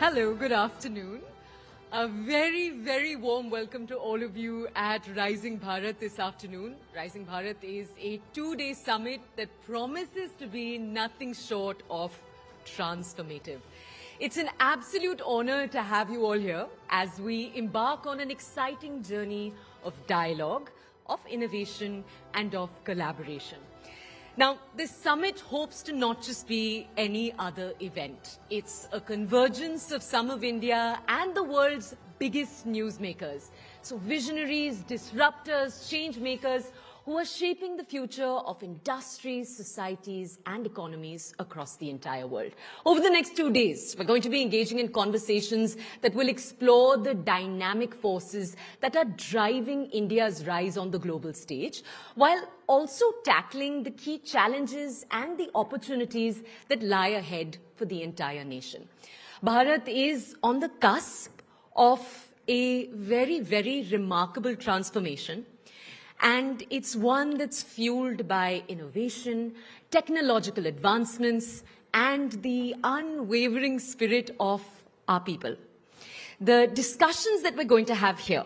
Hello, good afternoon. A very, very warm welcome to all of you at Rising Bharat this afternoon. Rising Bharat is a two-day summit that promises to be nothing short of transformative. It's an absolute honor to have you all here as we embark on an exciting journey of dialogue, of innovation, and of collaboration. Now, this summit hopes to not just be any other event. It's a convergence of some of India and the world's biggest newsmakers. So visionaries, disruptors, change makers who are shaping the future of industries, societies, and economies across the entire world. Over the next 2 days, we're going to be engaging in conversations that will explore the dynamic forces that are driving India's rise on the global stage, while also tackling the key challenges and the opportunities that lie ahead for the entire nation. Bharat is on the cusp of a very, very remarkable transformation. And it's one that's fueled by innovation, technological advancements, and the unwavering spirit of our people. The discussions that we're going to have here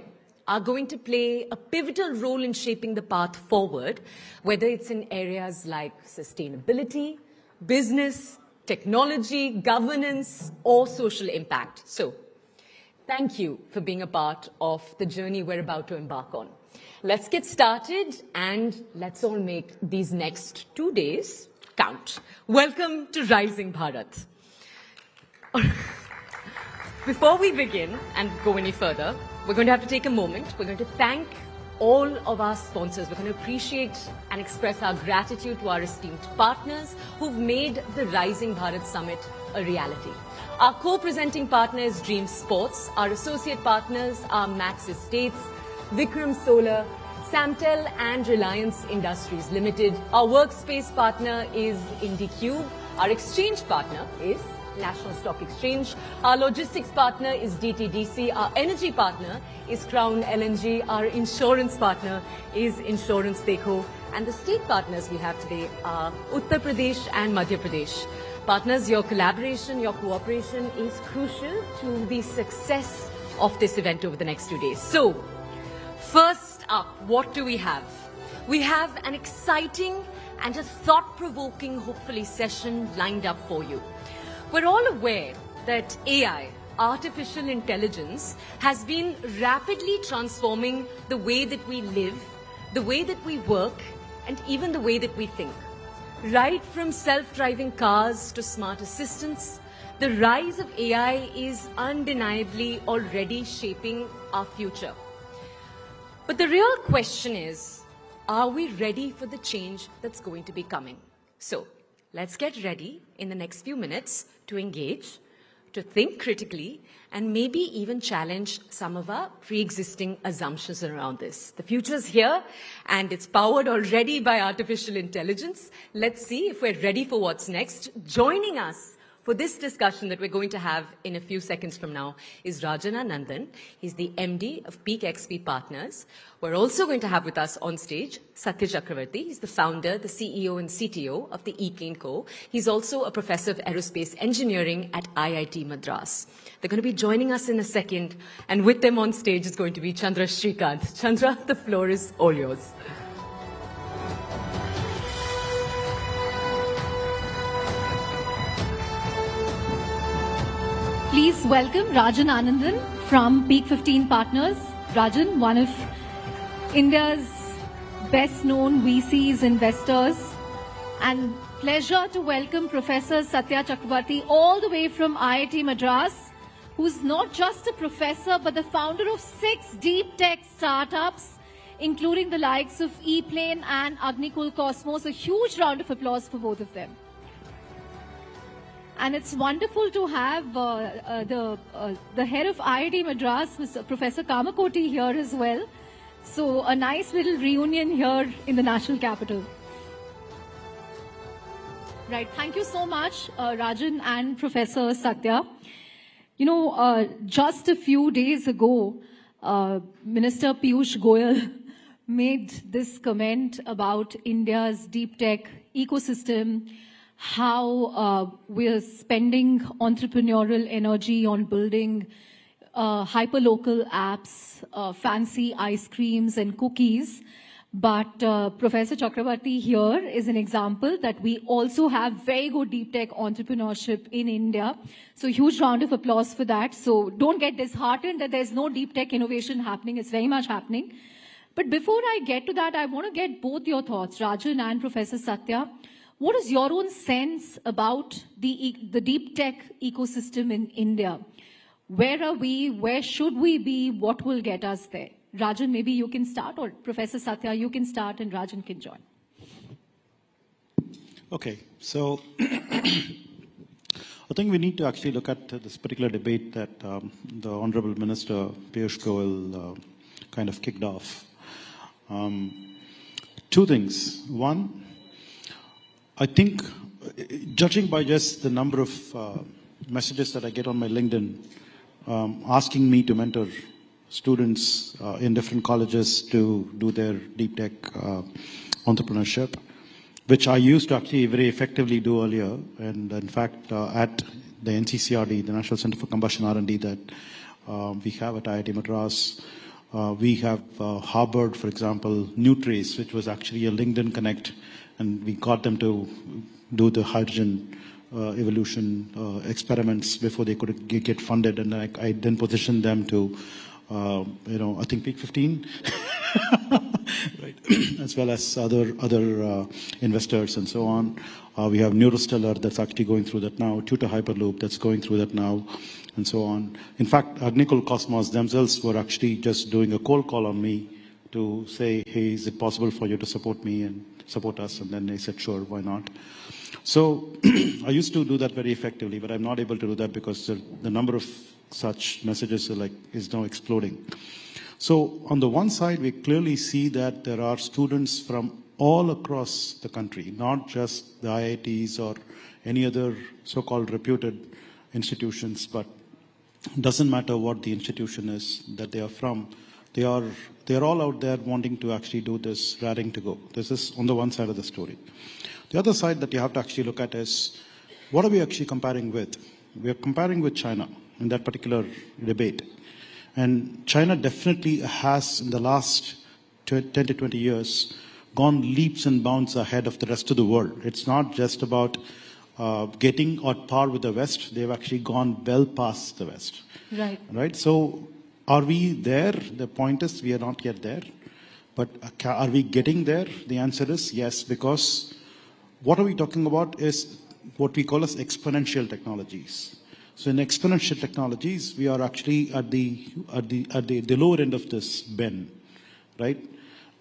are going to play a pivotal role in shaping the path forward, whether it's in areas like sustainability, business, technology, governance, or social impact. So, thank you for being a part of the journey we're about to embark on. Let's get started and let's all make these next 2 days count. Welcome to Rising Bharat. Before we begin and go any further, we're going to have to take a moment. We're going to thank all of our sponsors. We're going to appreciate and express our gratitude to our esteemed partners who've made the Rising Bharat Summit a reality. Our co-presenting partner is Dream Sports. Our associate partners are Max Estates, Vikram Solar, Samtel and Reliance Industries Limited. Our workspace partner is IndiCube. Our exchange partner is National Stock Exchange. Our logistics partner is DTDC. Our energy partner is Crown LNG. Our insurance partner is Insurance Dekho. And the state partners we have today are Uttar Pradesh and Madhya Pradesh. Partners, your collaboration, your cooperation is crucial to the success of this event over the next 2 days. So, first up, what do we have? We have an exciting and a thought-provoking, hopefully, session lined up for you. We're all aware that AI, artificial intelligence, has been rapidly transforming the way that we live, the way that we work, and even the way that we think. Right from self-driving cars to smart assistants, the rise of AI is undeniably already shaping our future. But the real question is, are we ready for the change that's going to be coming? So, let's get ready in the next few minutes to engage, to think critically, and maybe even challenge some of our pre-existing assumptions around this. The future's here, and it's powered already by artificial intelligence. Let's see if we're ready for what's next. Joining us for this discussion that we're going to have in a few seconds from now is Rajan Anandan. He's the MD of Peak XP Partners. We're also going to have with us on stage Satya Chakravarti. He's the founder, the CEO and CTO of the ePlane Co. He's also a professor of aerospace engineering at IIT Madras. They're going to be joining us in a second, and with them on stage is going to be Chandra Srikanth. Chandra, the floor is all yours. Please welcome Rajan Anandan from Peak 15 Partners. Rajan, one of India's best-known VCs, investors. And pleasure to welcome Professor Satya Chakravarti all the way from IIT Madras, who's not just a professor but the founder of 6 deep tech startups, including the likes of ePlane and Agnikul Cosmos. A huge round of applause for both of them. And it's wonderful to have the head of IIT Madras, Mr. Professor Kamakoti, here as well. So a nice little reunion here in the national capital. Right. Thank you so much, Rajan and Professor Satya. You know, just a few days ago, Minister Piyush Goyal made this comment about India's deep tech ecosystem, how we're spending entrepreneurial energy on building hyperlocal apps, fancy ice creams and cookies. But Professor Chakrabarti here is an example that we also have very good deep tech entrepreneurship in India. So huge round of applause for that. So don't get disheartened that there's no deep tech innovation happening. It's very much happening. But before I get to that, I want to get both your thoughts, Rajan and Professor Satya. What is your own sense about the deep tech ecosystem in India? Where are we? Where should we be? What will get us there? Rajan, maybe you can start, or Professor Satya, you can start and Rajan can join. Okay, so I think we need to actually look at this particular debate that the Honorable Minister Piyush Goyal kind of kicked off. Two things. One, I think, judging by just the number of messages that I get on my LinkedIn asking me to mentor students in different colleges to do their deep tech entrepreneurship, which I used to actually very effectively do earlier. And in fact, at the NCCRD, the National Center for Combustion R&D that we have at IIT Madras, we have harbored, for example, Nutrace, which was actually a LinkedIn Connect, and we got them to do the hydrogen evolution experiments before they could get funded, and I then positioned them to I think Peak 15, right, as well as other investors and so on. We have Neurostellar that's actually going through that now, Tutor Hyperloop that's going through that now, and so on. In fact, Agnikul Cosmos themselves were actually just doing a cold call on me to say, hey, is it possible for you to support me and support us? And then they said, sure, why not? So I used to do that very effectively, but I'm not able to do that because the number of such messages is now exploding. So on the one side, we clearly see that there are students from all across the country, not just the IITs or any other so-called reputed institutions, but it doesn't matter what the institution is that they are from. They are all out there wanting to actually do this, raring to go. This is on the one side of the story. The other side that you have to actually look at is, what are we actually comparing with? We are comparing with China in that particular debate. And China definitely has, in the last 10 to 20 years, gone leaps and bounds ahead of the rest of the world. It's not just about getting on par with the West. They've actually gone well past the West. Right. Right? So are we there? The point is we are not yet there. But are we getting there? The answer is yes, because what are we talking about is what we call as exponential technologies. So in exponential technologies, we are actually at the lower end of this bend, right?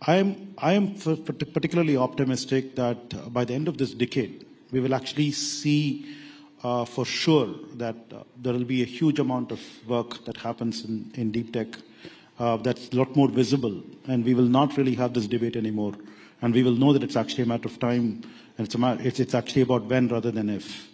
I am particularly optimistic that by the end of this decade, we will actually see for sure that there will be a huge amount of work that happens in deep tech that's a lot more visible, and we will not really have this debate anymore, and we will know that it's actually a matter of time, and it's actually about when rather than if.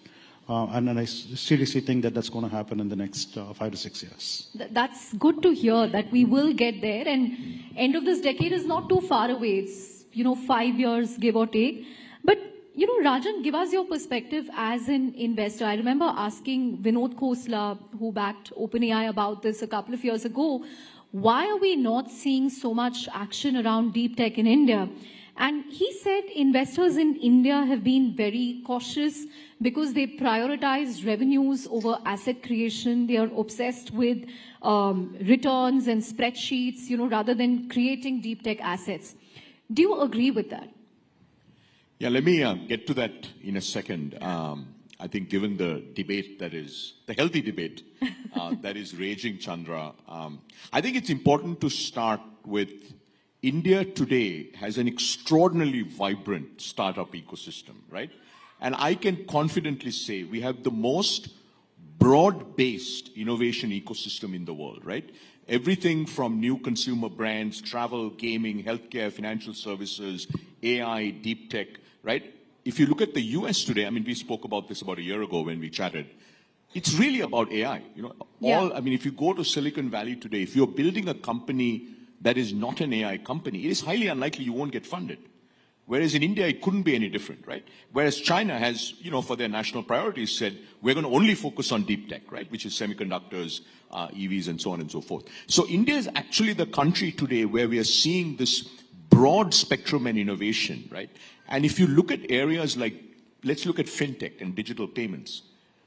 And I seriously think that that's going to happen in the next 5 to 6 years. That's good to hear that we will get there, and end of this decade is not too far away. It's 5 years, give or take. But Rajan, give us your perspective as an investor. I remember asking Vinod Khosla, who backed OpenAI, about this a couple of years ago. Why are we not seeing so much action around deep tech in India? And he said investors in India have been very cautious because they prioritize revenues over asset creation. They are obsessed with returns and spreadsheets, rather than creating deep tech assets. Do you agree with that? Yeah, let me get to that in a second. I think given the debate the healthy debate that is raging, Chandra, I think it's important to start with India today has an extraordinarily vibrant startup ecosystem, right? And I can confidently say we have the most broad-based innovation ecosystem in the world, right? Everything from new consumer brands, travel, gaming, healthcare, financial services, AI, deep tech, right? If you look at the US today, I mean, we spoke about this about a year ago when we chatted. It's really about AI. If you go to Silicon Valley today, if you're building a company that is not an AI company, it is highly unlikely you won't get funded. Whereas in India, it couldn't be any different, right? Whereas China has, for their national priorities said, we're going to only focus on deep tech, right? Which is semiconductors, EVs, and so on and so forth. So India is actually the country today where we are seeing this broad spectrum and innovation, right? And if you look at areas like, let's look at fintech and digital payments.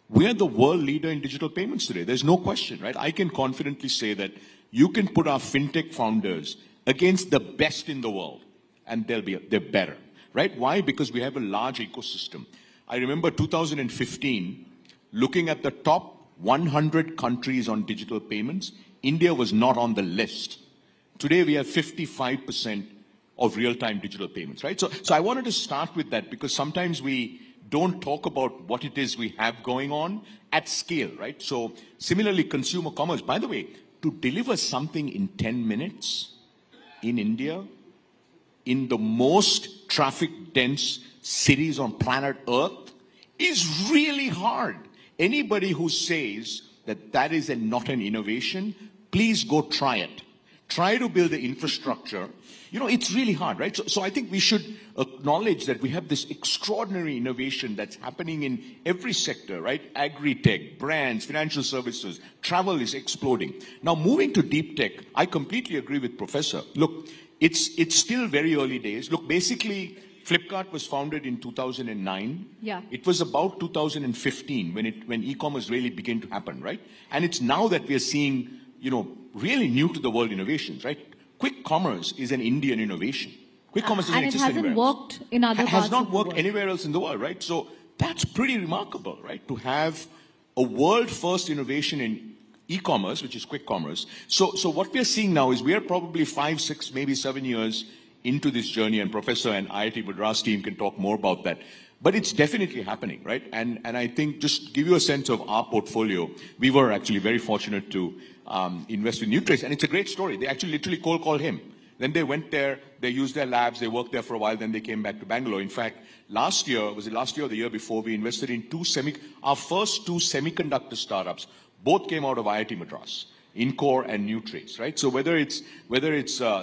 We're the world leader in digital payments today. There's no question, right? I can confidently say that you can put our fintech founders against the best in the world, and they're better, right? Why? Because we have a large ecosystem. I remember 2015, looking at the top 100 countries on digital payments, India was not on the list. Today, we have 55% of real-time digital payments, right? So I wanted to start with that because sometimes we don't talk about what it is we have going on at scale, right? So similarly, consumer commerce, by the way, to deliver something in 10 minutes in India, in the most traffic-dense cities on planet Earth, is really hard. Anybody who says that that is not an innovation, please go try it. Try to build the infrastructure. It's really hard, right? So I think we should acknowledge that we have this extraordinary innovation that's happening in every sector, right? Agri-tech, brands, financial services, travel is exploding. Now, moving to deep tech, I completely agree with Professor. Look, it's still very early days. Look, basically, Flipkart was founded in 2009. Yeah. It was about 2015 when e-commerce really began to happen, right? And it's now that we are seeing, really new to the world innovations, right? Quick commerce is an Indian innovation. Quick commerce doesn't exist anywhere else. And it hasn't worked in other parts of the world. Has not worked anywhere else in the world, right? So that's pretty remarkable, right? To have a world-first innovation in e-commerce, which is quick commerce. So what we are seeing now is we are probably 5, 6, maybe 7 years into this journey, and Professor and IIT Madras team can talk more about that. But it's definitely happening, right? And I think just to give you a sense of our portfolio, we were actually very fortunate to invest in Nutrace, and it's a great story. They actually literally cold called him. Then they went there, they used their labs, they worked there for a while, then they came back to Bangalore. In fact, last year, was it last year or the year before, we invested in our first two semiconductor startups. Both came out of IIT Madras, Incor and Nutrace, right? So whether it's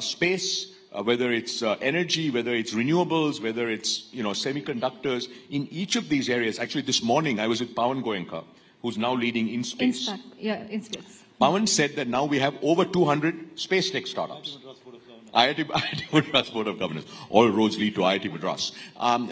space, whether it's energy, whether it's renewables, whether it's semiconductors, in each of these areas. Actually, this morning I was with Pawan Goenka, who's now leading InSpace. InSpace. Pawan said that now we have over 200 space tech startups. IIT Madras Board of Governors. All roads lead to IIT Madras.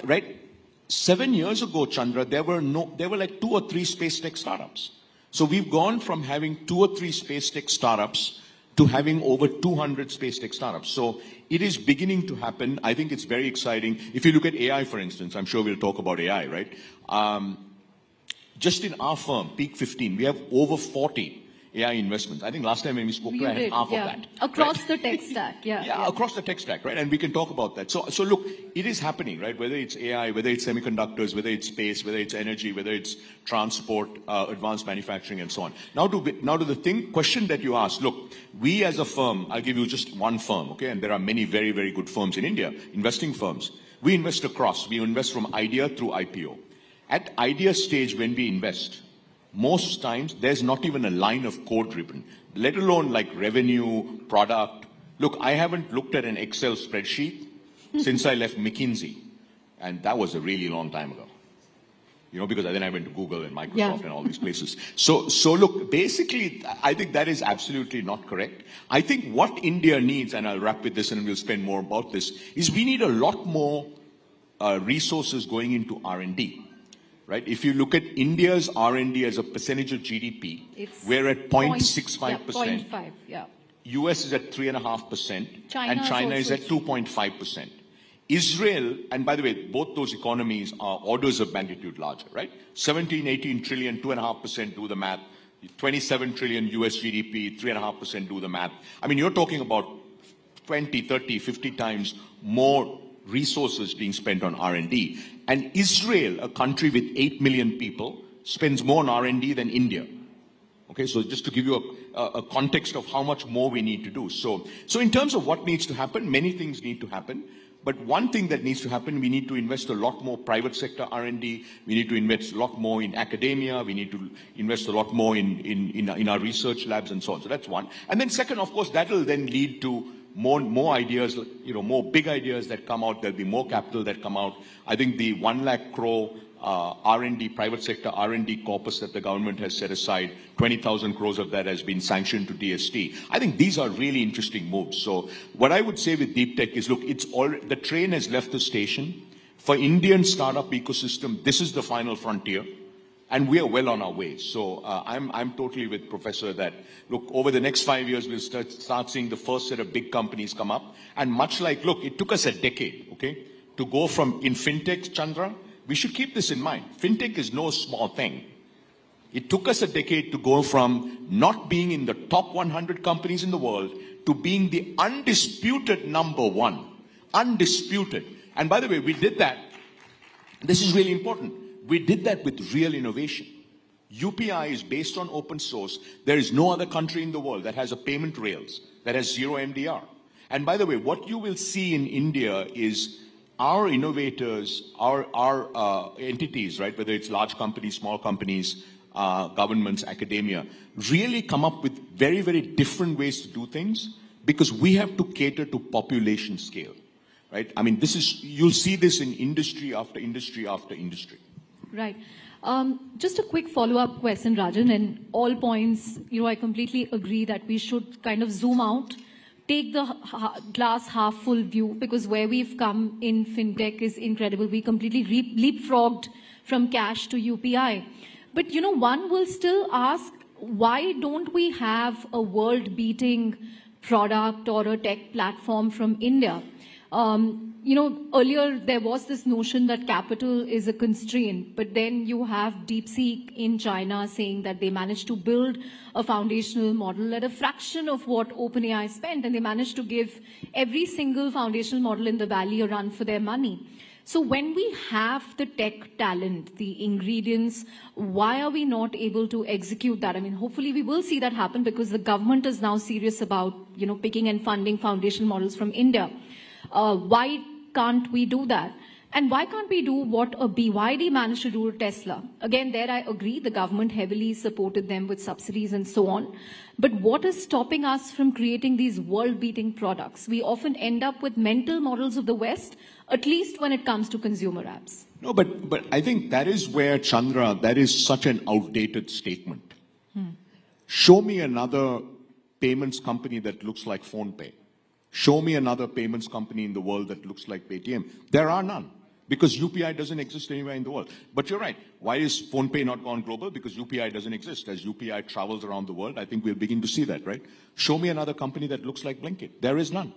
Right? 7 years ago, Chandra, there were like 2 or 3 space tech startups. So we've gone from having 2 or 3 space tech startups to having over 200 space tech startups. So it is beginning to happen. I think it's very exciting. If you look at AI, for instance, I'm sure we'll talk about AI, right? Just in our firm, Peak 15, we have over 40 AI investments. I think last time when we spoke, I had half of that. Across right? the tech stack, yeah, across the tech stack, right? And we can talk about that. So look, it is happening, right? Whether it's AI, whether it's semiconductors, whether it's space, whether it's energy, whether it's transport, advanced manufacturing, and so on. Now to the question that you asked. Look, we as a firm, I'll give you just one firm, okay? And there are many very, very good firms in India, investing firms. We invest across. We invest from idea through IPO. At idea stage, when we invest, most times there's not even a line of code written, let alone like revenue, product. Look, I haven't looked at an Excel spreadsheet since I left McKinsey, and that was a really long time ago. Because then I went to Google and Microsoft and all these places. So look, basically, I think that is absolutely not correct. I think what India needs, and I'll wrap with this and we'll spend more about this, is we need a lot more resources going into R&D. Right? If you look at India's R&D as a percentage of GDP, we're at 0.65%. 0.5, yeah. US is at 3.5%, and China is at 2.5%. Israel, and by the way, both those economies are orders of magnitude larger, right? 17, 18 trillion, 2.5%, do the math. 27 trillion US GDP, 3.5%, do the math. I mean, you're talking about 20, 30, 50 times more resources being spent on R&D. And Israel, a country with 8 million people, spends more on R&D than India. Okay, so just to give you a context of how much more we need to do. So in terms of what needs to happen, many things need to happen. But one thing that needs to happen, we need to invest a lot more private sector R&D. We need to invest a lot more in academia. We need to invest a lot more in our research labs and so on. So that's one. And then second, of course, that will then lead to more ideas, more big ideas that come out. There'll be more capital that come out. I think the 1 lakh crore R&D, private sector R&D corpus that the government has set aside, 20,000 crores of that has been sanctioned to DST. I think these are really interesting moves. So what I would say with deep tech is, look, the train has left the station. For Indian startup ecosystem, this is the final frontier, and we are well on our way. So I'm totally with Professor that, look, over the next 5 years, we'll start seeing the first set of big companies come up. And much like, look, it took us a decade, okay, to go from, in fintech, Chandra, we should keep this in mind. Fintech is no small thing. It took us a decade to go from not being in the top 100 companies in the world to being the undisputed number one. Undisputed. And by the way, we did that. This is really important. We did that with real innovation. UPI is based on open source. There is no other country in the world that has a payment rails, that has zero MDR. And by the way, what you will see in India is our innovators, our entities, right, whether it's large companies, small companies, governments, academia, really come up with very, very different ways to do things because we have to cater to population scale. Right? I mean, you'll see this in industry after industry after industry. Right. Just a quick follow-up question, Rajan, and all points, I completely agree that we should kind of zoom out, take the glass half full view, because where we've come in fintech is incredible. We completely leapfrogged from cash to UPI. But, one will still ask, why don't we have a world-beating product or a tech platform from India? Earlier there was this notion that capital is a constraint, but then you have DeepSeek in China saying that they managed to build a foundational model at a fraction of what OpenAI spent, and they managed to give every single foundational model in the valley a run for their money. So when we have the tech talent, the ingredients, why are we not able to execute that? I mean, hopefully we will see that happen because the government is now serious about, picking and funding foundational models from India. Why can't we do that? And why can't we do what a BYD managed to do to Tesla? Again, there I agree, the government heavily supported them with subsidies and so on. But what is stopping us from creating these world-beating products? We often end up with mental models of the West, at least when it comes to consumer apps. No, but I think that is where, Chandra, that is such an outdated statement. Show me another payments company that looks like PhonePe. Show me another payments company in the world that looks like Paytm. There are none, because UPI doesn't exist anywhere in the world. But you're right. Why is PhonePe not gone global? Because UPI doesn't exist. As UPI travels around the world, I think we'll begin to see that, right? Show me another company that looks like Blinkit. There is none.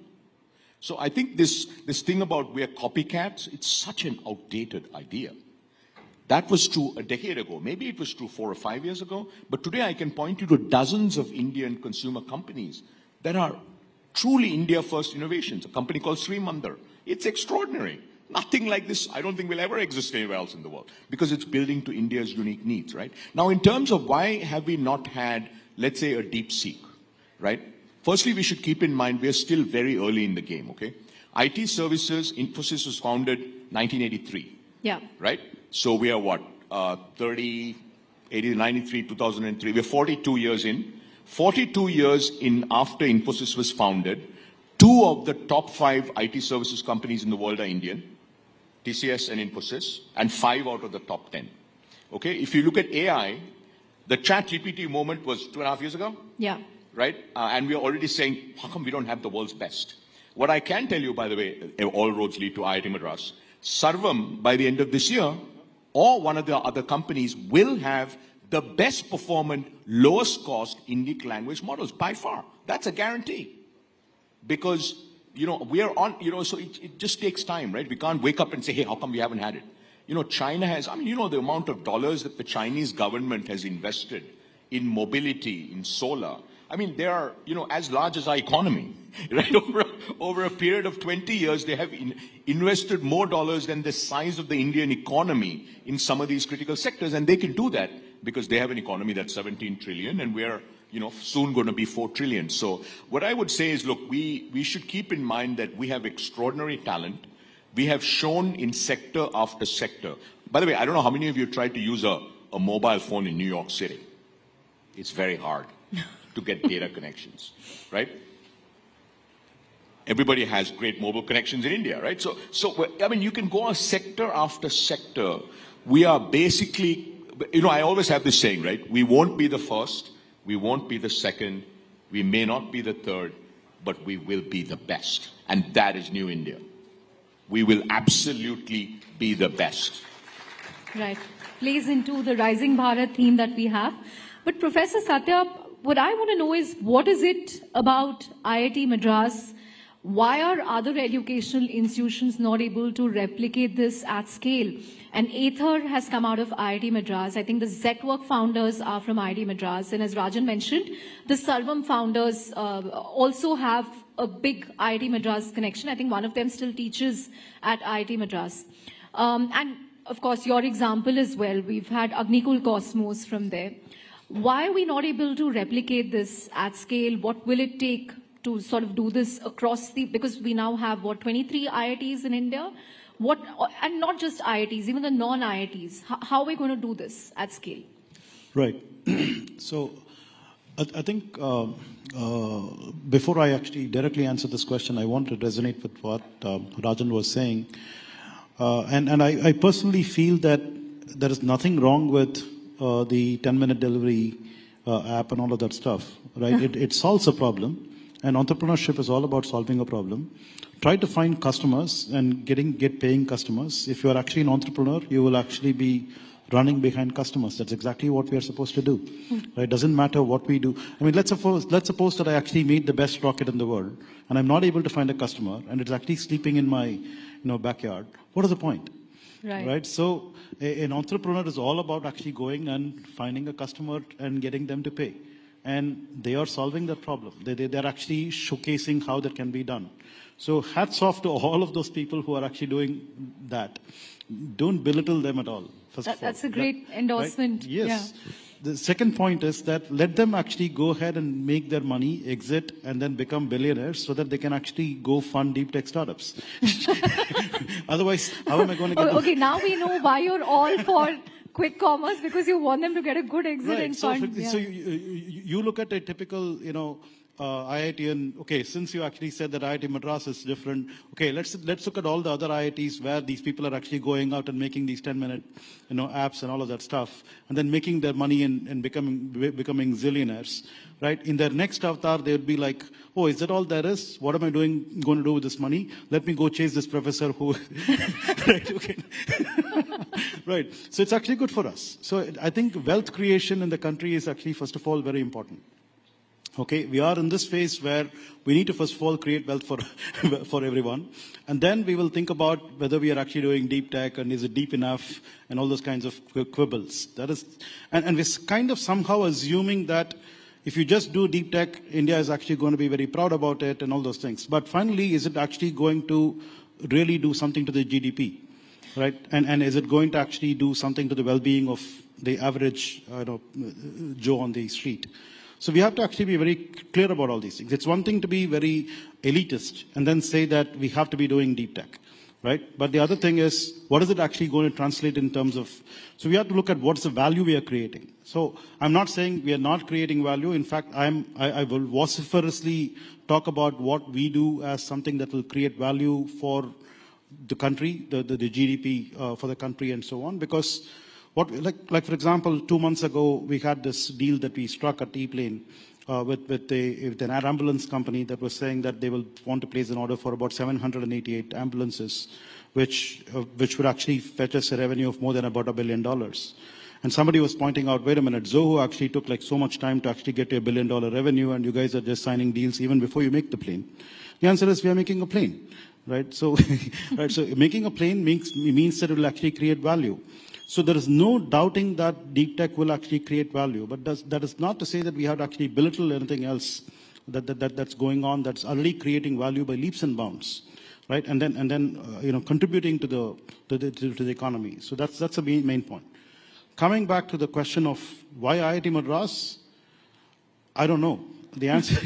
So I think this thing about we're copycats, it's such an outdated idea. That was true a decade ago. Maybe it was true 4 or 5 years ago. But today I can point you to dozens of Indian consumer companies that are truly India-first innovations. A company called Sri Mandar. It's extraordinary. Nothing like this, I don't think, will ever exist anywhere else in the world because it's building to India's unique needs, right? Now, in terms of why have we not had, let's say, a DeepSeek, right? Firstly, we should keep in mind we're still very early in the game, okay? IT services, Infosys was founded 1983. Yeah. Right? So we are what? 93, 2003. We're 42 years in. 42 years in after Infosys was founded, 2 of the top 5 IT services companies in the world are Indian, TCS and Infosys, and 5 out of the top 10. Okay, if you look at AI, the ChatGPT moment was 2.5 years ago. Yeah. Right? And we're already saying, how come we don't have the world's best? What I can tell you, by the way, all roads lead to IIT Madras. Sarvam, by the end of this year, or one of the other companies will have the best performant, lowest cost Indic language models by far. That's a guarantee. Because, we are on, so it just takes time, right? We can't wake up and say, hey, how come we haven't had it? China has, the amount of dollars that the Chinese government has invested in mobility, in solar. They are, as large as our economy, right? Over a period of 20 years, they have invested more dollars than the size of the Indian economy in some of these critical sectors. And they can do that because they have an economy that's 17 trillion and we're, soon going to be 4 trillion. So what I would say is, look, we should keep in mind that we have extraordinary talent. We have shown in sector after sector. By the way, I don't know how many of you tried to use a mobile phone in New York City. It's very hard to get data connections, right? everybody has great mobile connections in India, right? I mean, you can go on sector after sector. We are basically, I always have this saying, right? We won't be the first, we won't be the second, we may not be the third, but we will be the best. And that is New India. We will absolutely be the best. Right. Plays into the Rising Bharat theme that we have. But Professor Satya, what I want to know is, what is it about IIT Madras? Why are other educational institutions not able to replicate this at scale? And Aether has come out of IIT Madras. I think the Zetwork founders are from IIT Madras. And as Rajan mentioned, the Sarvam founders also have a big IIT Madras connection. I think one of them still teaches at IIT Madras. And of course, your example as well. We've had Agnikul Cosmos from there. Why are we not able to replicate this at scale? What will it take to sort of do this across because we now have, 23 IITs in India? And not just IITs, even the non-IITs. How are we going to do this at scale? Right. So I think before I actually directly answer this question, I want to resonate with what Rajan was saying. And I personally feel that there is nothing wrong with the 10-minute delivery app and all of that stuff, right? It solves a problem. And entrepreneurship is all about solving a problem. Try to find customers and get paying customers. If you are actually an entrepreneur, you will actually be running behind customers. That's exactly what we are supposed to do. Right? It doesn't matter what we do. I mean, let's suppose that I actually made the best rocket in the world, and I'm not able to find a customer, and it's actually sleeping in my backyard. What is the point? Right? So an entrepreneur is all about actually going and finding a customer and getting them to pay. And they are solving that problem. They're actually showcasing how that can be done. So hats off to all of those people who are actually doing that. Don't belittle them at all. That's a great endorsement. Right? Yes. Yeah. The second point is that let them actually go ahead and make their money, exit, and then become billionaires so that they can actually go fund deep tech startups. Otherwise, how am I going to get Okay, now we know why you're all for quick commerce, because you want them to get a good exit and fund. So you look at a typical, IIT, and okay, since you actually said that IIT Madras is different, okay, let's look at all the other IITs where these people are actually going out and making these 10-minute, apps and all of that stuff, and then making their money and becoming zillionaires, right? In their next avatar, they would be like, oh, is that all there is? What am I going to do with this money? Let me go chase this professor who, right? Okay. Right. So it's actually good for us. So I think wealth creation in the country is actually, first of all, very important. Okay, we are in this phase where we need to first of all create wealth for everyone, and then we will think about whether we are actually doing deep tech and is it deep enough and all those kinds of quibbles. That is, and we're kind of somehow assuming that if you just do deep tech, India is actually going to be very proud about it and all those things. But finally, is it actually going to really do something to the GDP, right? And is it going to actually do something to the well-being of the average Joe on the street? So we have to actually be very clear about all these things. It's one thing to be very elitist and then say that we have to be doing deep tech, right? But the other thing is, what is it actually going to translate in terms of, so we have to look at what's the value we are creating. So I'm not saying we are not creating value. In fact, I will vociferously talk about what we do as something that will create value for the country, the GDP for the country and so on, because like for example, 2 months ago, we had this deal that we struck at E-Plane with an air ambulance company that was saying that they will want to place an order for about 788 ambulances, which would actually fetch us a revenue of more than about $1 billion. And somebody was pointing out, wait a minute, Zoho actually took like so much time to actually get to $1 billion revenue, and you guys are just signing deals even before you make the plane. The answer is we are making a plane, right? So, so making a plane means that it will actually create value. So there is no doubting that deep tech will actually create value, but that is not to say that we have to actually belittle anything else that's going on that's already creating value by leaps and bounds, right? And then contributing to the economy. So that's the main point. Coming back to the question of why IIT Madras, I don't know. The answer,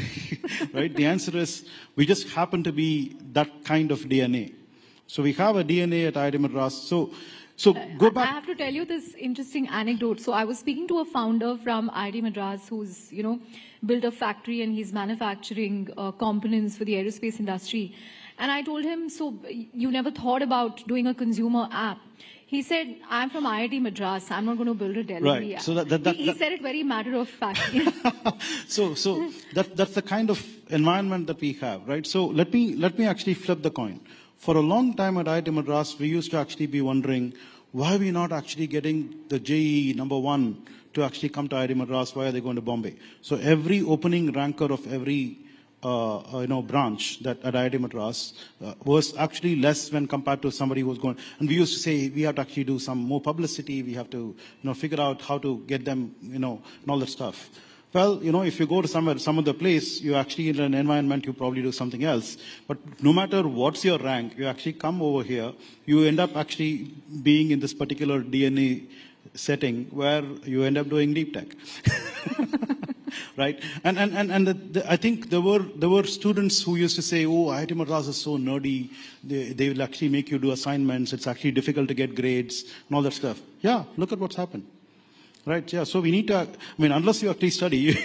right? The answer is we just happen to be that kind of DNA. So we have a DNA at IIT Madras. So go back. I have to tell you this interesting anecdote. So I was speaking to a founder from IIT Madras who's, built a factory and he's manufacturing components for the aerospace industry. And I told him, so you never thought about doing a consumer app? He said, I'm from IIT Madras. I'm not going to build a delivery app. So he said it very matter of fact. So that's the kind of environment that we have, right? So let me actually flip the coin. For a long time at IIT Madras, we used to actually be wondering, why are we not actually getting the JEE #1 to actually come to IIT Madras? Why are they going to Bombay? So every opening ranker of every branch that at IIT Madras was actually less when compared to somebody who was going. And we used to say we have to actually do some more publicity. We have to figure out how to get them, and all that stuff. Well, if you go to some other place, you're actually in an environment, you probably do something else. But no matter what's your rank, you actually come over here, you end up actually being in this particular DNA setting where you end up doing deep tech. Right? And I think there were students who used to say, oh, IIT Madras is so nerdy. They will actually make you do assignments. It's actually difficult to get grades and all that stuff. Yeah, look at what's happened. Right, yeah, so we need to, unless you actually study,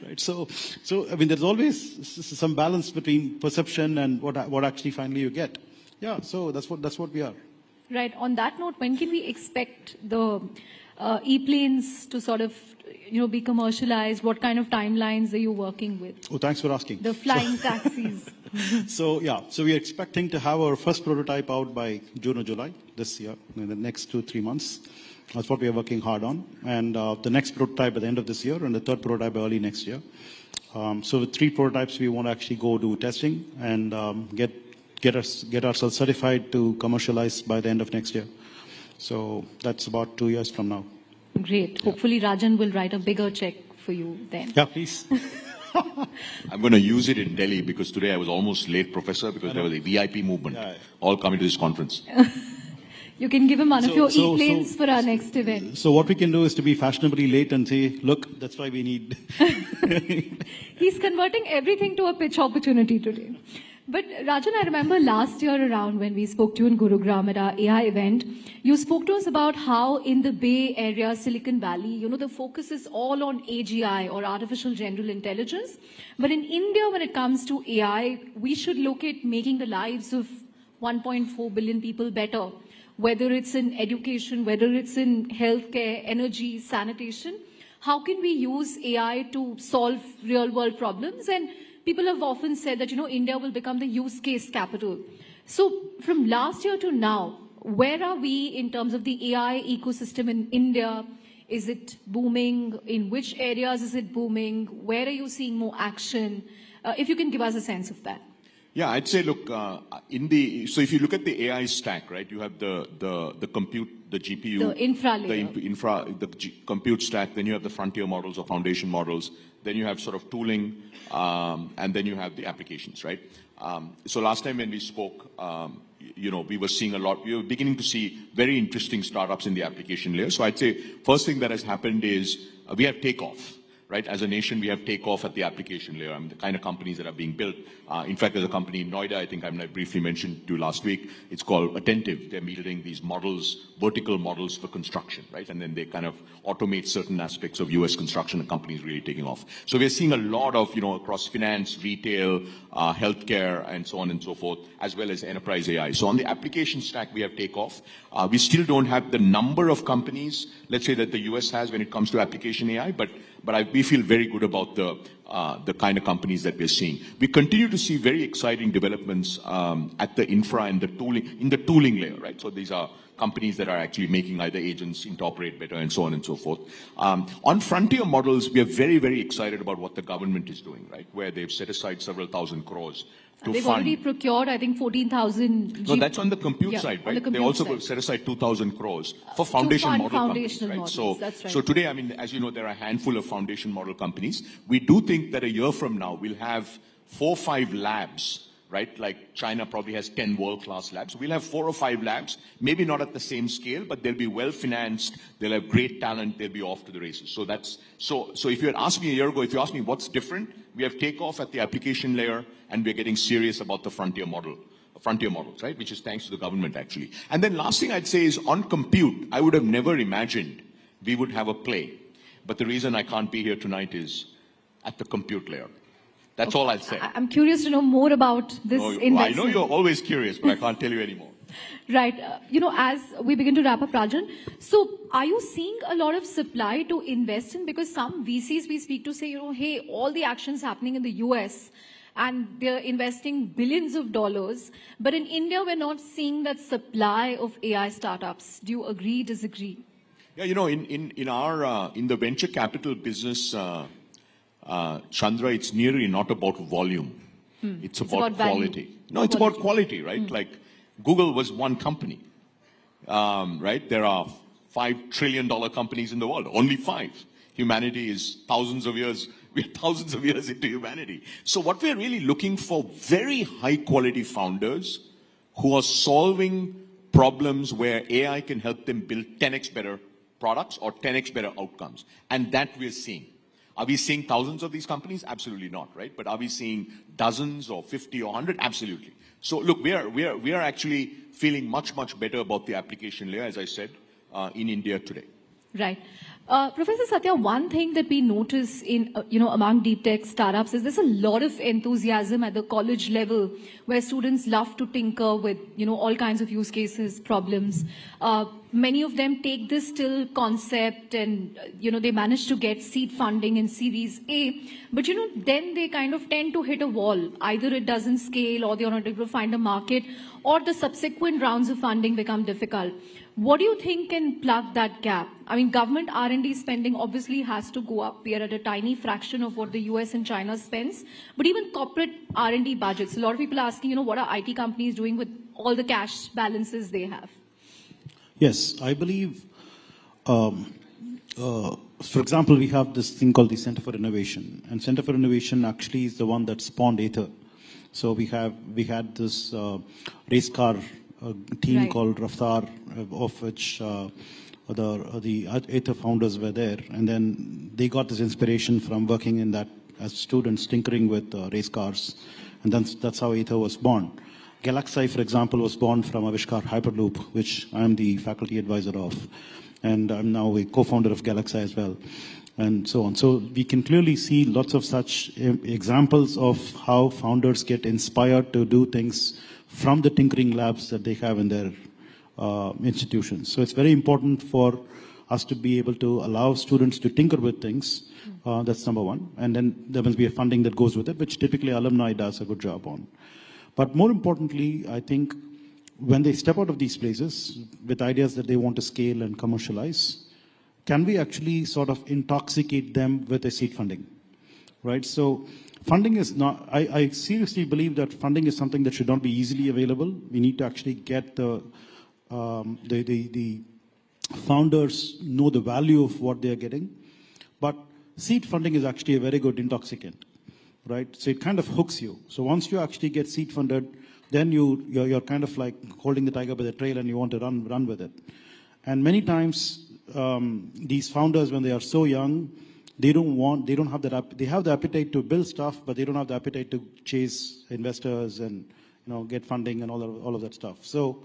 right, so there's always some balance between perception and what actually finally you get. Yeah, so that's what we are. Right, on that note, when can we expect the e-planes to sort of, be commercialized? What kind of timelines are you working with? Oh, thanks for asking. The flying taxis. So we're expecting to have our first prototype out by June or July this year, in the next 2-3 months. That's what we are working hard on. And the next prototype at the end of this year and the third prototype early next year. So with 3 prototypes, we want to actually go do testing and get ourselves certified to commercialize by the end of next year. So that's about 2 years from now. Great. Yeah. Hopefully Rajan will write a bigger check for you then. Yeah, please. I'm going to use it in Delhi because today I was almost late, Professor, because there was a VIP movement all coming to this conference. You can give him one of your e-planes for our next event. So what we can do is to be fashionably late and say, look, that's why we need... He's converting everything to a pitch opportunity today. But Rajan, I remember last year around when we spoke to you in Gurugram at our AI event, you spoke to us about how in the Bay Area, Silicon Valley, the focus is all on AGI or artificial general intelligence. But in India, when it comes to AI, we should look at making the lives of 1.4 billion people better. Whether it's in education, whether it's in healthcare, energy, sanitation, how can we use AI to solve real-world problems? And people have often said that, India will become the use case capital. So from last year to now, where are we in terms of the AI ecosystem in India? Is it booming? In which areas is it booming? Where are you seeing more action? If you can give us a sense of that. Yeah, I'd say, look, so if you look at the AI stack, right, you have the compute, the GPU, the infra layer. the compute stack, then you have the frontier models or foundation models, then you have sort of tooling, and then you have the applications, right? So last time when we spoke, we were seeing we were beginning to see very interesting startups in the application layer. So I'd say first thing that has happened is we have takeoff. Right, as a nation, we have takeoff at the application layer. The kind of companies that are being built. In fact, there's a company in Noida, I think I briefly mentioned to you last week. It's called Attentive. They're building these models, vertical models for construction, right? And then they kind of automate certain aspects of US construction, and companies really taking off. So we're seeing a lot of, across finance, retail, healthcare, and so on and so forth, as well as enterprise AI. So on the application stack, we have takeoff. We still don't have the number of companies, let's say, that the US has when it comes to application AI, but we feel very good about the kind of companies that we're seeing. We continue to see very exciting developments at the infra and the tooling layer, right? So these are companies that are actually making either agents interoperate better and so on and so forth. On frontier models, we are very, very excited about what the government is doing, right? Where they've set aside several thousand crores to they've fund. Already procured, I think, 14,000. No, that's on the compute side, right? They also set aside 2,000 crores for foundation model companies, right? Models, that's right. So today, as you know, there are a handful of foundation model companies. We do think that a year from now, we'll have 4 or 5 labs, right? Like China probably has 10 world-class labs. We'll have 4 or 5 labs, maybe not at the same scale, but they'll be well-financed. They'll have great talent. They'll be off to the races. So if you had asked me a year ago, if you asked me what's different, we have takeoff at the application layer, and we're getting serious about the frontier model frontier models, right? Which is thanks to the government, actually. And then last thing I'd say is on compute, I would have never imagined we would have a play. But the reason I can't be here tonight is at the compute layer. That's all I'll say. I'm curious to know more about this investment. I know you're always curious, but I can't tell you anymore. Right. As we begin to wrap up, Rajan, so are you seeing a lot of supply to invest in? Because some VCs we speak to say, hey, all the actions happening in the US and they're investing billions of dollars. But in India, we're not seeing that supply of AI startups. Do you agree, disagree? Yeah, in the venture capital business, Chandra, it's nearly not about volume. It's about quality. Value. No, it's about quality, right? Like Google was one company, right? There are $5 trillion companies in the world, only 5. Humanity is thousands of years. We're thousands of years into humanity. So what we're really looking for, very high quality founders who are solving problems where AI can help them build 10x better products or 10x better outcomes. And that we're seeing. Are we seeing thousands of these companies? Absolutely not, right? But are we seeing dozens or 50 or 100? Absolutely. So look, we are actually feeling much, much better about the application layer, as I said, in India today. Right. Professor Satya, one thing that we notice in, among deep tech startups is there's a lot of enthusiasm at the college level where students love to tinker with, all kinds of use cases, problems. Many of them take this till concept and, they manage to get seed funding in Series A. But, then they kind of tend to hit a wall. Either it doesn't scale or they're not able to find a market or the subsequent rounds of funding become difficult. What do you think can plug that gap? I mean, government R&D spending obviously has to go up. We are at a tiny fraction of what the US and China spends. But even corporate R&D budgets, a lot of people are asking, what are IT companies doing with all the cash balances they have? Yes, I believe, for example, we have this thing called the Center for Innovation. And Center for Innovation actually is the one that spawned Aether. So we had this race car team called Raftar, of which the Aether founders were there. And then they got this inspiration from working in that as students, tinkering with race cars. And that's how Aether was born. Galaxy, for example, was born from Avishkar Hyperloop, which I am the faculty advisor of. And I'm now a co-founder of Galaxy as well, and so on. So we can clearly see lots of such examples of how founders get inspired to do things from the tinkering labs that they have in their institutions. So it's very important for us to be able to allow students to tinker with things. That's number one. And then there must be a funding that goes with it, which typically alumni does a good job on. But more importantly, I think when they step out of these places with ideas that they want to scale and commercialize, can we actually sort of intoxicate them with a seed funding, right? So funding is not, I seriously believe that funding is something that should not be easily available. We need to actually get the founders know the value of what they're getting. But seed funding is actually a very good intoxicant, right? So it kind of hooks you. So once you actually get seed funded, then you're kind of like holding the tiger by the tail and you want to run with it. And many times, these founders, when they are so young, they have the appetite to build stuff, but they don't have the appetite to chase investors and get funding and all of that stuff. So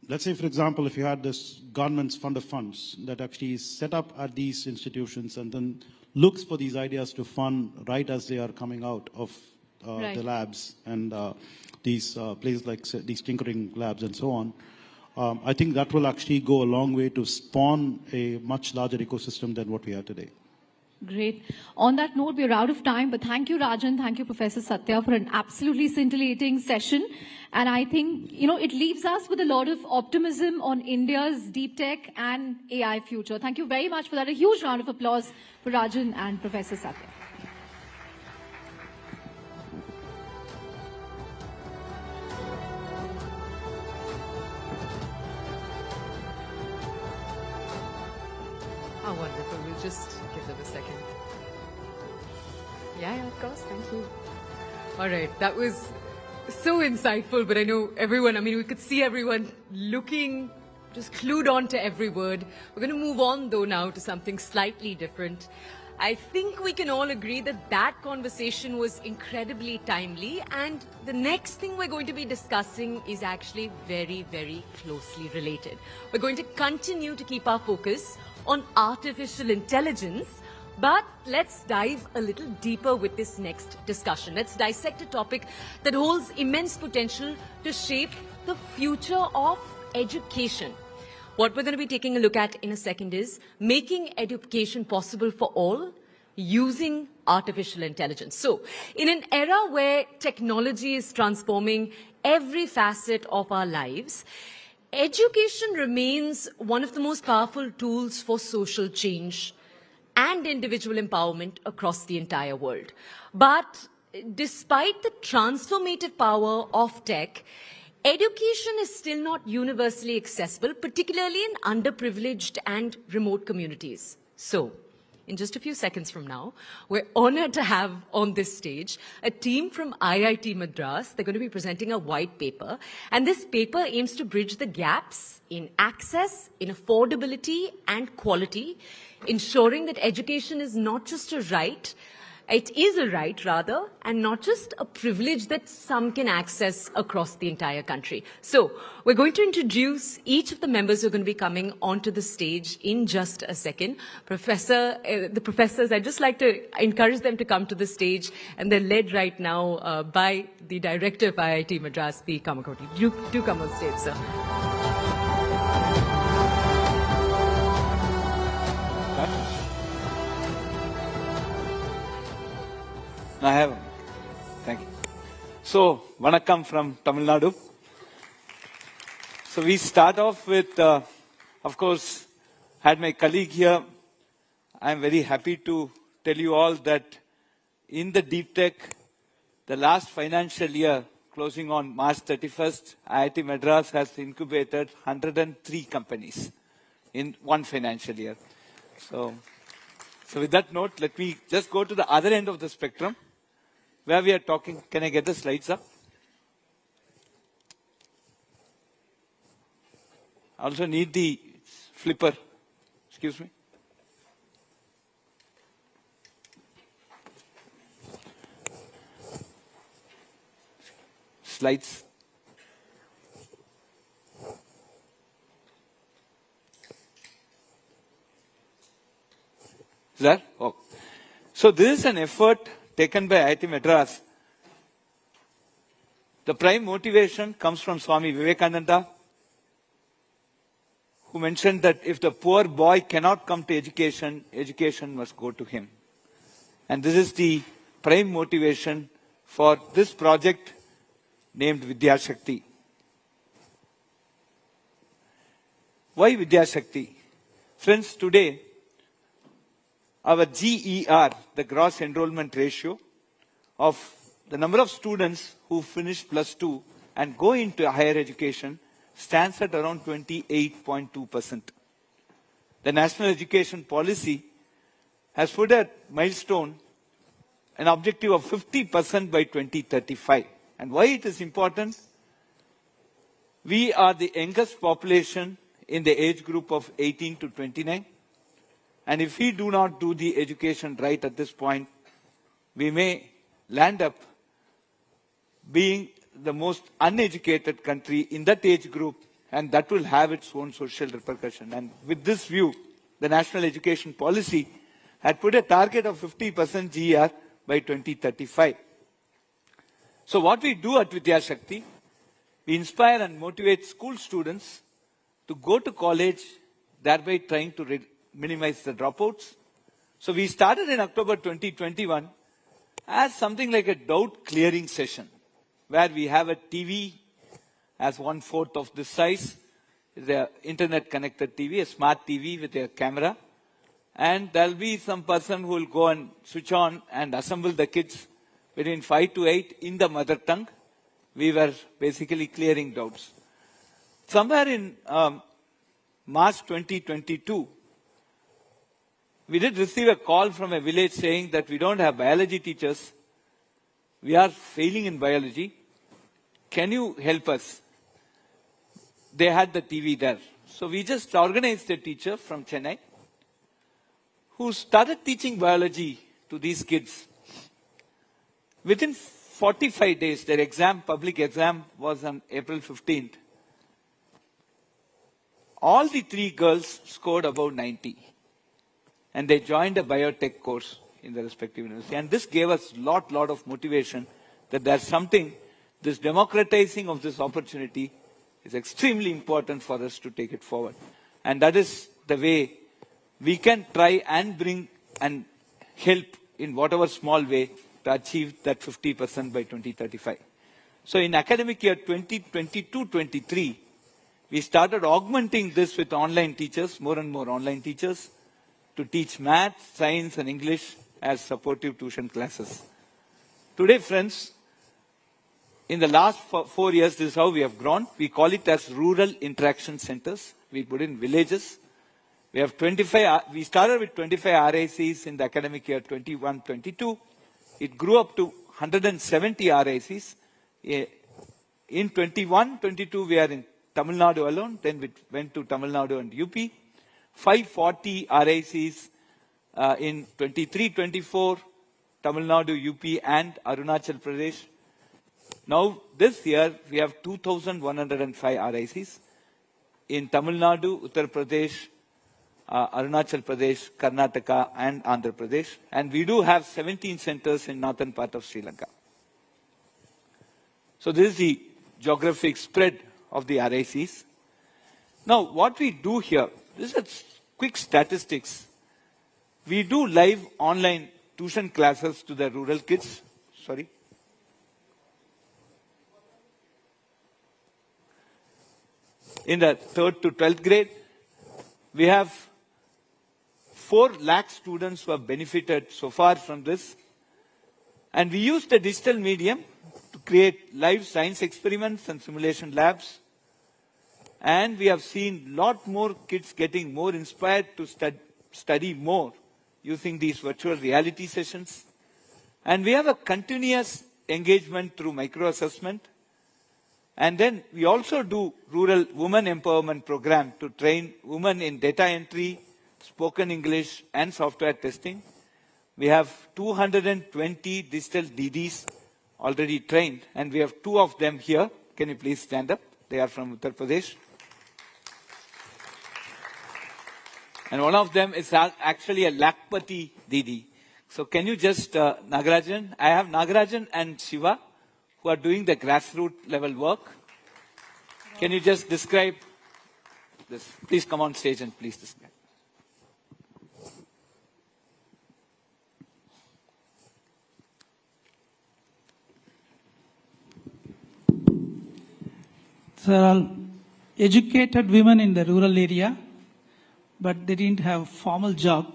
let's say, for example, if you had this government's fund of funds that actually is set up at these institutions and then looks for these ideas to fund right as they are coming out of the labs and these places like these tinkering labs and so on, I think that will actually go a long way to spawn a much larger ecosystem than what we have today. Great. On that note, we're out of time, but thank you, Rajan. Thank you, Professor Satya, for an absolutely scintillating session. And I think, it leaves us with a lot of optimism on India's deep tech and AI future. Thank you very much for that. A huge round of applause for Rajan and Professor Satya. How wonderful. We'll just give them a second. Yeah, of course. Thank you. All right. That was so insightful, but I know everyone, we could see everyone looking, just clued on to every word. We're going to move on, though, now to something slightly different. I think we can all agree that that conversation was incredibly timely, and the next thing we're going to be discussing is actually very, very closely related. We're going to continue to keep our focus on artificial intelligence, but let's dive a little deeper with this next discussion. Let's dissect a topic that holds immense potential to shape the future of education. What we're going to be taking a look at in a second is making education possible for all using artificial intelligence. So, in an era where technology is transforming every facet of our lives, education remains one of the most powerful tools for social change and individual empowerment across the entire world. But despite the transformative power of tech, education is still not universally accessible, particularly in underprivileged and remote communities. So, in just a few seconds from now, we're honored to have on this stage a team from IIT Madras. They're going to be presenting a white paper, and this paper aims to bridge the gaps in access, in affordability, and quality, ensuring that education is not just a right, it is a right, rather, and not just a privilege that some can access across the entire country. So, we're going to introduce each of the members who are going to be coming onto the stage in just a second. The professors, I'd just like to encourage them to come to the stage, and they're led right now by the director of IIT Madras, P. Kamakoti. Do come on stage, sir. I have. Thank you. So, Vanakkam from Tamil Nadu. So we start off with, of course, had my colleague here. I'm very happy to tell you all that in the deep tech, the last financial year, closing on March 31st, IIT Madras has incubated 103 companies in one financial year. So with that note, let me just go to the other end of the spectrum, where we are talking. Can I get the slides up? I also need the flipper. Excuse me. Slides. Is that? Oh. So this is an effort taken by IIT Madras. The prime motivation comes from Swami Vivekananda, who mentioned that if the poor boy cannot come to education, education must go to him. And this is the prime motivation for this project named Vidya Shakti. Why Vidya Shakti? Friends, today, our GER, the gross enrollment ratio of the number of students who finish plus 2 and go into higher education stands at around 28.2%. The National Education Policy has put a milestone, an objective of 50% by 2035. And why it is important? We are the youngest population in the age group of 18 to 29. And if we do not do the education right at this point, we may land up being the most uneducated country in that age group, and that will have its own social repercussion. And with this view, the National Education Policy had put a target of 50% GER by 2035. So what we do at Vidya Shakti, we inspire and motivate school students to go to college, thereby trying to minimize the dropouts. So we started in October 2021 as something like a doubt clearing session, where we have a TV as 1/4 of this size, the internet connected TV, a smart TV with a camera, and there'll be some person who will go and switch on and assemble the kids between 5 to 8 in the mother tongue. We were basically clearing doubts. Somewhere in March 2022, we did receive a call from a village saying that we don't have biology teachers. We are failing in biology. Can you help us? They had the TV there. So we just organized a teacher from Chennai who started teaching biology to these kids. Within 45 days, their public exam was on April 15th. All the 3 girls scored above 90. And they joined a biotech course in the respective university. And this gave us lot of motivation that there's something, this democratizing of this opportunity is extremely important for us to take it forward. And that is the way we can try and bring and help in whatever small way to achieve that 50% by 2035. So in academic year 2022-23, we started augmenting this with online teachers, more and more online teachers, to teach math, science, and English as supportive tuition classes. Today, friends, in the last 4 years, this is how we have grown. We call it as rural interaction centers. We put in villages. We have 25. We started with 25 RICs in the academic year 21-22. It grew up to 170 RICs. In 21-22, we are in Tamil Nadu alone. Then we went to Tamil Nadu and UP. 540 RICs in 23-24, Tamil Nadu, UP, and Arunachal Pradesh. Now, this year, we have 2,105 RICs in Tamil Nadu, Uttar Pradesh, Arunachal Pradesh, Karnataka, and Andhra Pradesh. And we do have 17 centers in northern part of Sri Lanka. So this is the geographic spread of the RICs. Now, what we do here, this is quick statistics. We do live online tuition classes to the rural kids. Sorry. In the 3rd to 12th grade, we have 4 lakh students who have benefited so far from this. And we use the digital medium to create live science experiments and simulation labs. And we have seen a lot more kids getting more inspired to study more using these virtual reality sessions. And we have a continuous engagement through micro-assessment. And then we also do rural women empowerment program to train women in data entry, spoken English, and software testing. We have 220 digital DDs already trained, and we have 2 of them here. Can you please stand up? They are from Uttar Pradesh. And one of them is actually a Lakpati Didi. So can you just, Nagarajan, I have Nagarajan and Shiva, who are doing the grassroots level work. Can you just describe this? Please come on stage and please describe. There are educated women in the rural area, but they didn't have formal job.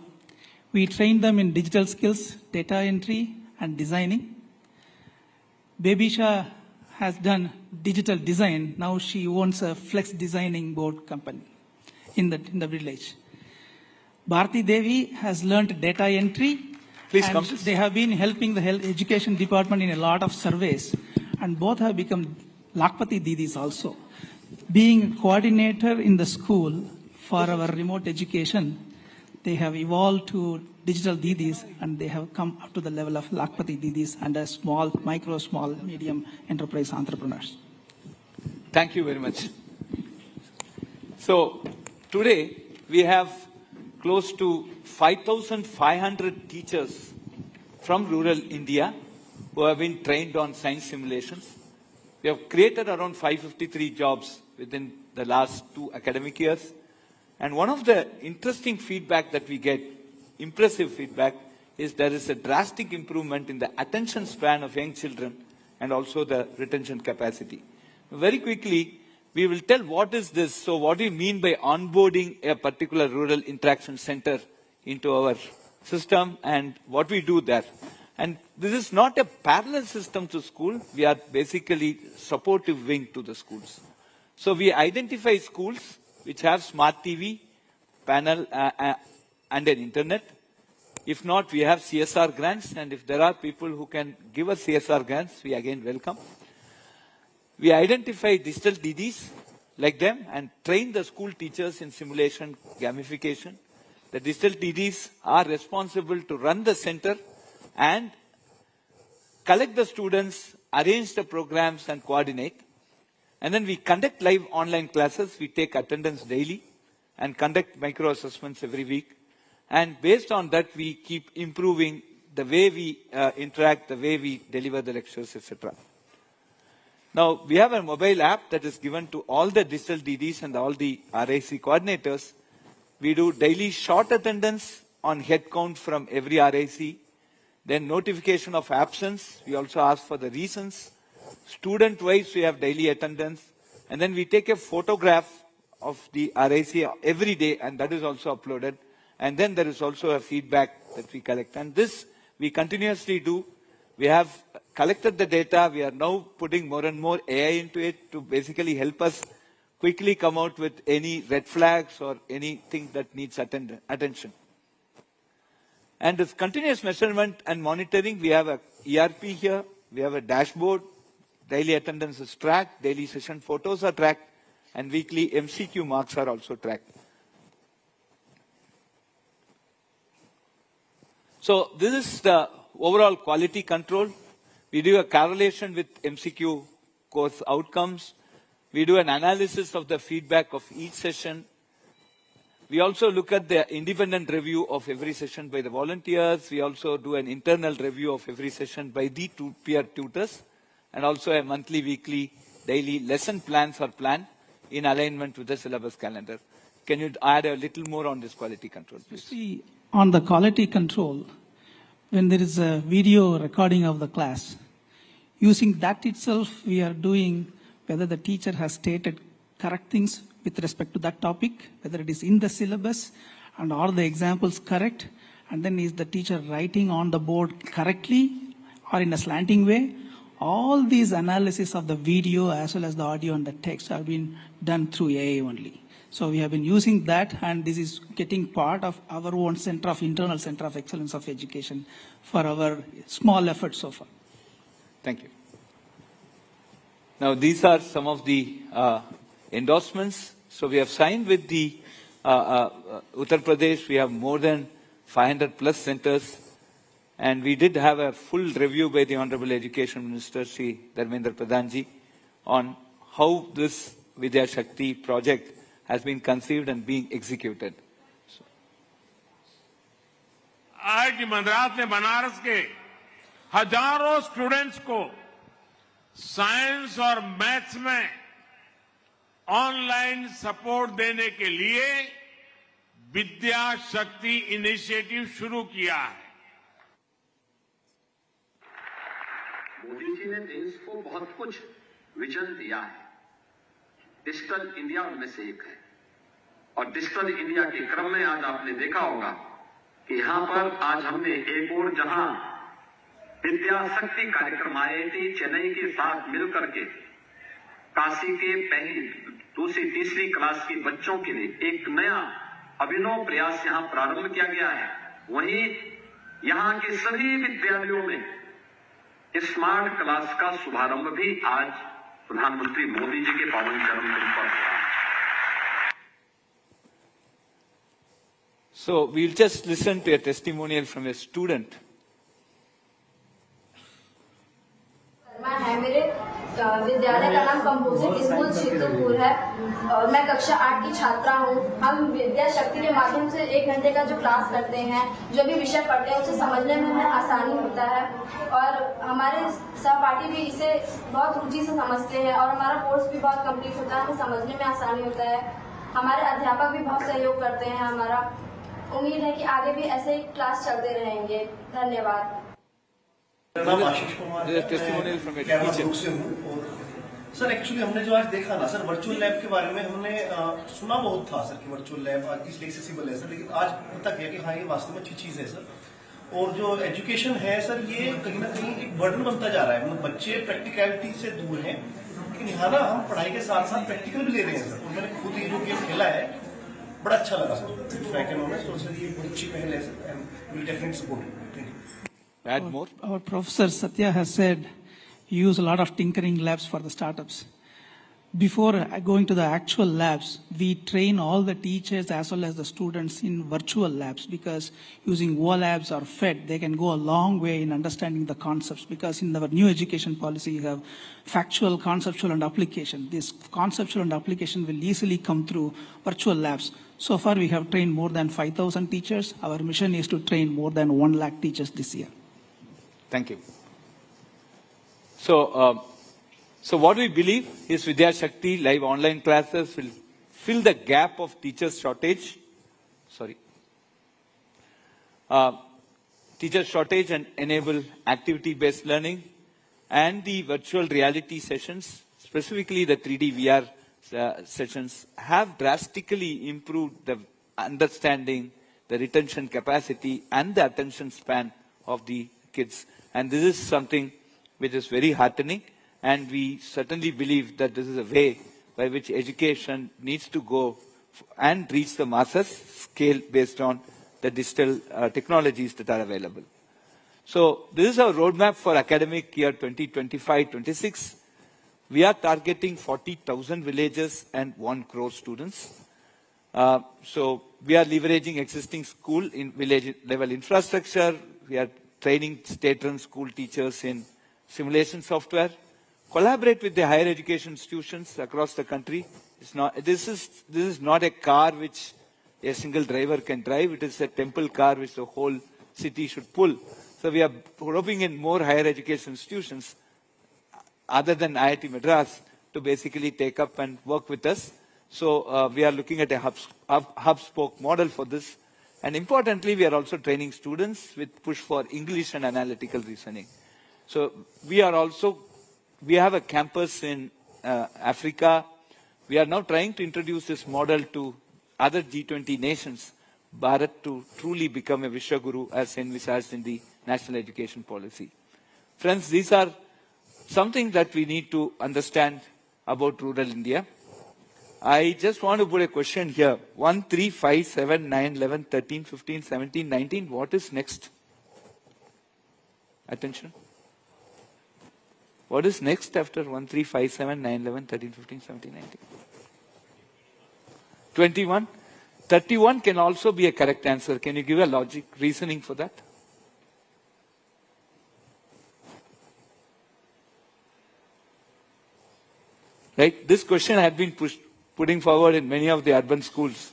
We trained them in digital skills, data entry, and designing. Babisha has done digital design. Now she owns a flex designing board company in the village. Bharti Devi has learned data entry. Please and come. They have been helping the health education department in a lot of surveys, and both have become Lakpati Didis also. Being a coordinator in the school for our remote education, they have evolved to digital Didis, and they have come up to the level of Lakpati Didis and a small, medium enterprise entrepreneurs. Thank you very much. So today we have close to 5,500 teachers from rural India who have been trained on science simulations. We have created around 553 jobs within the last 2 academic years. And one of the interesting feedback that we get, impressive feedback, is there is a drastic improvement in the attention span of young children and also the retention capacity. Very quickly, we will tell what is this. So what do you mean by onboarding a particular rural interaction center into our system and what we do there. And this is not a parallel system to school. We are basically supportive wing to the schools. So we identify schools which have smart TV, panel, and an internet. If not, we have CSR grants, and if there are people who can give us CSR grants, we again welcome. We identify digital DDs like them and train the school teachers in simulation, gamification. The digital TDs are responsible to run the center and collect the students, arrange the programs and coordinate. And then we conduct live online classes. We take attendance daily and conduct micro assessments every week. And based on that, we keep improving the way we interact, the way we deliver the lectures, etc. Now, we have a mobile app that is given to all the digital DDs and all the RAC coordinators. We do daily short attendance on head count from every RAC. Then notification of absence. We also ask for the reasons. Student-wise, we have daily attendance. And then we take a photograph of the RAC every day, and that is also uploaded. And then there is also a feedback that we collect. And this we continuously do. We have collected the data. We are now putting more and more AI into it to basically help us quickly come out with any red flags or anything that needs attention. And this continuous measurement and monitoring, we have a ERP here. We have a dashboard. Daily attendance is tracked. Daily session photos are tracked. And weekly MCQ marks are also tracked. So this is the overall quality control. We do a correlation with MCQ course outcomes. We do an analysis of the feedback of each session. We also look at the independent review of every session by the volunteers. We also do an internal review of every session by the peer tutors. And also a monthly, weekly, daily lesson plans are planned in alignment with the syllabus calendar. Can you add a little more on this quality control, please? See, on the quality control, when there is a video recording of the class, using that itself, we are doing whether the teacher has stated correct things with respect to that topic, whether it is in the syllabus, and are the examples correct, and then is the teacher writing on the board correctly or in a slanting way. All these analysis of the video as well as the audio and the text have been done through AI only. So we have been using that, and this is getting part of our own internal center of excellence of education for our small efforts so far. Thank you. Now, these are some of the endorsements. So we have signed with the Uttar Pradesh. We have more than 500 plus centers. And we did have a full review by the Honorable Education Minister, Sri Dharmendra Pradhanji, on how this Vidya Shakti project has been conceived and being executed. IIT Madras ने बनारस के हजारों students को science और maths में online support देने के लिए विद्या शक्ति इनिशिएटिव शुरू किया है। मोदी जी ने देश को बहुत कुछ विजन दिया है। डिजिटल इंडिया उनमें से एक है, और डिजिटल इंडिया के क्रम में आज आपने देखा होगा कि यहाँ पर आज हमने एक और जहां विद्या शक्ति कार्यक्रम आईआईटी चेन्नई के साथ मिलकर के काशी के पहली, दूसरी, तीसरी क्लास के बच्चों के लिए एक नया अभिनव प्रयास यहाँ प्रारंभ किया गया है। वहीं यहाँ के सभी विद्यालयों में स्मार्ट क्लास का शुभारंभ भी आज प्रधानमंत्री मोदी जी के पावन चरण पर हुआ। So we'll just listen to a testimonial from a student. मेरे विद्यालय का नाम कंपोजिट स्कूल चित्रपुर है और मैं कक्षा 8 की छात्रा हूँ। हम विद्या शक्ति के माध्यम से 1 घंटे का जो क्लास करते हैं, जो भी विषय पढ़ते हैं उसे समझने में हमें आसानी होता है और हमारे सहपाठी भी इसे बहुत रुचि से समझते हैं और हमारा कोर्स भी बहुत कंप्लीट होता है, हमें समझने में आसानी होता है। हमारे अध्यापक भी बहुत सहयोग करते हैं हमारा। उम्मीद है कि आगे भी ऐसे ही क्लास चलते रहेंगे। धन्यवाद। मेरा नाम आशीष कुमार है, सर एक्चुअली हमने जो आज देखा ना सर, वर्चुअल लैब के बारे में हमने सुना बहुत था सर कि वर्चुअल लैब आज इसलिए एक्सेसिबल है सर, लेकिन आज पता किया कि हाँ ये वास्तव में अच्छी चीज है सर। और जो एजुकेशन है सर, ये कहीं ना कहीं एक बर्डन बनता जा रहा है। मतलब बच्चे प्रैक्टिकलिटी से दूर हैं, लेकिन यहाँ ना हम पढ़ाई के साथ साथ प्रैक्टिकल भी ले रहे हैं सर। और मैंने खुद ये जो गेम खेला है बड़ा अच्छा लगा सर। तो सर ये बहुत अच्छी पहल है sir, and will definitely support it. Add more. Our Professor Satya has said, use a lot of tinkering labs for the startups. before going to the actual labs, we train all the teachers as well as the students in virtual labs, because using OLabs or FED, they can go a long way in understanding the concepts, because in our new education policy, you have factual, conceptual, and application. This conceptual and application will easily come through virtual labs. So far, we have trained more than 5,000 teachers. Our mission is to train more than 1 lakh teachers this year. Thank you. So what we believe is Vidya Shakti live online classes will fill the gap of teachers shortage. Teacher shortage and enable activity-based learning, and the virtual reality sessions, specifically the 3D VR sessions, have drastically improved the understanding, the retention capacity, and the attention span of the kids. And this is something which is very heartening, and we certainly believe that this is a way by which education needs to go and reach the masses, scale based on the digital technologies that are available. So this is our roadmap for academic year 2025-26. We are targeting 40,000 villages and 1 crore students. So we are leveraging existing school in village level infrastructure. We are training state-run school teachers in simulation software. Collaborate with the higher education institutions across the country. This is not a car which a single driver can drive. It is a temple car which the whole city should pull. So we are roping in more higher education institutions other than IIT Madras to basically take up and work with us. So we are looking at a hub-spoke model for this. And importantly, we are also training students with push for English and analytical reasoning. So we have a campus in Africa. We are now trying to introduce this model to other G20 nations, Bharat to truly become a Vishwaguru as envisaged in the national education policy. Friends, these are something that we need to understand about rural India. I just want to put a question here. 1, 3, 5, 7, 9, 11, 13, 15, 17, 19. What is next? Attention. What is next after 1, 3, 5, 7, 9, 11, 13, 15, 17, 19? 21. 31 can also be a correct answer. Can you give a logic reasoning for that? Right? This question had been putting forward in many of the urban schools.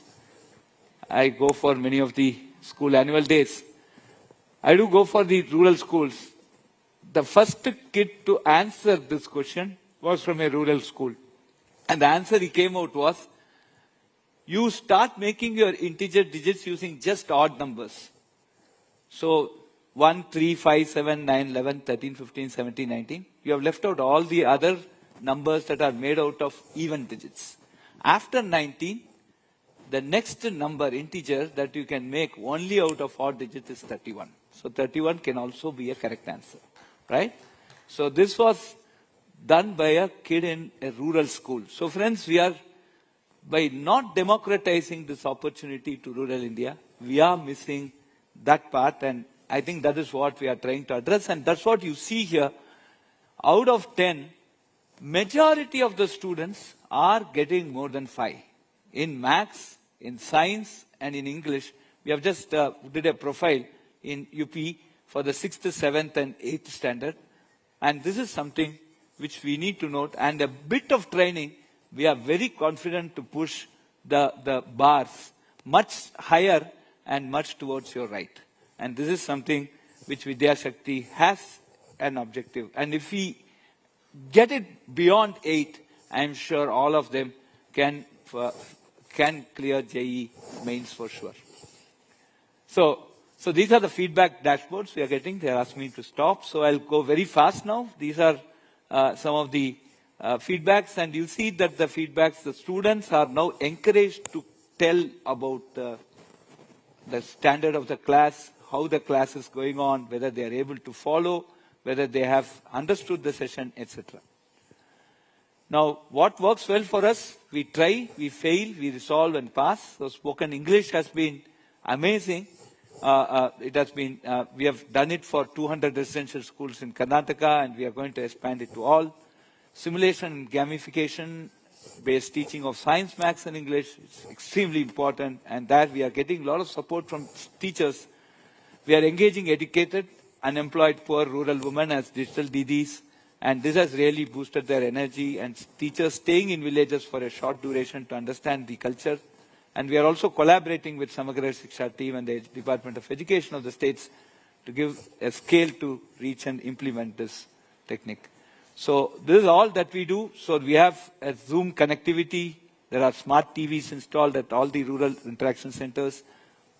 I go for many of the school annual days. I do go for the rural schools. The first kid to answer this question was from a rural school. And the answer he came out was, you start making your integer digits using just odd numbers. So 1, 3, 5, 7, 9, 11, 13, 15, 17, 19. You have left out all the other numbers that are made out of even digits. After 19, the next number, integer, that you can make only out of odd digits is 31. So 31 can also be a correct answer. Right? So this was done by a kid in a rural school. So friends, we are, by not democratizing this opportunity to rural India, we are missing that part, and I think that is what we are trying to address, and that's what you see here. Out of 10, majority of the students are getting more than 5. In maths, in science, and in English. We have just did a profile in UP for the 6th, 7th, and 8th standard. And this is something which we need to note. And a bit of training, we are very confident to push the bars much higher and much towards your right. And this is something which Vidya Shakti has an objective. And if we get it beyond 8, I'm sure all of them can clear JEE mains for sure. So these are the feedback dashboards we are getting. They asked me to stop, so I'll go very fast now. These are some of the feedbacks, and you see that the feedbacks, the students are now encouraged to tell about the standard of the class, how the class is going on, whether they are able to follow, whether they have understood the session, etc. Now, what works well for us? We try, we fail, we resolve and pass. So spoken English has been amazing. It has been, we have done it for 200 residential schools in Karnataka, and we are going to expand it to all. Simulation and gamification based teaching of science, maths and English. It's extremely important, and that we are getting a lot of support from teachers. We are engaging educated, unemployed, poor rural women as digital DDs, and this has really boosted their energy, and teachers staying in villages for a short duration to understand the culture. And we are also collaborating with Samagra Shiksha team and the Department of Education of the states to give a scale to reach and implement this technique. So this is all that we do. So we have a Zoom connectivity. There are smart TVs installed at all the rural interaction centers.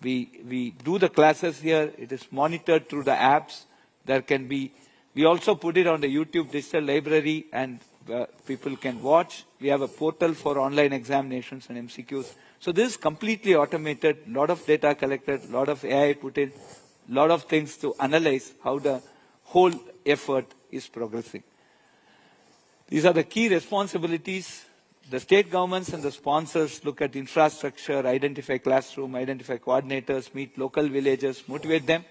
We do the classes here. It is monitored through the apps. There can be, we also put it on the YouTube digital library, and people can watch. We have a portal for online examinations and MCQs. So this is completely automated, a lot of data collected, a lot of AI put in, a lot of things to analyze how the whole effort is progressing. These are the key responsibilities. The state governments and the sponsors look at infrastructure, identify classroom, identify coordinators, meet local villagers, motivate them.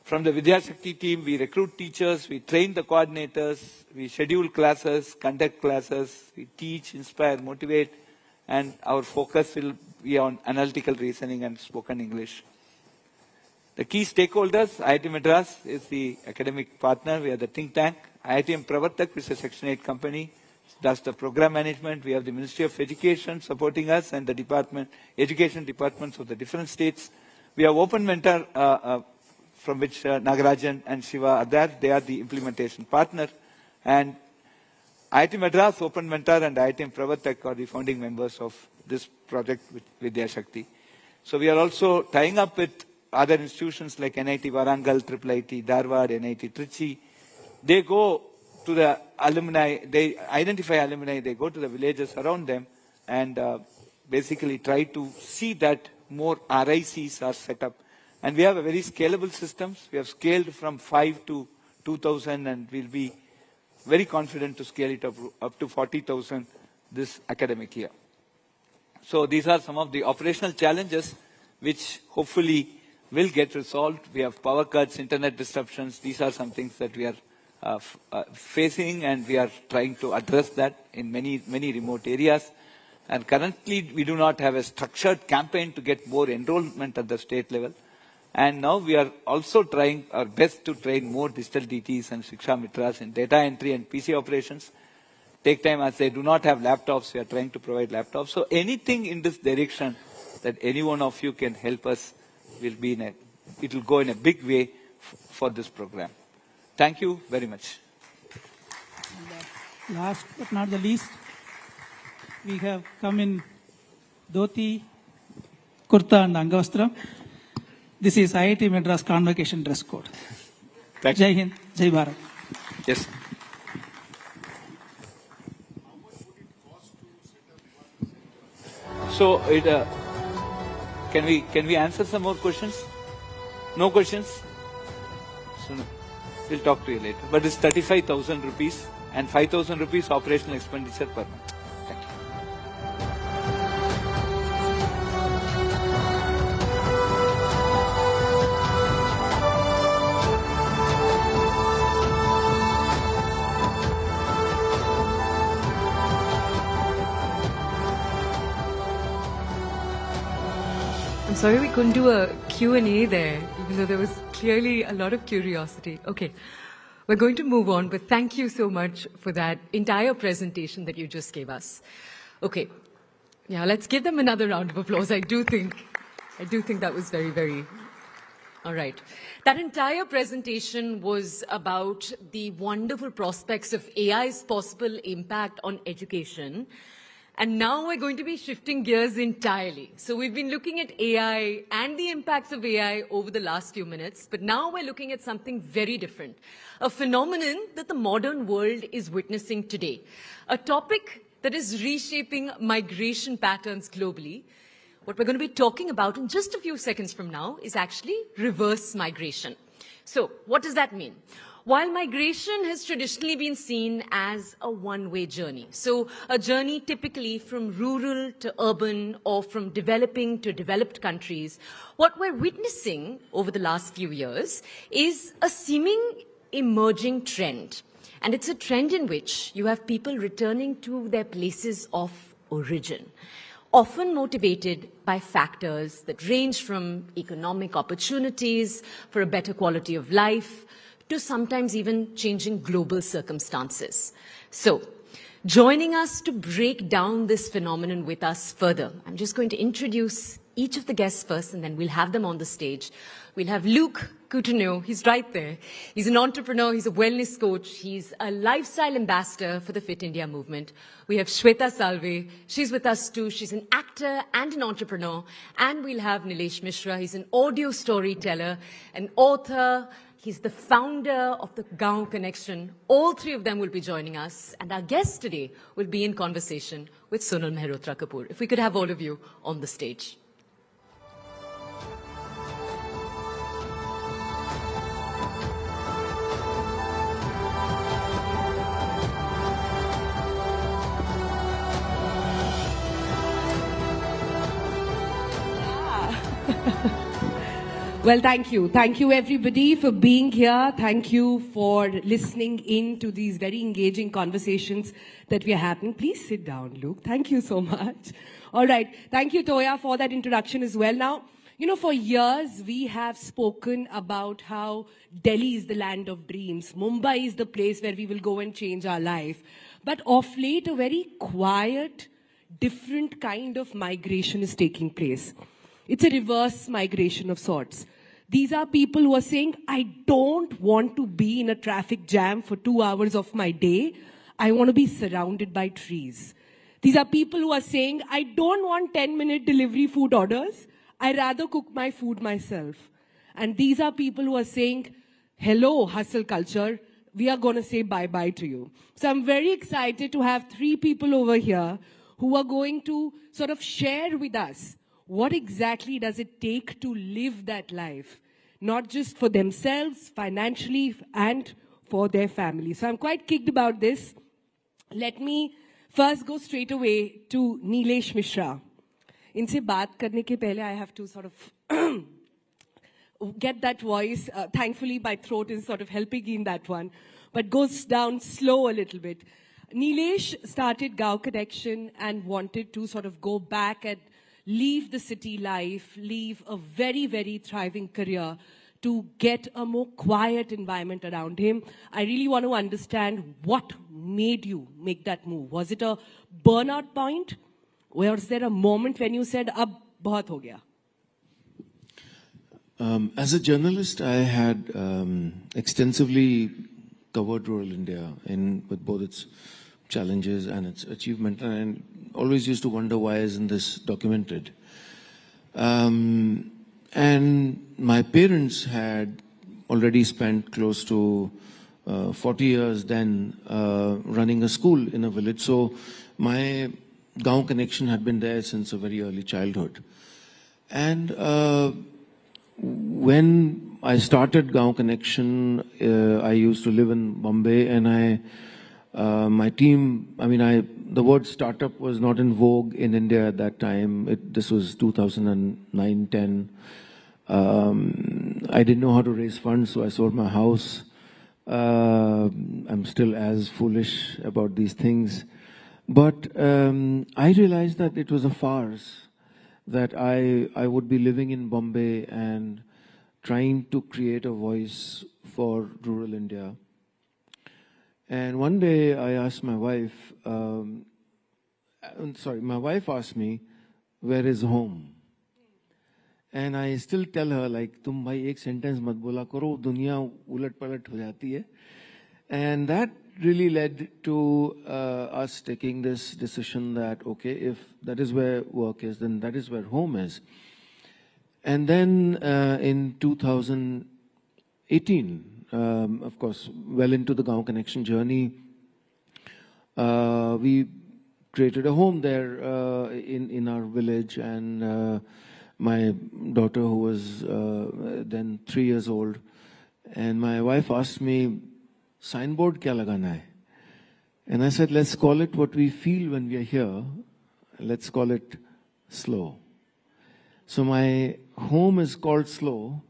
From the Vidya Shakti team, we recruit teachers, we train the coordinators, we schedule classes, conduct classes, we teach, inspire, motivate, and our focus will be on analytical reasoning and spoken English. The key stakeholders, IIT Madras is the academic partner. We are the think tank. IITM Pravartak is a Section 8 company, does the program management. We have the Ministry of Education supporting us and the education departments of the different states. We have Open Mentor, from which Nagarajan and Shiva are there. They are the implementation partner. And IIT Madras, Open Mentor and IITM Pravartak are the founding members of this project with Vidya Shakti. So we are also tying up with other institutions like NIT Varangal, IIIT Dharwad, NIT Trichy. They go to the alumni, they identify alumni, they go to the villages around them and basically try to see that more RICs are set up. And we have a very scalable systems. We have scaled from 5 to 2,000, and we'll be very confident to scale it up to 40,000 this academic year. So these are some of the operational challenges which hopefully will get resolved. We have power cuts, internet disruptions. These are some things that we are facing, and we are trying to address that in many remote areas. And currently, we do not have a structured campaign to get more enrollment at the state level. And now we are also trying our best to train more digital DTs and Shiksha Mitras in data entry and PC operations. Take time, as they do not have laptops, we are trying to provide laptops. So anything in this direction that any one of you can help us will be it will go in a big way for this program. Thank you very much. Last but not the least, we have come in dhoti, kurta and angavastra. This is IIT Madras Convocation dress code. Thank Jai Hind, Jai Bharat. Yes. So, can we answer some more questions? No questions? So, we'll talk to you later. But it's 35,000 rupees and 5,000 rupees operational expenditure per month. Thank you. I'm sorry we couldn't do a Q&A there, even though there was clearly a lot of curiosity. Okay, we're going to move on, but thank you so much for that entire presentation that you just gave us. Okay, yeah, let's give them another round of applause. I do think that was very, very... All right. That entire presentation was about the wonderful prospects of AI's possible impact on education. And now we're going to be shifting gears entirely. So we've been looking at AI and the impacts of AI over the last few minutes, but now we're looking at something very different, a phenomenon that the modern world is witnessing today, a topic that is reshaping migration patterns globally. What we're going to be talking about in just a few seconds from now is actually reverse migration. So what does that mean? While migration has traditionally been seen as a one-way journey, so a journey typically from rural to urban or from developing to developed countries, what we're witnessing over the last few years is a seeming emerging trend. And it's a trend in which you have people returning to their places of origin, often motivated by factors that range from economic opportunities for a better quality of life to sometimes even changing global circumstances. So, joining us to break down this phenomenon with us further, I'm just going to introduce each of the guests first, and then we'll have them on the stage. We'll have Luke Couturier. He's right there. He's an entrepreneur. He's a wellness coach. He's a lifestyle ambassador for the Fit India movement. We have Shweta Salve. She's with us too. She's an actor and an entrepreneur. And we'll have Nilesh Mishra. He's an audio storyteller, an author. He's the founder of the Gaon Connection. All three of them will be joining us. And our guest today will be in conversation with Sonal Mehrotra Kapoor. If we could have all of you on the stage. Well, thank you. Thank you, everybody, for being here. Thank you for listening in to these very engaging conversations that we are having. Please sit down, Luke. Thank you so much. All right. Thank you, Toya, for that introduction as well. Now, you know, for years, we have spoken about how Delhi is the land of dreams. Mumbai is the place where we will go and change our life. But of late, a very quiet, different kind of migration is taking place. It's a reverse migration of sorts. These are people who are saying, I don't want to be in a traffic jam for 2 hours of my day. I want to be surrounded by trees. These are people who are saying, I don't want 10-minute delivery food orders. I rather cook my food myself. And these are people who are saying, hello, hustle culture. We are going to say bye-bye to you. So I'm very excited to have 3 people over here who are going to sort of share with us what exactly does it take to live that life, not just for themselves, financially, and for their family. So I'm quite kicked about this. Let me first go straight away to Nilesh Mishra. Inse baat karne ke pehle, I have to sort of get that voice. Thankfully, my throat is sort of helping in that one, but goes down slow a little bit. Nilesh started Gaon Connection and wanted to sort of go back and leave the city life, leave a very, very thriving career to get a more quiet environment around him. I really want to understand what made you make that move. Was it a burnout point? Or was there a moment when you said, ab bahut ho gaya? As a journalist, I had extensively covered rural India with both its challenges and its achievement, and always used to wonder why isn't this documented. And my parents had already spent close to 40 years then running a school in a village, so my Gaon connection had been there since a very early childhood. And when I started Gaon Connection, I used to live in Bombay, and my team, the word startup was not in vogue in India at that time. This was 2009-10. I didn't know how to raise funds, so I sold my house. I'm still as foolish about these things. But I realized that it was a farce, that I would be living in Bombay and trying to create a voice for rural India. And one day I asked my wife, my wife asked me, where is home? And I still tell her, like, tum bhai ek sentence mat bola karo, duniya ulat palat ho jati hai. And that really led to us taking this decision that, okay, if that is where work is, then that is where home is. And then in 2018, of course, well into the Gaon Connection journey, we created a home there in our village, and my daughter, who was then 3 years old, and my wife asked me, signboard kya lagana hai? And I said, let's call it what we feel when we are here. Let's call it slow. So my home is called Slow.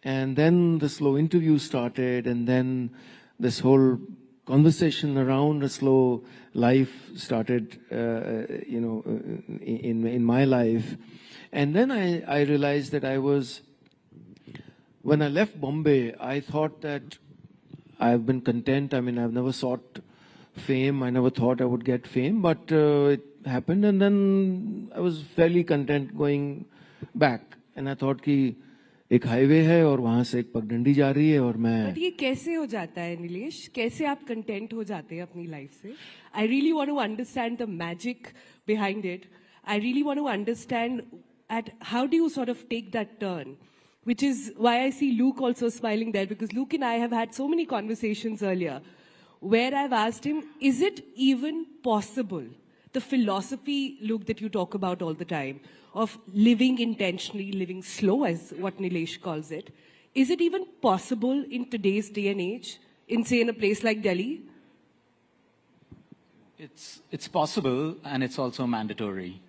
And then the Slow interview started, and then this whole conversation around a slow life started, in my life. And then I realized that when I left Bombay, I thought that I've been content. I mean, I've never sought fame. I never thought I would get fame, but it happened. And then I was fairly content going back. And I thought कि एक highway है और वहां से एक पगडंडी जा रही है और मैं बट ये कैसे हो जाता है नीलेश कैसे आप कंटेंट हो जाते हैं अपनी लाइफ से I really want to understand the magic behind it I really want to understand at how do you sort of take that turn, which is why I see Luke also smiling there, because Luke and I have had so many conversations earlier where I've asked him, is it even possible, the philosophy, Luke, that you talk about all the time, of living intentionally, living slow, as what Nilesh calls it, is it even possible in today's day and age, in, say, in a place like Delhi? It's possible, and it's also mandatory.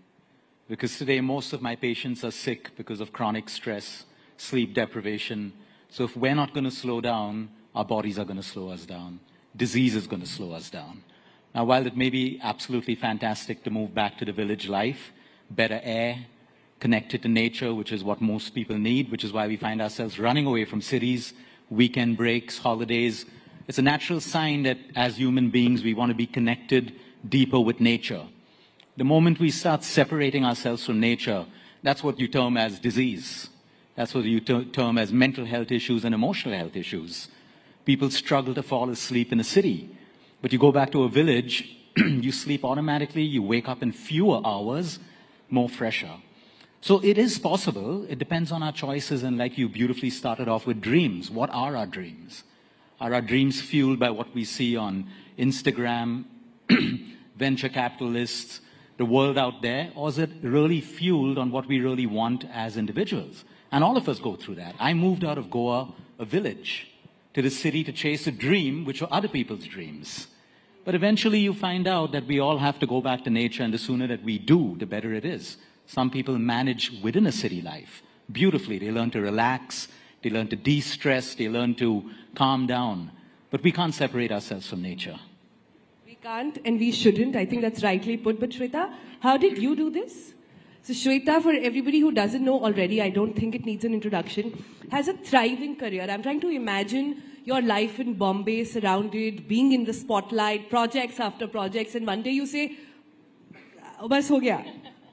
Because today most of my patients are sick because of chronic stress, sleep deprivation. So if we're not going to slow down, our bodies are going to slow us down. Disease is going to slow us down. Now, while it may be absolutely fantastic to move back to the village life, better air, connected to nature, which is what most people need, which is why we find ourselves running away from cities, weekend breaks, holidays. It's a natural sign that as human beings, we want to be connected deeper with nature. The moment we start separating ourselves from nature, that's what you term as disease. That's what you term as mental health issues and emotional health issues. People struggle to fall asleep in a city. But you go back to a village, you sleep automatically, you wake up in fewer hours, more fresher. So it is possible. It depends on our choices. And like you beautifully started off with dreams. What are our dreams? Are our dreams fueled by what we see on Instagram, venture capitalists, the world out there, or is it really fueled on what we really want as individuals? And all of us go through that. I moved out of Goa, a village, to the city to chase a dream, which were other people's dreams. But eventually you find out that we all have to go back to nature, and the sooner that we do, the better it is. Some people manage within a city life beautifully. They learn to relax, they learn to de-stress, they learn to calm down. But we can't separate ourselves from nature. Can't and we shouldn't. I think that's rightly put. But Shweta, how did you do this? So Shweta, for everybody who doesn't know already, I don't think it needs an introduction, has a thriving career. I'm trying to imagine your life in Bombay, surrounded, being in the spotlight, projects after projects, and one day you say, "Bas ho gaya.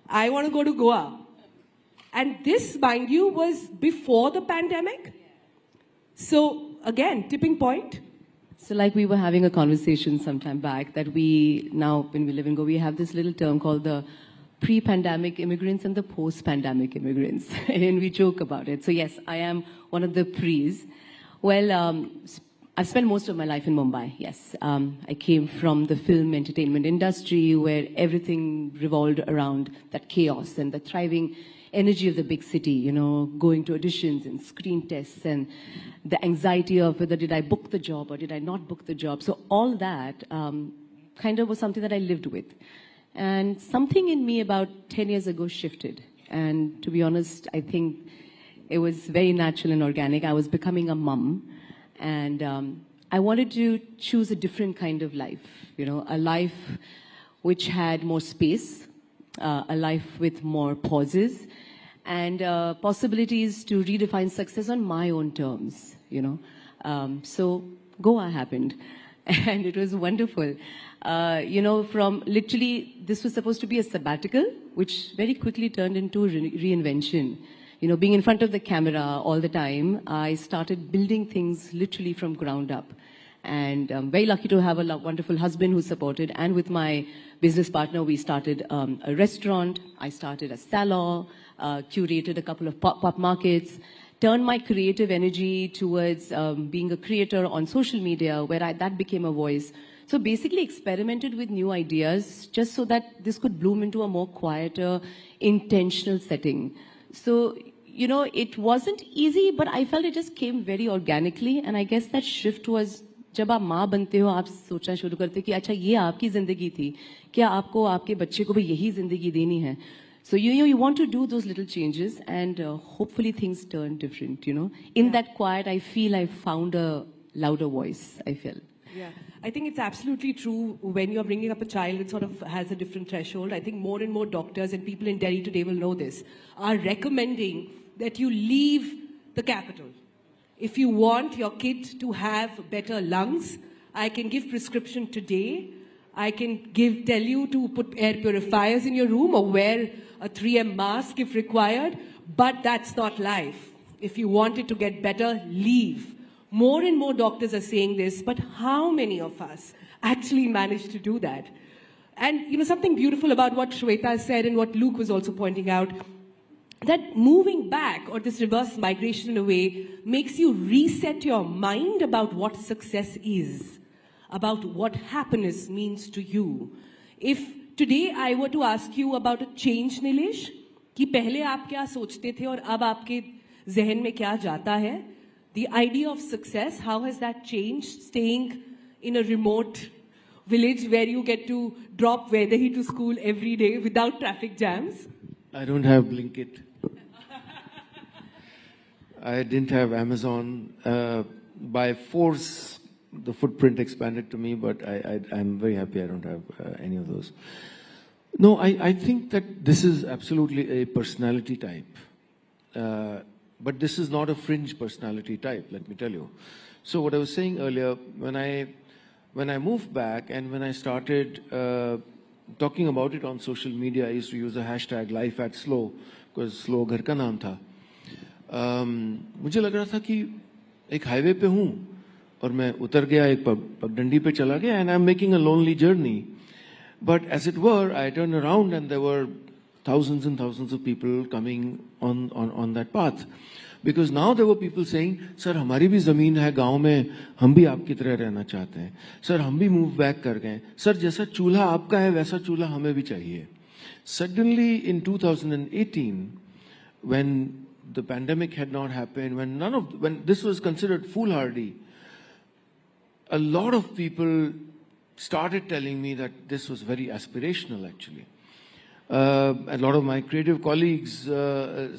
I want to go to Goa." And this, mind you, was before the pandemic. So again, tipping point. So like we were having a conversation some time back that we now, when we live in Goa, we have this little term called the pre-pandemic immigrants and the post-pandemic immigrants. And we joke about it. So yes, I am one of the pre's. Well, I've spent most of my life in Mumbai, yes. I came from the film entertainment industry where everything revolved around that chaos and the thriving energy of the big city, you know, going to auditions and screen tests and the anxiety of whether did I book the job or did I not book the job. So all that kind of was something that I lived with. And something in me about 10 years ago shifted. And to be honest, I think it was very natural and organic. I was becoming a mum and I wanted to choose a different kind of life, you know, a life which had more space, a life with more pauses, and possibilities to redefine success on my own terms, you know. So Goa happened, and it was wonderful. You know, from literally, this was supposed to be a sabbatical, which very quickly turned into reinvention. You know, being in front of the camera all the time, I started building things literally from ground up. And I'm very lucky to have a wonderful husband who supported. And with my business partner, we started a restaurant. I started a salon, curated a couple of pop-up markets, turned my creative energy towards being a creator on social media, where that became a voice. So basically experimented with new ideas just so that this could bloom into a more quieter, intentional setting. So, you know, it wasn't easy, but I felt it just came very organically. And I guess that shift was, जब आप माँ बनते हो, आप सोचना शुरू करते कि अच्छा ये आपकी जिंदगी थी, क्या आपको आपके बच्चे को भी यही जिंदगी देनी है? So you want to do those little changes, and hopefully things turn different. You know, in that quiet, I feel I found a louder voice. I feel. Yeah, I think it's absolutely true. When you're bringing up a child, it sort of has a different threshold. I think more and more doctors and people in Delhi today will know this, are recommending that you leave the capital. If you want your kid to have better lungs, I can give prescription today. I can tell you to put air purifiers in your room or wear a 3M mask if required, but that's not life. If you want it to get better, leave. More and more doctors are saying this, but how many of us actually manage to do that? And you know, something beautiful about what Shweta said and what Luke was also pointing out, that moving back or this reverse migration in a way makes you reset your mind about what success is, about what happiness means to you. If today I were to ask you about a change, Nilesh, कि पहले आप क्या सोचते थे और अब आपके ज़हन में क्या जाता है, the idea of success, how has that changed, staying in a remote village where you get to drop Vedahi to school every day without traffic jams? I don't have Blinkit. I didn't have Amazon. By force, the footprint expanded to me, but I'm very happy I don't have any of those. No, I think that this is absolutely a personality type. But this is not a fringe personality type, let me tell you. So what I was saying earlier, when I moved back and when I started talking about it on social media, I used to use the hashtag #LifeAtSlow, because slow घर का नाम था. मुझे लग रहा था कि एक हाईवे पे हूँ और मैं उतर गया, एक पगडंडी पे चला गया, and I'm making a lonely journey. But as it were, I turned around and there were thousands and thousands of people coming on that path. Because now there were people saying, sir, हमारी भी ज़मीन है गांव में, हम भी आपकी तरह रहना चाहते हैं. सर, हम भी move back कर गए. सर, जैसा चूल्हा आपका है, वैसा चूल्हा हमें भी चाहिए. Suddenly in 2018, when the pandemic had not happened, when this was considered foolhardy, a lot of people started telling me that this was very aspirational actually. A lot of my creative colleagues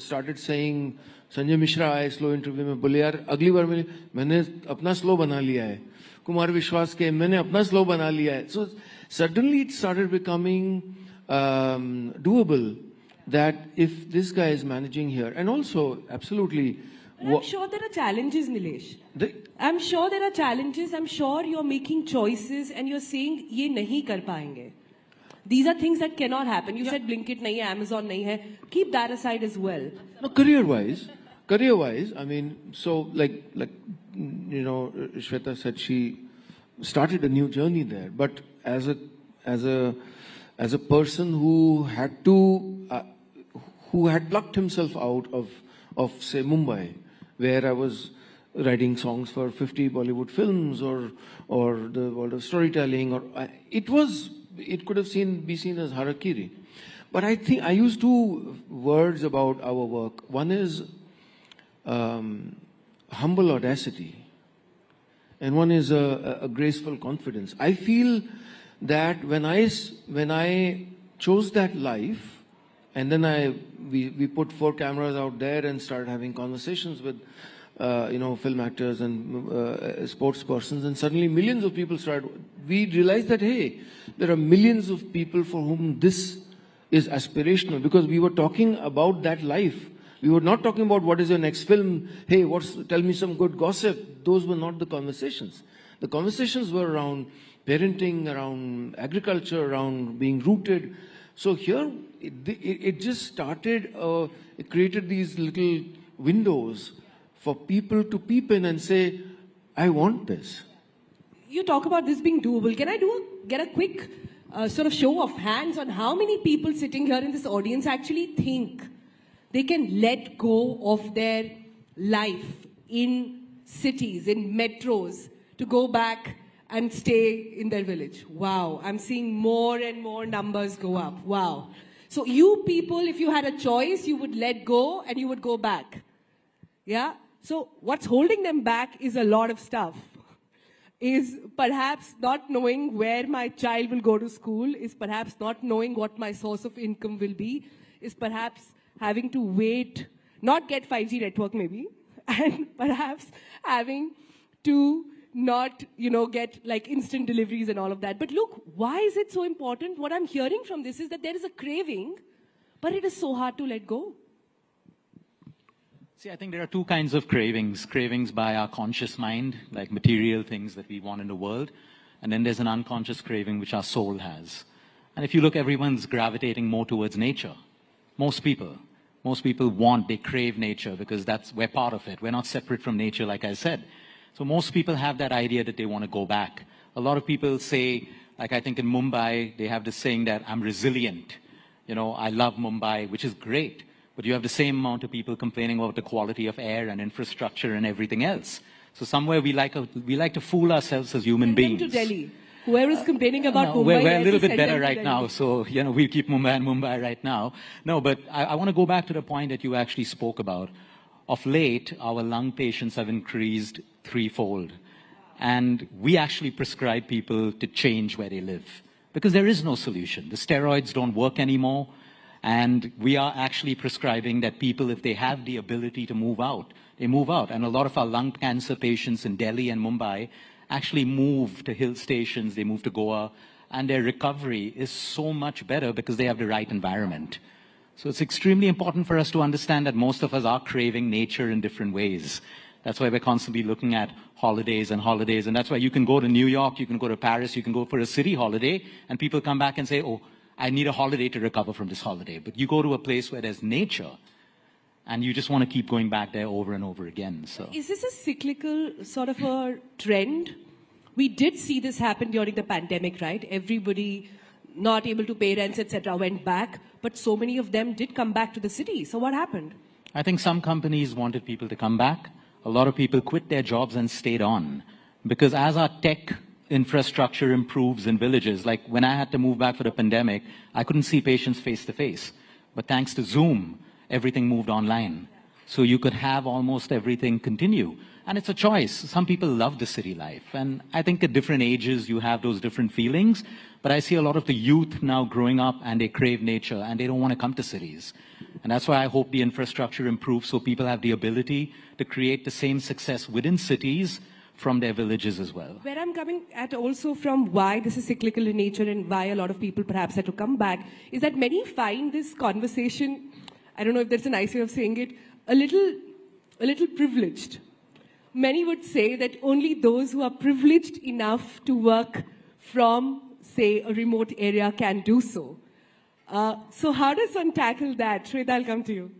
started saying, Sanjay Mishra आए slow interview में, बोले यार अगली बार मैंने अपना slow बना लिया है. कुमार विश्वास के मैंने अपना स्लो बना लिया है. So suddenly it started becoming doable that if this guy is managing here, and also absolutely. I'm sure there are challenges, Nilesh. I'm sure there are challenges. I'm sure you're making choices and you're saying ये नहीं कर पाएंगे. These are things that cannot happen. You said Blinkit nahi hai, Amazon nahi hai. Keep that aside as well. No, career-wise, I mean, so like you know, Shweta said she started a new journey there. But as a person who had plucked himself out of say Mumbai, where I was writing songs for 50 Bollywood films or the world of storytelling, or it could have be seen as harakiri. But I think I use two words about our work. One is humble audacity, and one is a graceful confidence. I feel that when I chose that life, and then we put 4 cameras out there and started having conversations with film actors and sports persons, and suddenly millions of people started. We realized that, hey, there are millions of people for whom this is aspirational, because we were talking about that life. We were not talking about what is your next film, hey, tell me some good gossip. Those were not the conversations. The conversations were around parenting, around agriculture, around being rooted. So here, it just started, it created these little windows for people to peep in and say, I want this. You talk about this being doable. Can I get a quick sort of show of hands on how many people sitting here in this audience actually think they can let go of their life in cities, in metros, to go back and stay in their village? Wow, I'm seeing more and more numbers go up. Wow. So you people, if you had a choice, you would let go and you would go back. Yeah? So what's holding them back is a lot of stuff. Is perhaps not knowing where my child will go to school, is perhaps not knowing what my source of income will be, is perhaps having to wait, not get 5G network maybe, and perhaps having to not, get like instant deliveries and all of that. But look, why is it so important? What I'm hearing from this is that there is a craving, but it is so hard to let go. See, I think there are two kinds of cravings. Cravings by our conscious mind, like material things that we want in the world. And then there's an unconscious craving which our soul has. And if you look, everyone's gravitating more towards nature. Most people they crave nature because we're part of it. We're not separate from nature, like I said. So most people have that idea that they want to go back. A lot of people say, like I think in Mumbai, they have this saying that I'm resilient. I love Mumbai, which is great. But you have the same amount of people complaining about the quality of air and infrastructure and everything else. So somewhere we like to fool ourselves as human beings. To Delhi. Whoever is complaining about No, Mumbai, we're a little bit better right now, so we'll keep Mumbai right now. No, but I want to go back to the point that you actually spoke about. Of late, our lung patients have increased threefold, and we actually prescribe people to change where they live because there is no solution. The steroids don't work anymore, and we are actually prescribing that people, if they have the ability to move out, they move out. And a lot of our lung cancer patients in Delhi and Mumbai actually move to hill stations, they move to Goa, and their recovery is so much better because they have the right environment. So it's extremely important for us to understand that most of us are craving nature in different ways. That's why we're constantly looking at holidays, and that's why you can go to New York, you can go to Paris, you can go for a city holiday, and people come back and say, oh, I need a holiday to recover from this holiday. But you go to a place where there's nature, and you just want to keep going back there over and over again. So, is this a cyclical sort of a trend? We did see this happen during the pandemic, right? Everybody not able to pay rents, etc., went back, but so many of them did come back to the city. So what happened? I think some companies wanted people to come back. A lot of people quit their jobs and stayed on. Because as our tech infrastructure improves in villages, like when I had to move back for the pandemic, I couldn't see patients face to face. But thanks to Zoom, everything moved online. So you could have almost everything continue. And it's a choice. Some people love the city life. And I think at different ages, you have those different feelings. But I see a lot of the youth now growing up and they crave nature and they don't want to come to cities. And that's why I hope the infrastructure improves so people have the ability to create the same success within cities from their villages as well. Where I'm coming at also from why this is cyclical in nature and why a lot of people perhaps had to come back is that many find this conversation, I don't know if there's a nice way of saying it, a little privileged. Many would say that only those who are privileged enough to work from, say, a remote area can do so. So how does one tackle that? Shweta, I'll come to you.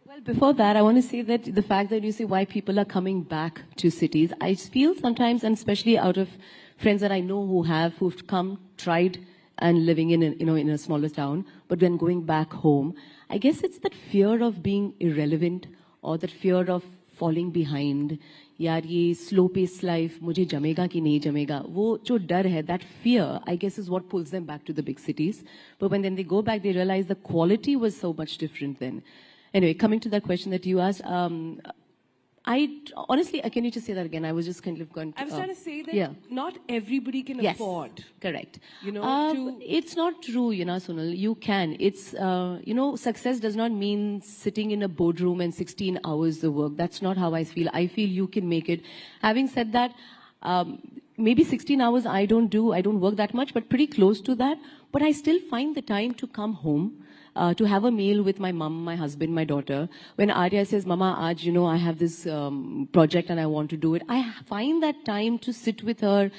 Well, before that, I want to say that the fact that you say why people are coming back to cities, I feel sometimes, and especially out of friends that I know who've come, tried, and living in a smaller town, but then going back home, I guess it's that fear of being irrelevant or that fear of falling behind. यार ये slow paced life मुझे जमेगा कि नहीं जमेगा वो जो डर है that fear I guess is what pulls them back to the big cities. But when then they go back, they realize the quality was so much different then. Anyway, coming to that question that you asked, I honestly, can you just say that again? I was just kind of going to... I was trying to say that not everybody can afford. Correct. It's not true, Sonal. You can. It's, success does not mean sitting in a boardroom and 16 hours of work. That's not how I feel. I feel you can make it. Having said that, maybe 16 hours I don't work that much, but pretty close to that. But I still find the time to come home. To have a meal with my mom, my husband, my daughter. When Arya says, Mama, I have this project and I want to do it, I find that time to sit with her,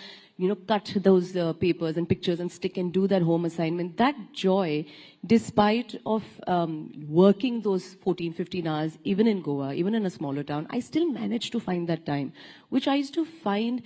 cut those papers and pictures and stick and do that home assignment. That joy, despite of working those 14, 15 hours, even in Goa, even in a smaller town, I still manage to find that time, which I used to find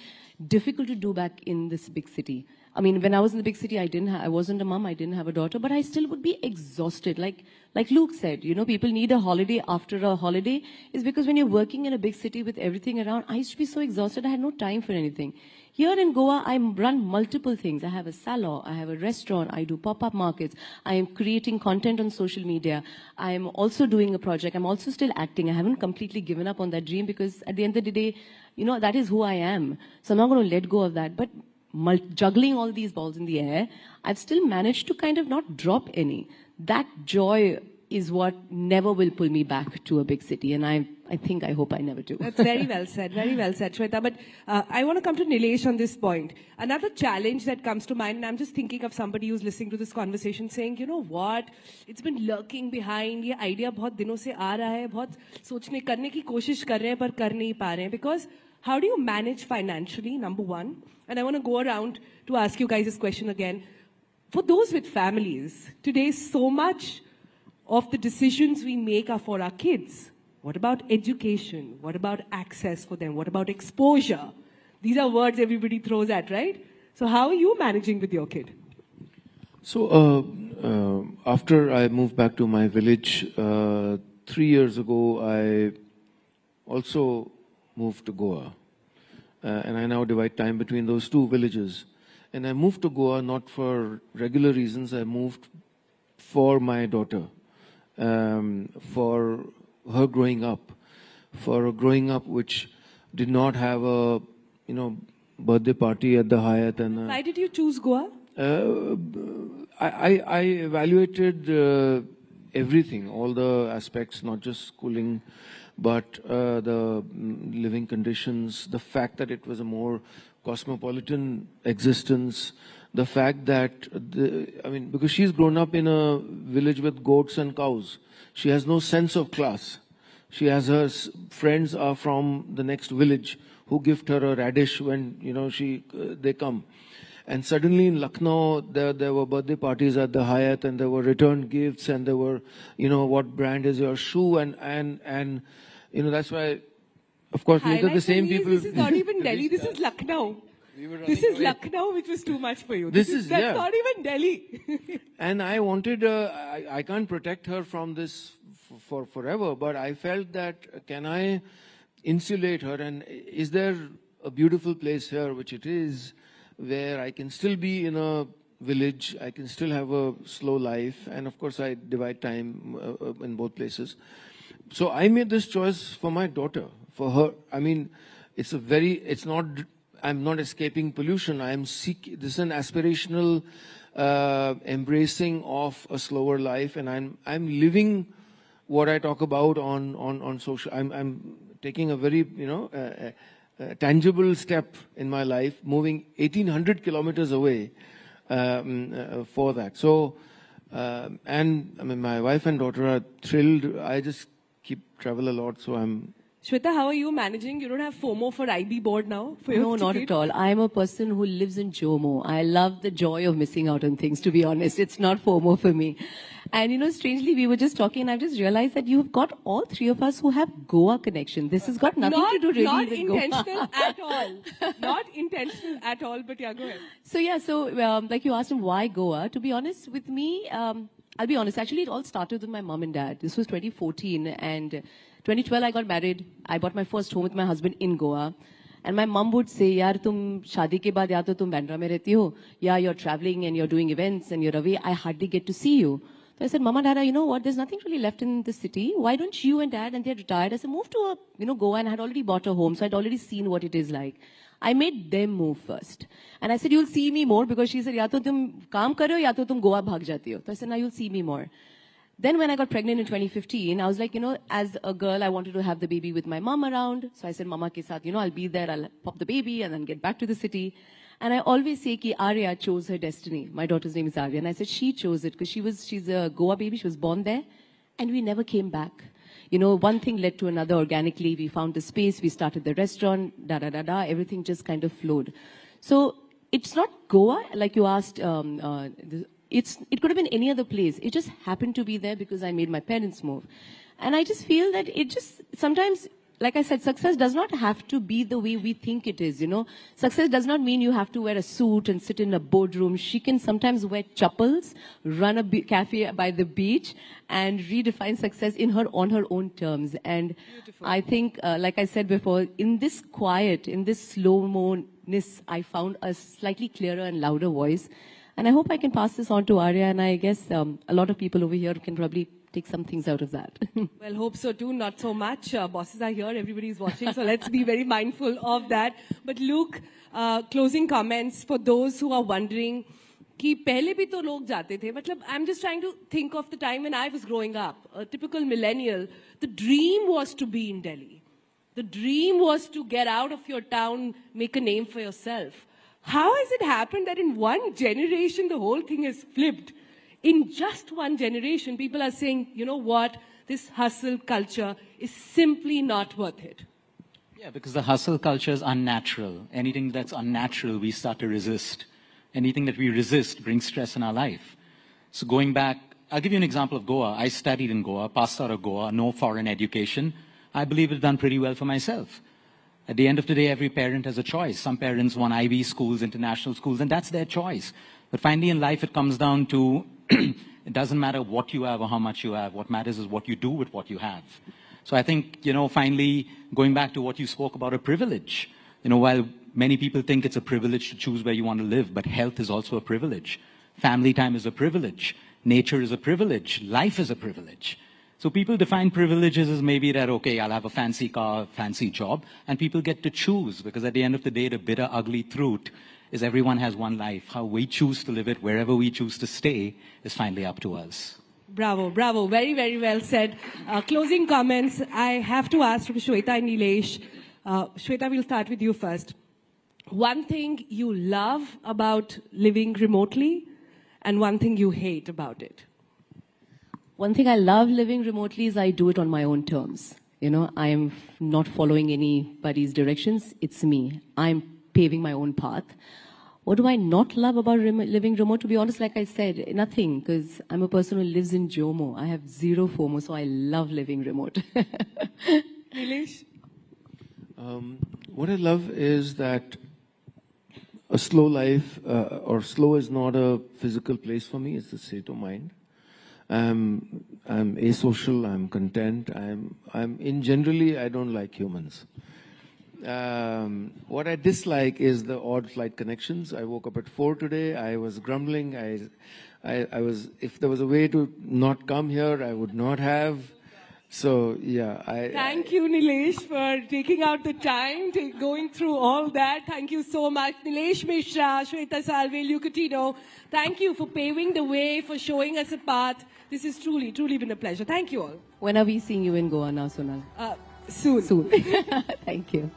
difficult to do back in this big city. I mean, when I was in the big city, I wasn't a mom, I didn't have a daughter, but I still would be exhausted. Like Luke said, people need a holiday after a holiday. Is because when you're working in a big city with everything around, I used to be so exhausted, I had no time for anything. Here in Goa, I run multiple things. I have a salon, I have a restaurant, I do pop-up markets, I am creating content on social media. I am also doing a project. I'm also still acting. I haven't completely given up on that dream because at the end of the day, that is who I am. So I'm not going to let go of that. But juggling all these balls in the air, I've still managed to kind of not drop any. That joy is what never will pull me back to a big city. And I hope I never do. That's very well said, Shweta. But I want to come to Nilesh on this point. Another challenge that comes to mind, and I'm just thinking of somebody who's listening to this conversation saying, you know what, it's been lurking behind, ये idea बहुत दिनों से आ रहा है, बहुत सोचने करने की कोशिश कर रहे हैं पर कर नहीं पा रहे हैं. Because how do you manage financially, number one? And I want to go around to ask you guys this question again. For those with families, today so much of the decisions we make are for our kids. What about education? What about access for them? What about exposure? These are words everybody throws at, right? So how are you managing with your kid? So after I moved back to my village 3 years ago, I also moved to Goa. And I now divide time between those two villages. And I moved to Goa not for regular reasons. I moved for my daughter, for her growing up, which did not have a, birthday party at the Hyatt. And why did you choose Goa? I evaluated everything, all the aspects, not just schooling, but the living conditions, the fact that it was a more cosmopolitan existence, the fact that, because she's grown up in a village with goats and cows, she has no sense of class. She has her friends are from the next village who gift her a radish when, they come. And suddenly in Lucknow, there were birthday parties at the Hyatt, and there were return gifts, and there were, what brand is your shoe, and that's why, of course, neither the same people. This is not even Delhi. This is Lucknow. This is Lucknow, which was too much for you. That's not even Delhi. And I wanted, I can't protect her from this for forever, but I felt that can I insulate her, and is there a beautiful place here, which it is, where I can still be in a village, I can still have a slow life, and of course I divide time in both places. So I made this choice for my daughter, for her. I'm not escaping pollution. This is an aspirational embracing of a slower life, and I'm living what I talk about on social. I'm taking a very, tangible step in my life, moving 1,800 kilometers away for that. So, my wife and daughter are thrilled. I just travel a lot, so I'm... Shweta, how are you managing? You don't have FOMO for IB board now? No, not at all. I'm a person who lives in JOMO. I love the joy of missing out on things, to be honest. It's not FOMO for me. And, strangely, we were just talking, and I've just realized that you've got all three of us who have Goa connection. This has got nothing to do really with Goa. Not intentional at all. Not intentional at all, but yeah, go ahead. So like you asked him, why Goa? To be honest, with me, I'll be honest, actually it all started with my mom and dad. This was 2014, and 2012 I got married. I bought my first home with my husband in Goa. And my mom would say, yaar, tum shaadi ke baad ya to tum Bandra mein rehti ho, ya you're traveling and you're doing events and you're away. I hardly get to see you. So I said, Mama, Dada, you know what? There's nothing really left in the city. Why don't you and Dad, and they're retired. I said, move to Goa, and I had already bought a home. So I'd already seen what it is like. I made them move first. And I said, you'll see me more, because she said, ya to tum kaam kar rahe ho, ya to tum Goa bhag jati ho. So I said, now you'll see me more. Then when I got pregnant in 2015, I was like, as a girl, I wanted to have the baby with my mom around. So I said, Mama ke saath, I'll be there, I'll pop the baby and then get back to the city. And I always say ki Arya chose her destiny. My daughter's name is Arya. And I said, she chose it because she's a Goa baby. She was born there. And we never came back. One thing led to another organically. We found the space. We started the restaurant, everything just kind of flowed. So it's not Goa, like you asked, it could have been any other place. It just happened to be there because I made my parents move. And I just feel that sometimes, like I said, success does not have to be the way we think it is, Success does not mean you have to wear a suit and sit in a boardroom. She can sometimes wear chappals, run a cafe by the beach, and redefine success on her own terms. And beautiful. I think, like I said before, in this quiet, in this slow-mo-ness, I found a slightly clearer and louder voice. And I hope I can pass this on to Arya, and I guess a lot of people over here can probably take some things out of that. Well, hope so too, not so much. Bosses are here, everybody's watching, so let's be very mindful of that. But Luke, closing comments for those who are wondering, कि पहले भी तो लोग जाते थे. मतलब I'm just trying to think of the time when I was growing up, a typical millennial. The dream was to be in Delhi. The dream was to get out of your town, make a name for yourself. How has it happened that in one generation the whole thing has flipped? In just one generation, people are saying, you know what, this hustle culture is simply not worth it. Yeah, because the hustle culture is unnatural. Anything that's unnatural, we start to resist. Anything that we resist brings stress in our life. So going back, I'll give you an example of Goa. I studied in Goa, passed out of Goa, no foreign education. I believe I've done pretty well for myself. At the end of the day, every parent has a choice. Some parents want IB schools, international schools, and that's their choice. But finally in life, it comes down to it doesn't matter what you have or how much you have. What matters is what you do with what you have. So I think, finally, going back to what you spoke about, a privilege. While many people think it's a privilege to choose where you want to live, but health is also a privilege. Family time is a privilege. Nature is a privilege. Life is a privilege. So people define privileges as maybe that, okay, I'll have a fancy car, fancy job, and people get to choose, because at the end of the day, the bitter, ugly truth is everyone has one life. How we choose to live it, wherever we choose to stay, is finally up to us. Bravo, bravo. Very, very well said. Closing comments. I have to ask from Shweta and Nilesh. Shweta, we'll start with you first. One thing you love about living remotely and one thing you hate about it. One thing I love living remotely is I do it on my own terms. I'm not following anybody's directions. It's me. I'm paving my own path. What do I not love about living remote? To be honest, like I said, nothing, because I'm a person who lives in Jomo. I have zero FOMO, so I love living remote. Nilesh? What I love is that a slow life, or slow is not a physical place for me, it's a state of mind. I'm asocial, I'm content, generally, I don't like humans. What I dislike is the odd flight connections. I woke up at 4 today, I was grumbling, if there was a way to not come here, I would not have. So, yeah. Thank you, Nilesh, for taking out the time, going through all that. Thank you so much. Nilesh Mishra, Shweta Salve, Lucatino, thank you for paving the way, for showing us a path. This has truly, truly been a pleasure. Thank you all. When are we seeing you in Goa now, Sonal? Soon. Soon. Thank you.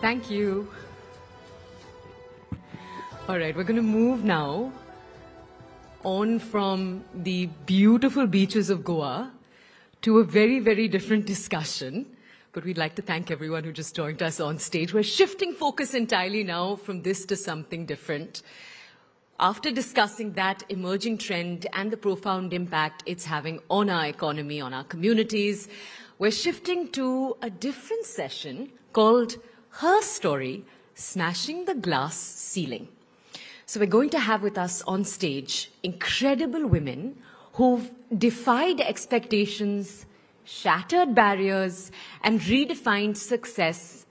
Thank you. All right, we're going to move now on from the beautiful beaches of Goa to a very, very different discussion. But we'd like to thank everyone who just joined us on stage. We're shifting focus entirely now from this to something different. After discussing that emerging trend and the profound impact it's having on our economy, on our communities, we're shifting to a different session called Her Story, Smashing the Glass Ceiling. So we're going to have with us on stage incredible women who've defied expectations, shattered barriers, and redefined success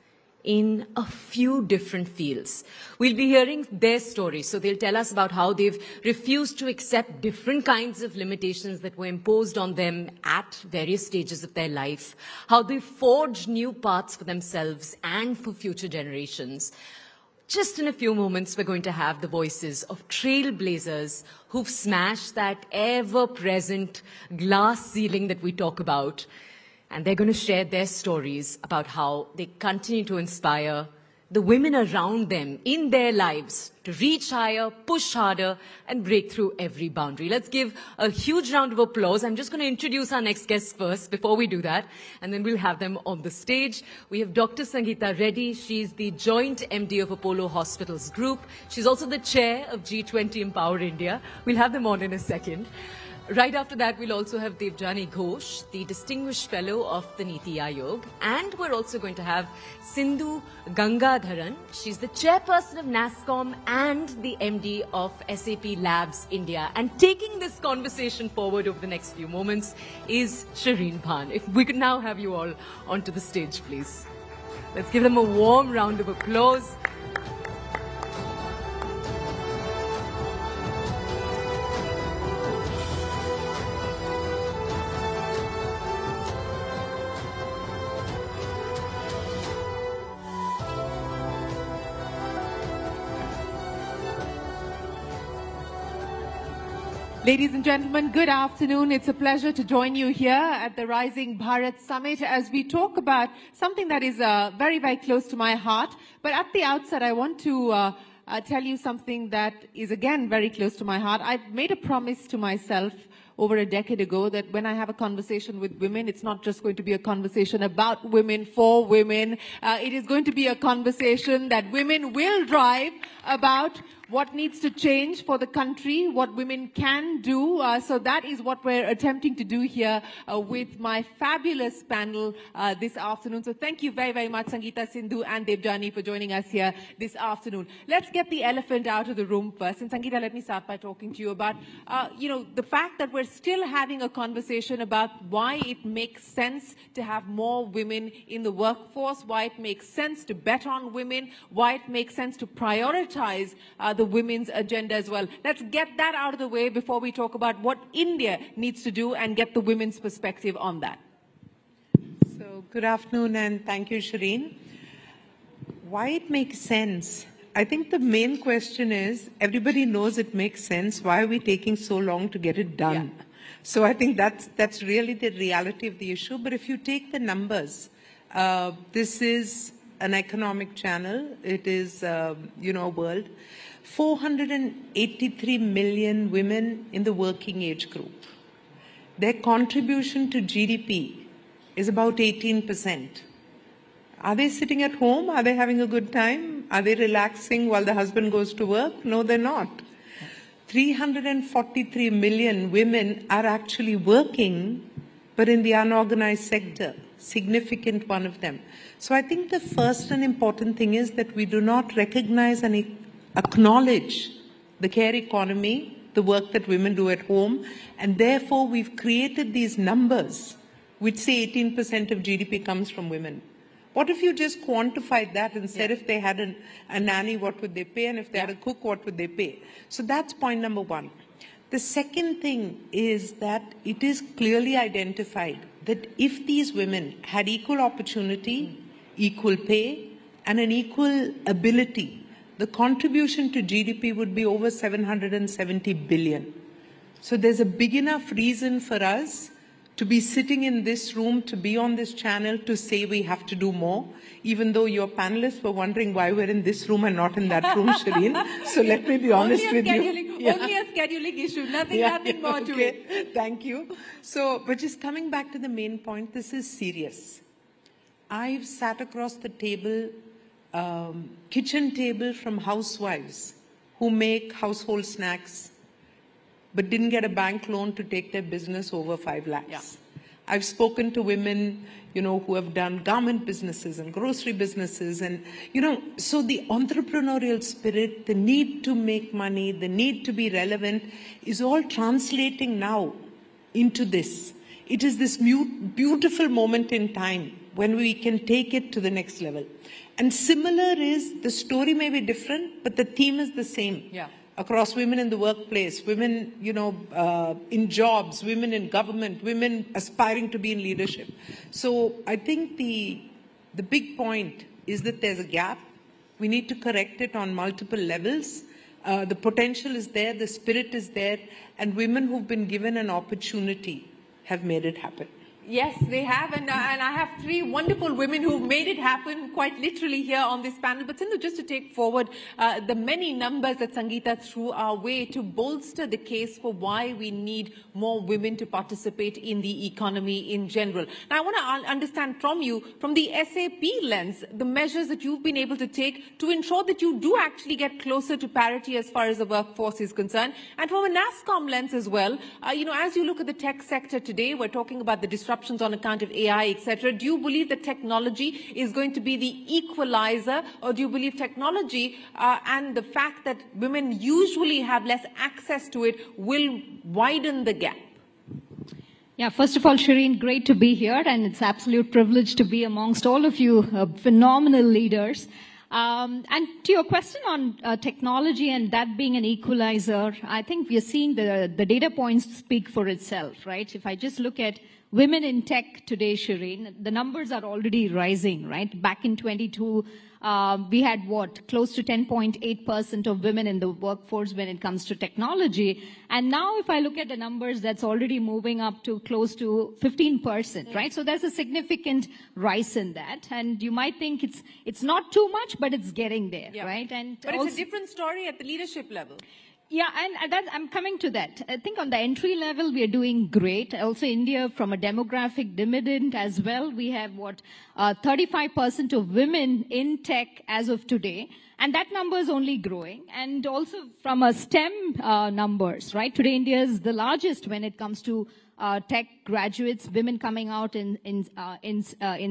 in a few different fields. We'll be hearing their stories. So they'll tell us about how they've refused to accept different kinds of limitations that were imposed on them at various stages of their life, how they forged new paths for themselves and for future generations. Just in a few moments, we're going to have the voices of trailblazers who've smashed that ever-present glass ceiling that we talk about. And they're going to share their stories about how they continue to inspire the women around them in their lives to reach higher, push harder, and break through every boundary. Let's give a huge round of applause. I'm just going to introduce our next guests first before we do that, and then we'll have them on the stage. We have Dr. Sangeeta Reddy. She's the Joint MD of Apollo Hospitals Group. She's also the chair of G20 Empower India. We'll have them on in a second. Right after that, we'll also have Devjani Ghosh, the Distinguished Fellow of the Niti Aayog. And we're also going to have Sindhu Gangadharan. She's the Chairperson of NASSCOM and the MD of SAP Labs India. And taking this conversation forward over the next few moments is Shireen Bhan. If we could now have you all onto the stage, please. Let's give them a warm round of applause. Ladies and gentlemen, good afternoon. It's a pleasure to join you here at the Rising Bharat Summit as we talk about something that is very, very close to my heart. But at the outset, I want to tell you something that is again very close to my heart. I've made a promise to myself over a decade ago that when I have a conversation with women, it's not just going to be a conversation about women for women. It is going to be a conversation that women will drive about what needs to change for the country, what women can do. So that is what we're attempting to do here with my fabulous panel this afternoon. So thank you very, very much, Sangeeta Sindhu and Devjani, for joining us here this afternoon. Let's get the elephant out of the room first. And Sangeeta, let me start by talking to you about, the fact that we're still having a conversation about why it makes sense to have more women in the workforce, why it makes sense to bet on women, why it makes sense to prioritize the women's agenda as well. Let's get that out of the way before we talk about what India needs to do and get the women's perspective on that. So, good afternoon and thank you, Shireen. Why it makes sense? I think the main question is, everybody knows it makes sense. Why are we taking so long to get it done? Yeah. So I think that's really the reality of the issue. But if you take the numbers, this is an economic channel. It is, a world. 483 million women in the working age group. Their contribution to GDP is about 18%. Are they sitting at home? Are they having a good time? Are they relaxing while the husband goes to work? No, they're not. 343 million women are actually working, but in the unorganized sector, significant one of them. So I think the first and important thing is that we do not recognize and acknowledge the care economy, the work that women do at home, and therefore we've created these numbers which say 18% of GDP comes from women. What if you just quantified that and said if they had a nanny, what would they pay? And if they had a cook, what would they pay? So that's point number one. The second thing is that it is clearly identified that if these women had equal opportunity, equal pay, and an equal ability, the contribution to GDP would be over 770 billion. So there's a big enough reason for us to be sitting in this room, to be on this channel, to say we have to do more, even though your panelists were wondering why we're in this room and not in that room, Shireen. So let me be honest with you. Only a scheduling issue, nothing more to it. Thank you. So, but just coming back to the main point, this is serious. I've sat across the table, kitchen table from housewives who make household snacks but didn't get a bank loan to take their business over 5 lakhs. Yeah. I've spoken to women, who have done garment businesses and grocery businesses and, so the entrepreneurial spirit, the need to make money, the need to be relevant is all translating now into this. It is this beautiful moment in time when we can take it to the next level. And similar is, the story may be different, but the theme is the same. Yeah. Across women in the workplace, women, in jobs, women in government, women aspiring to be in leadership. So I think the big point is that there's a gap. We need to correct it on multiple levels. The potential is there, the spirit is there, and women who've been given an opportunity have made it happen. Yes, they have, and I have 3 wonderful women who've made it happen quite literally here on this panel. But Sindhu, just to take forward the many numbers that Sangeeta threw our way to bolster the case for why we need more women to participate in the economy in general. Now, I want to understand from you, from the SAP lens, the measures that you've been able to take to ensure that you do actually get closer to parity as far as the workforce is concerned, and from a NASSCOM lens as well. As you look at the tech sector today, we're talking about the disruptions on account of AI, etc. Do you believe that technology is going to be the equalizer, or do you believe technology and the fact that women usually have less access to it will widen the gap? Yeah, first of all, Shireen, great to be here, and it's an absolute privilege to be amongst all of you phenomenal leaders. And to your question on technology and that being an equalizer, I think we are seeing the data points speak for itself, right? If I just look at women in tech today, Shireen, the numbers are already rising, right? Back in 22, We had what? Close to 10.8% of women in the workforce when it comes to technology. And now if I look at the numbers, that's already moving up to close to 15%, right? So there's a significant rise in that. And you might think it's not too much, but it's getting there, right? And but it's a different story at the leadership level. Yeah, and that, I'm coming to that. I think on the entry level, we are doing great. Also, India, from a demographic dividend as well, we have 35% of women in tech as of today. And that number is only growing. And also from a STEM numbers, right? Today, India is the largest when it comes to tech graduates, women coming out in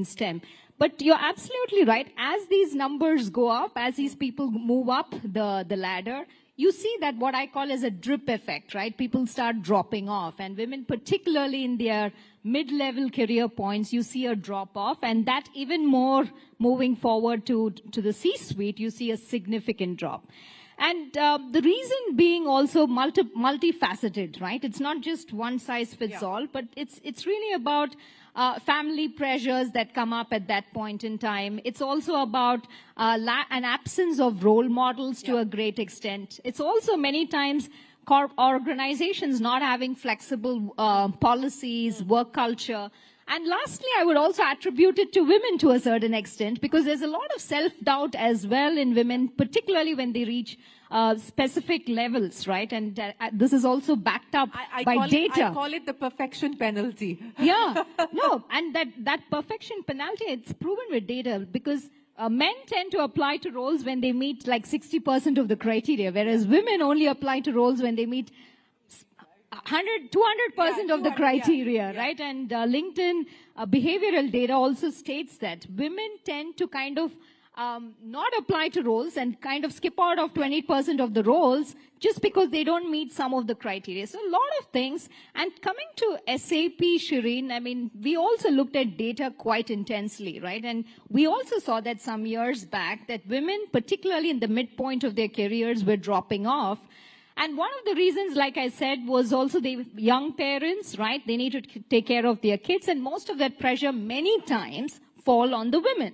STEM. But you're absolutely right. As these numbers go up, as these people move up the ladder, you see that what I call as a drip effect, right? People start dropping off, and women, particularly in their mid-level career points, you see a drop off, and that even more moving forward to the C-suite, you see a significant drop. And the reason being also multifaceted, right? It's not just one size fits all, but it's really about family pressures that come up at that point in time. It's also about an absence of role models to a great extent. It's also many times organizations not having flexible policies, work culture. And lastly, I would also attribute it to women to a certain extent, because there's a lot of self-doubt as well in women, particularly when they reach specific levels, right? And this is also backed up by data. I call it the perfection penalty. Yeah, no, and that perfection penalty, it's proven with data, because men tend to apply to roles when they meet like 60% of the criteria, whereas women only apply to roles when they meet 200% of the criteria, right? And LinkedIn behavioral data also states that women tend to kind of not apply to roles and kind of skip out of 20% of the roles just because they don't meet some of the criteria. So a lot of things. And coming to SAP, Shireen, I mean, we also looked at data quite intensely, right? And we also saw that some years back that women, particularly in the midpoint of their careers, were dropping off. And one of the reasons, like I said, was also the young parents, right? They need to take care of their kids, and most of that pressure many times fall on the women.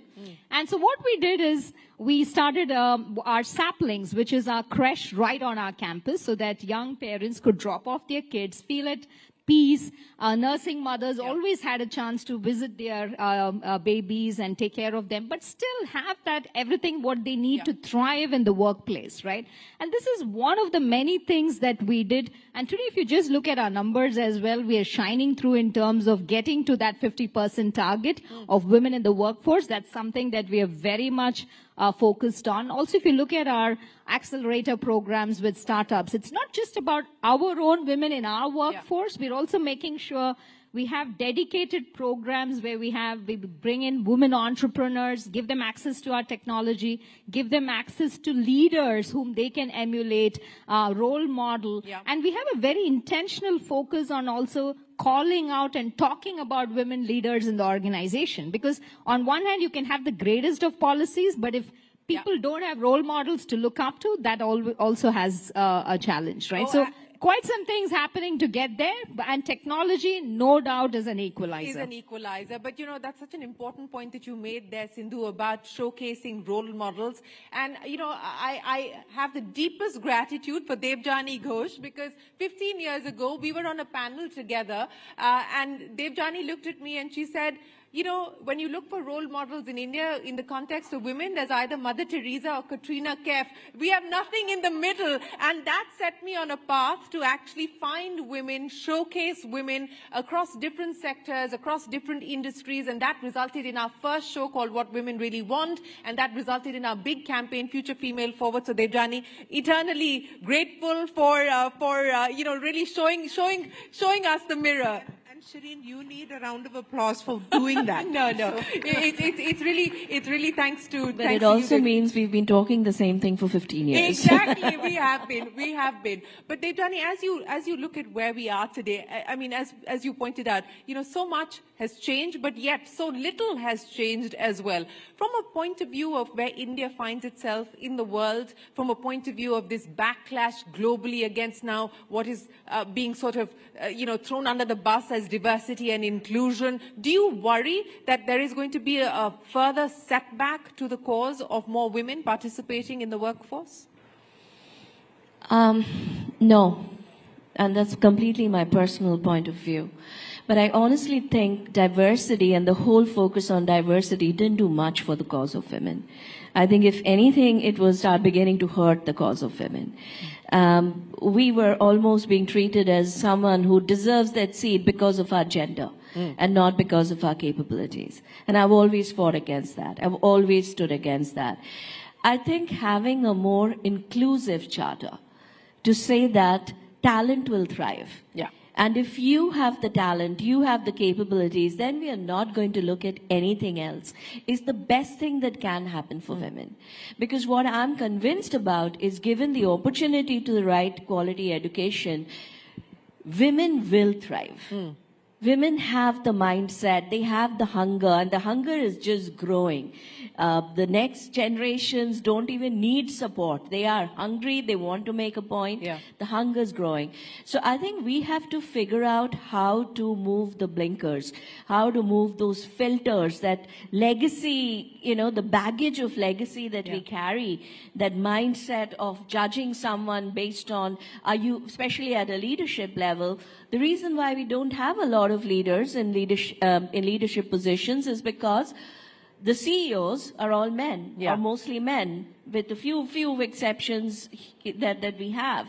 And so what we did is we started our saplings, which is our creche right on our campus, so that young parents could drop off their kids, feel at peace. Nursing mothers always had a chance to visit their babies and take care of them, but still have that everything what they need to thrive in the workplace, right? And this is one of the many things that we did. And today, if you just look at our numbers as well, we are shining through in terms of getting to that 50% target of women in the workforce. That's something that we are very much focused on. Also, if you look at our accelerator programs with startups, it's not just about our own women in our workforce. We're also making sure we have dedicated programs where we bring in women entrepreneurs, give them access to our technology, give them access to leaders whom they can emulate, role model. And we have a very intentional focus on also calling out and talking about women leaders in the organization. Because on one hand, you can have the greatest of policies, but if people don't have role models to look up to, that also has a challenge, right? So quite some things happening to get there, and technology, no doubt, is an equalizer. Is an equalizer. But, you know, that's such an important point that you made there, Sindhu, about showcasing role models. And, you know, I have the deepest gratitude for Devjani Ghosh, because 15 years ago, we were on a panel together, and Devjani looked at me and she said, you know, when you look for role models in India in the context of women, there's either Mother Teresa or Katrina Kaif. We have nothing in the middle. And that set me on a path to actually find women, showcase women across different sectors, across different industries. And that resulted in our first show called What Women Really Want. And that resulted in our big campaign, Future Female Forward. So Devjani, eternally grateful for you know, really showing us the mirror. Shireen, you need a round of applause for doing that. No. It's really thanks to. But it also means we've been talking the same thing for 15 years. Exactly, we have been. But Devjani, as you look at where we are today, I mean, as you pointed out, you know, so much has changed, but yet so little has changed as well. From a point of view of where India finds itself in the world, from a point of view of this backlash globally against now what is being sort of, you know, thrown under the bus as diversity and inclusion. Do you worry that there is going to be a further setback to the cause of more women participating in the workforce? No, and that's completely my personal point of view. But I honestly think diversity and the whole focus on diversity didn't do much for the cause of women. I think if anything, it will start beginning to hurt the cause of women. We were almost being treated as someone who deserves that seat because of our gender and not because of our capabilities. And I've always fought against that. I've always stood against that. I think having a more inclusive charter to say that talent will thrive. Yeah. And if you have the talent, you have the capabilities, then we are not going to look at anything else. It's the best thing that can happen for women. Because what I'm convinced about is given the opportunity to the right quality education, women will thrive. Women have the mindset, they have the hunger, and the hunger is just growing. The next generations don't even need support. They are hungry, they want to make a point. Yeah. The hunger is growing. So I think we have to figure out how to move the blinkers, how to move those filters, that legacy, you know, the baggage of legacy that we carry, that mindset of judging someone based on, are you, especially at a leadership level. The reason why we don't have a lot of leaders in leadership positions is because the CEOs are all men, or mostly men, with a few exceptions that we have.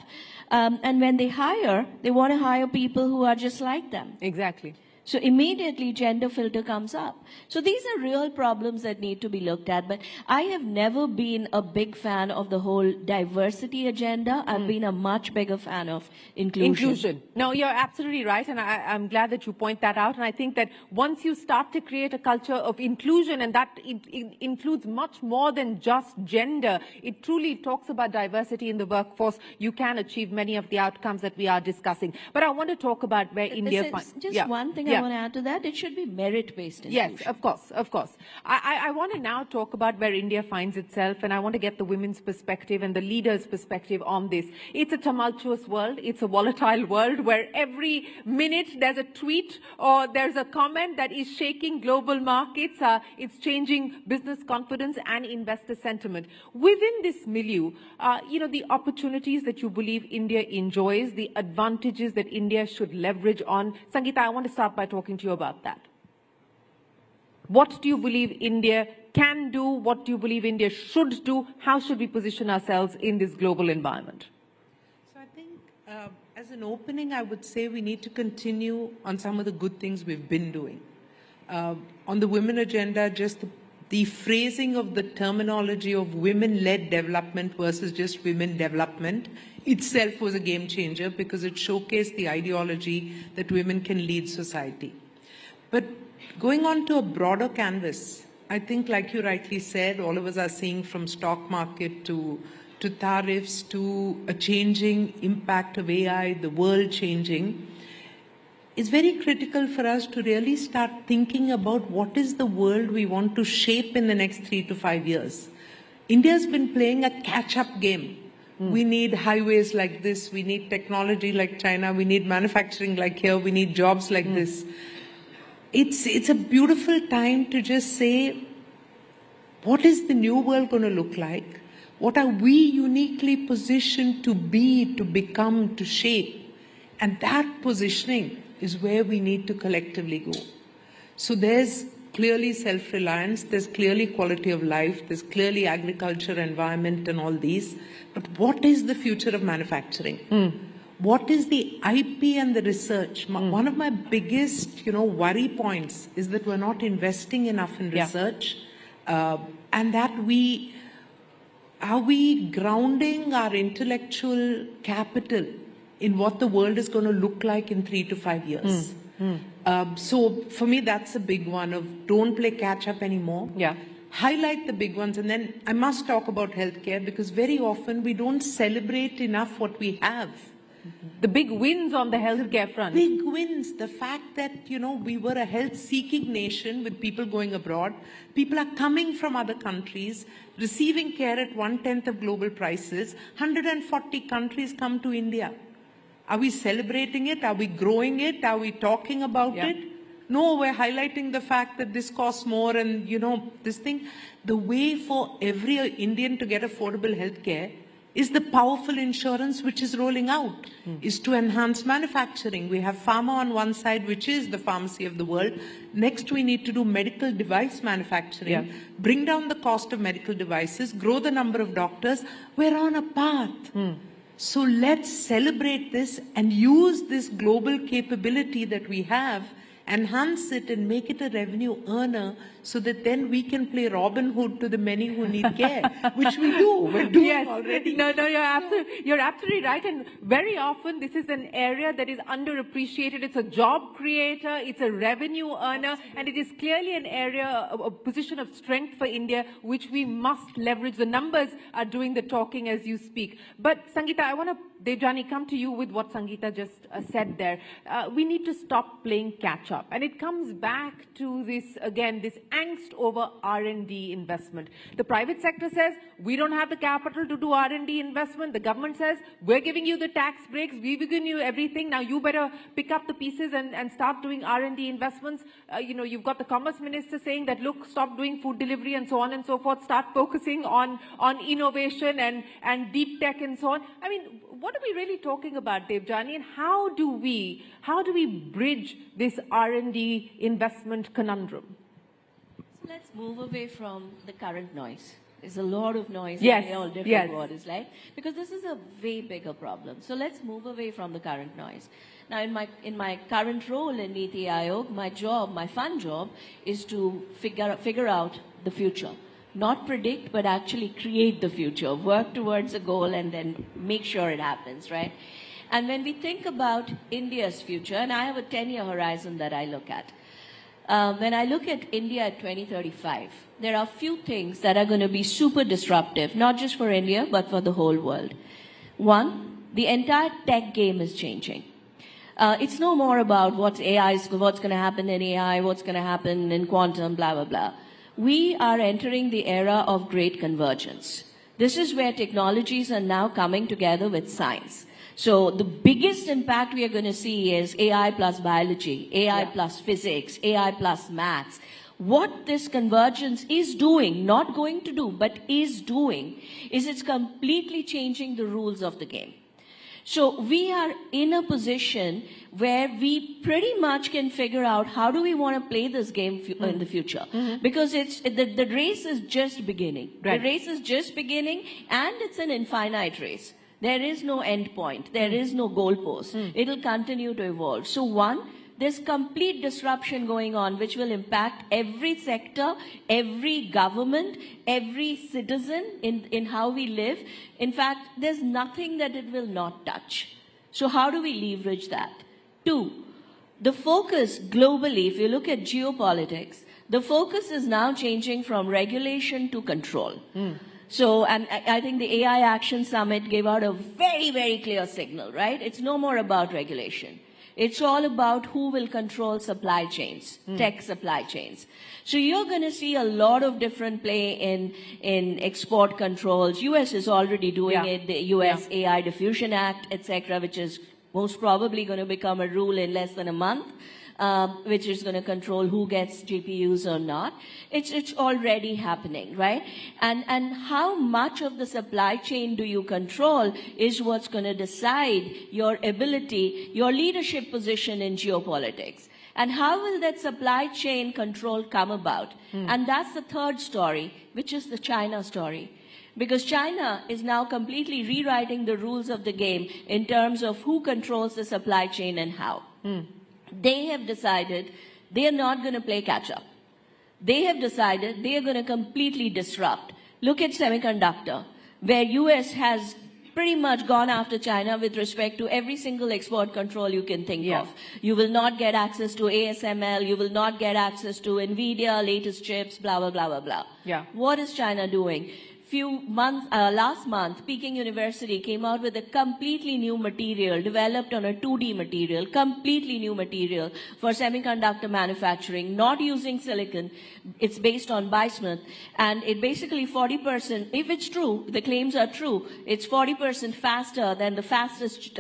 And when they want to hire people who are just like them. Exactly. So immediately gender filter comes up. So these are real problems that need to be looked at. But I have never been a big fan of the whole diversity agenda. I've been a much bigger fan of inclusion. No, you're absolutely right. And I'm glad that you point that out. And I think that once you start to create a culture of inclusion, and that includes much more than just gender, it truly talks about diversity in the workforce, you can achieve many of the outcomes that we are discussing. But I want to talk about where India finds... Just one thing I want to add to that, it should be merit-based inclusion. Yes, of course, of course. I want to now talk about where India finds itself, and I want to get the women's perspective and the leaders' perspective on this. It's a tumultuous world. It's a volatile world where every minute there's a tweet or there's a comment that is shaking global markets. It's changing business confidence and investor sentiment. Within this milieu, you know, the opportunities that you believe India enjoys, the advantages that India should leverage on. Sangeeta, I want to start by talking to you about that. What do you believe India can do? What do you believe India should do? How should we position ourselves in this global environment? So I think as an opening, I would say we need to continue on some of the good things we've been doing. On the women agenda, just the phrasing of the terminology of women-led development versus just women development itself was a game changer because it showcased the ideology that women can lead society. But going on to a broader canvas, I think like you rightly said, all of us are seeing from stock market to tariffs to a changing impact of AI, the world changing. It's very critical for us to really start thinking about what is the world we want to shape in the next 3 to 5 years. India's been playing a catch-up game. We need highways like this, we need technology like China, we need manufacturing like here, we need jobs like this. It's a beautiful time to just say, what is the new world going to look like? What are we uniquely positioned to be, to become, to shape? And that positioning is where we need to collectively go. So there's clearly self-reliance, there's clearly quality of life, there's clearly agriculture, environment and all these. But what is the future of manufacturing? What is the IP and the research? One of my biggest, worry points is that we're not investing enough in research, and that are we grounding our intellectual capital in what the world is going to look like in 3 to 5 years? So for me, that's a big one of don't play catch up anymore. Highlight the big ones, and then I must talk about healthcare because very often we don't celebrate enough what we have. The big wins on the healthcare front. Big wins. The fact that, we were a health-seeking nation with people going abroad. People are coming from other countries, receiving care at 1/10 of global prices. 140 countries come to India. Are we celebrating it? Are we growing it? Are we talking about it? No, we're highlighting the fact that this costs more and, this thing. The way for every Indian to get affordable healthcare is the powerful insurance which is rolling out, is to enhance manufacturing. We have pharma on one side, which is the pharmacy of the world. Next, we need to do medical device manufacturing, bring down the cost of medical devices, grow the number of doctors. We're on a path. So let's celebrate this and use this global capability that we have, enhance it and make it a revenue earner so that then we can play Robin Hood to the many who need care, which we do. We're doing already. No, you're absolutely right. And very often this is an area that is underappreciated. It's a job creator, it's a revenue earner, and it is clearly an area, a position of strength for India, which we must leverage. The numbers are doing the talking as you speak. But Sangeeta, I want to, Debjani, come to you with what Sangeeta just said there. We need to stop playing catch up. And it comes back to this, again, this angst over R&D investment. The private sector says, we don't have the capital to do R&D investment. The government says, we're giving you the tax breaks, we've given you everything. Now you better pick up the pieces and start doing R&D investments. You've got the Commerce Minister saying that, look, stop doing food delivery and so on and so forth. Start focusing on innovation and deep tech and so on. I mean, what are we really talking about, Debjani, and how do we bridge this R&D investment conundrum? So let's move away from the current noise. There's a lot of noise in all different waters, right? Because this is a way bigger problem. So let's move away from the current noise. Now, in my current role in Niti Aayog, my fun job, is to figure out the future. Not predict, but actually create the future, work towards a goal and then make sure it happens, right? And when we think about India's future, and I have a 10-year horizon that I look at, when I look at India at 2035, there are a few things that are going to be super disruptive, not just for India, but for the whole world. One, the entire tech game is changing. It's no more about what's going to happen in AI, what's going to happen in quantum, blah, blah, blah. We are entering the era of great convergence. This is where technologies are now coming together with science. So the biggest impact we are going to see is AI plus biology, AI plus physics, AI plus maths. What this convergence is doing, not going to do, but is doing, is it's completely changing the rules of the game. So we are in a position where we pretty much can figure out how do we want to play this game in the future. Because the race is just beginning. The race is just beginning, and it's an infinite race. There is no end point. There is no goalpost. It'll continue to evolve. So one, there's complete disruption going on, which will impact every sector, every government, every citizen in how we live. In fact, there's nothing that it will not touch. So how do we leverage that? Two, the focus globally, if you look at geopolitics, the focus is now changing from regulation to control. So, and I think the AI Action Summit gave out a very, very clear signal, right? It's no more about regulation. It's all about who will control supply chains, tech supply chains. So you're going to see a lot of different play in export controls. US is already doing it, the US AI Diffusion Act, etc., which is most probably going to become a rule in less than a month, which is going to control who gets GPUs or not. It's already happening, right? And how much of the supply chain do you control is what's going to decide your ability, your leadership position in geopolitics. And how will that supply chain control come about? And that's the third story, which is the China story. Because China is now completely rewriting the rules of the game in terms of who controls the supply chain and how. They have decided they are not going to play catch up. They have decided they are going to completely disrupt. Look at semiconductor, where US has pretty much gone after China with respect to every single export control you can think of. You will not get access to ASML, you will not get access to NVIDIA, latest chips, blah, blah, blah, blah, blah. What is China doing? last month, Peking University came out with a completely new material developed on a 2D material, completely new material for semiconductor manufacturing, not using silicon. It's based on bismuth, and it basically 40%, if it's true, the claims are true, it's 40% faster than the fastest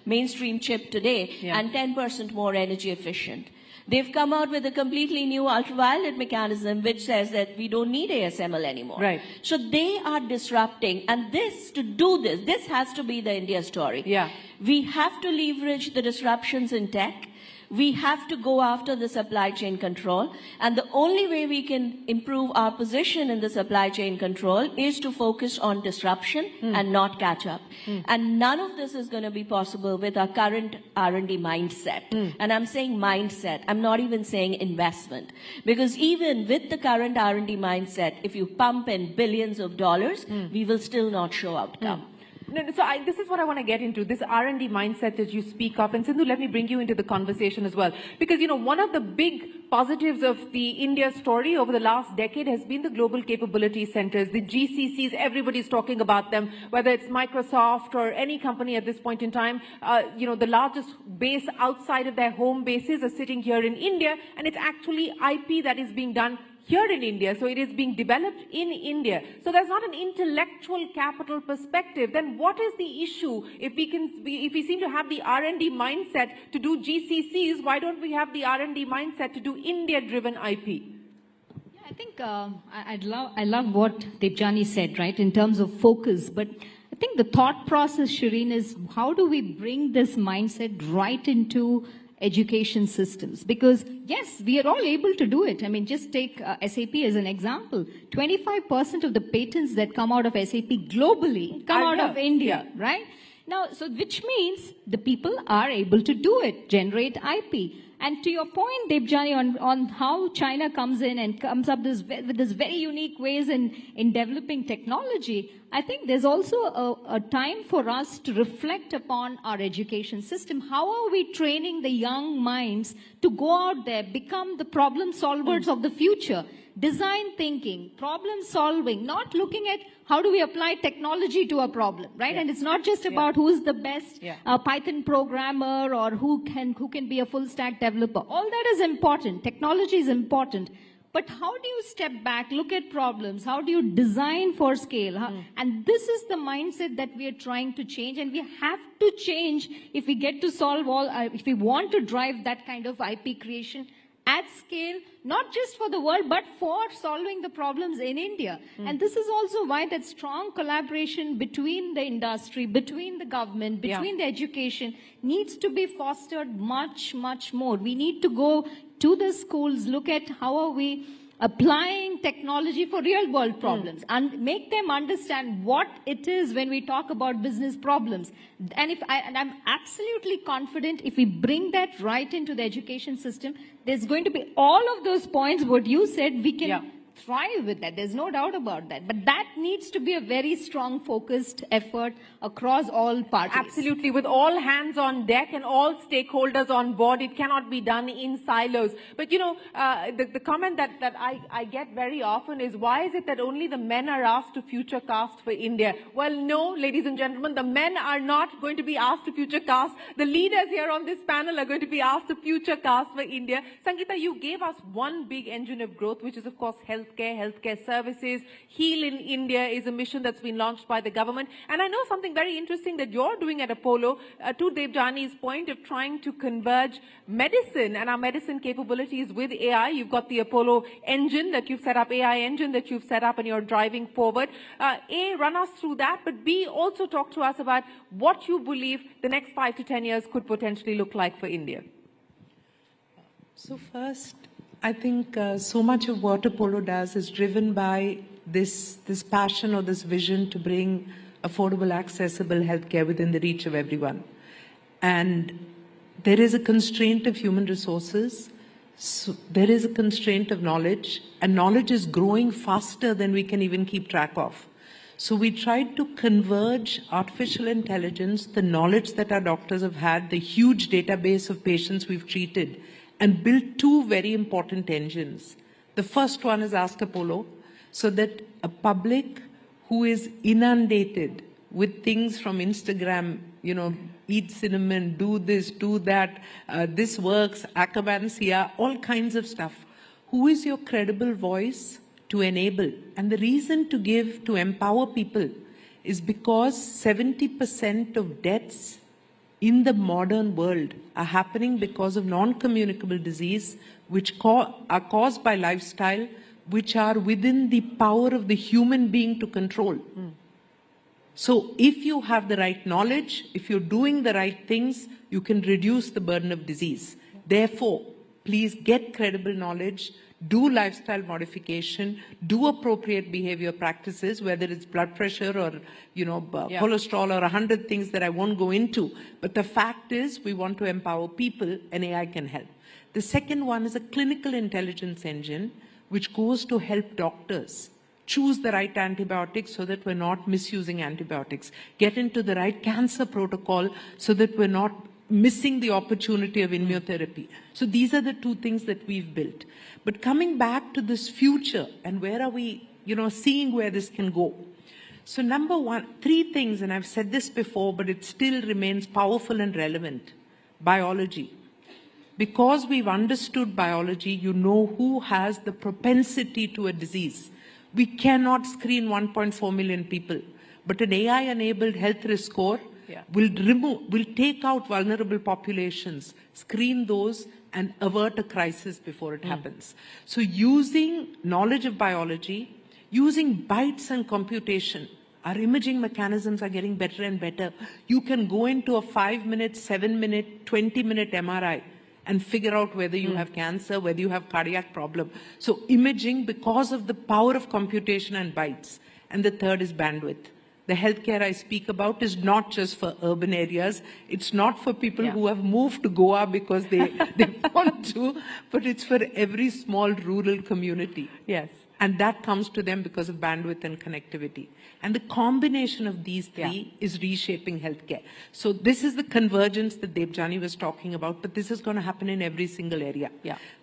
mainstream chip today, and 10% more energy efficient. They've come out with a completely new ultraviolet mechanism which says that we don't need ASML anymore. Right. So they are disrupting, and to do this has to be the India story. Yeah. We have to leverage the disruptions in tech. We have to go after the supply chain control. And the only way we can improve our position in the supply chain control is to focus on disruption and not catch up. And none of this is going to be possible with our current R&D mindset. And I'm saying mindset. I'm not even saying investment. Because even with the current R&D mindset, if you pump in billions of dollars, we will still not show outcome. No, so this is what I want to get into, this R&D mindset that you speak of. And Sindhu, let me bring you into the conversation as well. Because, you know, one of the big positives of the India story over the last decade has been the global capability centers, the GCCs. Everybody's talking about them, whether it's Microsoft or any company at this point in time. You know, the largest base outside of their home bases are sitting here in India, and it's actually IP that is being done here in India, so it is being developed in India. So there's not an intellectual capital perspective. Then what is the issue? If we seem to have the R&D mindset to do GCCs, why don't we have the R&D mindset to do India-driven IP? Yeah, I think I love what Debjani said, right, in terms of focus. But I think the thought process, Shireen, is how do we bring this mindset right into education systems? Because yes, we are all able to do it. I mean, just take SAP as an example. 25% of the patents that come out of SAP globally come out of India, right? Now, so which means the people are able to do it, generate IP. And to your point, Debjani, on how China comes in and comes up with this very unique ways in developing technology, I think there's also a time for us to reflect upon our education system. How are we training the young minds to go out there, become the problem solvers of the future? Design thinking, problem solving, not looking at how do we apply technology to a problem, right? And it's not just about who's the best Python programmer or who can be a full stack developer. All that is important. Technology is important. But how do you step back, look at problems? How do you design for scale? And this is the mindset that we are trying to change, and we have to change if we get to solve if we want to drive that kind of IP creation at scale, not just for the world, but for solving the problems in India. And this is also why that strong collaboration between the industry, between the government, between the education needs to be fostered much, much more. We need to go to the schools, look at how are we applying technology for real world problems and make them understand what it is when we talk about business problems. And I'm absolutely confident if we bring that right into the education system, there's going to be all of those points, what you said, we can thrive with that. There's no doubt about that. But that needs to be a very strong, focused effort across all parties. Absolutely. With all hands on deck and all stakeholders on board, it cannot be done in silos. But, you know, the comment that I get very often is, why is it that only the men are asked to future cast for India? Well, no, ladies and gentlemen, the men are not going to be asked to future cast. The leaders here on this panel are going to be asked to future cast for India. Sangeeta, you gave us one big engine of growth, which is, of course, healthcare services. Heal in India is a mission that's been launched by the government. And I know something very interesting that you're doing at Apollo, to Debjani's point of trying to converge medicine and our medicine capabilities with AI. You've got the Apollo engine that you've set up, AI engine that you've set up, and you're driving forward. A, run us through that, but B, also talk to us about what you believe the next 5 to 10 years could potentially look like for India. So first, I think so much of what Apollo does is driven by this passion or this vision to bring affordable, accessible healthcare within the reach of everyone. And there is a constraint of human resources. So there is a constraint of knowledge, and knowledge is growing faster than we can even keep track of. So we tried to converge artificial intelligence, the knowledge that our doctors have had, the huge database of patients we've treated, and build two very important engines. The first one is Ask Apollo, so that a public who is inundated with things from Instagram, you know, eat cinnamon, do this, do that, this works, Akabansia, all kinds of stuff. Who is your credible voice to enable? And the reason to empower people is because 70% of deaths in the modern world are happening because of non-communicable disease, which are caused by lifestyle, which are within the power of the human being to control. So if you have the right knowledge, if you're doing the right things, you can reduce the burden of disease. Therefore, please get credible knowledge, do lifestyle modification, do appropriate behavior practices, whether it's blood pressure or, you know, cholesterol or 100 things that I won't go into. But the fact is, we want to empower people, and AI can help. The second one is a clinical intelligence engine, which goes to help doctors choose the right antibiotics so that we're not misusing antibiotics, get into the right cancer protocol so that we're not missing the opportunity of immunotherapy. So these are the two things that we've built. But coming back to this future and where are we, you know, seeing where this can go. So number one, 3 things, and I've said this before, but it still remains powerful and relevant. Biology. Because we've understood biology, you know who has the propensity to a disease. We cannot screen 1.4 million people, but an AI-enabled health risk score will take out vulnerable populations, screen those, and avert a crisis before it happens. So using knowledge of biology, using bytes and computation, our imaging mechanisms are getting better and better. You can go into a 5-minute, 7-minute, 20-minute MRI and figure out whether you have cancer, whether you have cardiac problem. So imaging, because of the power of computation and bytes. And the third is bandwidth. The healthcare I speak about is not just for urban areas. It's not for people who have moved to Goa because they want to, but it's for every small rural community. Yes. And that comes to them because of bandwidth and connectivity. And the combination of these 3 is reshaping healthcare. So this is the convergence that Debjani was talking about, but this is going to happen in every single area.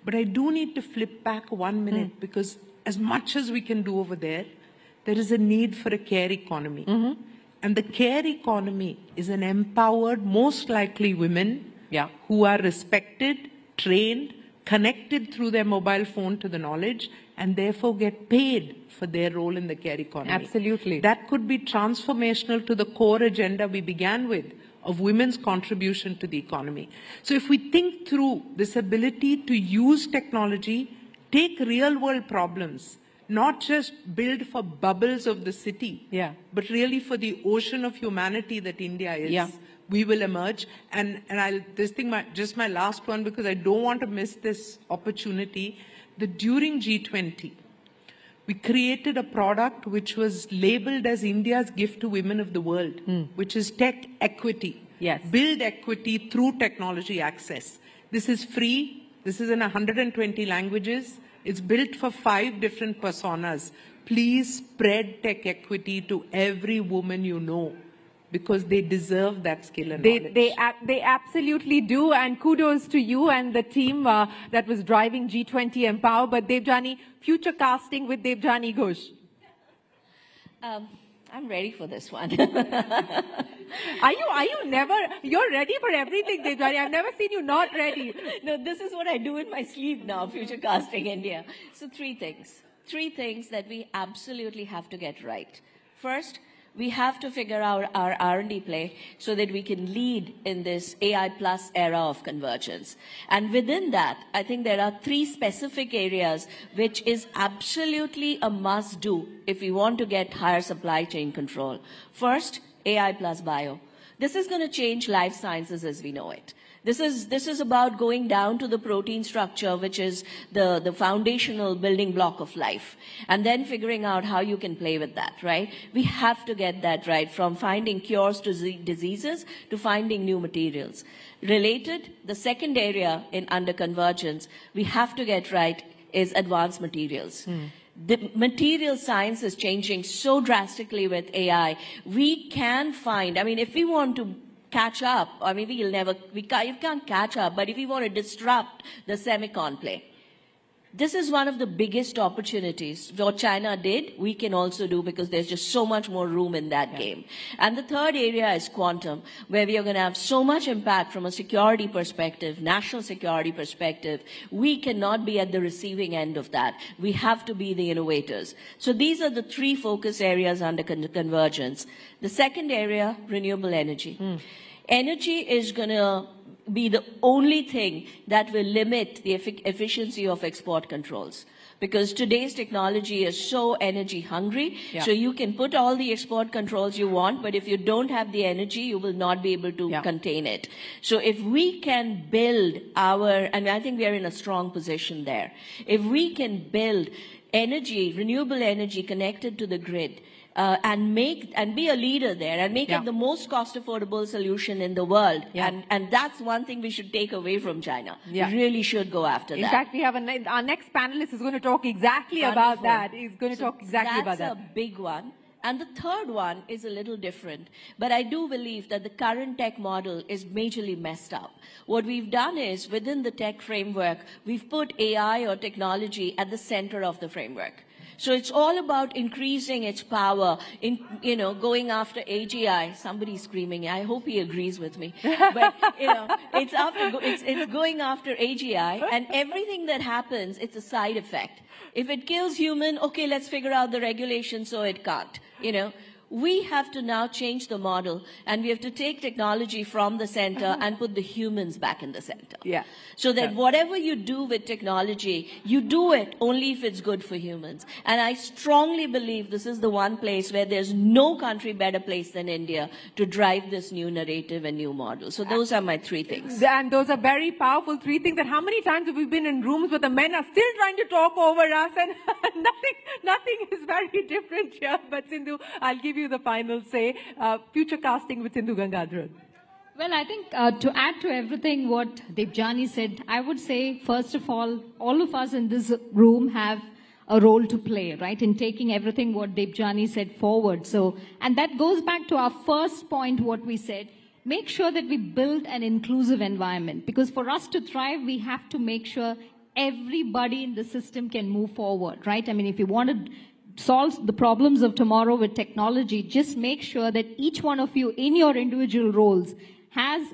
But I do need to flip back 1 minute because as much as we can do over there, there is a need for a care economy. And the care economy is an empowered, most likely women who are respected, trained, connected through their mobile phone to the knowledge, and therefore get paid for their role in the care economy. Absolutely. That could be transformational to the core agenda we began with of women's contribution to the economy. So if we think through this ability to use technology, take real world problems, not just build for bubbles of the city, but really for the ocean of humanity that India is. We will emerge. And just my last one, because I don't want to miss this opportunity, that during G20, we created a product which was labeled as India's gift to women of the world, which is tech equity. Build equity through technology access. This is free. This is in 120 languages. It's built for 5 different personas. Please spread tech equity to every woman you know, because they deserve that skill and knowledge. They absolutely do, and kudos to you and the team that was driving G20 Empower. But Debjani, future casting with Debjani Ghosh. I'm ready for this one. Are you never, you're ready for everything, Debjani. I've never seen you not ready. No, this is what I do in my sleep now, future casting India. So 3 things. 3 things that we absolutely have to get right. First, we have to figure out our R&D play so that we can lead in this AI plus era of convergence. And within that, I think there are 3 specific areas which is absolutely a must do if we want to get higher supply chain control. First, AI plus bio. This is going to change life sciences as we know it. This is about going down to the protein structure, which is the foundational building block of life, and then figuring out how you can play with that, right? We have to get that right, from finding cures to diseases to finding new materials. Related, the second area under convergence we have to get right is advanced materials. The material science is changing so drastically with AI. We can find, if we want to catch up, you can't catch up, but if we want to disrupt the semicon play, This is one of the biggest opportunities. What China did, we can also do because there's just so much more room in that game. And the third area is quantum, where we are going to have so much impact from a security perspective, national security perspective. We cannot be at the receiving end of that. We have to be the innovators. So these are the three focus areas under convergence. The second area, renewable energy. Energy is going to be the only thing that will limit the efficiency of export controls. Because today's technology is so energy hungry, so you can put all the export controls you want, but if you don't have the energy, you will not be able to contain it. So if we can build and I think we are in a strong position there. If we can build energy, renewable energy connected to the grid, and be a leader there and make it the most cost affordable solution in the world. And that's one thing we should take away from China. We really should go after that. In fact, we have our next panelist is going to talk exactly about that. He's going to talk exactly about that. That's a big one. And the third one is a little different. But I do believe that the current tech model is majorly messed up. What we've done is, within the tech framework, we've put AI or technology at the center of the framework. So it's all about increasing its power, going after AGI. Somebody's screaming. I hope he agrees with me. But, it's going after AGI, and everything that happens, it's a side effect. If it kills human, okay, let's figure out the regulation so it can't, We have to now change the model, and we have to take technology from the center and put the humans back in the center. So that whatever you do with technology, you do it only if it's good for humans. And I strongly believe this is the one place where there's no country better place than India to drive this new narrative and new model. So those are my three things. And those are very powerful three things. And how many times have we been in rooms where the men are still trying to talk over us, and nothing is very different here. But Sindhu, I'll give you the final say. Future casting with Sindhu Gangadharan. Well, I think to add to everything what Debjani said, I would say, first of all of us in this room have a role to play, right, in taking everything what Debjani said forward. So, and that goes back to our first point, what we said, make sure that we build an inclusive environment. Because for us to thrive, we have to make sure everybody in the system can move forward, right? I mean, if you want to solve the problems of tomorrow with technology, just make sure that each one of you in your individual roles has,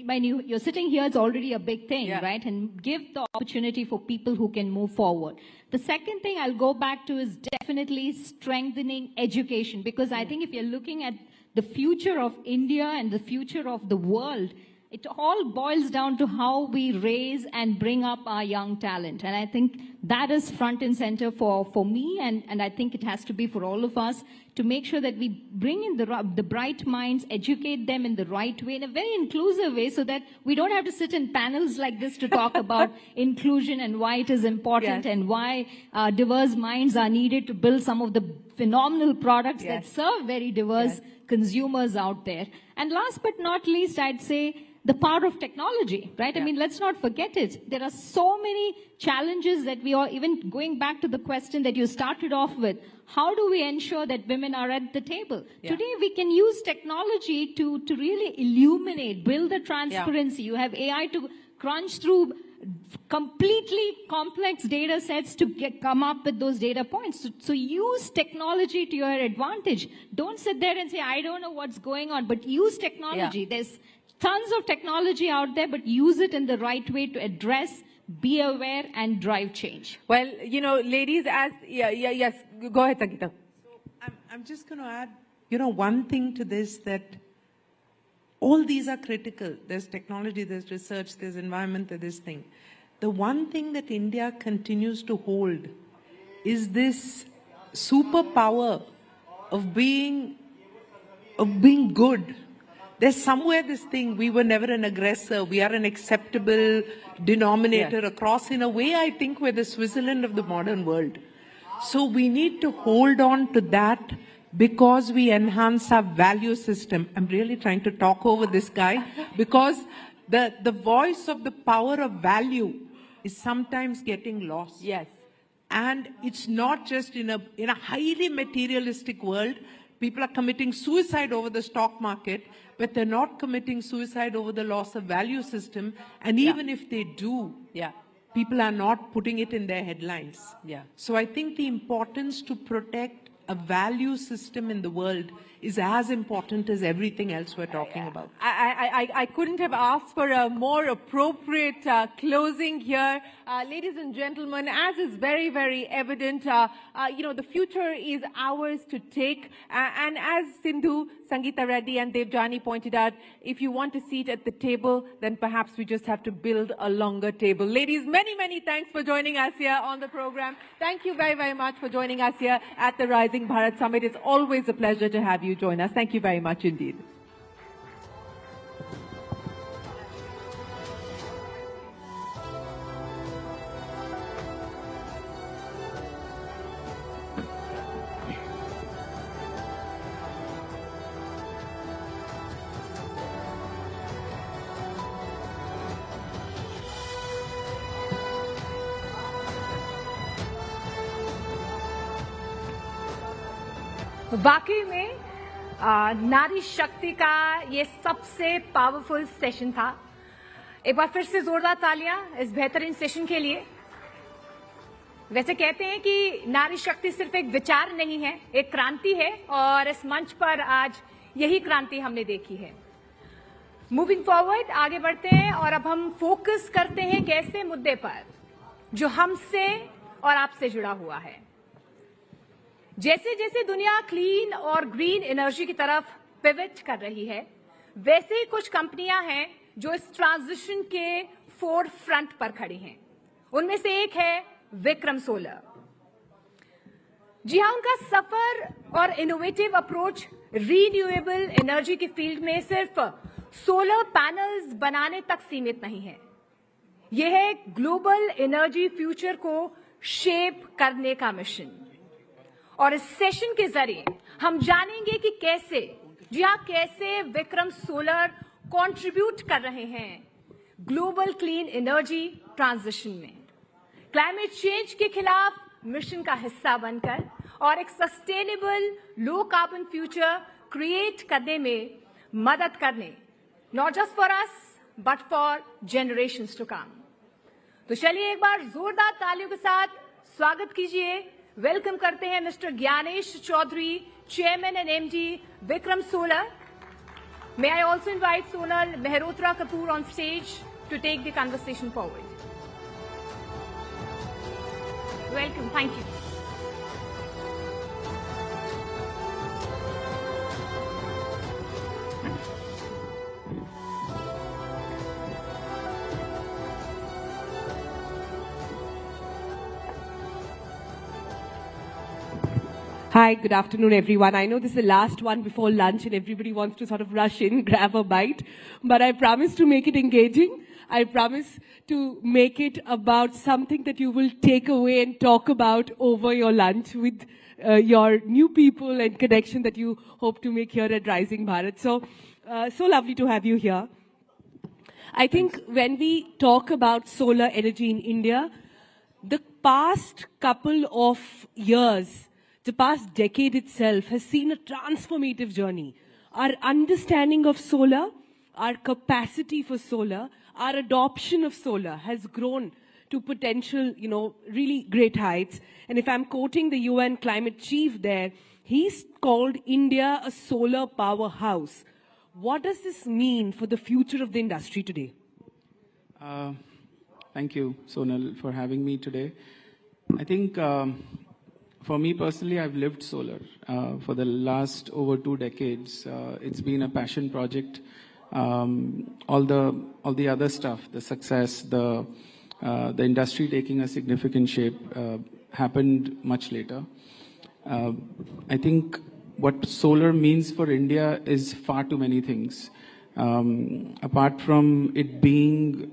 when you're sitting here, it's already a big thing, right? And give the opportunity for people who can move forward. The second thing I'll go back to is definitely strengthening education, because I think if you're looking at the future of India and the future of the world, it all boils down to how we raise and bring up our young talent. And I think that is front and center for me, and I think it has to be for all of us, to make sure that we bring in the bright minds, educate them in the right way, in a very inclusive way, so that we don't have to sit in panels like this to talk about inclusion and why it is important and why diverse minds are needed to build some of the phenomenal products that serve very diverse consumers out there. And last but not least, I'd say the power of technology, right? I mean, let's not forget it. There are so many challenges that we are, even going back to the question that you started off with, how do we ensure that women are at the table? Today, we can use technology to really illuminate, build the transparency. You have AI to crunch through completely complex data sets to come up with those data points. So use technology to your advantage. Don't sit there and say, I don't know what's going on, but use technology. There's tons of technology out there, but use it in the right way to address, be aware, and drive change. Well, ladies, yes, go ahead, Sangeeta. So I'm just going to add, one thing to this, that all these are critical. There's technology, there's research, there's environment, there's this thing. The one thing that India continues to hold is this superpower of being good. There's somewhere this thing, we were never an aggressor, we are an acceptable denominator across. In a way, I think we're the Switzerland of the modern world. So we need to hold on to that because we enhance our value system. I'm really trying to talk over this guy because the voice of the power of value is sometimes getting lost. Yes. And it's not just in a highly materialistic world. People are committing suicide over the stock market, but they're not committing suicide over the loss of value system. And even if they do, people are not putting it in their headlines. Yeah. So I think the importance to protect a value system in the world is as important as everything else we're talking about. I couldn't have asked for a more appropriate closing here. Ladies and gentlemen, as is very, very evident, the future is ours to take. And as Sindhu, Sangeeta Reddy and Devjani pointed out, if you want a seat at the table, then perhaps we just have to build a longer table. Ladies, many, many thanks for joining us here on the program. Thank you very, very much for joining us here at the Rising Bharat Summit. It's always a pleasure to have you join us. Thank you very much indeed. वाकई में नारी शक्ति का ये सबसे powerful session था। एक बार फिर से जोरदार तालियां इस बेहतरीन सेशन के लिए। वैसे कहते हैं कि नारी शक्ति सिर्फ एक विचार नहीं है, एक क्रांति है, और इस मंच पर आज यही क्रांति हमने देखी है। मूविंग फॉरवर्ड, आगे बढ़ते हैं और अब हम फोकस करते हैं एक ऐसे मुद्दे पर जो हमसे और आपसे जुड़ा हुआ है। जैसे जैसे दुनिया क्लीन और ग्रीन एनर्जी की तरफ पिवट कर रही है, वैसे ही कुछ कंपनियां हैं जो इस ट्रांजिशन के फोर फ्रंट पर खड़ी हैं। उनमें से एक है विक्रम सोलर। जी हां, उनका सफर और इनोवेटिव अप्रोच रीन्यूएबल एनर्जी की फील्ड में सिर्फ सोलर पैनल्स बनाने तक सीमित नहीं है। यह है ग्लोबल एनर्जी फ्यूचर को शेप करने का मिशन। और इस सेशन के जरिए हम जानेंगे कि कैसे, जी हां, कैसे विक्रम सोलर कंट्रीब्यूट कर रहे हैं ग्लोबल क्लीन एनर्जी ट्रांजिशन में, क्लाइमेट चेंज के खिलाफ मिशन का हिस्सा बनकर और एक sustainable low carbon future create करने में मदद करने, not just for us but for generations to come. तो चलिए एक बार जोरदार तालियों के साथ स्वागत कीजिए, वेलकम करते हैं mister Gyanesh Chaudhary, chairman and MD Vikram Solar. May I also invite Sonal Mehrotra Kapoor on stage to take the conversation forward. Welcome, thank you. Hi, good afternoon, everyone. I know this is the last one before lunch and everybody wants to sort of rush in, grab a bite, but I promise to make it engaging. I promise to make it about something that you will take away and talk about over your lunch with your new people and connection that you hope to make here at Rising Bharat. So, so lovely to have you here. I think when we talk about solar energy in India, the past couple of years, the past decade itself has seen a transformative journey. Our understanding of solar, our capacity for solar, our adoption of solar has grown to potential, really great heights. And if I'm quoting the UN climate chief there, he's called India a solar powerhouse. What does this mean for the future of the industry today? Thank you, Sonal, for having me today. I think for me personally, I've lived solar for the last over 2 decades. It's been a passion project. All the other stuff, the success, the industry taking a significant shape happened much later. I think what solar means for India is far too many things. Apart from it being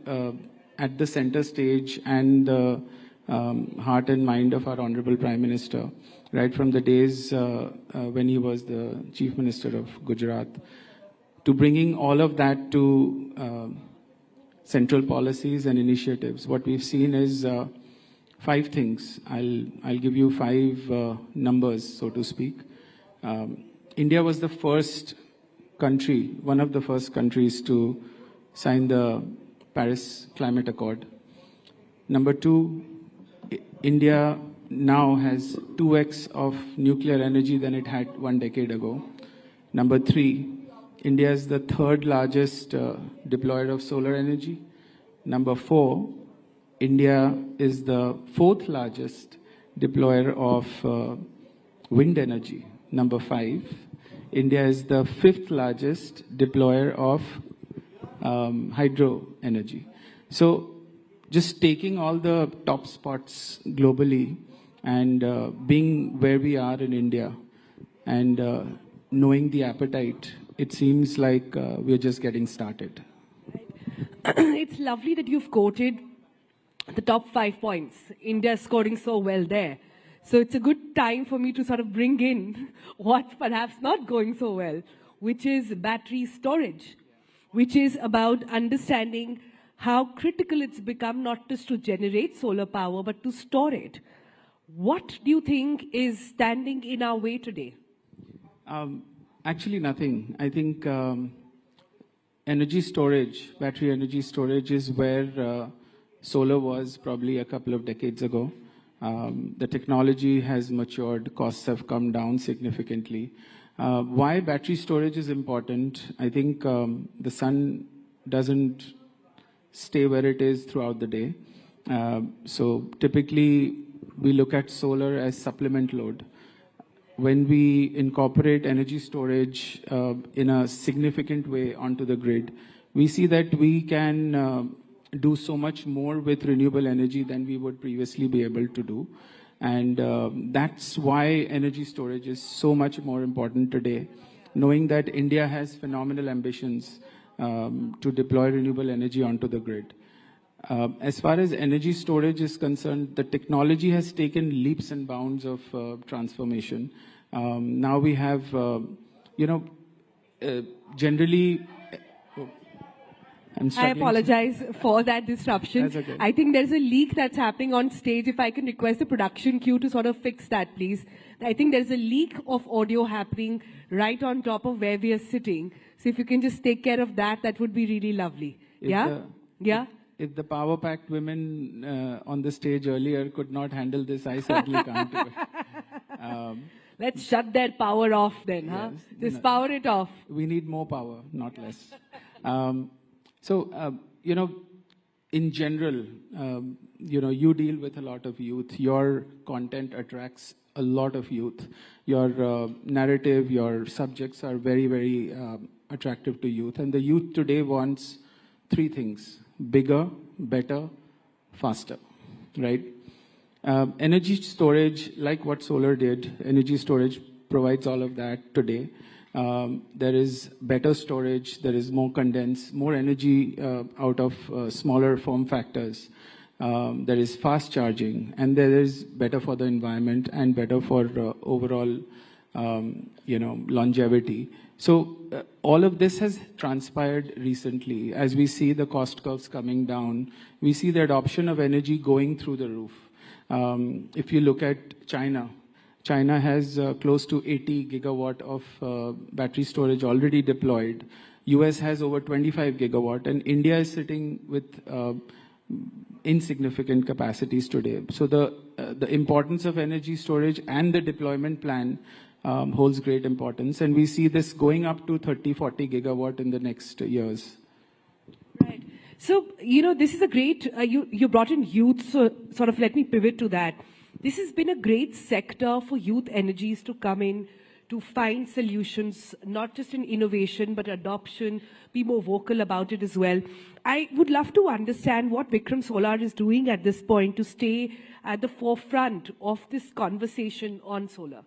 at the center stage and the heart and mind of our Honorable Prime Minister, right from the days when he was the Chief Minister of Gujarat, to bringing all of that to central policies and initiatives. What we've seen is 5 things. I'll give you 5 numbers, so to speak. India was the first country, one of the first countries to sign the Paris Climate Accord. Number two, India now has 2x of nuclear energy than it had 1 decade ago. Number three, India is the third largest deployer of solar energy. Number four, India is the fourth largest deployer of wind energy. Number five, India is the fifth largest deployer of hydro energy. So just taking all the top spots globally and being where we are in India and knowing the appetite, it seems like we're just getting started. It's lovely that you've quoted the top 5 points. India scoring so well there. So it's a good time for me to sort of bring in what's perhaps not going so well, which is battery storage, which is about understanding how critical it's become not just to generate solar power, but to store it. What do you think is standing in our way today? Actually, nothing. I think energy storage, battery energy storage is where solar was probably a couple of decades ago. The technology has matured, costs have come down significantly. Why battery storage is important? I think the sun doesn't stay where it is throughout the day. So typically, we look at solar as supplement load. When we incorporate energy storage in a significant way onto the grid, we see that we can do so much more with renewable energy than we would previously be able to do. And that's why energy storage is so much more important today, knowing that India has phenomenal ambitions to deploy renewable energy onto the grid. As far as energy storage is concerned, the technology has taken leaps and bounds of transformation. Now we have, generally... I apologize for that disruption. That's okay. I think there's a leak that's happening on stage. If I can request the production queue to sort of fix that, please. I think there's a leak of audio happening right on top of where we are sitting. So if you can just take care of that, that would be really lovely. Yeah? If the power-packed women on the stage earlier could not handle this, I certainly can't do it. Let's shut their power off then, huh? Yes, Just power it off. We need more power, not less. In general, you deal with a lot of youth. Your content attracts a lot of youth. Your narrative, your subjects are very, very attractive to youth. And the youth today wants three things: bigger, better, faster, right? Energy storage, like what solar did, energy storage provides all of that today. There is better storage, there is more condensed, more energy out of smaller form factors. There is fast charging, and there is better for the environment and better for overall, longevity. So all of this has transpired recently. As we see the cost curves coming down, we see the adoption of energy going through the roof. If you look at China, China has close to 80 gigawatt of battery storage already deployed. US has over 25 gigawatt, and India is sitting with insignificant capacities today. So the importance of energy storage and the deployment plan holds great importance, and we see this going up to 30, 40 gigawatt in the next years. Right. So, this is a great, you brought in youth, so sort of let me pivot to that. This has been a great sector for youth energies to come in, to find solutions, not just in innovation, but adoption, be more vocal about it as well. I would love to understand what Vikram Solar is doing at this point to stay at the forefront of this conversation on solar.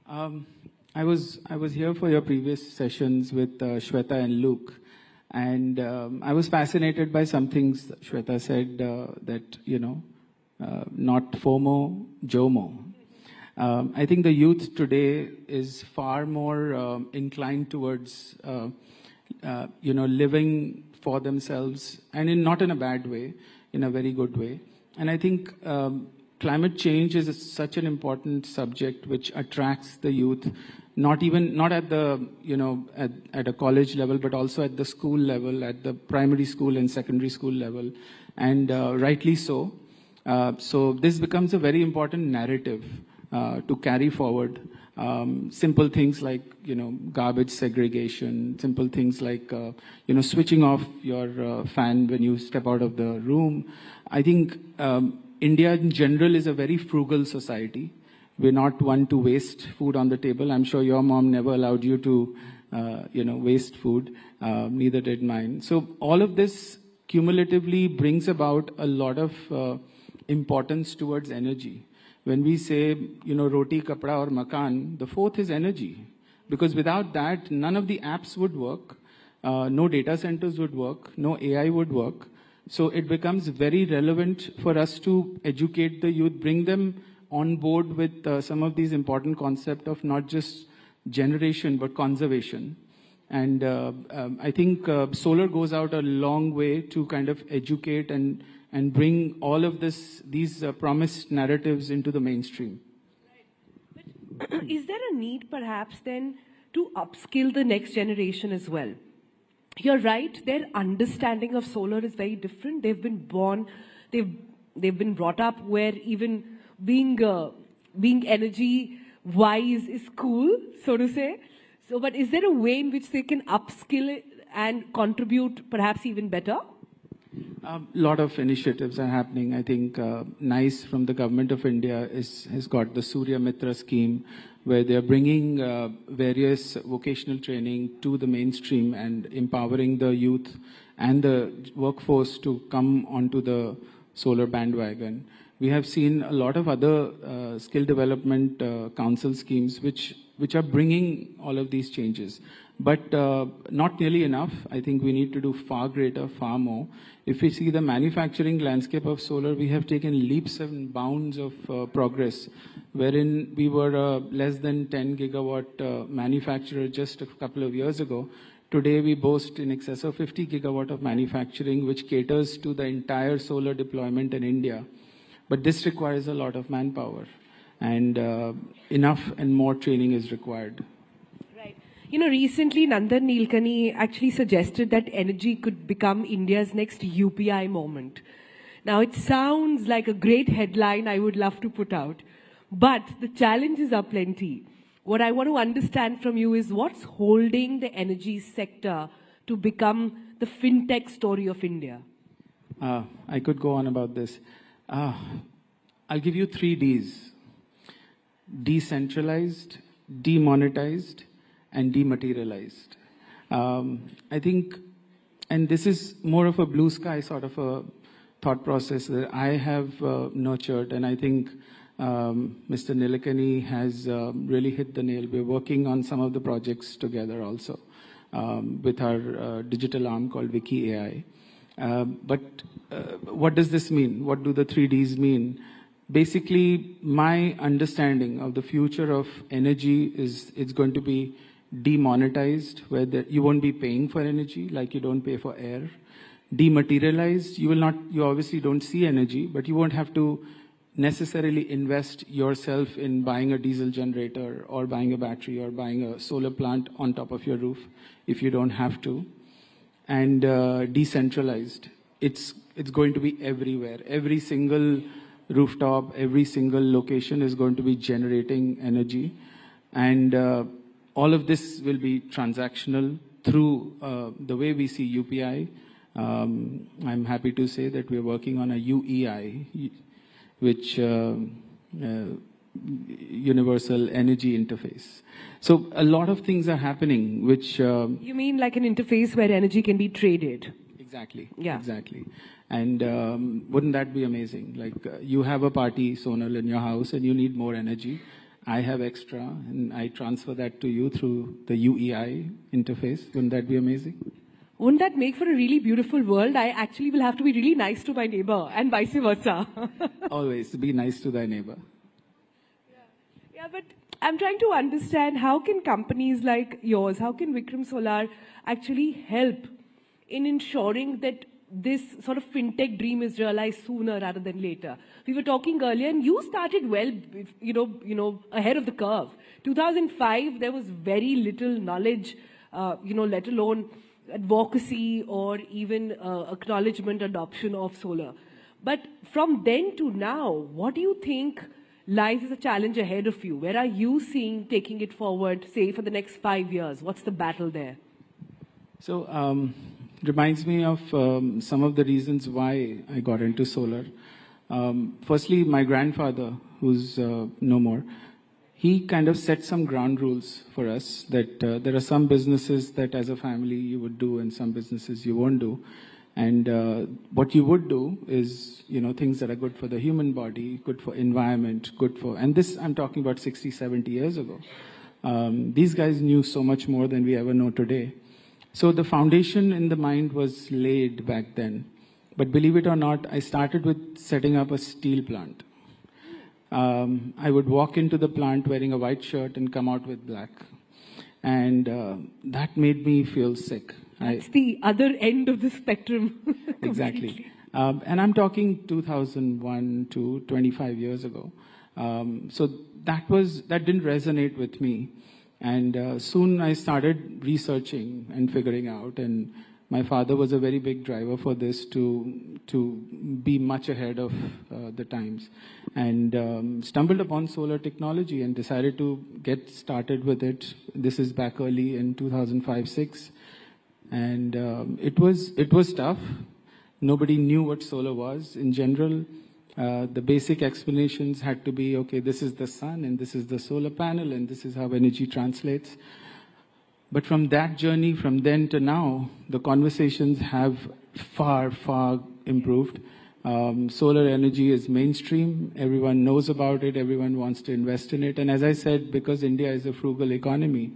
I was here for your previous sessions with Shweta and Luke, and I was fascinated by some things Shweta said that, not FOMO, JOMO. I think the youth today is far more inclined towards, living for themselves, and not in a bad way, in a very good way. And I think climate change is such an important subject which attracts the youth, not at the, at a college level, but also at the school level, at the primary school and secondary school level. and rightly so. So this becomes a very important narrative to carry forward. Simple things like, garbage segregation, simple things like, switching off your fan when you step out of the room. I think India in general is a very frugal society. We're not one to waste food on the table. I'm sure your mom never allowed you to, waste food. Neither did mine. So all of this cumulatively brings about a lot of importance towards energy. When we say, roti, kapda or makan, the fourth is energy. Because without that, none of the apps would work. No data centers would work. No AI would work. So it becomes very relevant for us to educate the youth, bring them on board with some of these important concepts of not just generation, but conservation. And I think solar goes out a long way to kind of educate and bring all of these promised narratives into the mainstream. Is there a need perhaps then to upskill the next generation as well? You're right, their understanding of solar is very different. They've been born, they've been brought up where even being energy wise is cool, so to say. So, but is there a way in which they can upskill it and contribute perhaps even better? A lot of initiatives are happening. I think NICE from the Government of India has got the Surya Mitra scheme, where they're bringing various vocational training to the mainstream and empowering the youth and the workforce to come onto the solar bandwagon. We have seen a lot of other skill development council schemes which are bringing all of these changes. But not nearly enough. I think we need to do far greater, far more. If we see the manufacturing landscape of solar, we have taken leaps and bounds of progress, wherein we were less than 10 gigawatt manufacturer just a couple of years ago. Today we boast in excess of 50 gigawatt of manufacturing, which caters to the entire solar deployment in India. But this requires a lot of manpower, and enough and more training is required. Recently Nandan Nilekani actually suggested that energy could become India's next UPI moment. Now it sounds like a great headline I would love to put out, but the challenges are plenty. What I want to understand from you is what's holding the energy sector to become the fintech story of India? I could go on about this. I'll give you 3 Ds. Decentralized, demonetized, and dematerialized. I think, and this is more of a blue sky sort of a thought process that I have nurtured, and I think Mr. Nilekani has really hit the nail. We're working on some of the projects together also with our digital arm called Wiki AI. But what does this mean? What do the 3 Ds mean? Basically, my understanding of the future of energy is it's going to be demonetized, where you won't be paying for energy like you don't pay for air. Dematerialized, you obviously don't see energy, but you won't have to necessarily invest yourself in buying a diesel generator or buying a battery or buying a solar plant on top of your roof if you don't have to. And decentralized, it's going to be everywhere. Every single rooftop, every single location is going to be generating energy. And all of this will be transactional through the way we see UPI. I'm happy to say that we're working on a UEI, which Universal Energy Interface. So a lot of things are happening, which... You mean like an interface where energy can be traded? Exactly. Yeah. Exactly. And wouldn't that be amazing? Like you have a party, Sonal, in your house and you need more energy. I have extra and I transfer that to you through the UEI interface. Wouldn't that be amazing? Wouldn't that make for a really beautiful world? I actually will have to be really nice to my neighbor and vice versa. Always be nice to thy neighbor. Yeah, but I'm trying to understand how can companies like yours, how can Vikram Solar actually help in ensuring that this sort of fintech dream is realized sooner rather than later? We were talking earlier and you started well, ahead of the curve. 2005, there was very little knowledge, let alone advocacy or even acknowledgement, adoption of solar. But from then to now, what do you think lies as a challenge ahead of you? Where are you seeing taking it forward, say, for the next 5 years? What's the battle there? So, reminds me of some of the reasons why I got into solar. Firstly, my grandfather, who's no more, he kind of set some ground rules for us that there are some businesses that as a family you would do and some businesses you won't do. And what you would do is, things that are good for the human body, good for environment, good for, and this I'm talking about 60, 70 years ago. These guys knew so much more than we ever know today. So the foundation in the mind was laid back then. But believe it or not, I started with setting up a steel plant. I would walk into the plant wearing a white shirt and come out with black. And that made me feel sick. That's the other end of the spectrum. Exactly. And I'm talking 2001 to 25 years ago. So that didn't resonate with me. And soon I started researching and figuring out. And my father was a very big driver for this to be much ahead of the times. And stumbled upon solar technology and decided to get started with it. This is back early in 2005-06. And it was tough. Nobody knew what solar was. In general, the basic explanations had to be, okay, this is the sun and this is the solar panel and this is how energy translates. But from that journey, from then to now, the conversations have far, far improved. Solar energy is mainstream. Everyone knows about it. Everyone wants to invest in it. And as I said, because India is a frugal economy,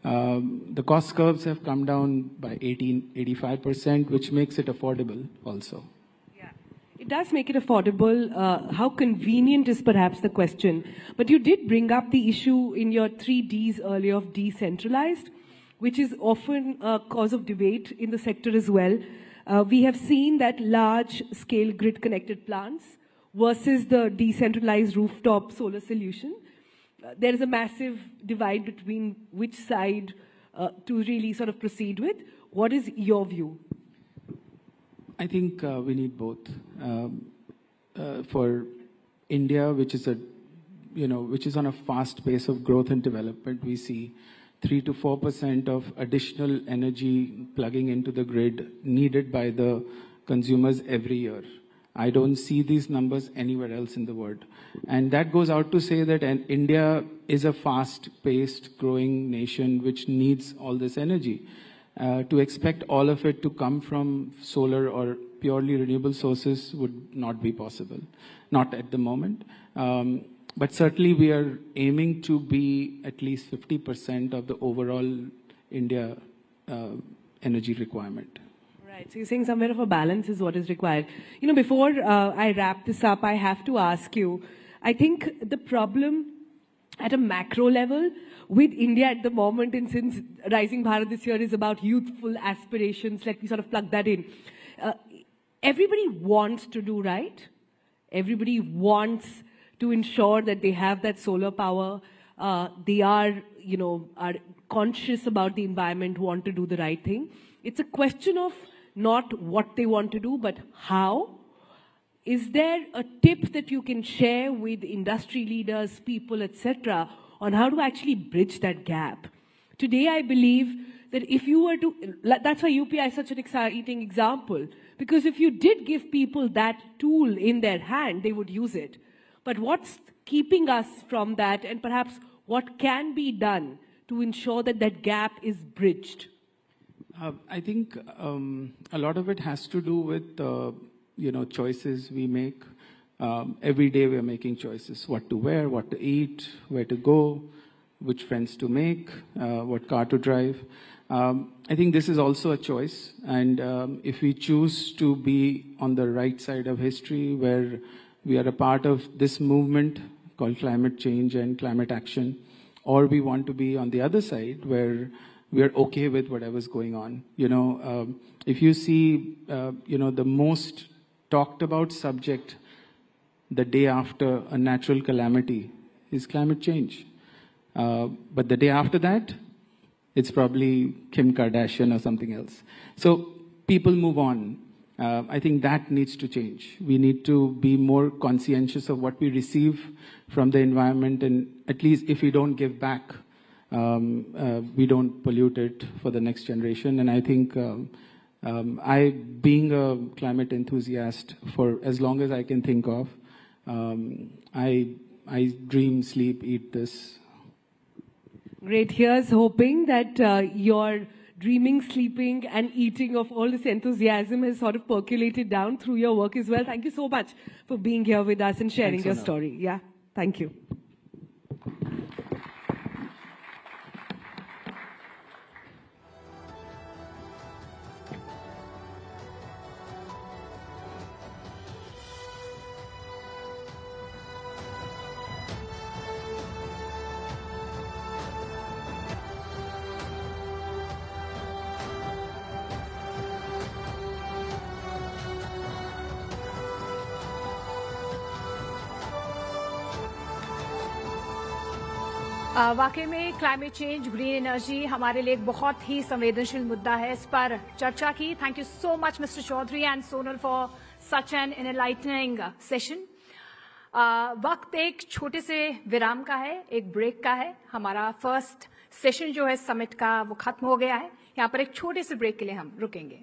the cost curves have come down by 85%, which makes it affordable also. Yeah, it does make it affordable. How convenient is perhaps the question. But you did bring up the issue in your 3 Ds earlier of decentralized, which is often a cause of debate in the sector as well. We have seen that large-scale grid-connected plants versus the decentralized rooftop solar solution. There is a massive divide between which side to really sort of proceed with. What is your view? I think we need both. For India, which is on a fast pace of growth and development, we see 3 to 4% of additional energy plugging into the grid needed by the consumers every year. I don't see these numbers anywhere else in the world. And that goes out to say that India is a fast-paced growing nation which needs all this energy. To expect all of it to come from solar or purely renewable sources would not be possible, not at the moment. But certainly we are aiming to be at least 50% of the overall India energy requirement. Right, so you're saying somewhere of a balance is what is required. Before I wrap this up, I have to ask you, I think the problem at a macro level with India at the moment, and since Rising Bharat this year is about youthful aspirations, let me sort of plug that in. Everybody wants to do right. Everybody wants to ensure that they have that solar power. They are conscious about the environment, want to do the right thing. It's a question of not what they want to do, but how. Is there a tip that you can share with industry leaders, people, etc., on how to actually bridge that gap? Today, I believe that if you were to, that's why UPI is such an exciting example, because if you did give people that tool in their hand, they would use it. But what's keeping us from that, and perhaps what can be done to ensure that that gap is bridged? I think a lot of it has to do with choices we make. Every day we are making choices: what to wear, what to eat, where to go, which friends to make, what car to drive. I think this is also a choice, and if we choose to be on the right side of history, where we are a part of this movement called climate change and climate action, or we want to be on the other side where we are okay with whatever's going on. If you see, the most talked about subject the day after a natural calamity is climate change. But the day after that it's probably Kim Kardashian or something else. So people move on. I think that needs to change. We need to be more conscientious of what we receive from the environment, and at least if we don't give back, we don't pollute it for the next generation. And I think being a climate enthusiast for as long as I can think of, I dream, sleep, eat this. Great. Here's hoping that your dreaming, sleeping, and eating of all this enthusiasm has sort of percolated down through your work as well. Thank you so much for being here with us and sharing your story. Yeah, thank you. वाकई में climate change, green energy हमारे लिए एक बहुत ही संवेदनशील मुद्दा है. इस पर चर्चा की. Thank you so much mister Chaudhary and Sonal for such an enlightening session. वक्त एक छोटे से विराम का है, एक ब्रेक का है. हमारा फर्स्ट सेशन जो है समिट का वो खत्म हो गया है. यहाँ पर एक छोटे से ब्रेक के लिए हम रुकेंगे.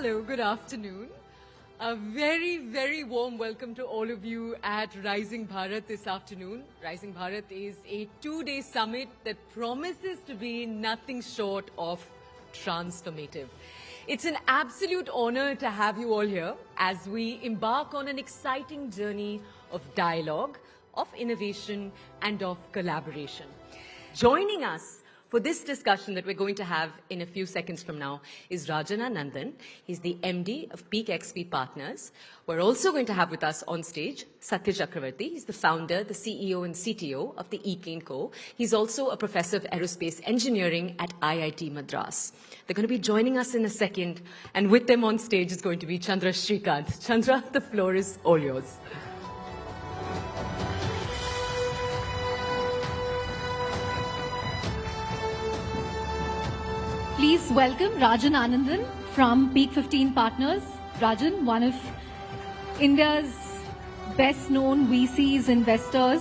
Hello, good afternoon. A very, very warm welcome to all of you at Rising Bharat this afternoon. Rising Bharat is a two-day summit that promises to be nothing short of transformative. It's an absolute honor to have you all here as we embark on an exciting journey of dialogue, of innovation, and of collaboration. Joining us for this discussion that we're going to have in a few seconds from now is Rajan Nandan. He's the MD of Peak XP Partners. We're also going to have with us on stage Satya Chakravarti. He's the founder, the CEO and CTO of the eClean Co. He's also a professor of aerospace engineering at IIT Madras. They're going to be joining us in a second, and with them on stage is going to be Chandra Srikanth. Chandra, the floor is all yours. Please welcome Rajan Anandan from Peak 15 Partners. Rajan, one of India's best known VCs, investors.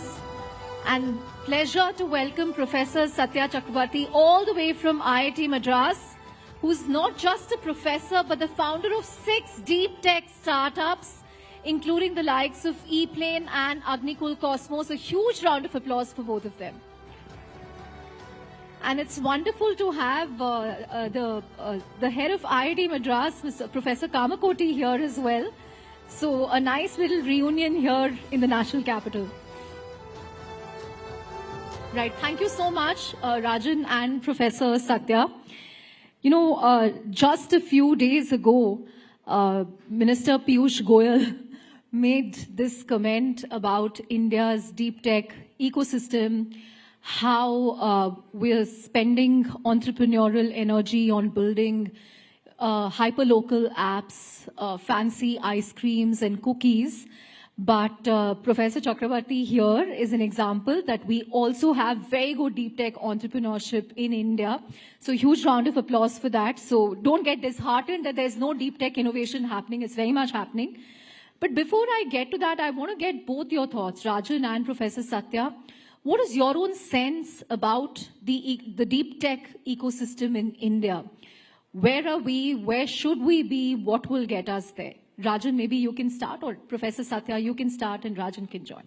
And pleasure to welcome Professor Satya Chakravarti all the way from IIT Madras, who's not just a professor but the founder of 6 deep tech startups, including the likes of ePlane and Agnikul Cosmos. A huge round of applause for both of them. And it's wonderful to have the head of IIT Madras, Mr. Professor Kamakoti, here as well. So a nice little reunion here in the national capital. Right, thank you so much, Rajan and Professor Satya. You know, just a few days ago, Minister Piyush Goyal made this comment about India's deep tech ecosystem, how we're spending entrepreneurial energy on building hyperlocal apps, fancy ice creams and cookies. But Professor Chakravarti here is an example that we also have very good deep tech entrepreneurship in India. So huge round of applause for that. So don't get disheartened that there's no deep tech innovation happening. It's very much happening. But before I get to that, I want to get both your thoughts, Rajan and Professor Satya. What is your own sense about the deep tech ecosystem in India? Where are we? Where should we be? What will get us there? Rajan, maybe you can start, or Professor Satya, you can start and Rajan can join.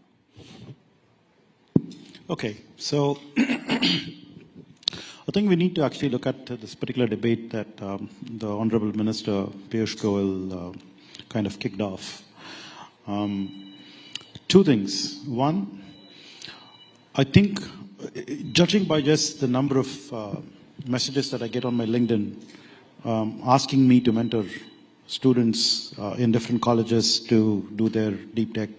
Okay, so I think we need to actually look at this particular debate that the Honorable Minister Piyush Goyal kind of kicked off. Two things. One, I think, judging by just the number of messages that I get on my LinkedIn asking me to mentor students in different colleges to do their deep tech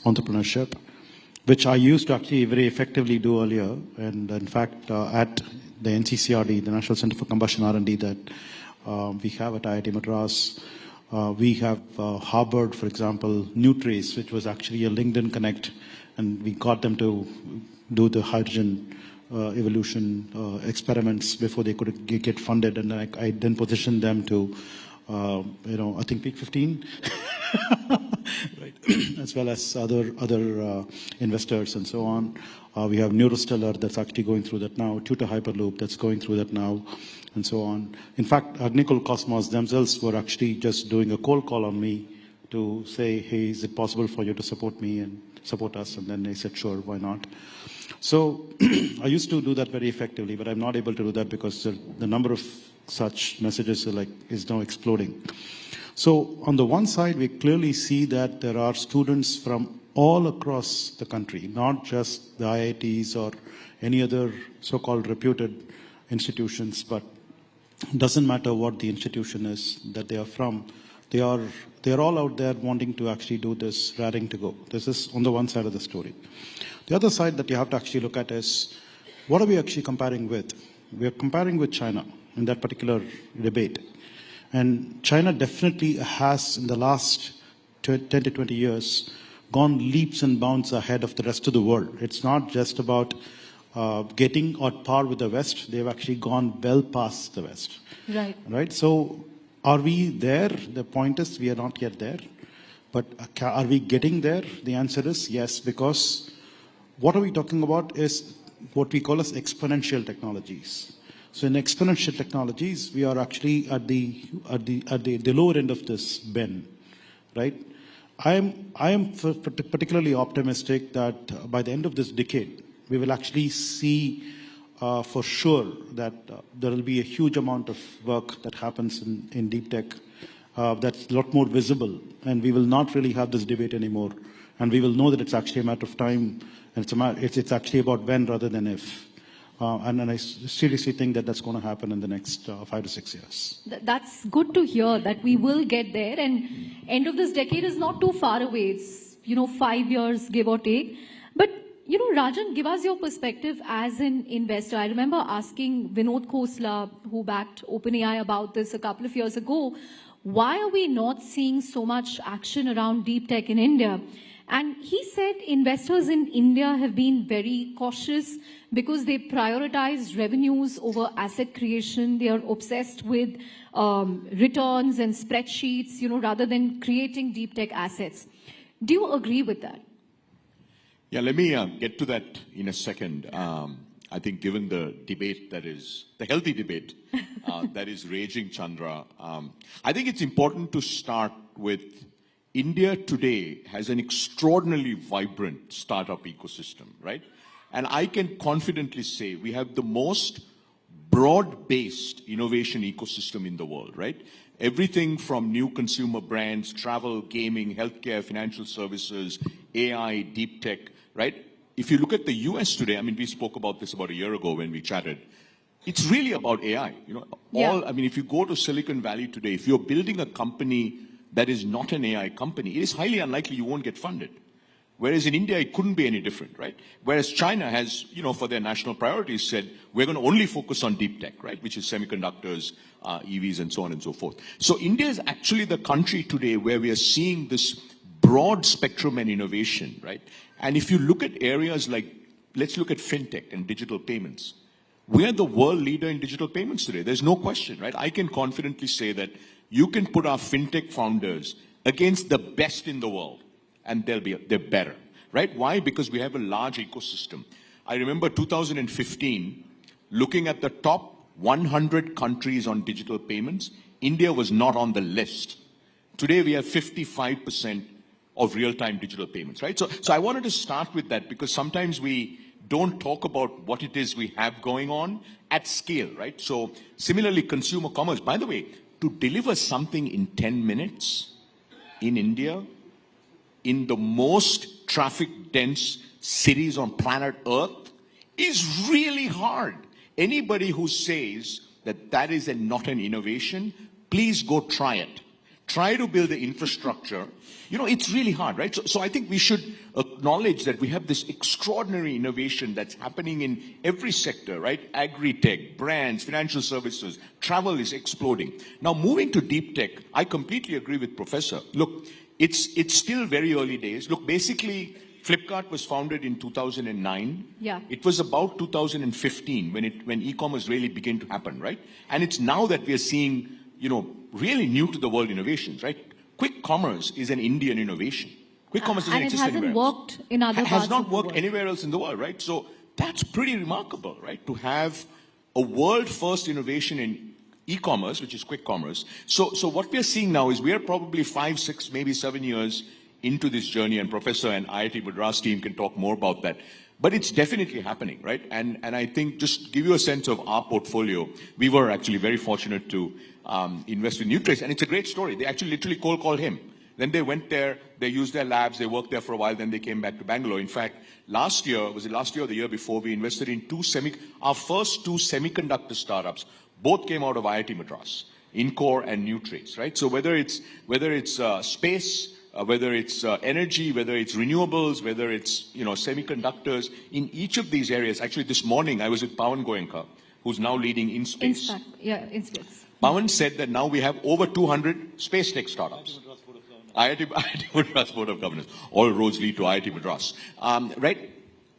entrepreneurship, which I used to actually very effectively do earlier. And in fact, at the NCCRD, the National Center for Combustion R&D that we have at IIT Madras, we have harbored, for example, Nutrace, which was actually a LinkedIn Connect, and we got them to do the hydrogen evolution experiments before they could get funded. And I then positioned them to, I think Peak 15, right, as well as other investors and so on. We have Neurostellar that's actually going through that now, Tutor Hyperloop that's going through that now, and so on. In fact, Agnikul Cosmos themselves were actually just doing a cold call on me to say, hey, is it possible for you to support me and support us? And then they said, sure, why not? So I used to do that very effectively, but I'm not able to do that because the number of such messages is now exploding. So on the one side, we clearly see that there are students from all across the country, not just the IITs or any other so-called reputed institutions, but it doesn't matter what the institution is that they are from. They're all out there wanting to actually do this, raring to go. This is on the one side of the story. The other side that you have to actually look at is, what are we actually comparing with? We are comparing with China in that particular debate. And China definitely has, in the last 10 to 20 years, gone leaps and bounds ahead of the rest of the world. It's not just about getting on par with the West. They've actually gone well past the West. Right. Right? So are we there? The point is we are not yet there. But are we getting there? The answer is yes, because what are we talking about is what we call as exponential technologies. So in exponential technologies, we are actually at the lower end of this bend, right? I am particularly optimistic that by the end of this decade, we will actually see for sure that there will be a huge amount of work that happens in deep tech that's a lot more visible, and we will not really have this debate anymore, and we will know that it's actually a matter of time, and it's actually about when rather than if. And I seriously think that that's going to happen in the next 5 to 6 years. That's good to hear that we will get there, and end of this decade is not too far away. It's 5 years, give or take. But Rajan, give us your perspective as an investor. I remember asking Vinod Khosla, who backed OpenAI, about this a couple of years ago. Why are we not seeing so much action around deep tech in India? And he said investors in India have been very cautious because they prioritize revenues over asset creation. They are obsessed with returns and spreadsheets, rather than creating deep tech assets. Do you agree with that? Yeah, let me get to that in a second. I think given the debate the healthy debate that is raging, Chandra, I think it's important to start with India today has an extraordinarily vibrant startup ecosystem, right? And I can confidently say we have the most broad-based innovation ecosystem in the world, right? Everything from new consumer brands, travel, gaming, healthcare, financial services, AI, deep tech, right? If you look at the US today, I mean, we spoke about this about a year ago when we chatted. It's really about AI. I mean, if you go to Silicon Valley today, if you're building a company that is not an AI company, it is highly unlikely you won't get funded. Whereas in India, it couldn't be any different, right? Whereas China has, for their national priorities said, we're going to only focus on deep tech, right? Which is semiconductors, EVs, and so on and so forth. So India is actually the country today where we are seeing this broad spectrum and innovation, right? And if you look at areas like, let's look at fintech and digital payments. We're the world leader in digital payments today. There's no question, right? I can confidently say that you can put our fintech founders against the best in the world, and they're better, right? Why? Because we have a large ecosystem. I remember 2015, looking at the top 100 countries on digital payments, India was not on the list. Today, we have 55% of real-time digital payments, right? So I wanted to start with that because sometimes we don't talk about what it is we have going on at scale, right? So similarly, consumer commerce. By the way, to deliver something in 10 minutes in India, in the most traffic-dense cities on planet Earth, is really hard. Anybody who says that that is not an innovation, please go try it. Try to build the infrastructure. It's really hard, right? So I think we should acknowledge that we have this extraordinary innovation that's happening in every sector, right? Agri-tech, brands, financial services, travel is exploding. Now, moving to deep tech, I completely agree with Professor. Look, it's still very early days. Look, basically, Flipkart was founded in 2009. Yeah. It was about 2015 when e-commerce really began to happen, right? And it's now that we are seeing, really new to the world innovations, right? Quick commerce is an Indian innovation. Quick commerce doesn't exist anywhere else. And it hasn't worked in other parts of the world. Has not worked anywhere else in the world, right? So that's pretty remarkable, right? To have a world-first innovation in e-commerce, which is quick commerce. So what we are seeing now is we are probably 5, 6, maybe 7 years into this journey, and Professor and IIT Madras team can talk more about that. But it's definitely happening, right? And I think just give you a sense of our portfolio, we were actually very fortunate to invest in Nutrace, and it's a great story. They actually literally cold called him. Then they went there, they used their labs, they worked there for a while, then they came back to Bangalore. In fact, last year, was it last year or the year before, we invested in our first 2 semiconductor startups. Both came out of IIT Madras, Incor and Nutrace, right? So whether it's space, whether it's energy, whether it's renewables, whether it's semiconductors, in each of these areas. Actually, this morning I was with Pawan Goenka, who's now leading InSpace. InSpace. Pawan said that now we have over 200 space tech startups. IIT Madras Board of Governors. All roads lead to IIT Madras. Right?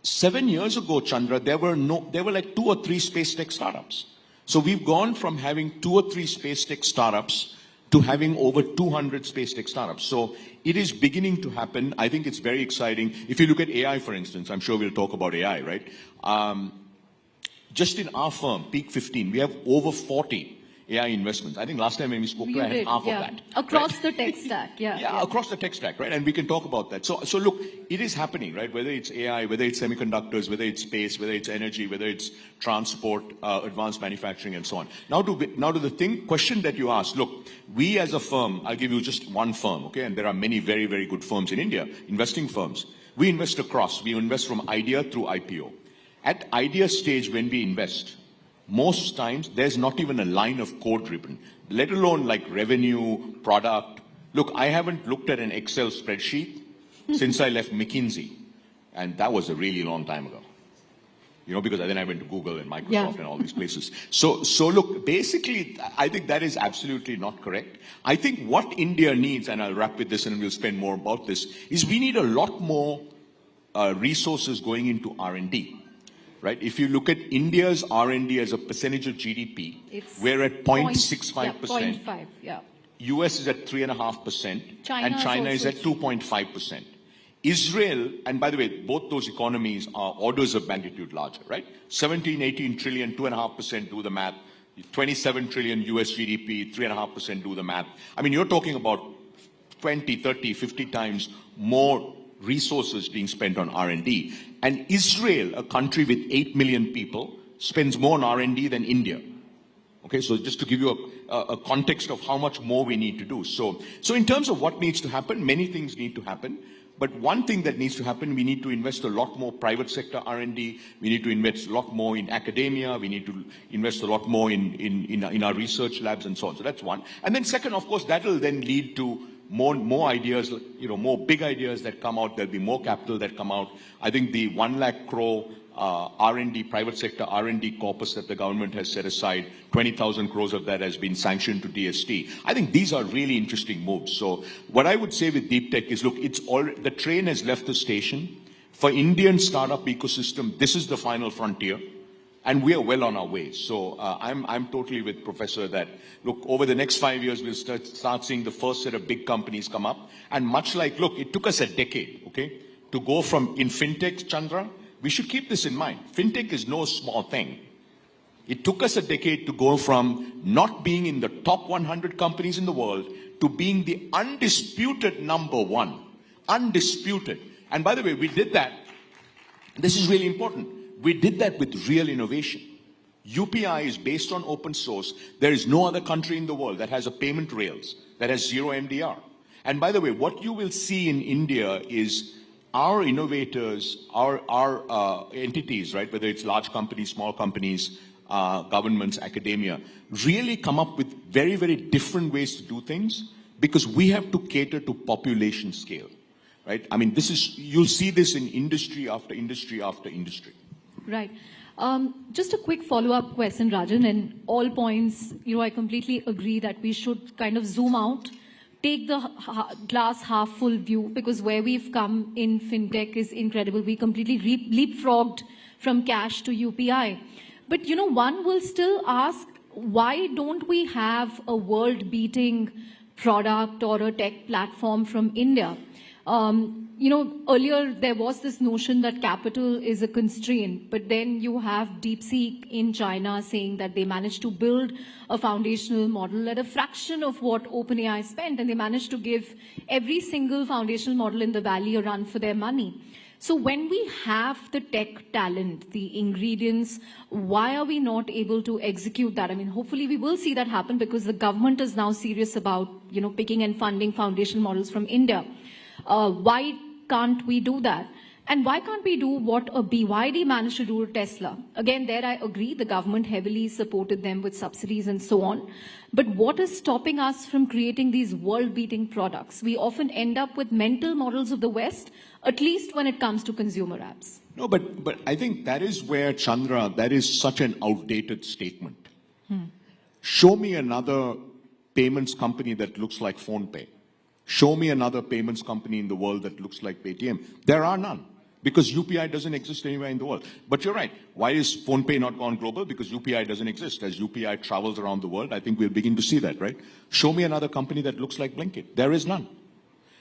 7 years ago, Chandra, there were like 2 or 3 space tech startups. So we've gone from having 2 or 3 space tech startups to having over 200 space tech startups. So it is beginning to happen. I think it's very exciting. If you look at AI, for instance, I'm sure we'll talk about AI, right? Just in our firm, Peak 15, we have over 40 AI investments. I think last time when we spoke, I had half of that. Across right? the tech stack, Yeah, across the tech stack, right? And we can talk about that. So look, it is happening, right? Whether it's AI, whether it's semiconductors, whether it's space, whether it's energy, whether it's transport, advanced manufacturing, and so on. Now to the question that you asked. Look, we as a firm, I'll give you just one firm, okay? And there are many very, very good firms in India, investing firms. We invest across. We invest from idea through IPO. At idea stage, when we invest, most times there's not even a line of code written, let alone like revenue, product. Look, I haven't looked at an Excel spreadsheet since I left McKinsey, and that was a really long time ago. You know, because then I went to Google and Microsoft and all these places. So look, basically, I think that is absolutely not correct. I think what India needs, and I'll wrap with this and we'll spend more about this, is we need a lot more resources going into R&D. Right? If you look at India's R&D as a percentage of GDP, we're at 0.65%. 0.5, yeah. US is at 3.5%, and China is at 2.5%. Israel, and by the way, both those economies are orders of magnitude larger, right? 17, 18 trillion, 2.5%, do the math. 27 trillion US GDP, 3.5%, do the math. I mean, you're talking about 20, 30, 50 times more resources being spent on R&D. And Israel, a country with 8 million people, spends more on R&D than India. Okay, so just to give you a context of how much more we need to do. So in terms of what needs to happen, many things need to happen. But one thing that needs to happen, we need to invest a lot more private sector R&D. We need to invest a lot more in academia. We need to invest a lot more in our research labs and so on. So that's one. And then second, of course, that will then lead to more ideas, you know, more big ideas that come out. There'll be more capital that come out. I think the 1 lakh crore R&D, private sector R&D corpus that the government has set aside, 20,000 crores of that has been sanctioned to DST. I think these are really interesting moves. So what I would say with deep tech is, look, the train has left the station. For Indian startup ecosystem, this is the final frontier. And we are well on our way. So I'm totally with Professor that, look, over the next 5 years, we'll start seeing the first set of big companies come up. And much like, look, it took us a decade, okay, to go from, in fintech, Chandra, we should keep this in mind. Fintech is no small thing. It took us a decade to go from not being in the top 100 companies in the world to being the undisputed number one. Undisputed. And by the way, we did that. This is really important. We did that with real innovation. UPI is based on open source. There is no other country in the world that has a payment rails, that has zero MDR. And by the way, what you will see in India is our innovators, our entities, right, whether it's large companies, small companies, governments, academia, really come up with very, very different ways to do things because we have to cater to population scale, right? I mean, you'll see this in industry after industry after industry. Right. Just a quick follow-up question, Rajan, and all points, I completely agree that we should kind of zoom out, take the glass half full view, because where we've come in fintech is incredible. We completely leapfrogged from cash to UPI. But, one will still ask, why don't we have a world-beating product or a tech platform from India? Earlier there was this notion that capital is a constraint, but then you have DeepSeek in China saying that they managed to build a foundational model at a fraction of what OpenAI spent, and they managed to give every single foundational model in the valley a run for their money. So when we have the tech talent, the ingredients, why are we not able to execute that? I mean, hopefully we will see that happen because the government is now serious about, picking and funding foundational models from India. Why can't we do that? And why can't we do what a BYD managed to do to Tesla? Again, there I agree, the government heavily supported them with subsidies and so on. But what is stopping us from creating these world-beating products? We often end up with mental models of the West, at least when it comes to consumer apps. No, but I think that is where, Chandra, that is such an outdated statement. Show me another payments company that looks like PhonePe. Show me another payments company in the world that looks like Paytm. There are none, because UPI doesn't exist anywhere in the world. But you're right. Why is PhonePe not gone global? Because UPI doesn't exist. As UPI travels around the world, I think we'll begin to see that, right? Show me another company that looks like Blinkit. There is none.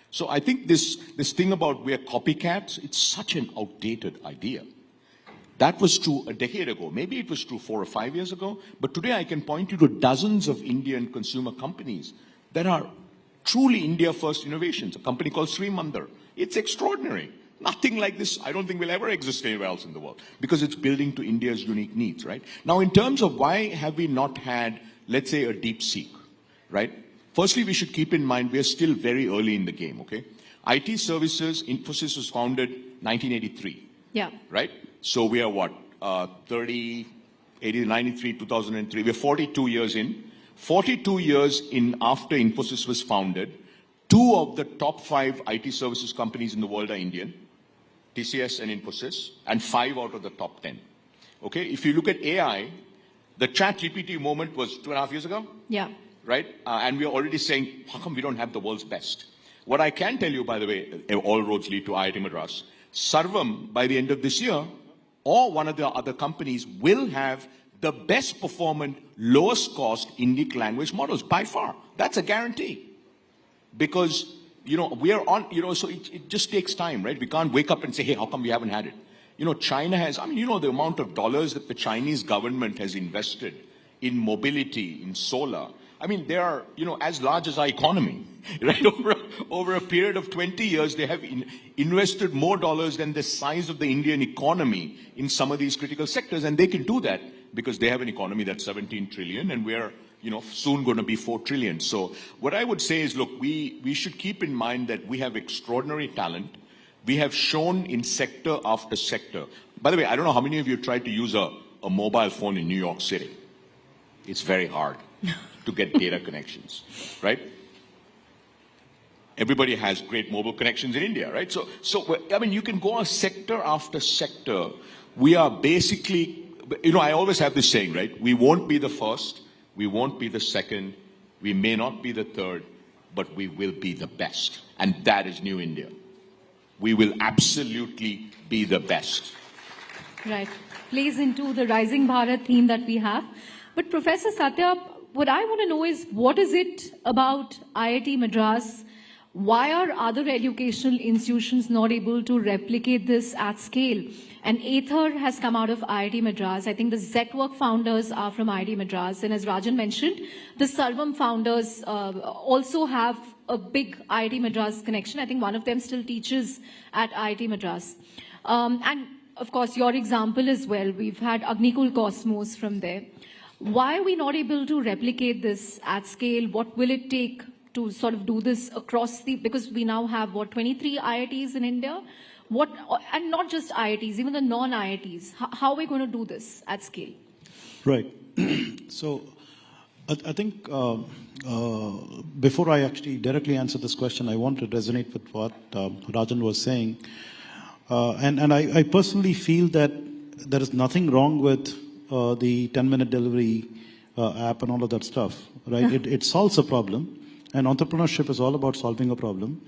So I think this thing about we're copycats, it's such an outdated idea. That was true a decade ago. Maybe it was true 4 or 5 years ago. But today I can point you to dozens of Indian consumer companies that are truly India-first innovations. A company called Srimandar. It's extraordinary. Nothing like this, I don't think, will ever exist anywhere else in the world, because it's building to India's unique needs, right? Now, in terms of why have we not had, let's say, a deep seek, right? Firstly, we should keep in mind we're still very early in the game, okay? IT services, Infosys was founded 1983. Yeah. Right? So we are what? 93, 2003. We're 42 years in. 42 years in after Infosys was founded, 2 of the top 5 IT services companies in the world are Indian, TCS and Infosys, and 5 out of the top 10. Okay? If you look at AI, the ChatGPT moment was 2.5 years ago. Yeah. Right? And we're already saying, how come we don't have the world's best? What I can tell you, by the way, all roads lead to IIT Madras. Sarvam, by the end of this year, or one of the other companies, will have the best performant, lowest cost Indic language models by far. That's a guarantee. Because, you know, we are on, you know, so it just takes time, right? We can't wake up and say, hey, how come we haven't had it? You know, China has, I mean, you know, the amount of dollars that the Chinese government has invested in mobility, in solar. I mean, they are, you know, as large as our economy, right? Over a period of 20 years, they have invested more dollars than the size of the Indian economy in some of these critical sectors. And they can do that because they have an economy that's 17 trillion and we're, you know, soon going to be 4 trillion. So what I would say is, look, we should keep in mind that we have extraordinary talent. We have shown in sector after sector. By the way, I don't know how many of you tried to use a mobile phone in New York City. It's very hard to get data connections, right? Everybody has great mobile connections in India, right? So I mean, you can go on sector after sector. We are basically, you know, I always have this saying, right? We won't be the first, we won't be the second, we may not be the third, but we will be the best. And that is New India. We will absolutely be the best. Right. Plays into the Rising Bharat theme that we have. But Professor Satya, what I want to know is, what is it about IIT Madras? Why are other educational institutions not able to replicate this at scale? And Aether has come out of IIT Madras. I think the Zetwork founders are from IIT Madras. And as Rajan mentioned, the Sarvam founders also have a big IIT Madras connection. I think one of them still teaches at IIT Madras. And of course, your example as well. We've had Agnikul Cosmos from there. Why are we not able to replicate this at scale? What will it take to sort of do this across the, because we now have, what, 23 IITs in India? What, and not just IITs, even the non-IITs. How are we going to do this at scale? Right. So I think before I actually directly answer this question, I want to resonate with what Rajan was saying. And I personally feel that there is nothing wrong with the 10-minute delivery app and all of that stuff, right? It solves a problem, and entrepreneurship is all about solving a problem.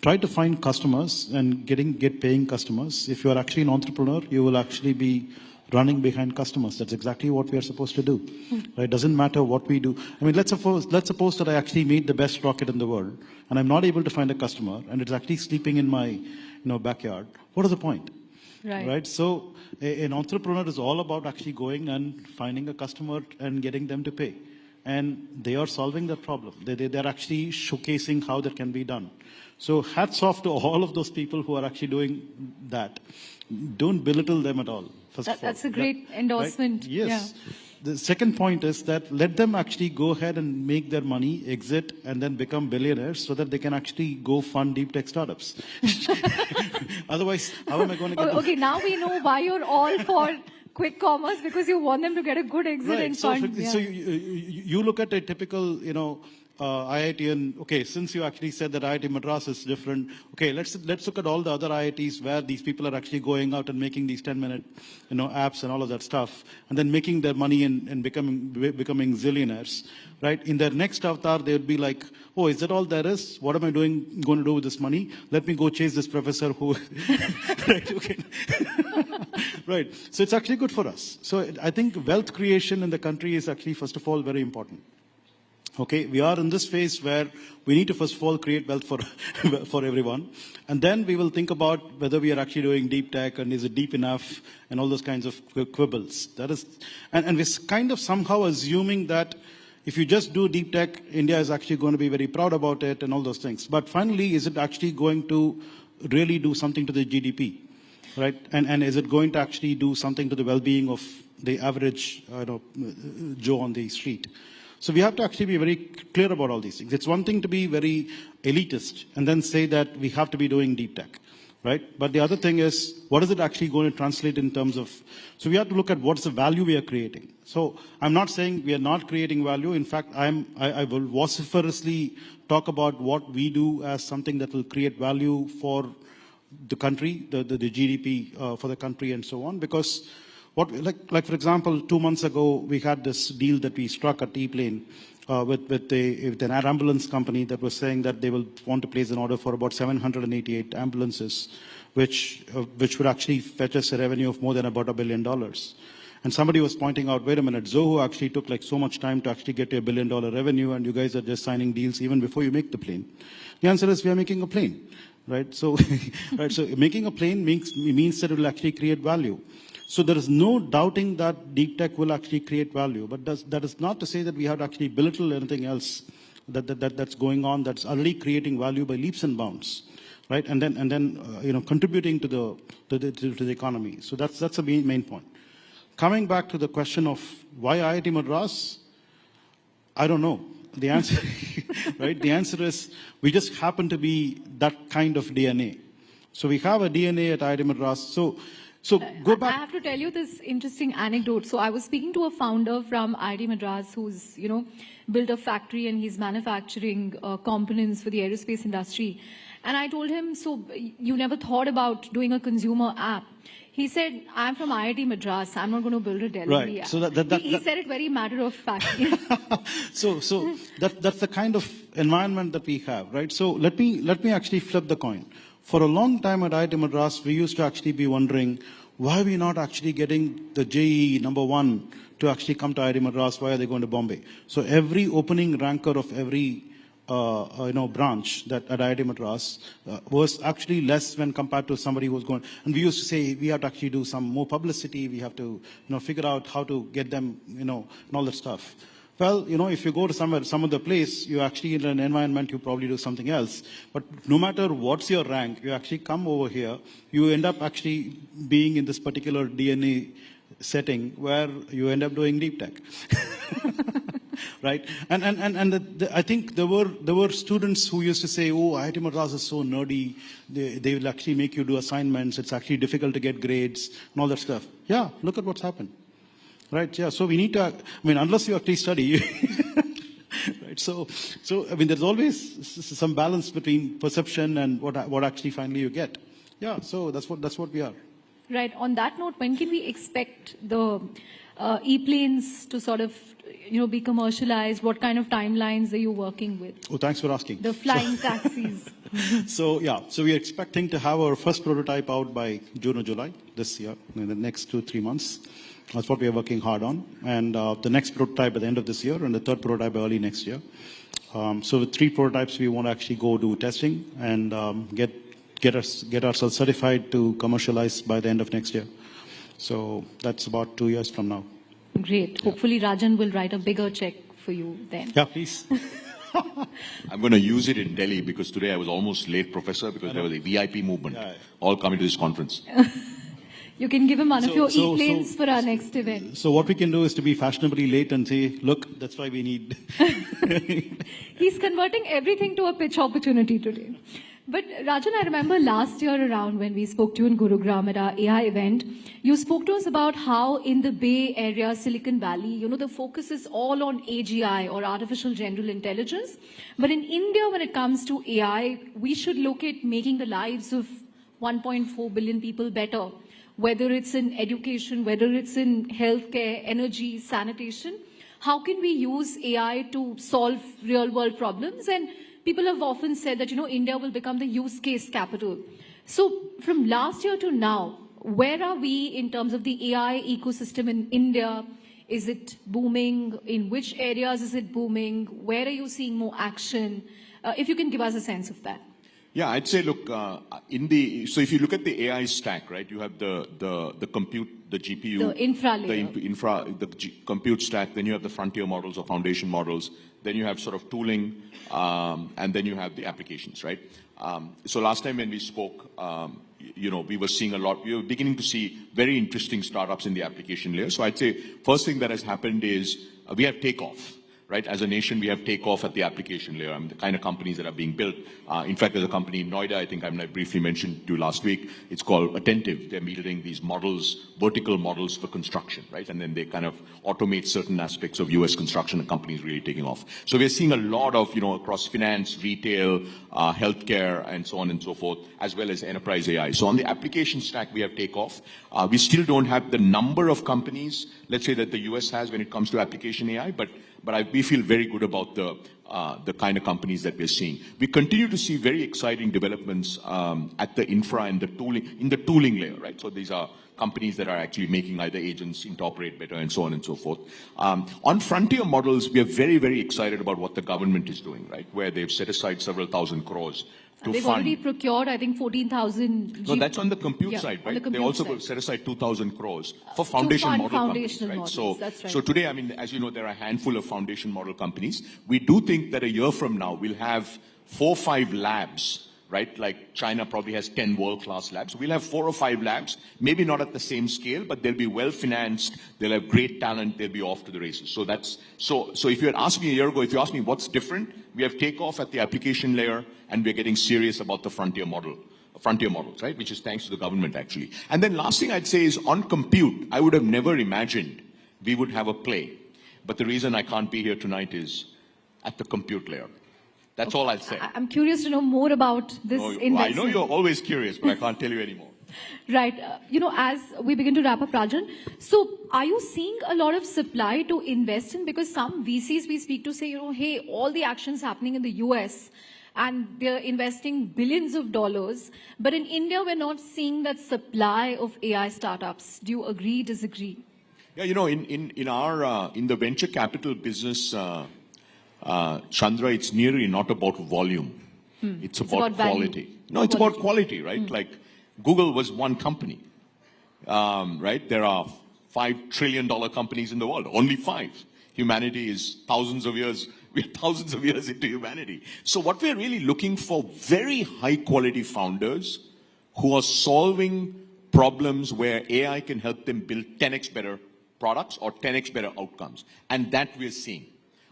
Try to find customers and get paying customers. If you are actually an entrepreneur, you will actually be running behind customers. That's exactly what we are supposed to do. Right? It doesn't matter what we do. I mean, let's suppose that I actually made the best rocket in the world, and I'm not able to find a customer, and it's actually sleeping in my backyard. What is the point? Right. So an entrepreneur is all about actually going and finding a customer and getting them to pay. And they are solving that problem. They're actually showcasing how that can be done. So hats off to all of those people who are actually doing that. Don't belittle them at all. That's a great endorsement. Right? Yes. Yeah. The second point is that let them actually go ahead and make their money, exit, and then become billionaires so that they can actually go fund deep tech startups. Otherwise, how am I going to get Okay, now we know why you're all for quick commerce, because you want them to get a good exit and fund. So you look at a typical, IIT, and okay, since you actually said that IIT Madras is different, okay, let's look at all the other IITs where these people are actually going out and making these 10-minute, apps and all of that stuff, and then making their money and becoming zillionaires, right? In their next avatar, they would be like, oh, is that all there is? What am I going to do with this money? Let me go chase this professor who, right? Okay. Right. So it's actually good for us. So I think wealth creation in the country is actually, first of all, very important. Okay, we are in this phase where we need to first of all create wealth for, for everyone. And then we will think about whether we are actually doing deep tech and is it deep enough and all those kinds of quibbles. That is, and we're kind of somehow assuming that if you just do deep tech, India is actually going to be very proud about it and all those things. But finally, is it actually going to really do something to the GDP? Right? And is it going to actually do something to the well-being of the average Joe on the street? So we have to actually be very clear about all these things. It's one thing to be very elitist and then say that we have to be doing deep tech, right? But the other thing is, what is it actually going to translate in terms of, so we have to look at what's the value we are creating. So I'm not saying we are not creating value. In fact, I will vociferously talk about what we do as something that will create value for the country, the GDP for the country and so on, because like for example, 2 months ago, we had this deal that we struck at E-Plane with an ambulance company that was saying that they will want to place an order for about 788 ambulances, which would actually fetch us a revenue of more than about $1 billion. And somebody was pointing out, wait a minute, Zoho actually took like so much time to actually get to $1 billion revenue, and you guys are just signing deals even before you make the plane. The answer is we are making a plane, right? So, so making a plane means that it will actually create value. So there is no doubting that deep tech will actually create value, but that is not to say that we have to actually belittle anything else that's going on that's already creating value by leaps and bounds, right? And then contributing to the economy. So that's a main point. Coming back to the question of why IIT Madras, I don't know. The answer, right? The answer is we just happen to be that kind of DNA. So we have a DNA at IIT Madras. So go back. I have to tell you this interesting anecdote. So I was speaking to a founder from IIT Madras who's, built a factory and he's manufacturing components for the aerospace industry. And I told him, so you never thought about doing a consumer app? He said, I'm from IIT Madras. I'm not going to build a delivery app. So he said it very matter of fact. So that's the kind of environment that we have, right? So let me actually flip the coin. For a long time at IIT Madras, we used to actually be wondering, why are we not actually getting the JEE #1 to actually come to IIT Madras? Why are they going to Bombay? So every opening ranker of every branch that at IIT Madras was actually less when compared to somebody who was going. And we used to say we have to actually do some more publicity. We have to figure out how to get them, and all that stuff. Well, if you go to some other place, you actually in an environment, you probably do something else. But no matter what's your rank, you actually come over here, you end up actually being in this particular DNA setting where you end up doing deep tech. Right? And I think there were students who used to say, oh, IIT Madras is so nerdy. They will actually make you do assignments. It's actually difficult to get grades and all that stuff. Yeah, look at what's happened. Right, yeah, so we need to, unless you actually study, right, so, there's always some balance between perception and what actually finally you get. Yeah, so that's what we are. Right, on that note, when can we expect the e-planes to sort of, be commercialized? What kind of timelines are you working with? Oh, thanks for asking. The flying taxis. So we are expecting to have our first prototype out by June or July this year, in the next 2-3 months. That's what we are working hard on. And the next prototype at the end of this year and the third prototype early next year. So with 3 prototypes, we want to actually go do testing and get ourselves certified to commercialize by the end of next year. So that's about 2 years from now. Great. Hopefully Rajan will write a bigger check for you then. Yeah, please. I'm going to use it in Delhi because today I was almost late, Professor, because there was a VIP movement all coming to this conference. You can give him one of your e-planes for our next event. So what we can do is to be fashionably late and say, look, that's why we need. He's converting everything to a pitch opportunity today. But Rajan, I remember last year around when we spoke to you in Gurugram at our AI event, you spoke to us about how in the Bay Area, Silicon Valley, the focus is all on AGI or artificial general intelligence. But in India, when it comes to AI, we should look at making the lives of 1.4 billion people better. Whether it's in education, whether it's in healthcare, energy, sanitation, how can we use AI to solve real-world problems? And people have often said that, India will become the use case capital. So from last year to now, where are we in terms of the AI ecosystem in India, Is it booming? In which areas is it booming? Where are you seeing more action? If you can give us a sense of that. Yeah, I'd say, look, so if you look at the AI stack, right, you have the compute, the GPU, the infra layer. the compute stack, then you have the frontier models or foundation models, then you have sort of tooling, and then you have the applications, right? So last time when we spoke, we were seeing we were beginning to see very interesting startups in the application layer. So I'd say first thing that has happened is we have takeoff. Right, as a nation, we have takeoff at the application layer. I mean, the kind of companies that are being built. In fact, there's a company in Noida, I think I briefly mentioned to you last week. It's called Attentive. They're building these models, vertical models for construction, right? And then they kind of automate certain aspects of U.S. construction. The company is really taking off. So we're seeing a lot of, across finance, retail, healthcare, and so on and so forth, as well as enterprise AI. So on the application stack, we have takeoff. We still don't have the number of companies, let's say, that the U.S. has when it comes to application AI, but we feel very good about the kind of companies that we're seeing. We continue to see very exciting developments at the infra and the tooling layer, right? So these are companies that are actually making either agents interoperate better and so on and so forth. On frontier models, we are very, very excited about what the government is doing, right? Where they've set aside several thousand crores to They've fund. already procured, I think, 14,000. No, that's on the compute side, right? They also set aside 2,000 crores for foundation model companies, right? Models, that's right. So today, I mean, as you know, there are a handful of foundation model companies. We do think that a year from now, we'll have 4 or 5 labs, right? Like China probably has 10 world-class labs. We'll have 4 or 5 labs, maybe not at the same scale, but they'll be well-financed. They'll have great talent. They'll be off to the races. So so if you had asked me a year ago, if you asked me what's different, we have takeoff at the application layer, and we're getting serious about the frontier models, right? Which is thanks to the government, actually. And then last thing I'd say is on compute, I would have never imagined we would have a play. But the reason I can't be here tonight is at the compute layer. That's all I'll say. I'm curious to know more about this investment. I know you're always curious, but I can't tell you anymore. Right. As we begin to wrap up, Rajan, so are you seeing a lot of supply to invest in? Because some VCs we speak to say, hey, all the actions happening in the US and they're investing billions of dollars. But in India, we're not seeing that supply of AI startups. Do you agree, disagree? Yeah, in the venture capital business, Chandra, it's nearly not about volume. It's about quality. Value. No, it's about quality, right? Like Google was one company, right? There are $5 trillion companies in the world, only 5. Humanity is thousands of years. We're thousands of years into humanity. So what we're really looking for, very high quality founders who are solving problems where AI can help them build 10x better products or 10x better outcomes. And that we're seeing.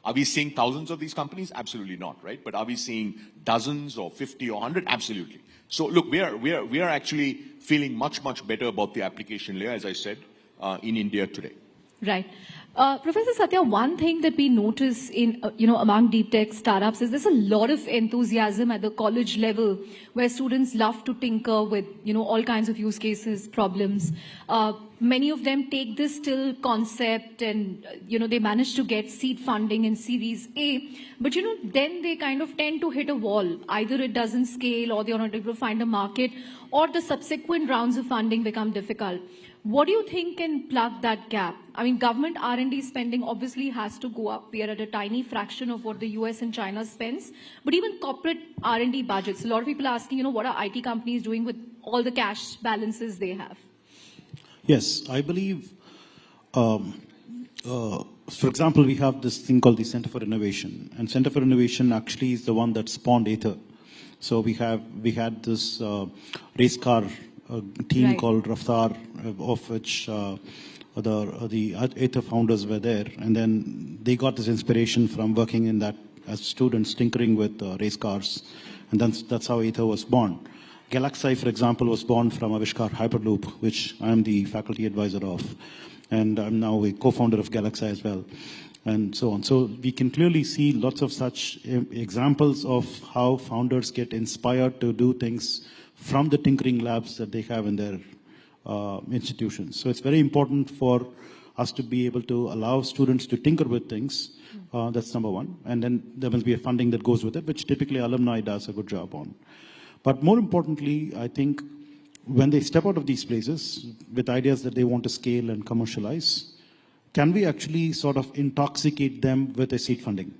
Are we seeing thousands of these companies? Absolutely not, right? But are we seeing dozens or 50 or 100? Absolutely. So look, we are actually feeling much, much better about the application layer, as I said, in India today. Right. Professor Satya, one thing that we notice in, among deep tech startups is there's a lot of enthusiasm at the college level where students love to tinker with, all kinds of use cases, problems. Many of them take this till concept and, they manage to get seed funding in Series A. But, then they kind of tend to hit a wall. Either it doesn't scale or they're not able to find a market or the subsequent rounds of funding become difficult. What do you think can plug that gap? I mean, government R&D spending obviously has to go up. We are at a tiny fraction of what the US and China spends. But even corporate R&D budgets, a lot of people are asking, what are IT companies doing with all the cash balances they have? Yes, I believe, for example, we have this thing called the Center for Innovation. And Center for Innovation actually is the one that spawned Aether. So we had this race car team called Raftar, of which the Aether founders were there, and then they got this inspiration from working in that as students tinkering with race cars, and that's how Aether was born. Galaxy, for example, was born from Avishkar Hyperloop, which I am the faculty advisor of, and I'm now a co-founder of Galaxy as well, and so on. So we can clearly see lots of such examples of how founders get inspired to do things from the tinkering labs that they have in their institutions. So it's very important for us to be able to allow students to tinker with things. That's number one. And then there must be a funding that goes with it, which typically alumni does a good job on. But more importantly, I think when they step out of these places with ideas that they want to scale and commercialize, can we actually sort of intoxicate them with a seed funding,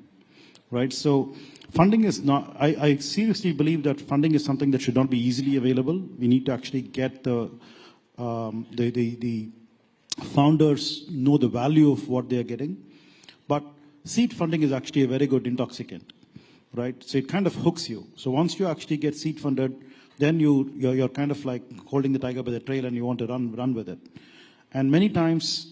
right? So funding is not, I seriously believe that funding is something that should not be easily available. We need to actually get the founders know the value of what they're getting. But seed funding is actually a very good intoxicant, right? So it kind of hooks you. So once you actually get seed funded, then you're kind of like holding the tiger by the tail and you want to run with it. And many times,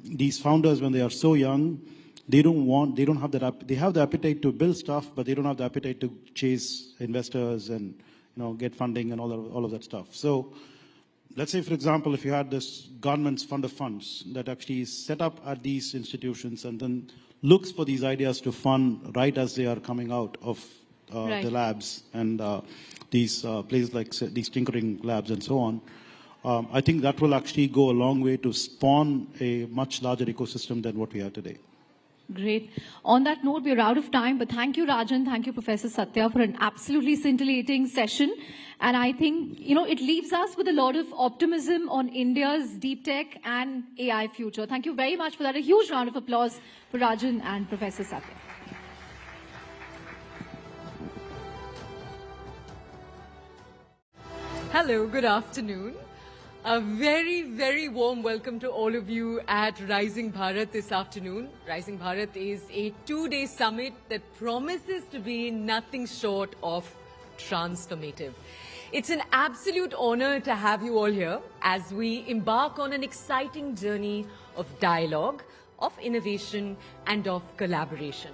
these founders, when they are so young, they have the appetite to build stuff, but they don't have the appetite to chase investors and get funding and all of that stuff. So let's say, for example, if you had this government's fund of funds that actually is set up at these institutions and then looks for these ideas to fund right as they are coming out of the labs and these places like these tinkering labs and so on, I think that will actually go a long way to spawn a much larger ecosystem than what we have today. Great. On that note, we're out of time, but thank you, Rajan. Thank you, Professor Satya, for an absolutely scintillating session. And I think, it leaves us with a lot of optimism on India's deep tech and AI future. Thank you very much for that. A huge round of applause for Rajan and Professor Satya. Hello, good afternoon. A very, very warm welcome to all of you at Rising Bharat this afternoon. Rising Bharat is a 2-day summit that promises to be nothing short of transformative. It's an absolute honor to have you all here as we embark on an exciting journey of dialogue, of innovation, and of collaboration.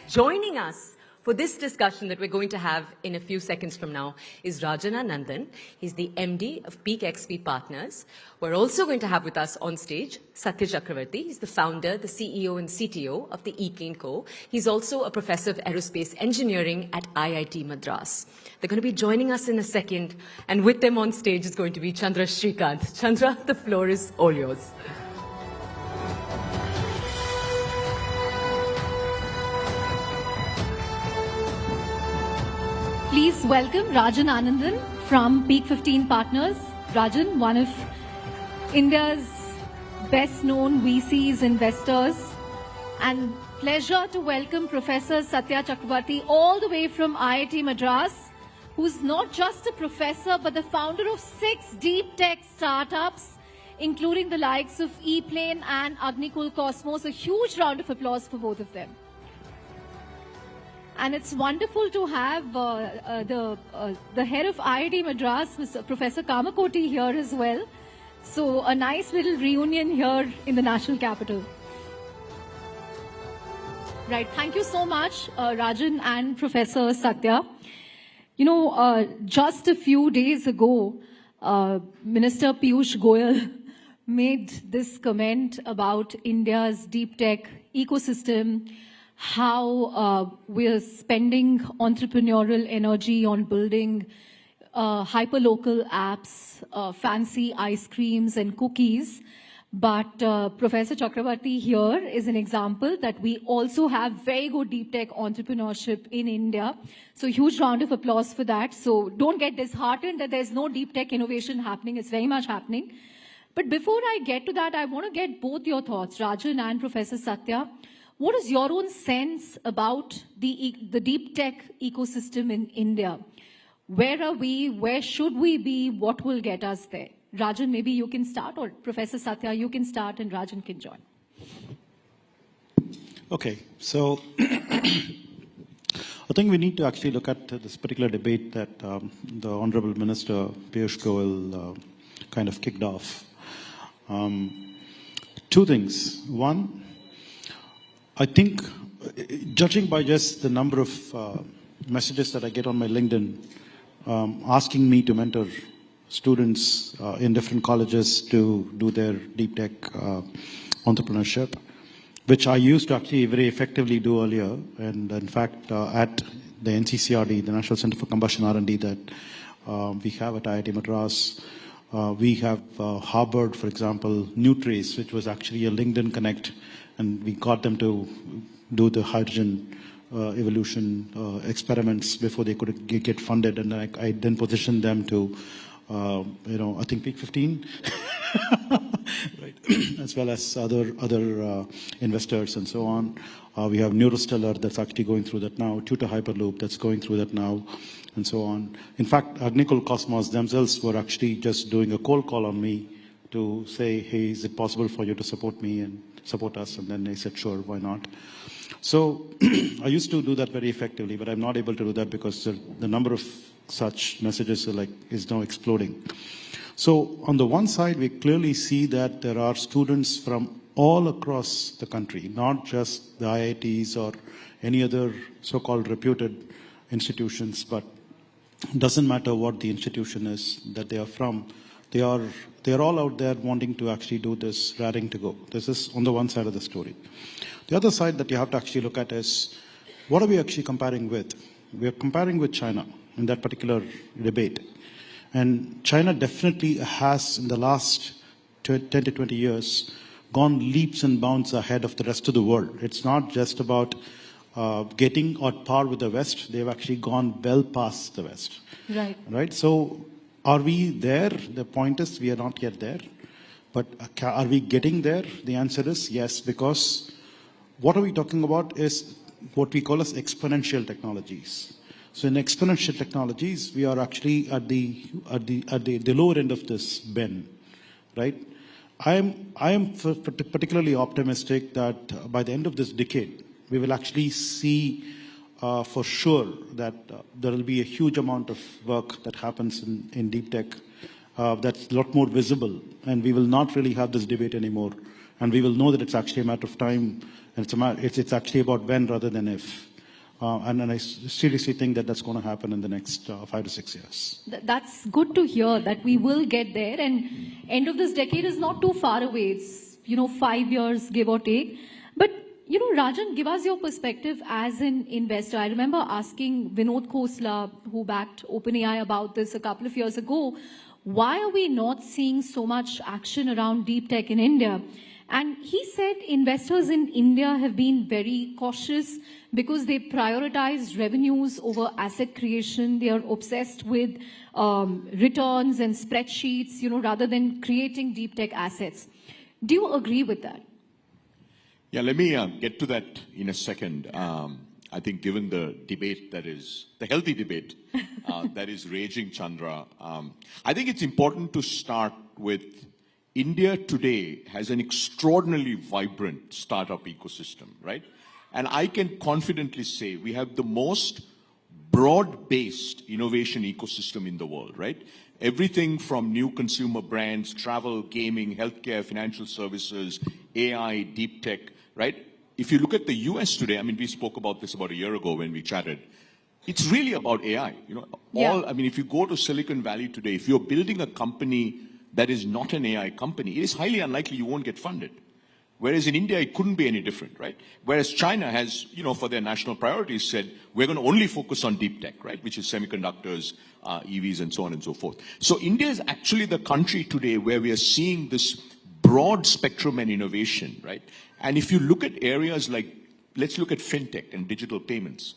Joining us for this discussion that we're going to have in a few seconds from now is Rajan Nandan. He's the MD of Peak XP Partners. We're also going to have with us on stage Satya Chakravarti. He's the founder, the CEO and CTO of the eClean Co. He's also a professor of aerospace engineering at IIT Madras. They're going to be joining us in a second, and with them on stage is going to be Chandra Srikanth. Chandra, the floor is all yours. Please welcome Rajan Nandan from Peak 15 Partners. Rajan, one of India's best-known VCs, investors. And pleasure to welcome Professor Satya Chakravarti all the way from IIT Madras, who's not just a professor, but the founder of 6 deep tech startups, including the likes of ePlane and Agnikul Cosmos. A huge round of applause for both of them. And it's wonderful to have the head of IIT Madras, Mr. Professor Kamakoti, here as well. So a nice little reunion here in the national capital. Right. Thank you so much, Rajan and Professor Satya. Just a few days ago, Minister Piyush Goyal made this comment about India's deep tech ecosystem, how we're spending entrepreneurial energy on building hyperlocal apps, fancy ice creams and cookies. But Professor Chakravarti here is an example that we also have very good deep tech entrepreneurship in India. So huge round of applause for that. So don't get disheartened that there's no deep tech innovation happening. It's very much happening. But before I get to that, I want to get both your thoughts, Rajan and Professor Satya. What is your own sense about the deep tech ecosystem in India? Where are we? Where should we be? What will get us there? Rajan, maybe you can start, or Professor Satya, you can start and Rajan can join. Okay, so I think we need to actually look at this particular debate that the Honorable Minister Piyush Goyal kind of kicked off. 2 things. One, I think, judging by just the number of messages that I get on my LinkedIn asking me to mentor students in different colleges to do their deep tech entrepreneurship, which I used to actually very effectively do earlier. And in fact, at the NCCRD, the National Center for Combustion R&D that we have at IIT Madras, we have harbored, for example, Nutrace, which was actually a LinkedIn Connect, and we got them to do the hydrogen evolution experiments before they could get funded, and I then positioned them to, I think Peak 15 right? As well as other investors and so on. We have Neurostellar that's actually going through that now, Tutor Hyperloop that's going through that now, and so on. In fact, Agnikul Cosmos themselves were actually just doing a cold call on me to say, hey, is it possible for you to support me and support us? And then I said, sure, why not? So I used to do that very effectively, but I'm not able to do that because the number of such messages is now exploding. So on the one side, we clearly see that there are students from all across the country, not just the IITs or any other so-called reputed institutions, but it doesn't matter what the institution is that they are from. They are all out there wanting to actually do this, raring to go. This is on the one side of the story. The other side that you have to actually look at is, what are we actually comparing with? We are comparing with China in that particular debate. And China definitely has, in the last 10 to 20 years, gone leaps and bounds ahead of the rest of the world. It's not just about getting on par with the West. They've actually gone well past the West. Right. Right? So are we there? The point is, we are not yet there. But are we getting there? The answer is yes, because what are we talking about is what we call as exponential technologies. So in exponential technologies, we are actually at the lower end of this bend, right? I am particularly optimistic that by the end of this decade, we will actually see for sure that there will be a huge amount of work that happens in deep tech that's a lot more visible, and we will not really have this debate anymore, and we will know that it's actually a matter of time, and it's actually about when rather than if. And I seriously think that that's going to happen in the next 5 to 6 years. That's good to hear that we will get there, and end of this decade is not too far away. It's 5 years, give or take. But Rajan, give us your perspective as an investor. I remember asking Vinod Khosla, who backed OpenAI, about this a couple of years ago. Why are we not seeing so much action around deep tech in India? And he said investors in India have been very cautious because they prioritize revenues over asset creation. They are obsessed with returns and spreadsheets, rather than creating deep tech assets. Do you agree with that? Yeah, let me get to that in a second. I think given the debate the healthy debate that is raging, Chandra, I think it's important to start with India today has an extraordinarily vibrant startup ecosystem, right? And I can confidently say we have the most broad-based innovation ecosystem in the world, right? Everything from new consumer brands, travel, gaming, healthcare, financial services, AI, deep tech, right? If you look at the US today, I mean, we spoke about this about a year ago when we chatted. It's really about AI. If you go to Silicon Valley today, if you're building a company that is not an AI company, it is highly unlikely you won't get funded. Whereas in India, it couldn't be any different, right? Whereas China has, for their national priorities said, we're going to only focus on deep tech, right? Which is semiconductors, EVs, and so on and so forth. So India is actually the country today where we are seeing this broad spectrum and innovation, right? And if you look at areas like, let's look at fintech and digital payments.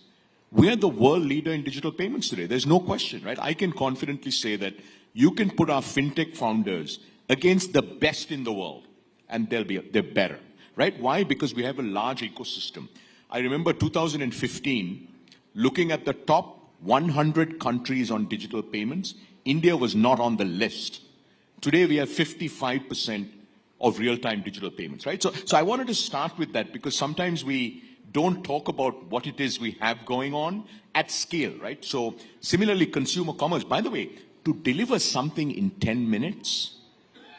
We are the world leader in digital payments today. There's no question, right? I can confidently say that you can put our fintech founders against the best in the world, and they're better, right? Why? Because we have a large ecosystem. I remember 2015, looking at the top 100 countries on digital payments, India was not on the list. Today, we have 55% of real-time digital payments, right? So I wanted to start with that because sometimes we don't talk about what it is we have going on at scale, right? So similarly, consumer commerce, by the way, to deliver something in 10 minutes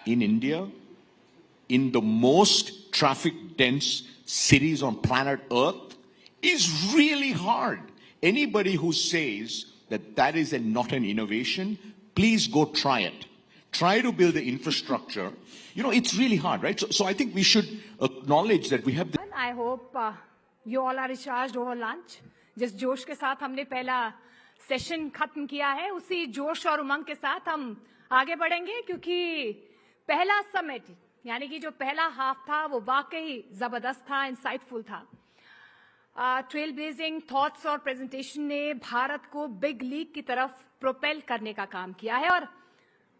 in India, in the most traffic-dense cities on planet Earth, is really hard. Anybody who says that that is not an innovation, please go try it. Try to build the infrastructure. It's really hard, right? So I think we should acknowledge that we have the... I hope you all are recharged over lunch. जिस जोश के साथ हमने पहला session खत्म किया है, उसी जोश और उमंग के साथ हम आगे बढ़ेंगे, क्योंकि पहला समिट यानी कि जो पहला हाफ था वो वाकई जबरदस्त था, इंसाइटफुल था. ट्रेल ब्लेजिंग थॉट्स और प्रेजेंटेशन ने भारत को बिग लीग की तरफ प्रोपेल करने का काम किया है, और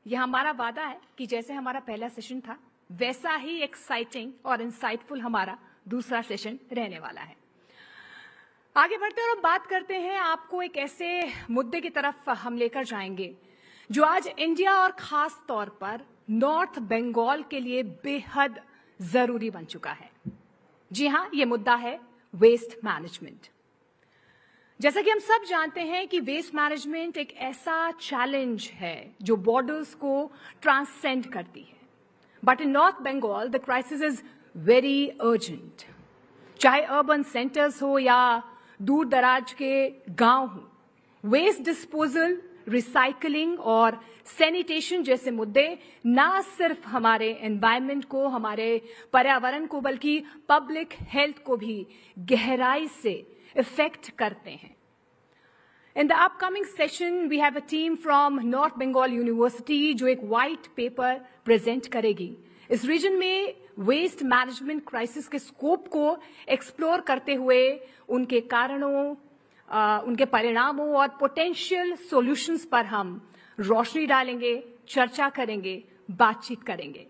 यह हमारा वादा है कि जैसे हमारा पहला सेशन था वैसा ही एक्साइटिंग और इंसाइटफुल हमारा दूसरा सेशन रहने वाला है। आगे बढ़ते हैं और बात करते हैं, आपको एक ऐसे मुद्दे की तरफ हम लेकर जाएंगे जो आज इंडिया और खास तौर पर नॉर्थ बंगाल के लिए बेहद जरूरी बन चुका है। जी हां, ये मुद्दा है वेस्ट मैनेजमेंट। जैसा कि हम सब जानते हैं कि वेस्ट मैनेजमेंट एक ऐसा चैलेंज है जो बॉर्डर्स को ट्रांसेंड करती है। But in North Bengal the crisis is very urgent. चाहे अर्बन सेंटर्स हो या दूर दराज के गांव हो, वेस्ट डिस्पोजल, रिसाइकलिंग और सैनिटेशन जैसे मुद्दे ना सिर्फ हमारे एनवायरनमेंट को, हमारे पर्यावरण को, बल्कि पब्लिक हेल्थ को भी गहराई से इफेक्ट करते हैं। In the upcoming session, we have a team from North Bengal University जो एक white paper present करेगी। इस रीजन में वेस्ट मैनेजमेंट क्राइसिस के स्कोप को एक्सप्लोर करते हुए उनके कारणों, उनके परिणामों और पोटेंशियल सॉल्यूशंस पर हम रोशनी डालेंगे, चर्चा करेंगे, बातचीत करेंगे।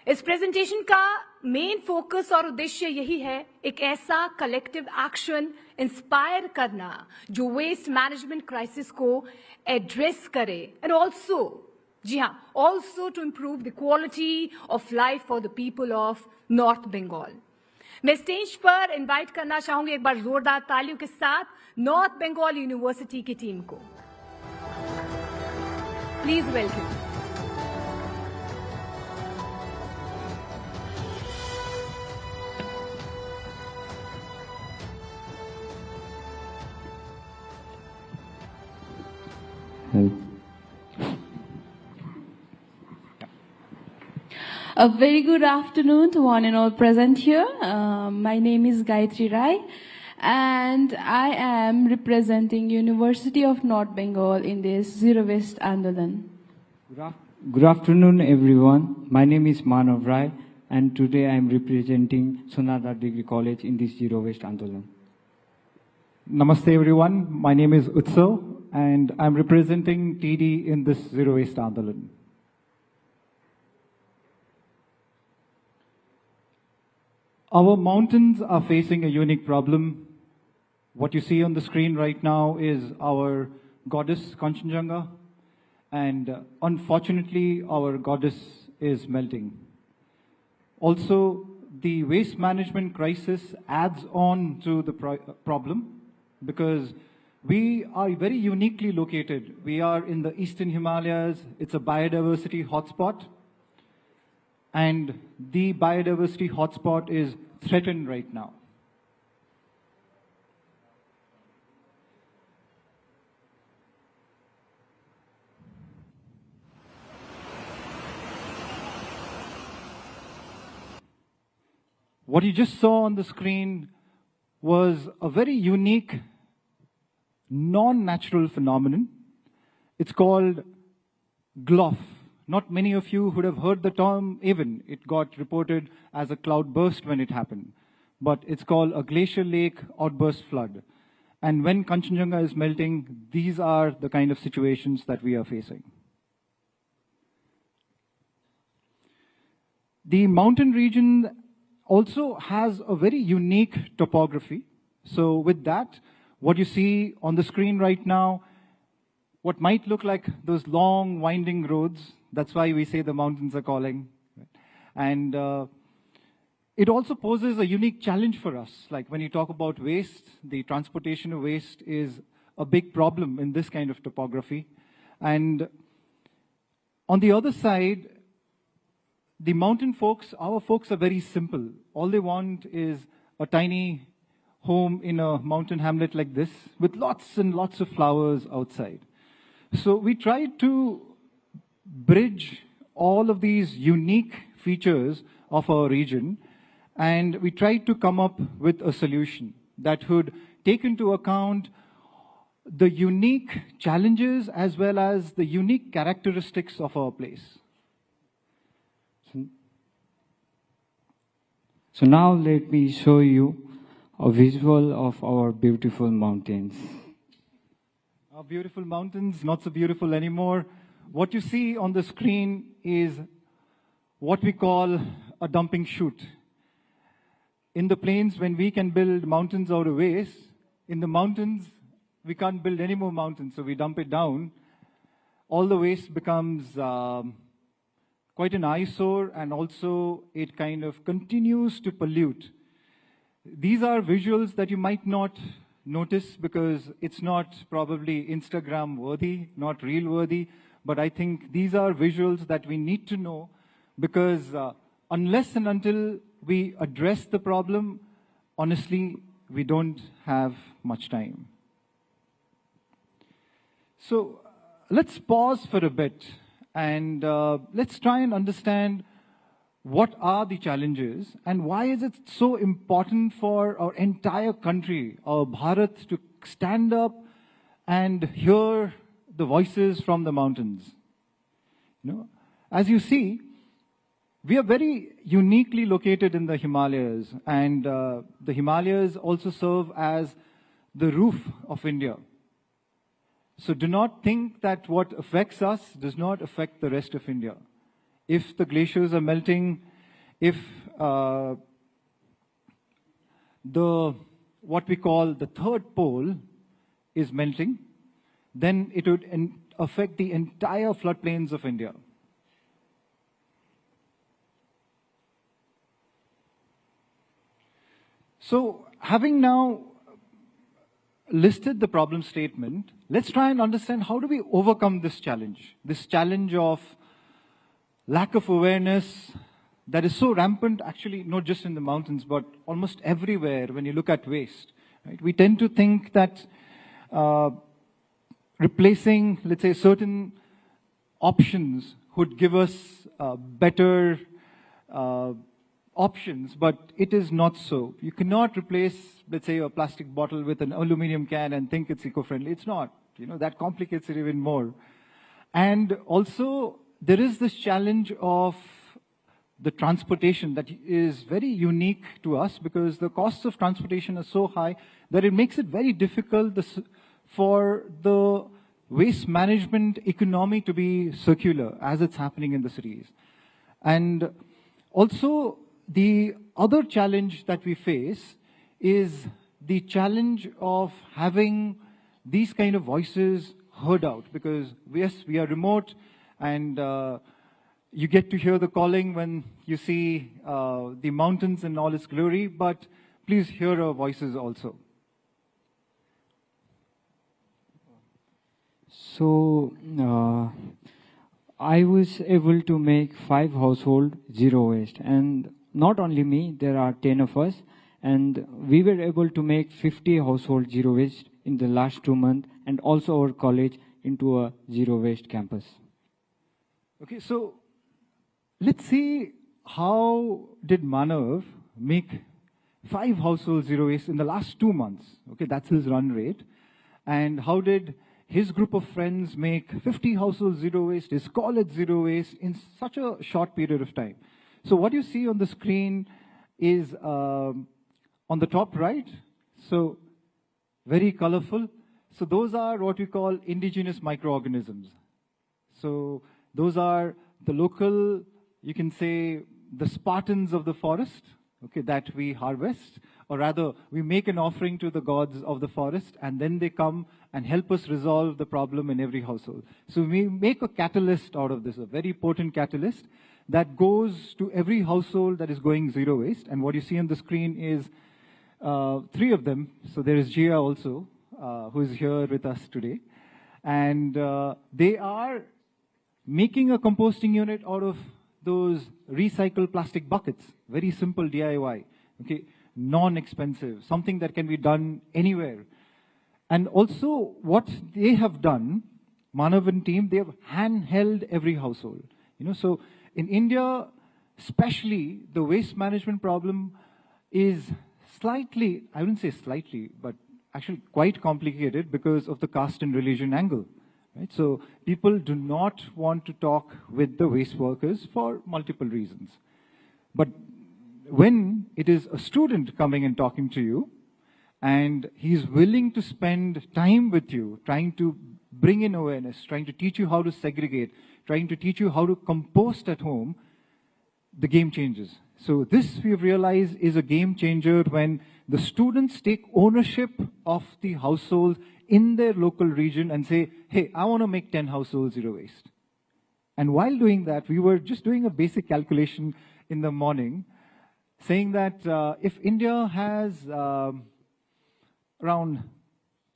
इस प्रेजेंटेशन का मेन फोकस और उद्देश्य यही है, एक ऐसा कलेक्टिव एक्शन इंस्पायर करना जो वेस्ट मैनेजमेंट क्राइसिस को एड्रेस करे एंड ऑल्सो, जी हां, also to improve the quality of life for the people of North Bengal. मैं स्टेज पर इनवाइट करना चाहूंगी एक बार जोरदार तालियों के साथ नॉर्थ बंगाल यूनिवर्सिटी की टीम को। Please welcome. A very good afternoon to one and all present here. My name is Gayatri Rai and I am representing University of North Bengal in this Zero Waste Andolan. Good afternoon everyone. My name is Manav Rai and today I am representing Sonada Degree College in this Zero Waste Andolan. Namaste everyone. My name is Utsav and I am representing TD in this Zero Waste Andolan. Our mountains are facing a unique problem. What you see on the screen right now is our goddess Kanchenjunga, and unfortunately our goddess is melting. Also, the waste management crisis adds on to the problem because we are very uniquely located. We are in the Eastern Himalayas. It's a biodiversity hotspot. And the biodiversity hotspot is threatened right now. What you just saw on the screen was a very unique, non-natural phenomenon. It's called GLOF. Not many of you would have heard the term even. It got reported as a cloud burst when it happened. But it's called a glacial lake outburst flood. And when Kanchenjunga is melting, these are the kind of situations that we are facing. The mountain region also has a very unique topography. So with that, what you see on the screen right now, what might look like those long winding roads, that's why we say the mountains are calling. And it also poses a unique challenge for us. Like when you talk about waste, the transportation of waste is a big problem in this kind of topography. And on the other side, the mountain folks, our folks are very simple. All they want is a tiny home in a mountain hamlet like this with lots and lots of flowers outside. So we tried to bridge all of these unique features of our region, and we tried to come up with a solution that would take into account the unique challenges as well as the unique characteristics of our place. So now let me show you a visual of our beautiful mountains. Our beautiful mountains, not so beautiful anymore. What you see on the screen is what we call a dumping chute. In the plains, when we can build mountains out of waste, in the mountains, we can't build any more mountains, so we dump it down. All the waste becomes quite an eyesore, and also it kind of continues to pollute. These are visuals that you might not notice because it's not probably Instagram worthy, not reel worthy, but I think these are visuals that we need to know because unless and until we address the problem, honestly, we don't have much time. So let's pause for a bit and let's try and understand what are the challenges and why is it so important for our entire country, our Bharat, to stand up and hear the voices from the mountains. You know, as you see, we are very uniquely located in the Himalayas, and the Himalayas also serve as the roof of India. So do not think that what affects us does not affect the rest of India. If the glaciers are melting, if what we call the third pole is melting, then it would affect the entire floodplains of India. So, having now listed the problem statement, let's try and understand how do we overcome this challenge of lack of awareness that is so rampant, actually, not just in the mountains, but almost everywhere when you look at waste. Right? We tend to think that replacing, let's say, certain options would give us better options, but it is not so. You cannot replace, let's say, a plastic bottle with an aluminum can and think it's eco-friendly. It's not. You know, that complicates it even more. And also, there is this challenge of the transportation that is very unique to us because the costs of transportation are so high that it makes it very difficult for the waste management economy to be circular as it's happening in the cities. And also, the other challenge that we face is the challenge of having these kind of voices heard out because yes, we are remote and you get to hear the calling when you see the mountains in all its glory, but please hear our voices also. So, I was able to make 5 household zero waste, and not only me, there are 10 of us, and we were able to make 50 household zero waste in the last 2 months, and also our college into a zero waste campus. Okay, so let's see how did Manav make 5 household zero waste in the last 2 months. Okay, that's his run rate. And how did his group of friends make 50 household zero waste, his college zero waste in such a short period of time. So what you see on the screen is on the top right, so very colorful. So those are what we call indigenous microorganisms. So those are the local, you can say, the Spartans of the forest, okay, that we harvest, or rather, we make an offering to the gods of the forest, and then they come and help us resolve the problem in every household. So we make a catalyst out of this, a very potent catalyst that goes to every household that is going zero waste. And what you see on the screen is 3 of them. So there is Jia also, who is here with us today. And they are making a composting unit out of those recycled plastic buckets. Very simple DIY, okay, non-expensive, something that can be done anywhere. And also what they have done, Manav and team, they have handheld every household. You know, so in India, especially, the waste management problem is slightly, I wouldn't say slightly, but actually quite complicated because of the caste and religion angle. Right? So people do not want to talk with the waste workers for multiple reasons. But when it is a student coming and talking to you, and he's willing to spend time with you, trying to bring in awareness, trying to teach you how to segregate, trying to teach you how to compost at home, the game changes. So this we've realized is a game changer when the students take ownership of the household in their local region and say, hey, I want to make 10 households zero waste. And while doing that, we were just doing a basic calculation in the morning, saying that if India has around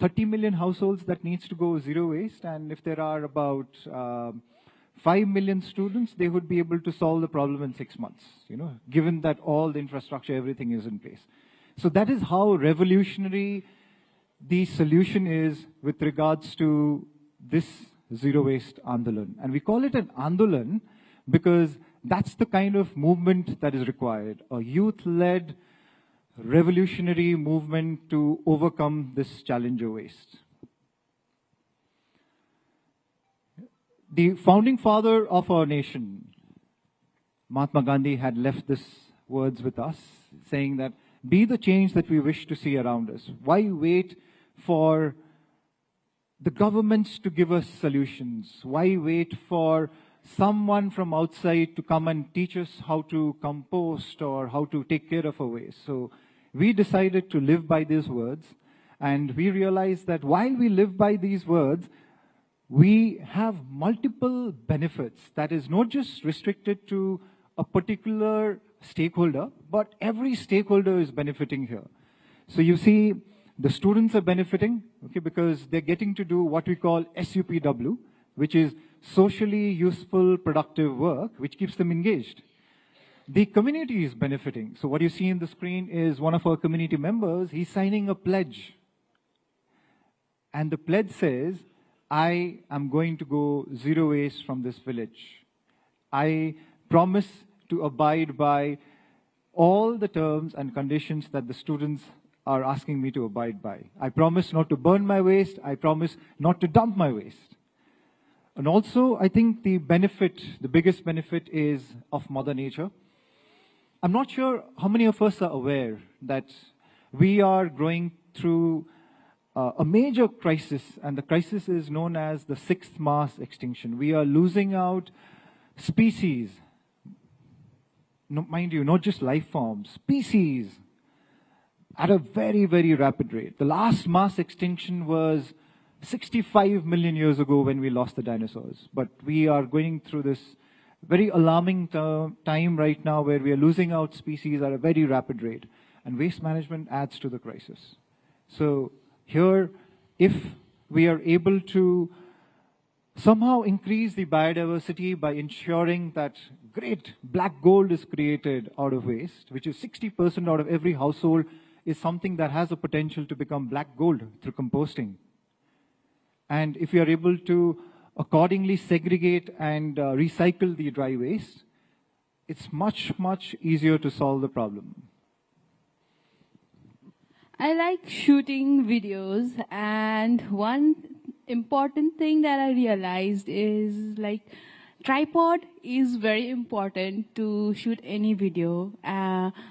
30 million households that needs to go zero waste, and if there are about 5 million students, they would be able to solve the problem in 6 months, given that all the infrastructure, everything is in place. So that is how revolutionary the solution is with regards to this zero waste Andolan. And we call it an Andolan because that's the kind of movement that is required, a youth-led revolutionary movement to overcome this challenge of waste. The founding father of our nation, Mahatma Gandhi, had left these words with us, saying that, be the change that we wish to see around us. Why wait for the governments to give us solutions? Why wait for someone from outside to come and teach us how to compost or how to take care of our waste? So we decided to live by these words, and we realized that while we live by these words, we have multiple benefits that is not just restricted to a particular stakeholder, but every stakeholder is benefiting here. So you see, the students are benefiting, okay, because they're getting to do what we call SUPW, which is socially useful, productive work, which keeps them engaged. The community is benefiting. So what you see in the screen is one of our community members, he's signing a pledge. And the pledge says, I am going to go zero waste from this village. I promise to abide by all the terms and conditions that the students are asking me to abide by. I promise not to burn my waste. I promise not to dump my waste. And also, I think the benefit, the biggest benefit is of Mother Nature. I'm not sure how many of us are aware that we are going through a major crisis, and the crisis is known as the 6th mass extinction. We are losing out species, mind you, not just life forms, species, at a very, very rapid rate. The last mass extinction was 65 million years ago when we lost the dinosaurs. But we are going through this very alarming time right now where we are losing out species at a very rapid rate. And waste management adds to the crisis. So here, if we are able to somehow increase the biodiversity by ensuring that great black gold is created out of waste, which is 60% out of every household, is something that has a potential to become black gold through composting. And if we are able to accordingly segregate and recycle the dry waste, it's much, much easier to solve the problem. I like shooting videos, and one important thing that I realized is like tripod is very important to shoot any video.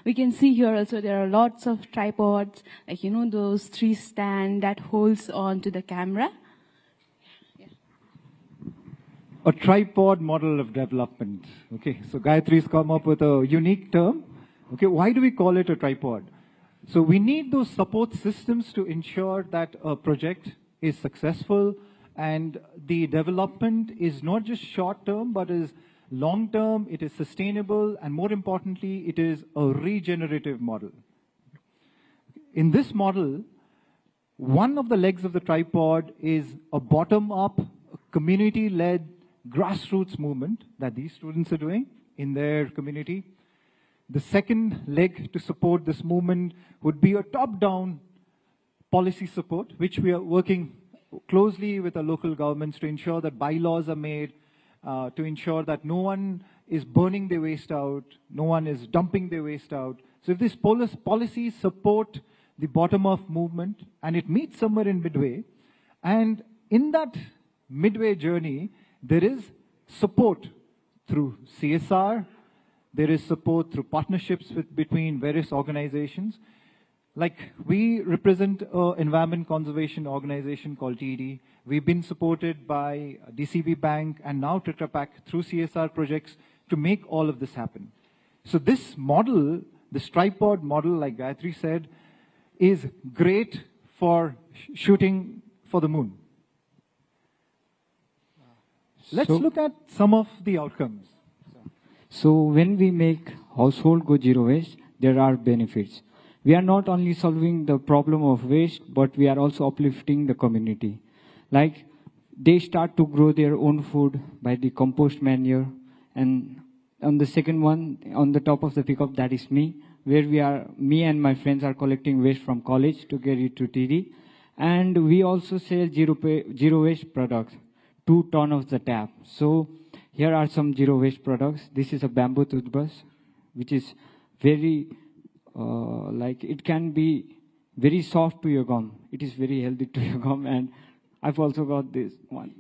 We can see here also there are lots of tripods, like those 3 stand that holds on to the camera. A tripod model of development. Okay, so Gayatri's come up with a unique term. Okay, why do we call it a tripod? So we need those support systems to ensure that a project is successful and the development is not just short-term, but is long-term, it is sustainable, and more importantly, it is a regenerative model. In this model, one of the legs of the tripod is a bottom-up, community-led grassroots movement that these students are doing in their community. The second leg to support this movement would be a top-down policy support, which we are working closely with the local governments to ensure that bylaws are made, to ensure that no one is burning their waste out, no one is dumping their waste out. So if these policies support the bottom-up movement, and it meets somewhere in midway, and in that midway journey, there is support through CSR, there is support through partnerships between various organizations. Like we represent an environment conservation organization called TED. We've been supported by DCB Bank and now Tetra Pak through CSR projects to make all of this happen. So this model, this tripod model, like Gayatri said, is great for shooting for the moon. Let's look at some of the outcomes. So when we make household go zero waste, there are benefits. We are not only solving the problem of waste, but we are also uplifting the community. Like they start to grow their own food by the compost manure. And on the second one, on the top of the pickup, that is me, where me and my friends are collecting waste from college to get it to TD. And we also sell zero waste products, 2 tons of the tap. So here are some zero waste products. This is a bamboo toothbrush, which is very, it can be very soft to your gum. It is very healthy to your gum. And I've also got this one.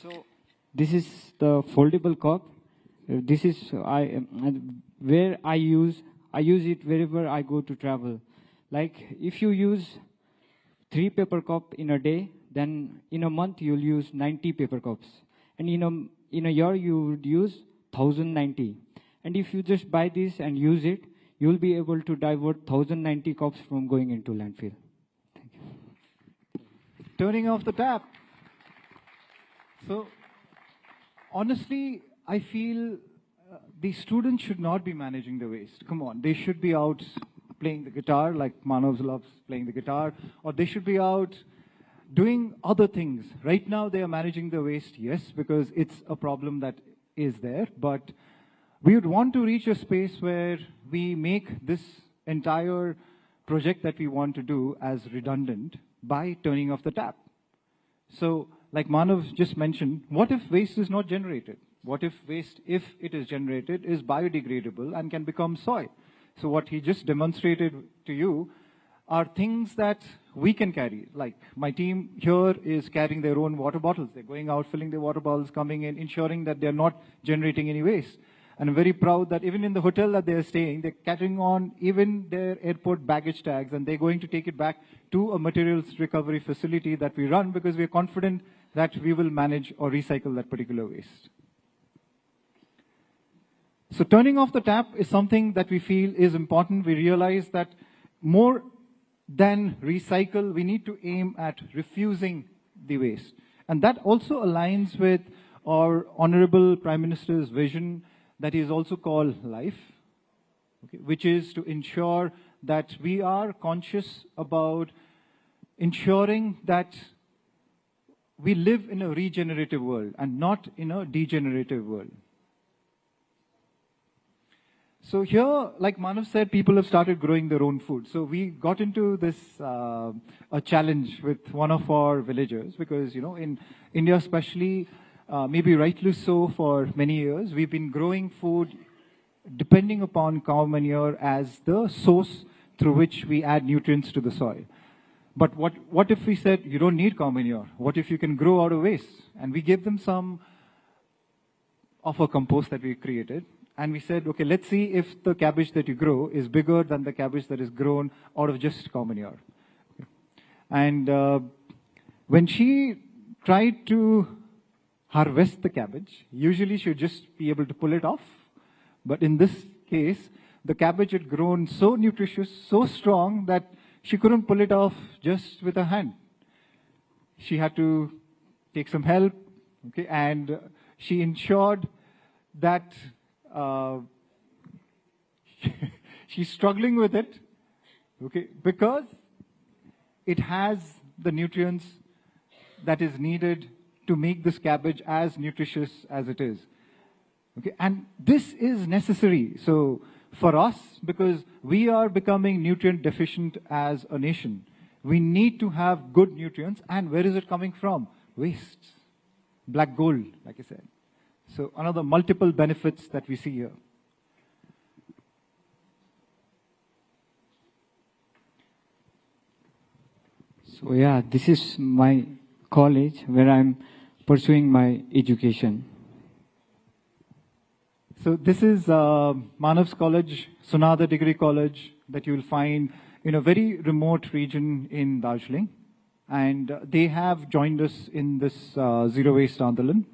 So this is the foldable cup. This is where I use it wherever I go to travel. Like if you use 3 paper cups in a day, then in a month you'll use 90 paper cups. And in a year you would use 1090. And if you just buy this and use it, you'll be able to divert 1090 cups from going into landfill. Thank you. Turning off the tap. So honestly, I feel the students should not be managing the waste. Come on, they should be out playing the guitar, like Manav loves playing the guitar, or they should be out doing other things. Right now, they are managing the waste, yes, because it's a problem that is there, but we would want to reach a space where we make this entire project that we want to do as redundant by turning off the tap. So, like Manav just mentioned, what if waste is not generated? What if waste, if it is generated, is biodegradable and can become soil? So what he just demonstrated to you are things that we can carry. Like my team here is carrying their own water bottles. They're going out, filling their water bottles, coming in, ensuring that they're not generating any waste. And I'm very proud that even in the hotel that they're staying, they're carrying on even their airport baggage tags, and they're going to take it back to a materials recovery facility that we run because we're confident that we will manage or recycle that particular waste. So turning off the tap is something that we feel is important. We realize that more than recycle, we need to aim at refusing the waste. And that also aligns with our Honorable Prime Minister's vision that is also called LIFE, okay, which is to ensure that we are conscious about ensuring that we live in a regenerative world and not in a degenerative world. So here, like Manav said, people have started growing their own food. So we got into this a challenge with one of our villagers because, in India especially, maybe rightly so for many years, we've been growing food depending upon cow manure as the source through which we add nutrients to the soil. But what if we said, you don't need cow manure? What if you can grow out of waste? And we gave them some of a compost that we created. And we said, okay, let's see if the cabbage that you grow is bigger than the cabbage that is grown out of just cow manure. And when she tried to harvest the cabbage, usually she would just be able to pull it off. But in this case, the cabbage had grown so nutritious, so strong that she couldn't pull it off just with her hand. She had to take some help, okay, and she ensured that she's struggling with it, okay, because it has the nutrients that is needed to make this cabbage as nutritious as it is. Okay, and this is necessary. So for us, because we are becoming nutrient deficient as a nation, we need to have good nutrients. And where is it coming from? Waste. Black gold, like I said. So another multiple benefits that we see here. So yeah, this is my college where I'm pursuing my education. So this is Manav's College, Sunada Degree College, that you will find in a very remote region in Darjeeling. And they have joined us in this Zero Waste Andolan.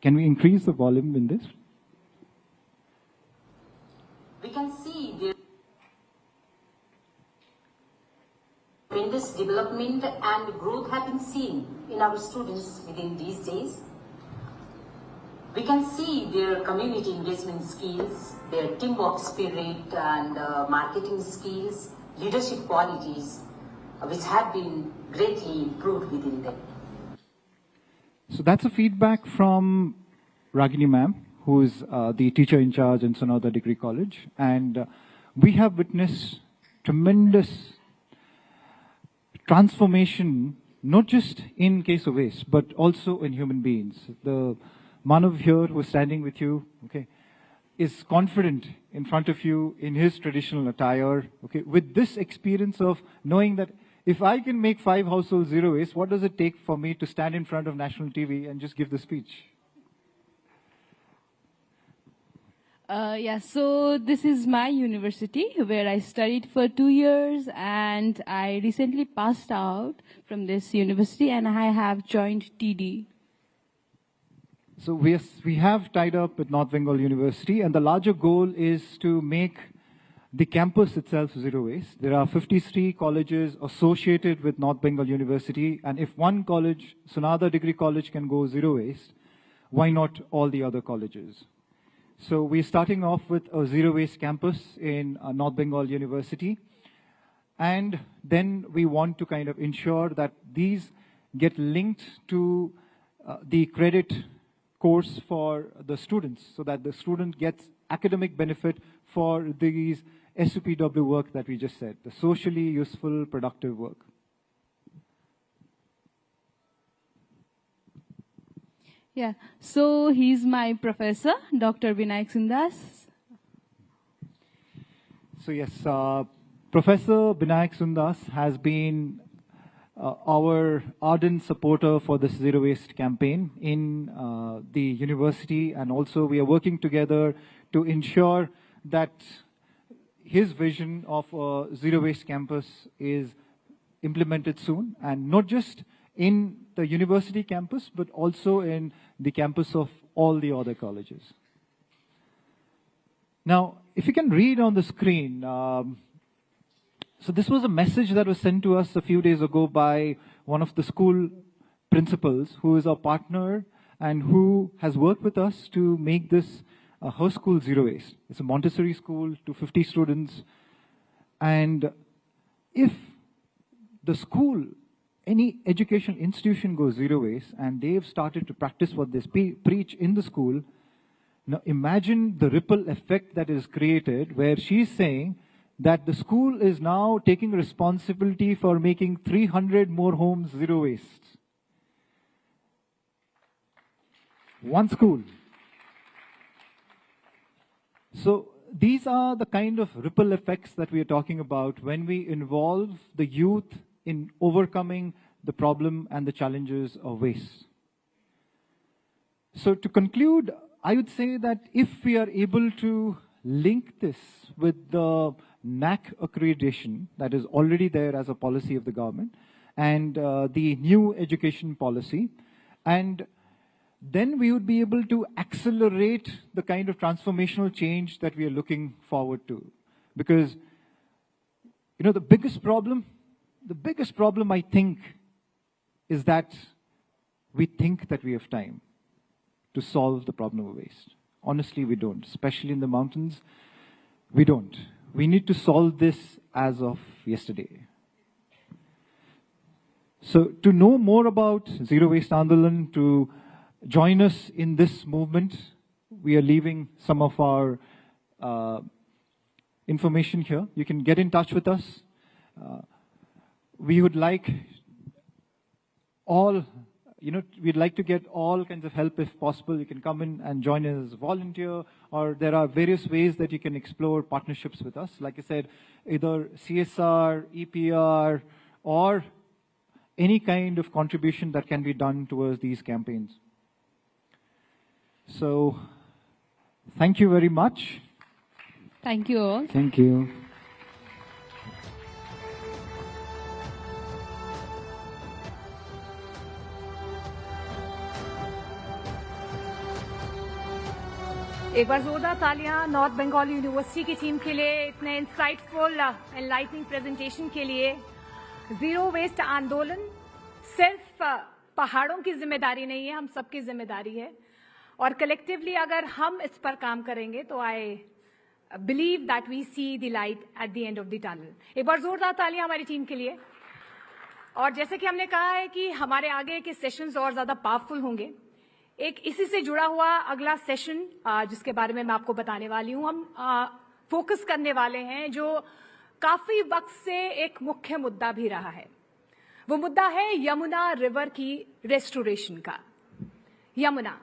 Can we increase the volume in this? We can see the tremendous development and growth have been seen in our students within these days. We can see their community engagement skills, their teamwork spirit and marketing skills, leadership qualities, which have been greatly improved within them. So that's a feedback from Ragini ma'am, who is the teacher in charge in Sonada Degree College. And we have witnessed tremendous transformation, not just in case of waste, but also in human beings. The Manav here, who is standing with you, okay, is confident in front of you in his traditional attire, okay, with this experience of knowing that if I can make 5 households zero waste, what does it take for me to stand in front of national TV and just give the speech? Yeah, so this is my university where I studied for 2 years, and I recently passed out from this university and I have joined TD. So we have tied up with North Bengal University, and the larger goal is to make the campus itself zero waste. There are 53 colleges associated with North Bengal University, and if one college, Sonada Degree College, can go zero waste, why not all the other colleges? So we're starting off with a zero waste campus in North Bengal University, and then we want to kind of ensure that these get linked to the credit course for the students, so that the student gets academic benefit for these SUPW work that we just said, the socially useful, productive work. Yeah, so he's my professor, Dr. Vinayak Sundas. So yes, Professor Binayak Sundas has been our ardent supporter for this zero waste campaign in the university, and also we are working together to ensure that his vision of a zero waste campus is implemented soon, and not just in the university campus, but also in the campus of all the other colleges. Now, if you can read on the screen, so this was a message that was sent to us a few days ago by one of the school principals, who is our partner and who has worked with us to make this her school zero waste. It's a Montessori school, 250 students. And if the school, any education institution goes zero waste, and they've started to practice what they preach in the school, now imagine the ripple effect that is created, where she's saying that the school is now taking responsibility for making 300 more homes zero waste. One school. So these are the kind of ripple effects that we are talking about when we involve the youth in overcoming the problem and the challenges of waste. So to conclude, I would say that if we are able to link this with the NAC accreditation that is already there as a policy of the government, and the new education policy, and then we would be able to accelerate the kind of transformational change that we are looking forward to. Because, you know, the biggest problem I think is that we think that we have time to solve the problem of waste. Honestly, we don't. Especially in the mountains, we don't. We need to solve this as of yesterday. So to know more about Zero Waste Andolan, to join us in this movement, we are leaving some of our information here. You can get in touch with us. We would like we'd like to get all kinds of help if possible. You can come in and join as a volunteer, or there are various ways that you can explore partnerships with us. Like I said, either CSR, EPR, or any kind of contribution that can be done towards these campaigns. So, thank you very much. Thank you all. Thank you. एक बार जोरदार तालियां north Bengal university की team के लिए इतने insightful enlightening presentation के लिए। जीरो वेस्ट आंदोलन सिर्फ पहाड़ों की जिम्मेदारी नहीं है, हम सबकी जिम्मेदारी है और कलेक्टिवली अगर हम इस पर काम करेंगे तो I believe that we see the light at the end of the tunnel. एक बार जोरदार तालियां हमारी टीम के लिए। और जैसे कि हमने कहा है कि हमारे आगे के सेशंस और ज्यादा पावरफुल होंगे, एक इसी से जुड़ा हुआ अगला सेशन जिसके बारे में मैं आपको बताने वाली हूं, हम फोकस करने वाले हैं जो काफी वक्त से एक मुख्य मुद्दा भी रहा है। वो मुद्दा है यमुना रिवर की रेस्टोरेशन का। यमुना,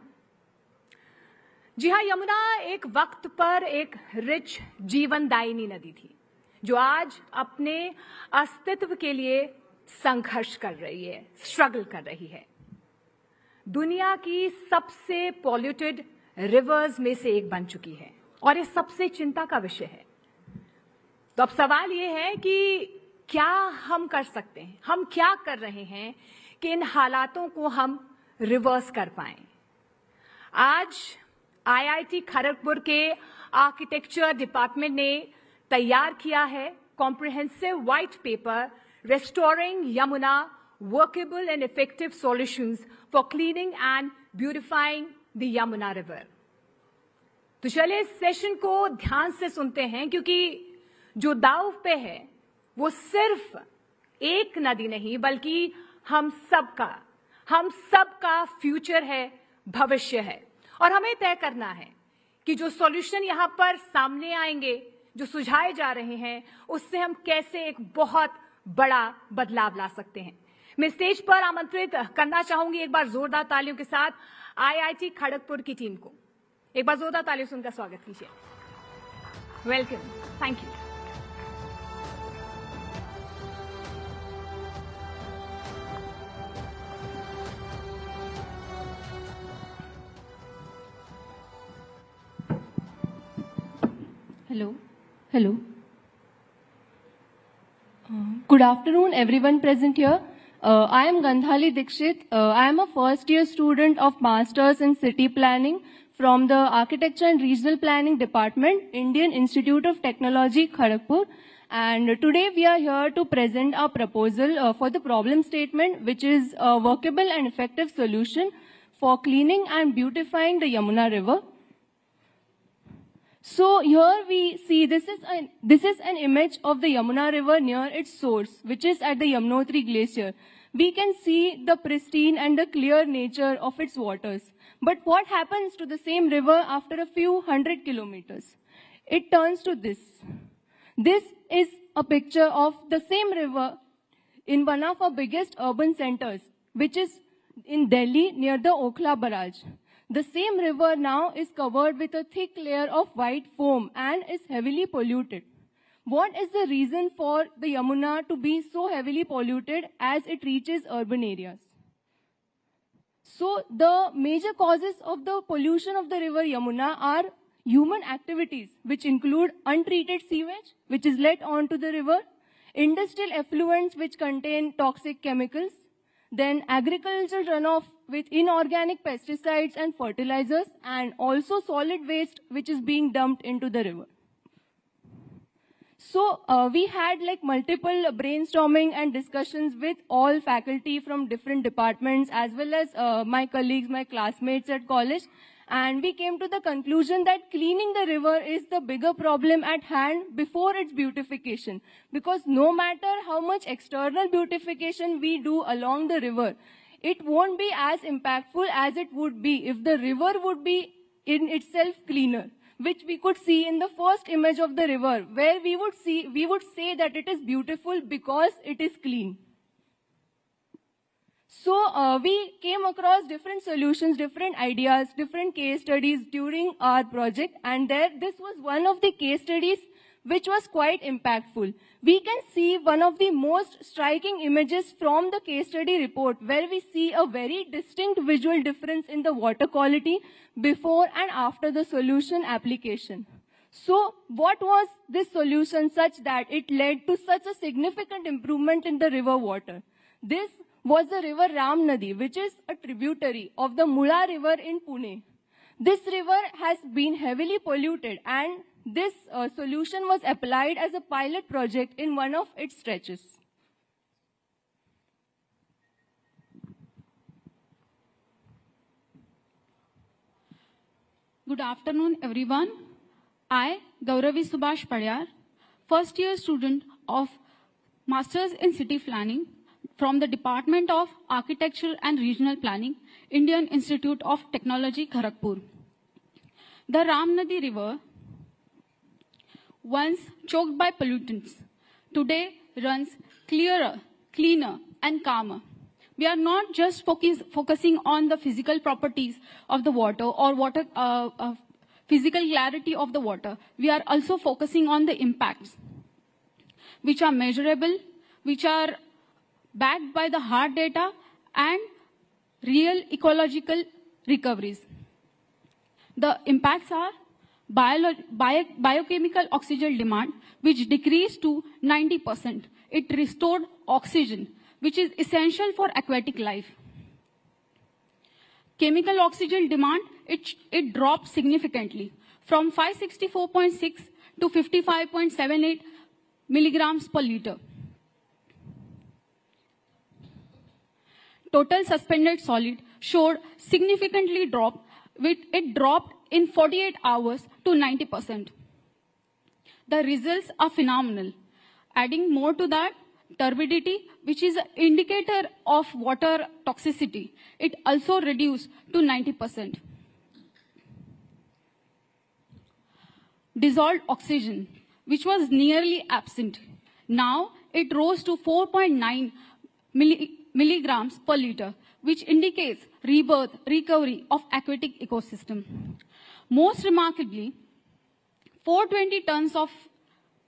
जी हाँ, यमुना एक वक्त पर एक रिच जीवनदायिनी नदी थी जो आज अपने अस्तित्व के लिए संघर्ष कर रही है, स्ट्रगल कर रही है। दुनिया की सबसे पॉल्यूटेड रिवर्स में से एक बन चुकी है और ये सबसे चिंता का विषय है। तो अब सवाल ये है कि क्या हम कर सकते हैं, हम क्या कर रहे हैं कि इन हालातों को हम रिवर्स कर पाएं। आज आईआईटी खड़गपुर के आर्किटेक्चर डिपार्टमेंट ने तैयार किया है comprehensive white paper Restoring Yamuna, Workable and Effective Solutions for Cleaning and Beautifying the Yamuna River। तो चलिए इस सेशन को ध्यान से सुनते हैं क्योंकि जो दांव पे है वो सिर्फ एक नदी नहीं बल्कि हम सबका फ्यूचर है, भविष्य है। और हमें तय करना है कि जो सॉल्यूशन यहां पर सामने आएंगे, जो सुझाए जा रहे हैं, उससे हम कैसे एक बहुत बड़ा बदलाव ला सकते हैं। मैं स्टेज पर आमंत्रित करना चाहूंगी एक बार जोरदार तालियों के साथ आईआईटी खड़गपुर की टीम को। एक बार जोरदार तालियों से उनका स्वागत कीजिए। Welcome, thank you. Hello. Good afternoon, everyone present here. I am Gandhali Dikshit. I am a first-year student of Masters in City Planning from the Architecture and Regional Planning Department, Indian Institute of Technology, Kharagpur. And today we are here to present our proposal for the problem statement, which is a workable and effective solution for cleaning and beautifying the Yamuna River. So here we see this is an image of the Yamuna River near its source, which is at the Yamunotri Glacier. We can see the pristine and the clear nature of its waters. But what happens to the same river after a few hundred kilometers? It turns to this. This is a picture of the same river in one of our biggest urban centers, which is in Delhi near the Okhla Barrage. The same river now is covered with a thick layer of white foam and is heavily polluted. What is the reason for the Yamuna to be so heavily polluted as it reaches urban areas? So the major causes of the pollution of the river Yamuna are human activities, which include untreated sewage, which is let onto the river, industrial effluents which contain toxic chemicals, then agricultural runoff with inorganic pesticides and fertilizers, and also solid waste which is being dumped into the river. So we had like multiple brainstorming and discussions with all faculty from different departments as well as my colleagues, my classmates at college. And we came to the conclusion that cleaning the river is the bigger problem at hand before its beautification. Because no matter how much external beautification we do along the river, it won't be as impactful as it would be if the river would be in itself cleaner, which we could see in the first image of the river, where we would say that it is beautiful because it is clean. So we came across different solutions, different ideas, different case studies during our project, and this was one of the case studies which was quite impactful. We can see one of the most striking images from the case study report, where we see a very distinct visual difference in the water quality before and after the solution application. So what was this solution such that it led to such a significant improvement in the river water? This was the river Ram Nadi, which is a tributary of the Mula River in Pune. This river has been heavily polluted, and this solution was applied as a pilot project in one of its stretches. Good afternoon, everyone. I, Gauravi Subhash Padyar, first year student of Masters in City Planning from the Department of Architecture and Regional Planning, Indian Institute of Technology, Kharagpur. The Ramnadi River, once choked by pollutants, today runs clearer, cleaner, and calmer. We are not just focusing on the physical properties of the water or physical clarity of the water. We are also focusing on the impacts, which are measurable, which are backed by the hard data and real ecological recoveries. The impacts are biochemical oxygen demand, which decreased to 90%. It restored oxygen, which is essential for aquatic life. Chemical oxygen demand, it dropped significantly from 564.6 to 55.78 milligrams per liter. Total suspended solid showed significantly drop, it dropped in 48 hours to 90%. The results are phenomenal. Adding more to that, turbidity, which is an indicator of water toxicity, it also reduced to 90%. Dissolved oxygen, which was nearly absent, now it rose to 4.9 milligrams per liter, which indicates rebirth, recovery of aquatic ecosystem. Most remarkably, 420 tons of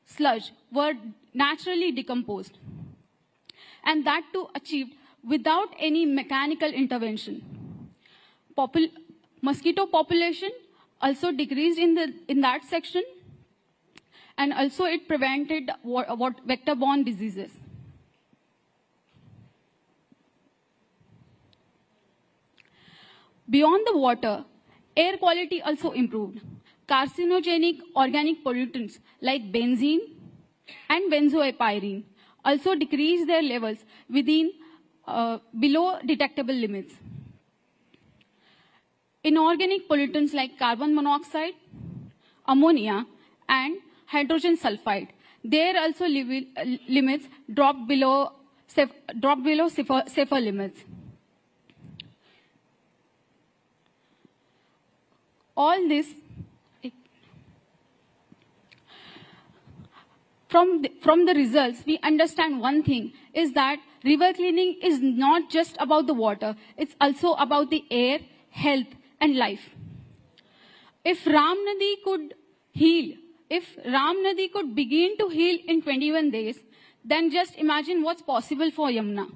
sludge were naturally decomposed, and that too achieved without any mechanical intervention. Mosquito population also decreased in that section, and also it prevented vector-borne diseases. Beyond the water, air quality also improved. Carcinogenic organic pollutants like benzene and benzoapyrene also decreased their levels within below detectable limits. Inorganic pollutants like carbon monoxide, ammonia, and hydrogen sulfide, their also limits dropped below safer limits. All this, from the results, we understand one thing, is that river cleaning is not just about the water, it's also about the air, health, and life. If Ramnadi could heal, if Ramnadi could begin to heal in 21 days, then just imagine what's possible for Yamuna.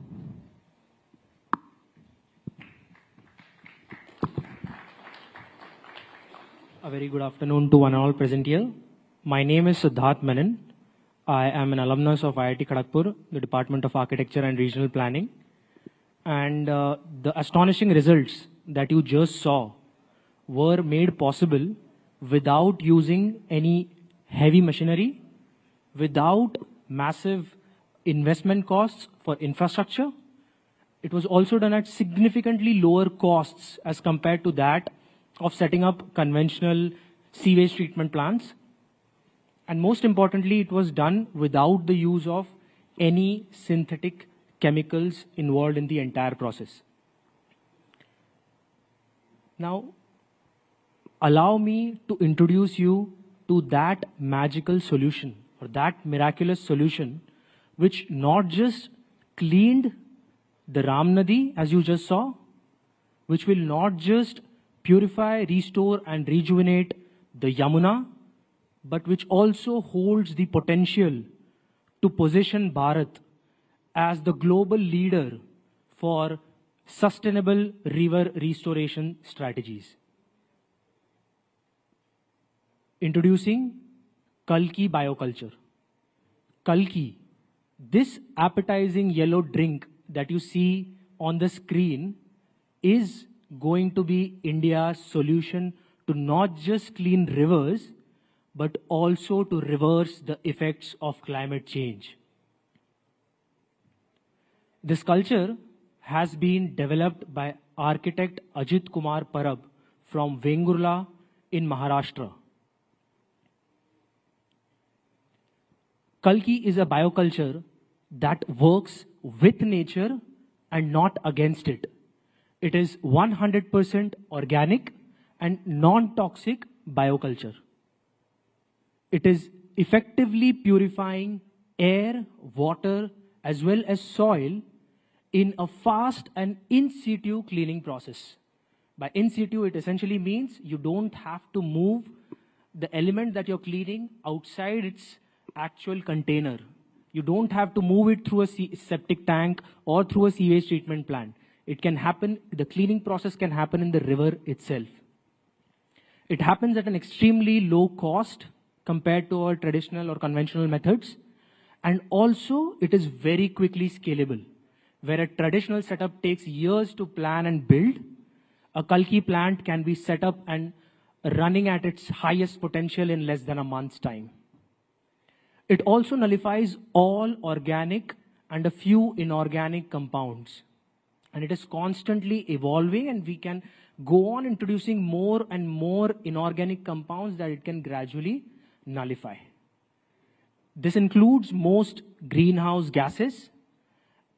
A very good afternoon to one and all present here. My name is Siddharth Menon. I am an alumnus of IIT Kharagpur, the Department of Architecture and Regional Planning. And the astonishing results that you just saw were made possible without using any heavy machinery, without massive investment costs for infrastructure. It was also done at significantly lower costs as compared to that of setting up conventional sewage treatment plants. And most importantly, it was done without the use of any synthetic chemicals involved in the entire process. Now, allow me to introduce you to that magical solution, or that miraculous solution, which not just cleaned the Ramnadi, as you just saw, which will not just purify, restore, and rejuvenate the Yamuna, but which also holds the potential to position Bharat as the global leader for sustainable river restoration strategies. Introducing Kalki Bioculture. Kalki, this appetizing yellow drink that you see on the screen, is going to be India's solution to not just clean rivers, but also to reverse the effects of climate change. This culture has been developed by architect Ajit Kumar Parab from Vengurla in Maharashtra. Kalki is a bioculture that works with nature and not against it. It is 100% organic and non-toxic bioculture. It is effectively purifying air, water, as well as soil in a fast and in situ cleaning process. By in situ, it essentially means you don't have to move the element that you're cleaning outside its actual container. You don't have to move it through a septic tank or through a sewage treatment plant. It can happen, the cleaning process can happen in the river itself. It happens at an extremely low cost compared to our traditional or conventional methods. And also, it is very quickly scalable. Where a traditional setup takes years to plan and build, a Kalki plant can be set up and running at its highest potential in less than a month's time. It also nullifies all organic and a few inorganic compounds. And it is constantly evolving, and we can go on introducing more and more inorganic compounds that it can gradually nullify. This includes most greenhouse gases,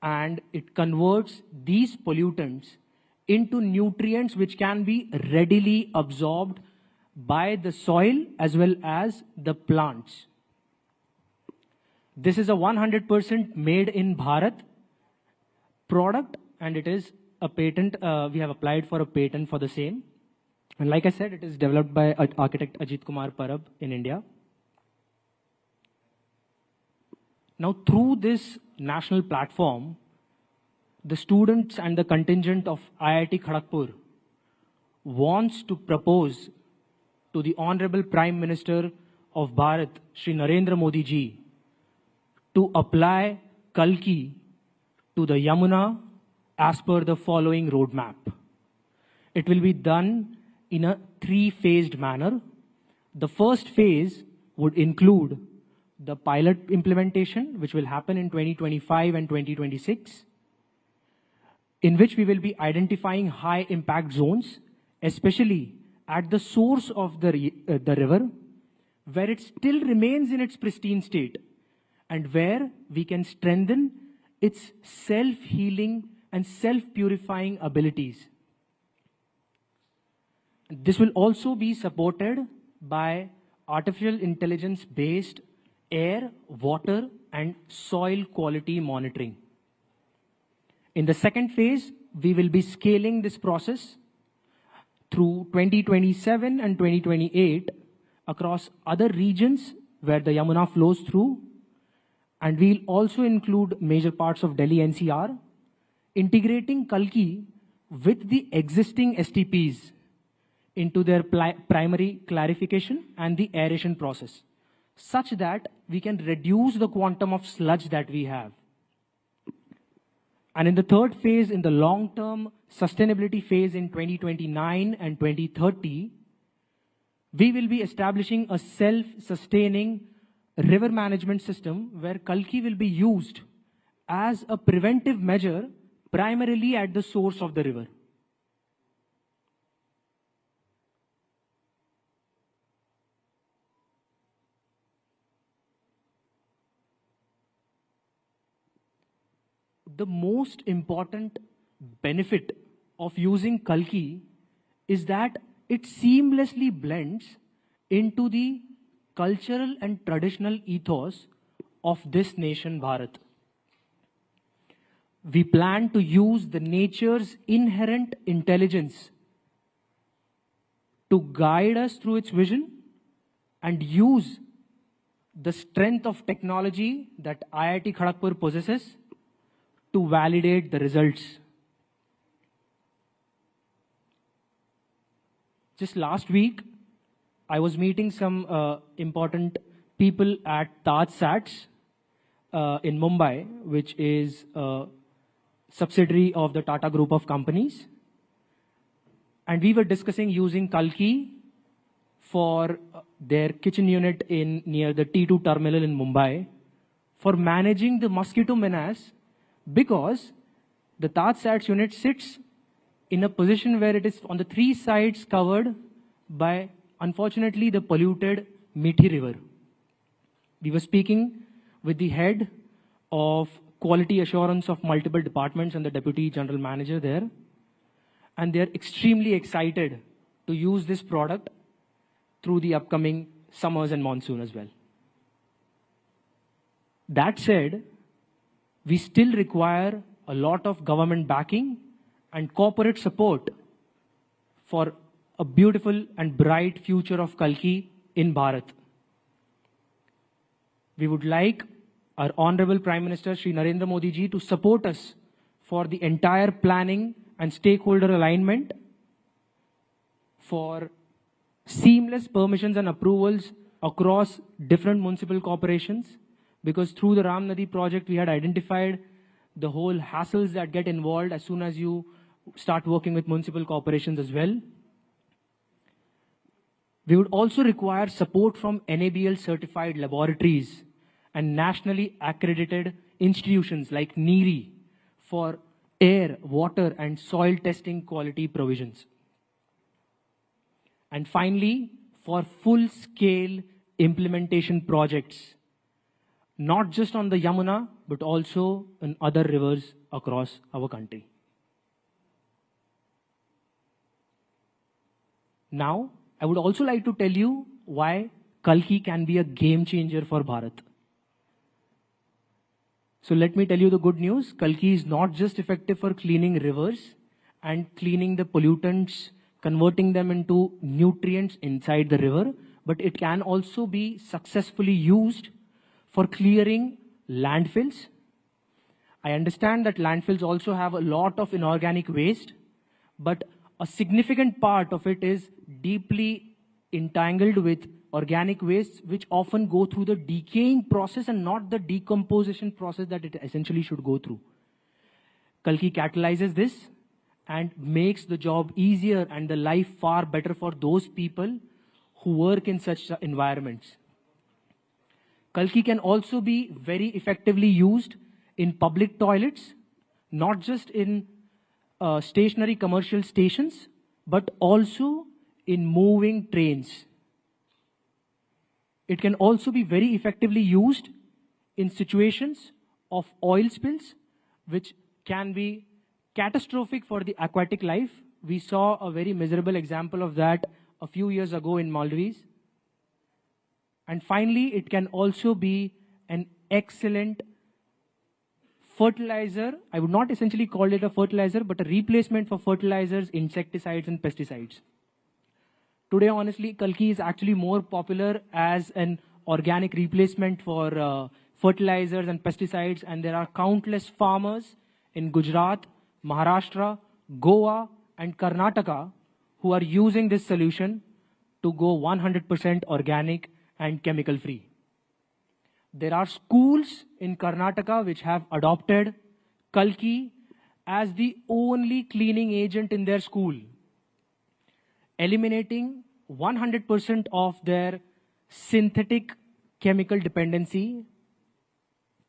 and it converts these pollutants into nutrients which can be readily absorbed by the soil as well as the plants. This is a 100% made in Bharat product, and it is a patent. We have applied for a patent for the same. And like I said, it is developed by architect Ajit Kumar Parab in India. Now, through this national platform, the students and the contingent of IIT Kharagpur wants to propose to the Honorable Prime Minister of Bharat, Shri Narendra Modi ji, to apply Kalki to the Yamuna as per the following roadmap. It will be done in a three-phased manner. The first phase would include the pilot implementation, which will happen in 2025 and 2026, in which we will be identifying high impact zones, especially at the source of the river, where it still remains in its pristine state, and where we can strengthen its self-healing and self-purifying abilities. This will also be supported by artificial intelligence-based air, water, and soil quality monitoring. In the second phase, we will be scaling this process through 2027 and 2028 across other regions where the Yamuna flows through. And we'll also include major parts of Delhi NCR, integrating Kalki with the existing STPs into their primary clarification and the aeration process, such that we can reduce the quantum of sludge that we have. And in the third phase, in the long-term sustainability phase in 2029 and 2030, we will be establishing a self-sustaining river management system where Kalki will be used as a preventive measure primarily at the source of the river. The most important benefit of using Kalki is that it seamlessly blends into the cultural and traditional ethos of this nation, Bharat. We plan to use the nature's inherent intelligence to guide us through its vision and use the strength of technology that IIT Kharagpur possesses to validate the results. Just last week, I was meeting some important people at Taj Sats in Mumbai, which is a subsidiary of the Tata Group of companies. And we were discussing using Kalki for their kitchen unit near the T2 terminal in Mumbai for managing the mosquito menace, because the TajSATS unit sits in a position where it is on the 3 sides covered by, unfortunately, the polluted Meethi River. We were speaking with the head of quality assurance of multiple departments and the deputy general manager there, and they're extremely excited to use this product through the upcoming summers and monsoon as well. That said, we still require a lot of government backing and corporate support for a beautiful and bright future of Kalki in Bharat. We would like our Honorable Prime Minister Shri Narendra Modi ji to support us for the entire planning and stakeholder alignment for seamless permissions and approvals across different municipal corporations, because through the Ram Nadi project we had identified the whole hassles that get involved as soon as you start working with municipal corporations as well. We would also require support from NABL certified laboratories and nationally accredited institutions like NEERI for air, water and soil testing quality provisions. And finally, for full-scale implementation projects, not just on the Yamuna, but also in other rivers across our country. Now, I would also like to tell you why Kalki can be a game changer for Bharat. So let me tell you the good news. Kalki is not just effective for cleaning rivers and cleaning the pollutants, converting them into nutrients inside the river, but it can also be successfully used for clearing landfills. I understand that landfills also have a lot of inorganic waste, but a significant part of it is deeply entangled with organic wastes, which often go through the decaying process and not the decomposition process that it essentially should go through. Kalki catalyzes this and makes the job easier and the life far better for those people who work in such environments. Kalki can also be very effectively used in public toilets, not just in stationary commercial stations, but also in moving trains. It can also be very effectively used in situations of oil spills, which can be catastrophic for the aquatic life. We saw a very miserable example of that a few years ago in Maldives. And finally, it can also be an excellent fertilizer. I would not essentially call it a fertilizer, but a replacement for fertilizers, insecticides, and pesticides. Today, honestly, Kalki is actually more popular as an organic replacement for fertilizers and pesticides, and there are countless farmers in Gujarat, Maharashtra, Goa, and Karnataka who are using this solution to go 100% organic and chemical-free. There are schools in Karnataka which have adopted Kalki as the only cleaning agent in their school, eliminating 100% of their synthetic chemical dependency.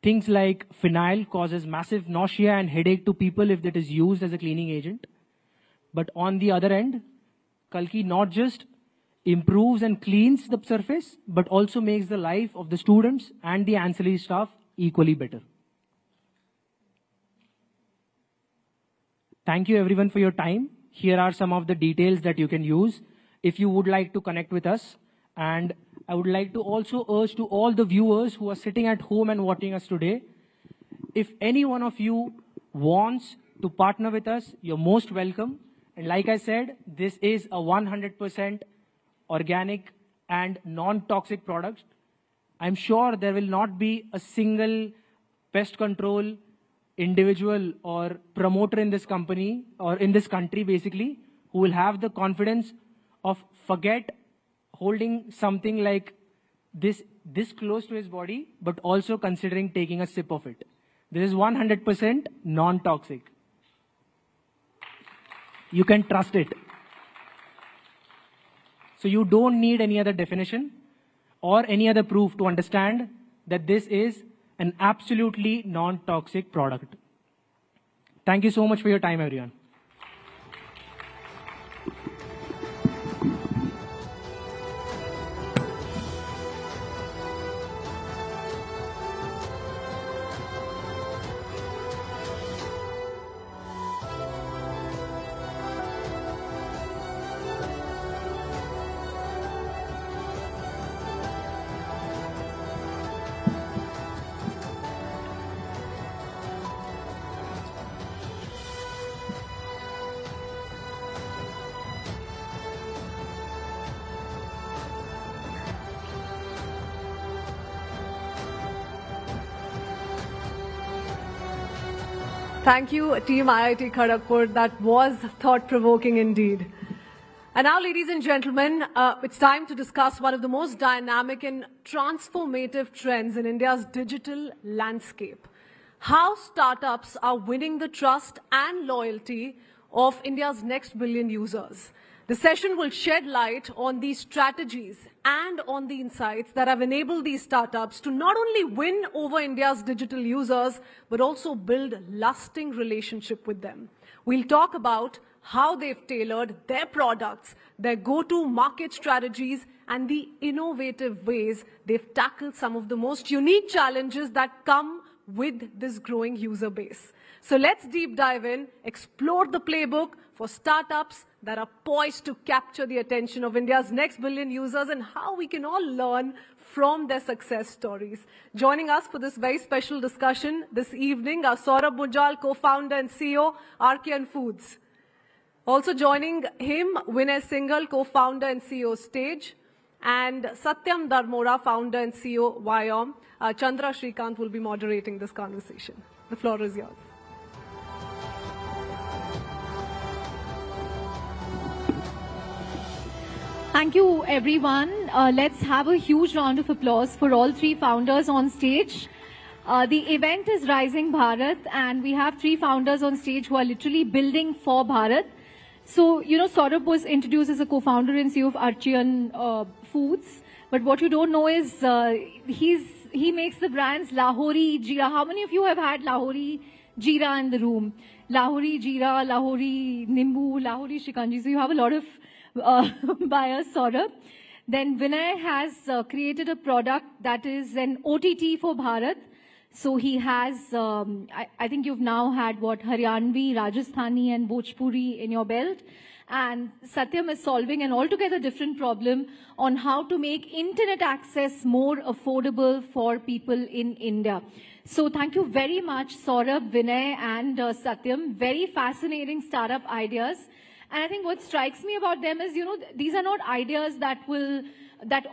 Things like phenyl causes massive nausea and headache to people if it is used as a cleaning agent. But on the other end, Kalki not just improves and cleans the surface, but also makes the life of the students and the ancillary staff equally better. Thank you everyone for your time. Here are some of the details that you can use if you would like to connect with us. And I would like to also urge to all the viewers who are sitting at home and watching us today, if any one of you wants to partner with us, you're most welcome. And like I said, this is a 100% organic and non-toxic product. I'm sure there will not be a single pest control individual or promoter in this company or in this country basically who will have the confidence of forget holding something like this close to his body, but also considering taking a sip of it. This is 100% non-toxic. You can trust it. So you don't need any other definition or any other proof to understand that this is an absolutely non-toxic product. Thank you so much for your time, everyone. Thank you, Team IIT Kharagpur. That was thought-provoking indeed. And now, ladies and gentlemen, it's time to discuss one of the most dynamic and transformative trends in India's digital landscape. How startups are winning the trust and loyalty of India's next billion users. The session will shed light on these strategies and on the insights that have enabled these startups to not only win over India's digital users, but also build lasting relationship with them. We'll talk about how they've tailored their products, their go-to market strategies, and the innovative ways they've tackled some of the most unique challenges that come with this growing user base. So let's deep dive in, explore the playbook for startups that are poised to capture the attention of India's next billion users and how we can all learn from their success stories. Joining us for this very special discussion this evening are Saurabh Munjal, co-founder and CEO, RKN Foods. Also joining him, Vinay Singhal, co-founder and CEO, Stage, and Satyam Dharmora, founder and CEO, Vyom. Chandra Shrikant will be moderating this conversation. The floor is yours. Thank you, everyone. Let's have a huge round of applause for all three founders on stage. The event is Rising Bharat, and we have three founders on stage who are literally building for Bharat. So, you know, Saurabh was introduced as a co-founder and CEO of RKN Foods. But what you don't know is he makes the brands Lahori, Jeera. How many of you have had Lahori, Jeera in the room? Lahori, Jeera, Lahori, Nimbu, Lahori, Shikanji. So you have a lot of buyers, Saurabh. Then Vinay has created a product that is an OTT for Bharat. So he has, I think you've now had what, Haryanvi, Rajasthani and Bhojpuri in your belt. And Satyam is solving an altogether different problem on how to make internet access more affordable for people in India. So thank you very much, Saurabh, Vinay and Satyam. Very fascinating startup ideas. And I think what strikes me about them is, you know, these are not ideas that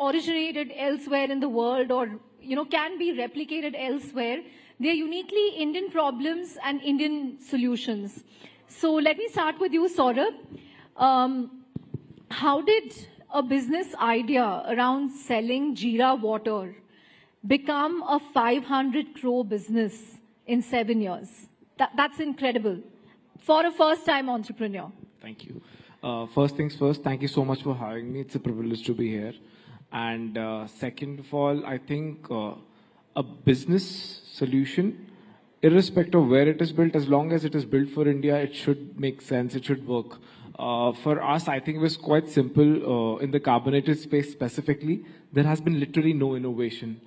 originated elsewhere in the world or, you know, can be replicated elsewhere. They're uniquely Indian problems and Indian solutions. So let me start with you, Saurabh. How did a business idea around selling Jeera water become a 500 crore business in 7 years? That's incredible for a first-time entrepreneur. Thank you. First things first, thank you so much for having me. It's a privilege to be here. And second of all, I think a business solution, irrespective of where it is built, as long as it is built for India, it should make sense, it should work. For us, I think it was quite simple. In the carbonated space specifically, there has been literally no innovation.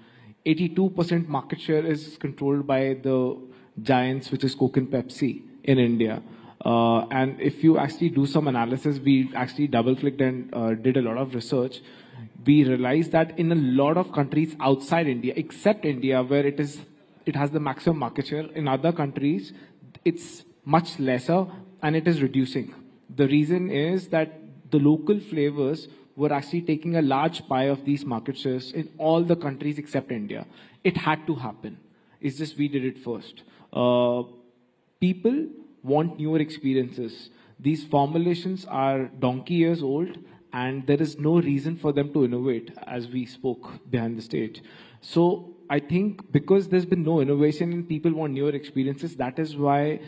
82% market share is controlled by the giants, which is Coke and Pepsi in India. And if you actually do some analysis, we actually double-clicked and did a lot of research. We realized that in a lot of countries outside India, except India, where it has the maximum market share, in other countries, it's much lesser and it is reducing. The reason is that the local flavors were actually taking a large pie of these market shares in all the countries except India. It had to happen. It's just we did it first. People want newer experiences. These formulations are donkey years old and there is no reason for them to innovate, as we spoke behind the stage. So I think because there's been no innovation and people want newer experiences, that is why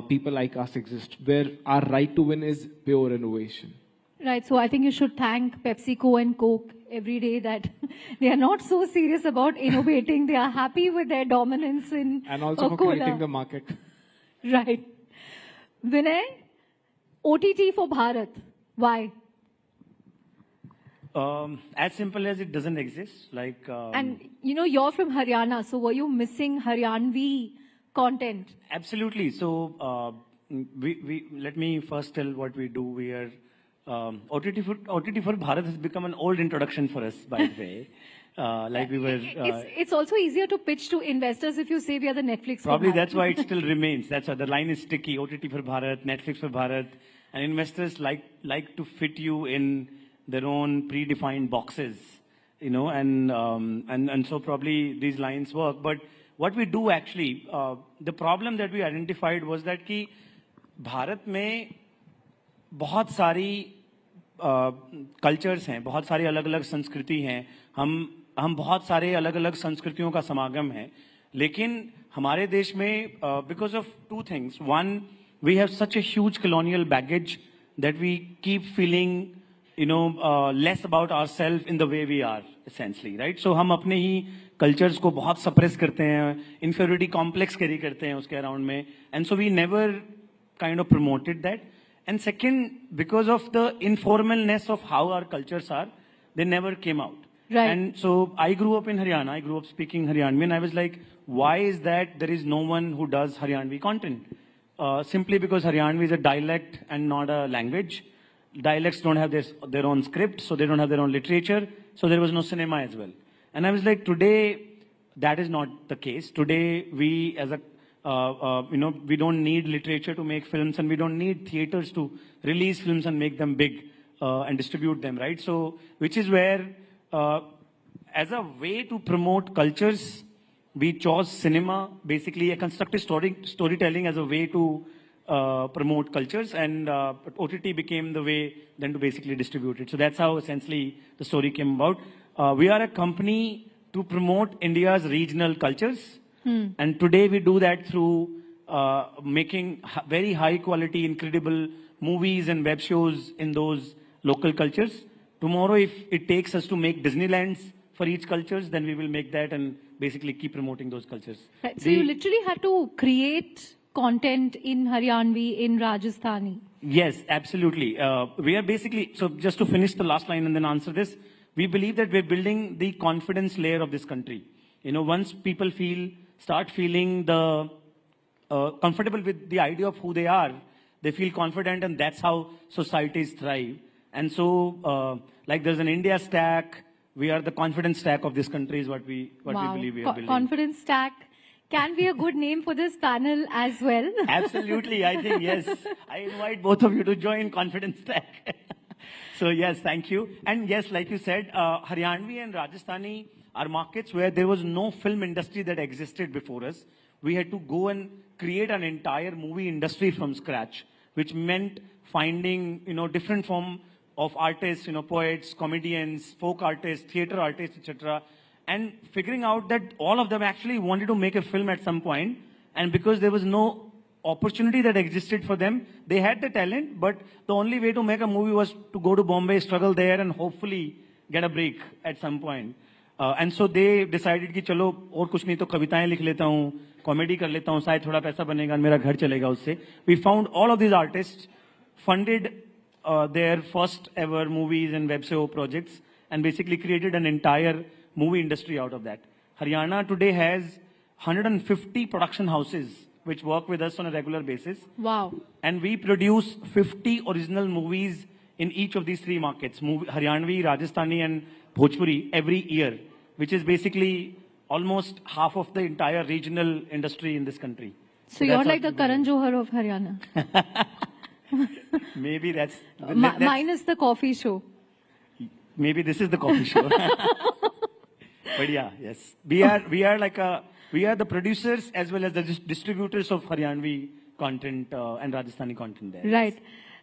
people like us exist, where our right to win is pure innovation. Right, so I think you should thank PepsiCo and Coke every day that they are not so serious about innovating. They are happy with their dominance in And also for cola. creating the market. Right. Vinay, OTT for Bharat. Why? As simple as it doesn't exist. Like, And you know, you're from Haryana, so were you missing Haryanvi content? absolutely. So let me first tell what we do. We are OTT for Bharat has become an old introduction for us, by the way. Like we were. It's also easier to pitch to investors if you say we are the Netflix. Probably for Bharat. that's why it still remains. That's why the line is sticky. OTT for Bharat, Netflix for Bharat, and investors like to fit you in their own predefined boxes, you know, and so probably these lines work. But what we do actually, the problem that we identified was that कि भारत में बहुत सारी cultures हैं, बहुत सारी अलग-अलग संस्कृति हैं, हम बहुत सारे अलग-अलग संस्कृतियों का समागम है, लेकिन हमारे देश में because of two things. One, we have such a huge colonial baggage that we keep feeling, you know, less about ourselves in the way we are, essentially, right? So हम अपने ही cultures को बहुत suppress करते हैं, inferiority complex carry करते हैं उसके around में, and so we never kind of promoted that. And second, because of the informalness of how our cultures are, they never came out. Right. And so I grew up in Haryana. I grew up speaking Haryanvi, and I was like, why is that there is no one who does Haryanvi content? Simply because Haryanvi is a dialect and not a language. Dialects don't have their own script, so they don't have their own literature, so there was no cinema as well. And I was like, today, that is not the case. Today, we as a we don't need literature to make films, and we don't need theaters to release films and make them big and distribute them, right? So, which is where, as a way to promote cultures, we chose cinema, basically a constructive storytelling as a way to promote cultures, and OTT became the way then to basically distribute it. So that's how essentially the story came about. We are a company to promote India's regional cultures. And today we do that through making very high quality, incredible movies and web shows in those local cultures. Tomorrow, if it takes us to make Disneylands for each cultures, then we will make that and basically keep promoting those cultures. Right. So you literally had to create content in Haryanvi, in Rajasthani. Yes, absolutely. We are basically, so just to finish the last line and then answer this, we believe that we're building the confidence layer of this country. You know, once people start feeling the comfortable with the idea of who they are, they feel confident, and that's how societies thrive. And so, like there's an India stack, we are the confidence stack of this country is what we believe we are building. Confidence stack can be a good name for this panel as well. Absolutely, I think, yes. I invite both of you to join Confidence Stack. So yes, thank you. And yes, like you said, Haryanvi and Rajasthani are markets where there was no film industry that existed before us. We had to go and create an entire movie industry from scratch, which meant finding, you know, different form of artists, you know, poets, comedians, folk artists, theater artists, etc. And figuring out that all of them actually wanted to make a film at some point, and because there was no opportunity that existed for them, they had the talent, but the only way to make a movie was to go to Bombay, struggle there, and hopefully get a break at some point. And so they decided कि चलो और कुछ नहीं तो कविताएं लिख लेता हूँ, कॉमेडी कर लेता हूँ, शायद थोड़ा पैसा बनेगा, मेरा घर चलेगा उससे. We found all of these artists, funded their first ever movies and web show projects, and basically created an entire movie industry out of that. Haryana today has 150 production houses which work with us on a regular basis. Wow. And we produce 50 original movies in each of these three markets, Haryanvi, Rajasthani and Bhojpuri, every year, which is basically almost half of the entire regional industry in this country. So you're like the Karan Johar of Haryana. Maybe that's... Minus the coffee show. Maybe this is the coffee show. But yeah, yes. We are the producers as well as the distributors of Haryanvi content and Rajasthani content there. Right.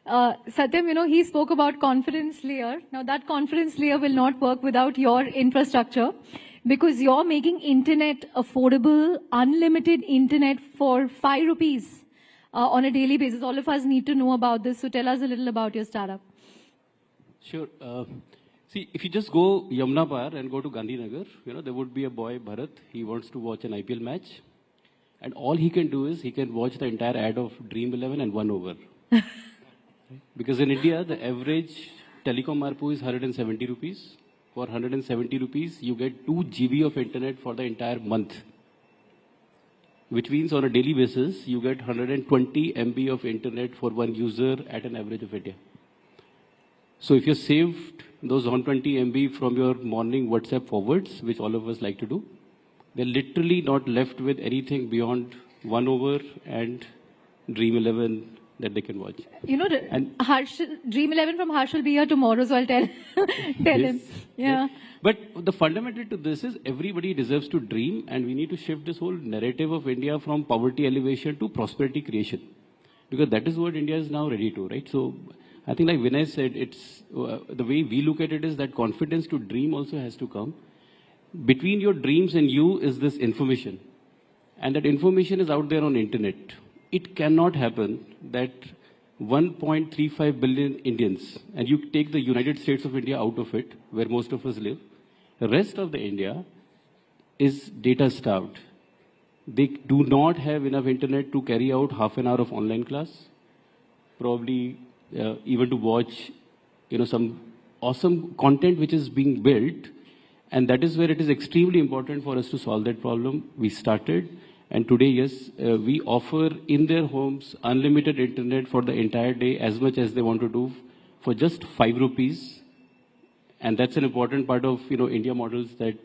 Satyam, you know, he spoke about confidence layer. Now that confidence layer will not work without your infrastructure, because you're making internet affordable, unlimited internet for 5 rupees on a daily basis. All of us need to know about this. So tell us a little about your startup. Sure. See, if you just go Yamuna Par and go to Gandhinagar, there would be a boy, Bharat. He wants to watch an IPL match. And all he can do is he can watch the entire ad of Dream 11 and 1 over. Because in India, the average telecom ARPU is 170 rupees. For 170 rupees, you get 2 GB of internet for the entire month. Which means on a daily basis, you get 120 MB of internet for one user at an average of India. So if you saved those 120 MB from your morning WhatsApp forwards, which all of us like to do, they're literally not left with anything beyond 1 over and Dream 11 that they can watch. And Dream 11 from Harsh will be here tomorrow, so I'll tell him. Yeah. But the fundamental to this is everybody deserves to dream, and we need to shift this whole narrative of India from poverty elevation to prosperity creation. Because that is what India is now ready to, right? So I think like Vinay said, it's the way we look at it is that confidence to dream also has to come. Between your dreams and you is this information. And that information is out there on internet. It cannot happen that 1.35 billion Indians, and you take the United States of India out of it, where most of us live, the rest of the India is data starved. They do not have enough internet to carry out half an hour of online class, probably even to watch, some awesome content which is being built. And that is where it is extremely important for us to solve that problem. We started, and today, yes, we offer in their homes unlimited internet for the entire day, as much as they want to do, for just 5 rupees. And that's an important part of, India models, that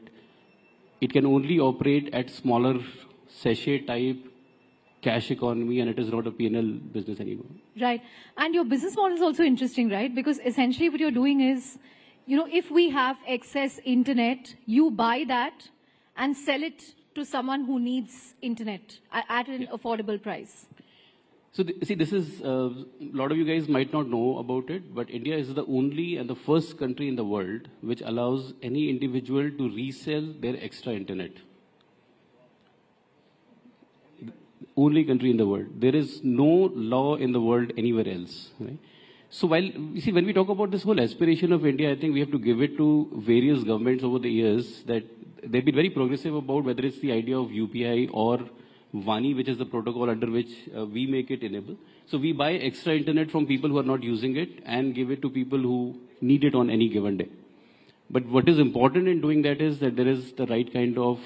it can only operate at smaller sachet type cash economy, and it is not a P&L business anymore. Right. And your business model is also interesting, right? Because essentially what you're doing is, if we have excess internet, you buy that and sell it to someone who needs internet at an affordable price. So, this is, a lot of you guys might not know about it, but India is the only and the first country in the world which allows any individual to resell their extra internet. The only country in the world. There is no law in the world anywhere else. Right? So when we talk about this whole aspiration of India, I think we have to give it to various governments over the years that they've been very progressive about whether it's the idea of UPI or Vani, which is the protocol under which we make it enable. So we buy extra internet from people who are not using it and give it to people who need it on any given day. But what is important in doing that is that there is the right kind of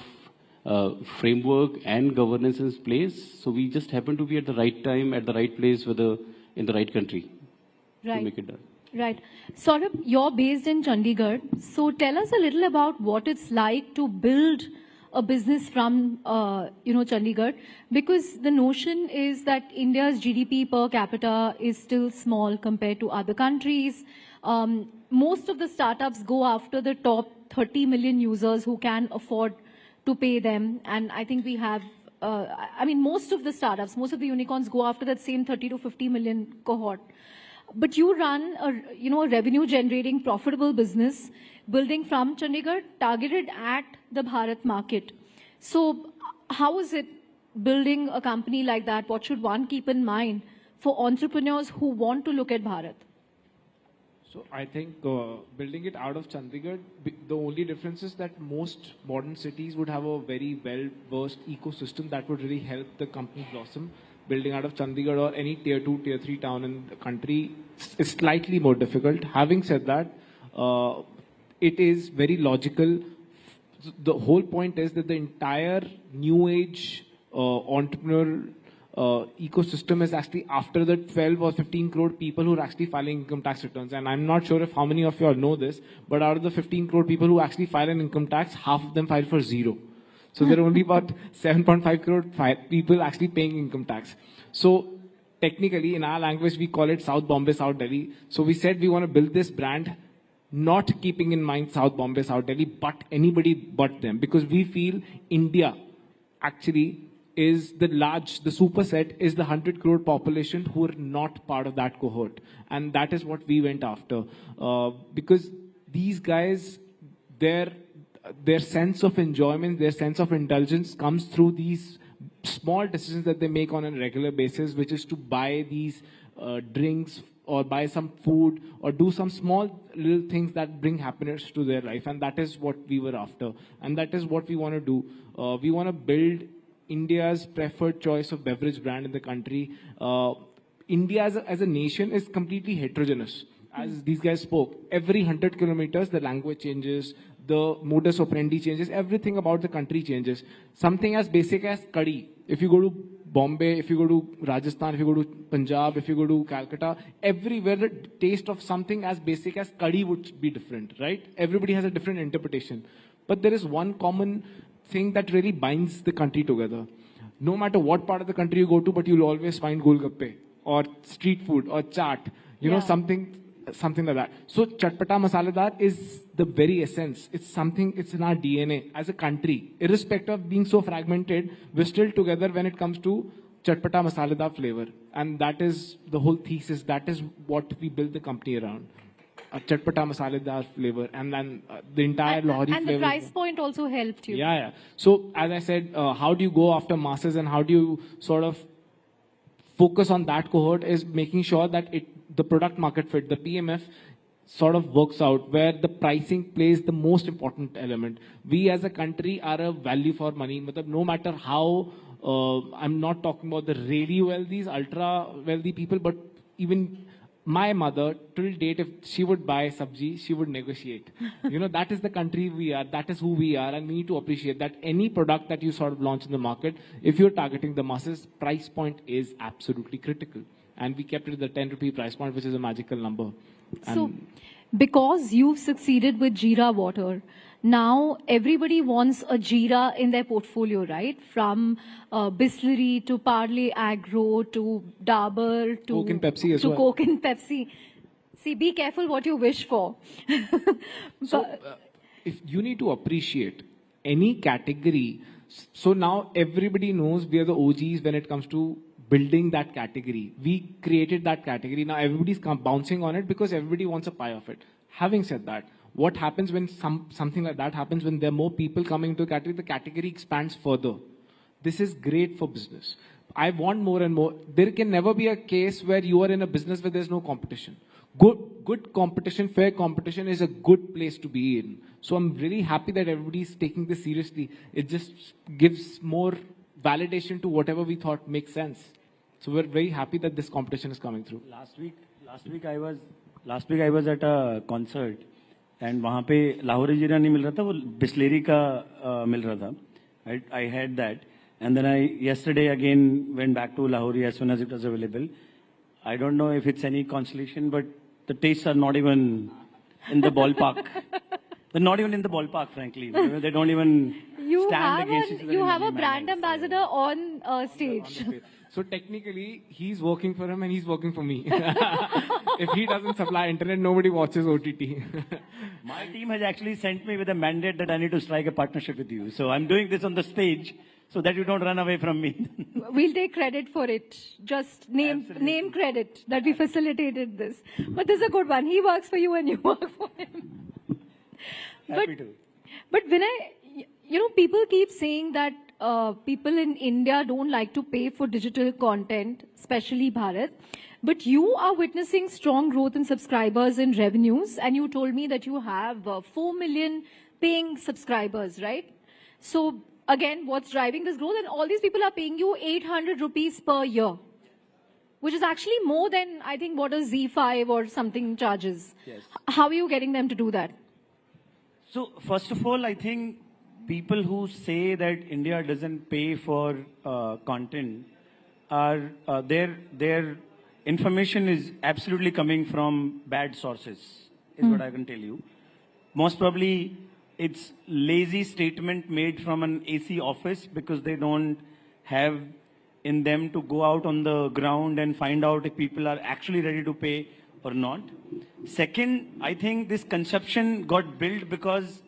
framework and governance in place. So we just happen to be at the right time, at the right place, in the right country. Right. To make it done. Right. Saurabh, you're based in Chandigarh. So tell us a little about what it's like to build a business from, Chandigarh. Because the notion is that India's GDP per capita is still small compared to other countries. Most of the startups go after the top 30 million users who can afford to pay them. And I think we have, most of the startups, most of the unicorns go after that same 30 to 50 million cohort. But you run a revenue generating profitable business building from Chandigarh targeted at the Bharat market. So how is it building a company like that? What should one keep in mind for entrepreneurs who want to look at Bharat? So I think building it out of Chandigarh, the only difference is that most modern cities would have a very well-versed ecosystem that would really help the company blossom. Building out of Chandigarh or any tier 2, tier 3 town in the country is slightly more difficult. Having said that, it is very logical. The whole point is that the entire new age entrepreneur ecosystem is actually after the 12 or 15 crore people who are actually filing income tax returns. And I'm not sure if how many of you all know this, but out of the 15 crore people who actually file an income tax, half of them file for zero. So there are only about 7.5 crore people actually paying income tax. So technically, in our language, we call it South Bombay, South Delhi. So we said we want to build this brand, not keeping in mind South Bombay, South Delhi, but anybody but them. Because we feel India actually is the superset is the 100 crore population who are not part of that cohort. And that is what we went after. Because these guys, their sense of enjoyment, their sense of indulgence comes through these small decisions that they make on a regular basis, which is to buy these drinks or buy some food or do some small little things that bring happiness to their life. And that is what we were after. And that is what we want to do. We want to build India's preferred choice of beverage brand in the country. India as a nation is completely heterogeneous. As these guys spoke, every 100 kilometers, the language changes, the modus operandi changes, everything about the country changes. Something as basic as curry. If you go to Bombay, if you go to Rajasthan, if you go to Punjab, if you go to Calcutta, everywhere the taste of something as basic as curry would be different, right? Everybody has a different interpretation. But there is one common thing that really binds the country together. No matter what part of the country you go to, but you'll always find golgappe or street food or chaat, you know, something like that. So chatpata masaledar is the very essence. It's something, it's in our DNA as a country. Irrespective of being so fragmented, we're still together when it comes to chatpata masaledar flavor. And that is the whole thesis. That is what we build the company around. A chatpata masaledar flavor. And then the entire Lahori flavor. And the price point also helped you. Yeah. So as I said, how do you go after masses and how do you sort of focus on that cohort is making sure that the product market fit, the PMF, sort of works out where the pricing plays the most important element. We as a country are a value for money. No matter how, I'm not talking about the really wealthy, ultra wealthy people, but even my mother, till date, if she would buy sabji, she would negotiate. You know, that is the country we are, that is who we are, and we need to appreciate that any product that you sort of launch in the market, if you're targeting the masses, price point is absolutely critical. And we kept it at the 10 rupee price point, which is a magical number. So, because you've succeeded with Jeera water, now everybody wants a Jeera in their portfolio, right? From Bisleri to Parle Agro to Dabur to Coke and Pepsi as well. Coke and Pepsi. See, be careful what you wish for. If you need to appreciate any category, so now everybody knows we are the OGs when it comes to building that category. We created that category. Now everybody's bouncing on it because everybody wants a pie of it. Having said that, what happens when something like that happens, when there are more people coming into the category expands further. This is great for business. I want more and more. There can never be a case where you are in a business where there's no competition. Good competition, fair competition is a good place to be in. So I'm really happy that everybody's taking this seriously. It just gives more validation to whatever we thought makes sense. So we're very happy that this competition is coming through. Last week I was at a concert and वहाँ पे लाहौरी जीरा नहीं मिल रहा था, वो Bisleri का मिल रहा था. I had that, and then I yesterday again went back to Lahori as soon as it was available. I don't know if it's any consolation, but the tastes are not even in the ballpark. They're not even in the ballpark, frankly. They don't even stand against each other. You have a brand ambassador on stage. So technically, he's working for him and he's working for me. If he doesn't supply internet, nobody watches OTT. My team has actually sent me with a mandate that I need to strike a partnership with you. So I'm doing this on the stage so that you don't run away from me. We'll take credit for it. Just name credit that we facilitated this. But this is a good one. He works for you and you work for him. Happy to. But when people keep saying that people in India don't like to pay for digital content, especially Bharat. But you are witnessing strong growth in subscribers and revenues. And you told me that you have 4 million paying subscribers, right? So again, what's driving this growth? And all these people are paying you 800 rupees per year, which is actually more than, I think, what a Z5 or something charges. Yes. How are you getting them to do that? So first of all, I think people who say that India doesn't pay for content are their information is absolutely coming from bad sources, is what I can tell you. Most probably, it's lazy statement made from an AC office because they don't have in them to go out on the ground and find out if people are actually ready to pay or not. Second, I think this conception got built because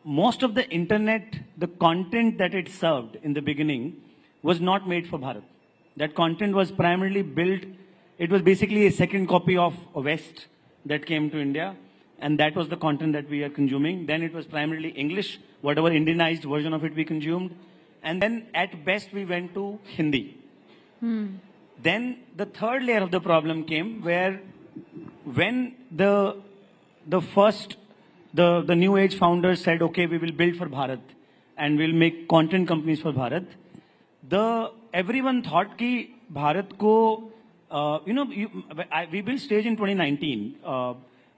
most of the internet, the content that it served in the beginning was not made for Bharat. That content was primarily built, it was basically a second copy of West that came to India, and that was the content that we are consuming. Then it was primarily English, whatever Indianized version of it we consumed. And then at best we went to Hindi. Then the third layer of the problem came where when the new age founders said, okay, we will build for Bharat and we'll make content companies for Bharat, everyone thought ki Bharat ko, we built stage in 2019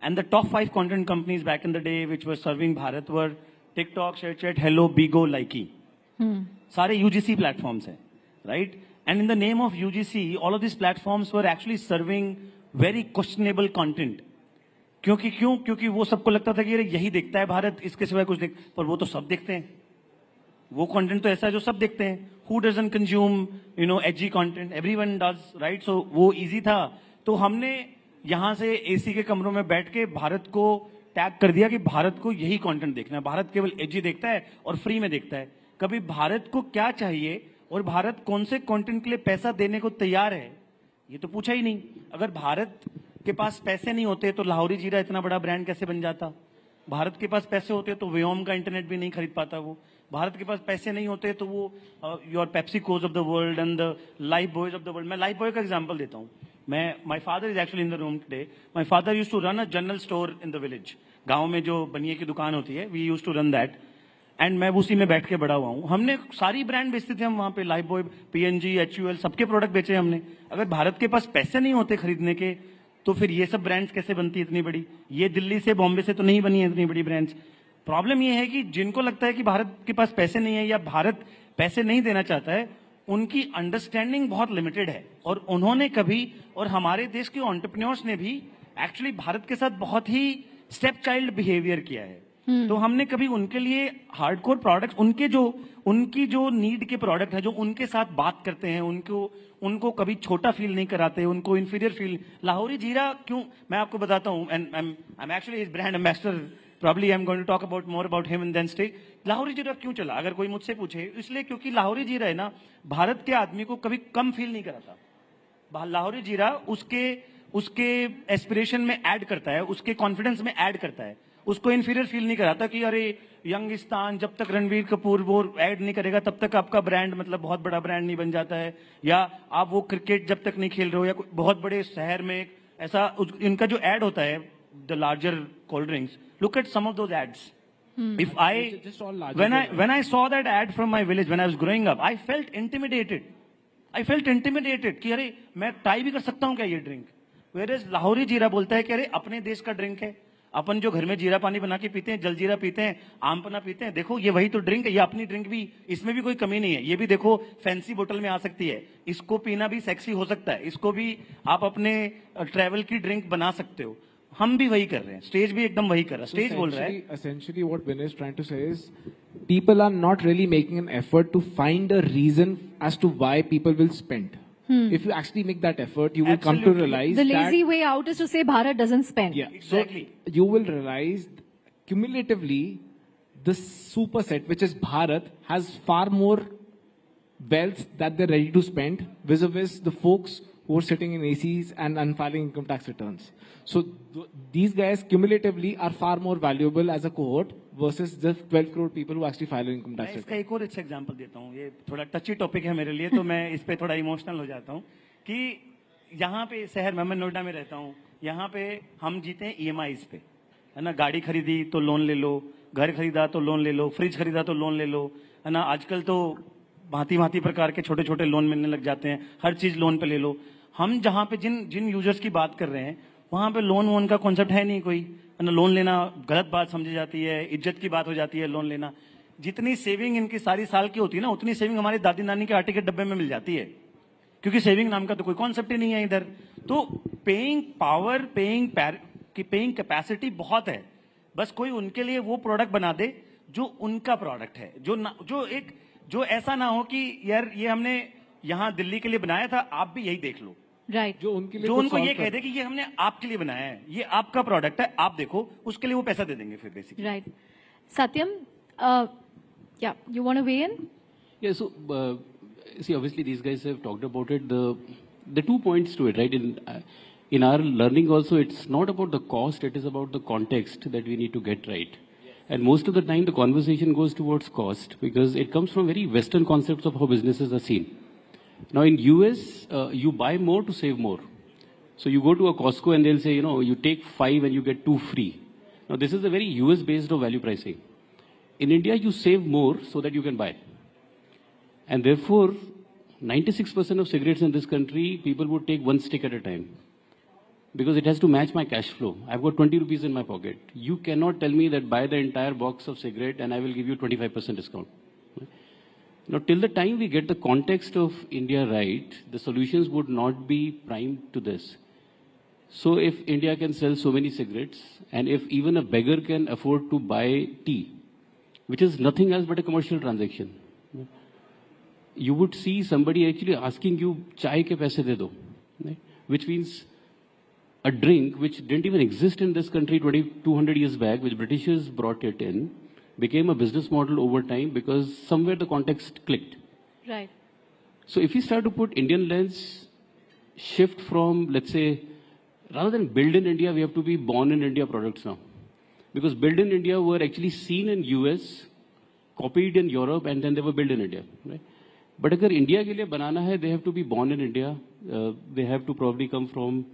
and the top 5 content companies back in the day which were serving Bharat were TikTok, ShareChat, Hello, Bigo, Likey. Sare UGC platforms hai, right? And in the name of UGC, all of these platforms were actually serving very questionable content. क्योंकि वो सबको लगता था कि यही देखता है भारत, इसके सिवाय कुछ देख, पर वो तो सब देखते हैं. वो कंटेंट तो ऐसा है जो सब देखते हैं. Who doesn't consume, edgy content? Everyone does, right? So वो easy था. तो हमने यहाँ से AC के कमरों में बैठ के भारत को टैग कर दिया कि भारत को यही कंटेंट देखना है. भारत केवल एजी देखता है और फ्री में देखता है. कभी भारत को क्या चाहिए और भारत कौन से कंटेंट के लिए पैसा देने को तैयार है, ये तो पूछा ही नहीं. अगर भारत के पास पैसे नहीं होते तो लाहौरी जीरा इतना बड़ा ब्रांड कैसे बन जाता? भारत के पास पैसे होते तो व्योम का इंटरनेट भी नहीं खरीद पाता वो. भारत के पास पैसे नहीं होते तो वो your Pepsi Cokes of the world and the Lifebuoys of the world. मैं लाइफ बॉय का एग्जांपल देता हूँ. My father is actually in the room today. My father used to run a general store in the village. गांव में जो बनिए की दुकान होती है, we used to run that. And मैं उसी में बैठ के बड़ा हुआ हूँ. हमने सारी ब्रांड बेचते थे हम वहां पे. लाइफ बॉय, पीएनजी, HUL, सबके प्रोडक्ट बेचे हमने. अगर भारत के पास पैसे नहीं होते खरीदने के तो फिर ये सब ब्रांड्स कैसे बनती इतनी बड़ी? ये दिल्ली से, बॉम्बे से तो नहीं बनी है इतनी बड़ी ब्रांड्स. प्रॉब्लम ये है कि जिनको लगता है कि भारत के पास पैसे नहीं है या भारत पैसे नहीं देना चाहता है, उनकी अंडरस्टैंडिंग बहुत लिमिटेड है. और उन्होंने कभी, और हमारे देश के एंटरप्रेन्योर्स ने भी एक्चुअली भारत के साथ बहुत ही स्टेप चाइल्ड बिहेवियर किया है. तो हमने कभी उनके लिए हार्डकोर प्रोडक्ट्स, उनकी जो नीड के प्रोडक्ट है, जो उनके साथ बात करते हैं, उनको कभी छोटा फील नहीं कराते, उनको इंफीरियर फील. लाहौरी जीरा क्यों, मैं आपको बताता हूं. And I am actually his brand ambassador. Probably I am going to talk about more about him in then stage. Lahori Zeera क्यों चला अगर कोई मुझसे पूछे? इसलिए क्योंकि लाहौरी जीरा है ना, भारत के आदमी को कभी कम फील नहीं कराता. लाहौरी जीरा उसके एस्पिरेशन में ऐड करता है, उसके कॉन्फिडेंस में ऐड करता है. उसको इंफीरियर फील नहीं कराता कि अरे यंगिस्तान, जब तक रणवीर कपूर वो ऐड नहीं करेगा तब तक आपका ब्रांड मतलब बहुत बड़ा ब्रांड नहीं बन जाता है. या आप वो क्रिकेट जब तक नहीं खेल रहे हो, या बहुत बड़े शहर में ऐसा इनका जो ऐड होता है, the larger cold drinks, look at some of those ads. If when I saw that ad from my village when I was growing up, I felt intimidated. कि अरे मैं ट्राई भी कर सकता हूँ क्या ये ड्रिंक? Whereas लाहौरी जीरा बोलता है कि अरे अपने देश का ड्रिंक है, अपन जो घर में जीरा पानी बना के पीते हैं, जलजीरा पीते हैं, आम पन्ना पीते हैं, देखो ये वही तो ड्रिंक है, ये अपनी ड्रिंक भी, इसमें भी कोई कमी नहीं है. ये भी देखो फैंसी बोतल में आ सकती है, इसको पीना भी सेक्सी हो सकता है, इसको भी आप अपने ट्रैवल की ड्रिंक बना सकते हो. हम भी वही कर रहे हैं. स्टेज भी एकदम वही कर रहा है. स्टेज बोल रहा है. Essentially what Vinay is trying to say is people are not really making an effort to find a reason as to why people will spend. If you actually make that effort, you will come to realize the lazy way out is to say Bharat doesn't spend. Yeah, exactly. So you will realize cumulatively this superset, which is Bharat, has far more wealth that they're ready to spend vis-a-vis the folks who are sitting in ACs and filing income tax returns. So these guys cumulatively are far more valuable as a cohort versus the 12 crore people who actually file income tax returns. इसका एक और अच्छा example देता हूँ. ये थोड़ा टची topic है मेरे लिए, तो मैं इस पे थोड़ा इमोशनल हो जाता हूँ. कि यहाँ पे शहर में, मैं नोएडा में रहता हूँ, यहाँ पे हम जीते हैं EMIs पे, है ना. गाड़ी खरीदी तो लोन ले लो, घर खरीदा तो लोन ले लो, फ्रिज खरीदा तो लोन ले लो, है ना. आजकल तो भांति प्रकार के छोटे छोटे लोन मिलने लग जाते हैं, हर चीज लोन पे ले लो. हम जहाँ पे जिन यूजर्स की बात कर रहे हैं, वहां पे लोन वोन का कॉन्सेप्ट है नहीं कोई, है ना. लोन लेना गलत बात समझी जाती है, इज्जत की बात हो जाती है लोन लेना. जितनी सेविंग इनकी सारी साल की होती है ना, उतनी सेविंग हमारी दादी नानी के आटे के डब्बे में मिल जाती है, क्योंकि सेविंग नाम का तो कोई कॉन्सेप्ट ही नहीं है इधर. तो पेइंग पावर, पेइंग कैपेसिटी बहुत है. बस कोई उनके लिए वो प्रोडक्ट बना दे जो उनका प्रोडक्ट है, जो ऐसा ना हो कि यार ये हमने यहाँ दिल्ली के लिए बनाया था, आप भी यही देख लो. राइट. जो उनको ये कह दे कि ये हमने आपके लिए बनाया है, ये आपका प्रोडक्ट है, आप देखो, उसके लिए वो पैसा दे देंगे फिर basically. Right. Satyam, yeah, you want to weigh in? Yeah, so see, obviously these guys have talked about it. The 2 points to it, right? In our learning also, it's not about the cost; it is about the context that we need to get right. And most of the time, the conversation goes towards cost because it comes from very Western concepts of how businesses are seen. Now in US, you buy more to save more. So you go to a Costco and they'll say, you know, you take 5 and you get 2 free. Now this is a very US based of value pricing. In India, you save more so that you can buy. And therefore, 96% of cigarettes in this country, people would take 1 stick at a time. Because it has to match my cash flow. I've got 20 rupees in my pocket. You cannot tell me that buy the entire box of cigarette and I will give you 25% discount. Now, till the time we get the context of India right, the solutions would not be primed to this. So if India can sell so many cigarettes, and if even a beggar can afford to buy tea, which is nothing else but a commercial transaction, you would see somebody actually asking you, chai ke paise de do, which means a drink which didn't even exist in this country 200 years back, which Britishers brought it in, became a business model over time because somewhere the context clicked. Right. So if we start to put Indian lens, shift from, let's say, rather than build in India, we have to be born in India products now. Because build in India were actually seen in US, copied in Europe, and then they were built in India. Right? But if India ke liye banana hai, they have to be born in India. They have to probably come from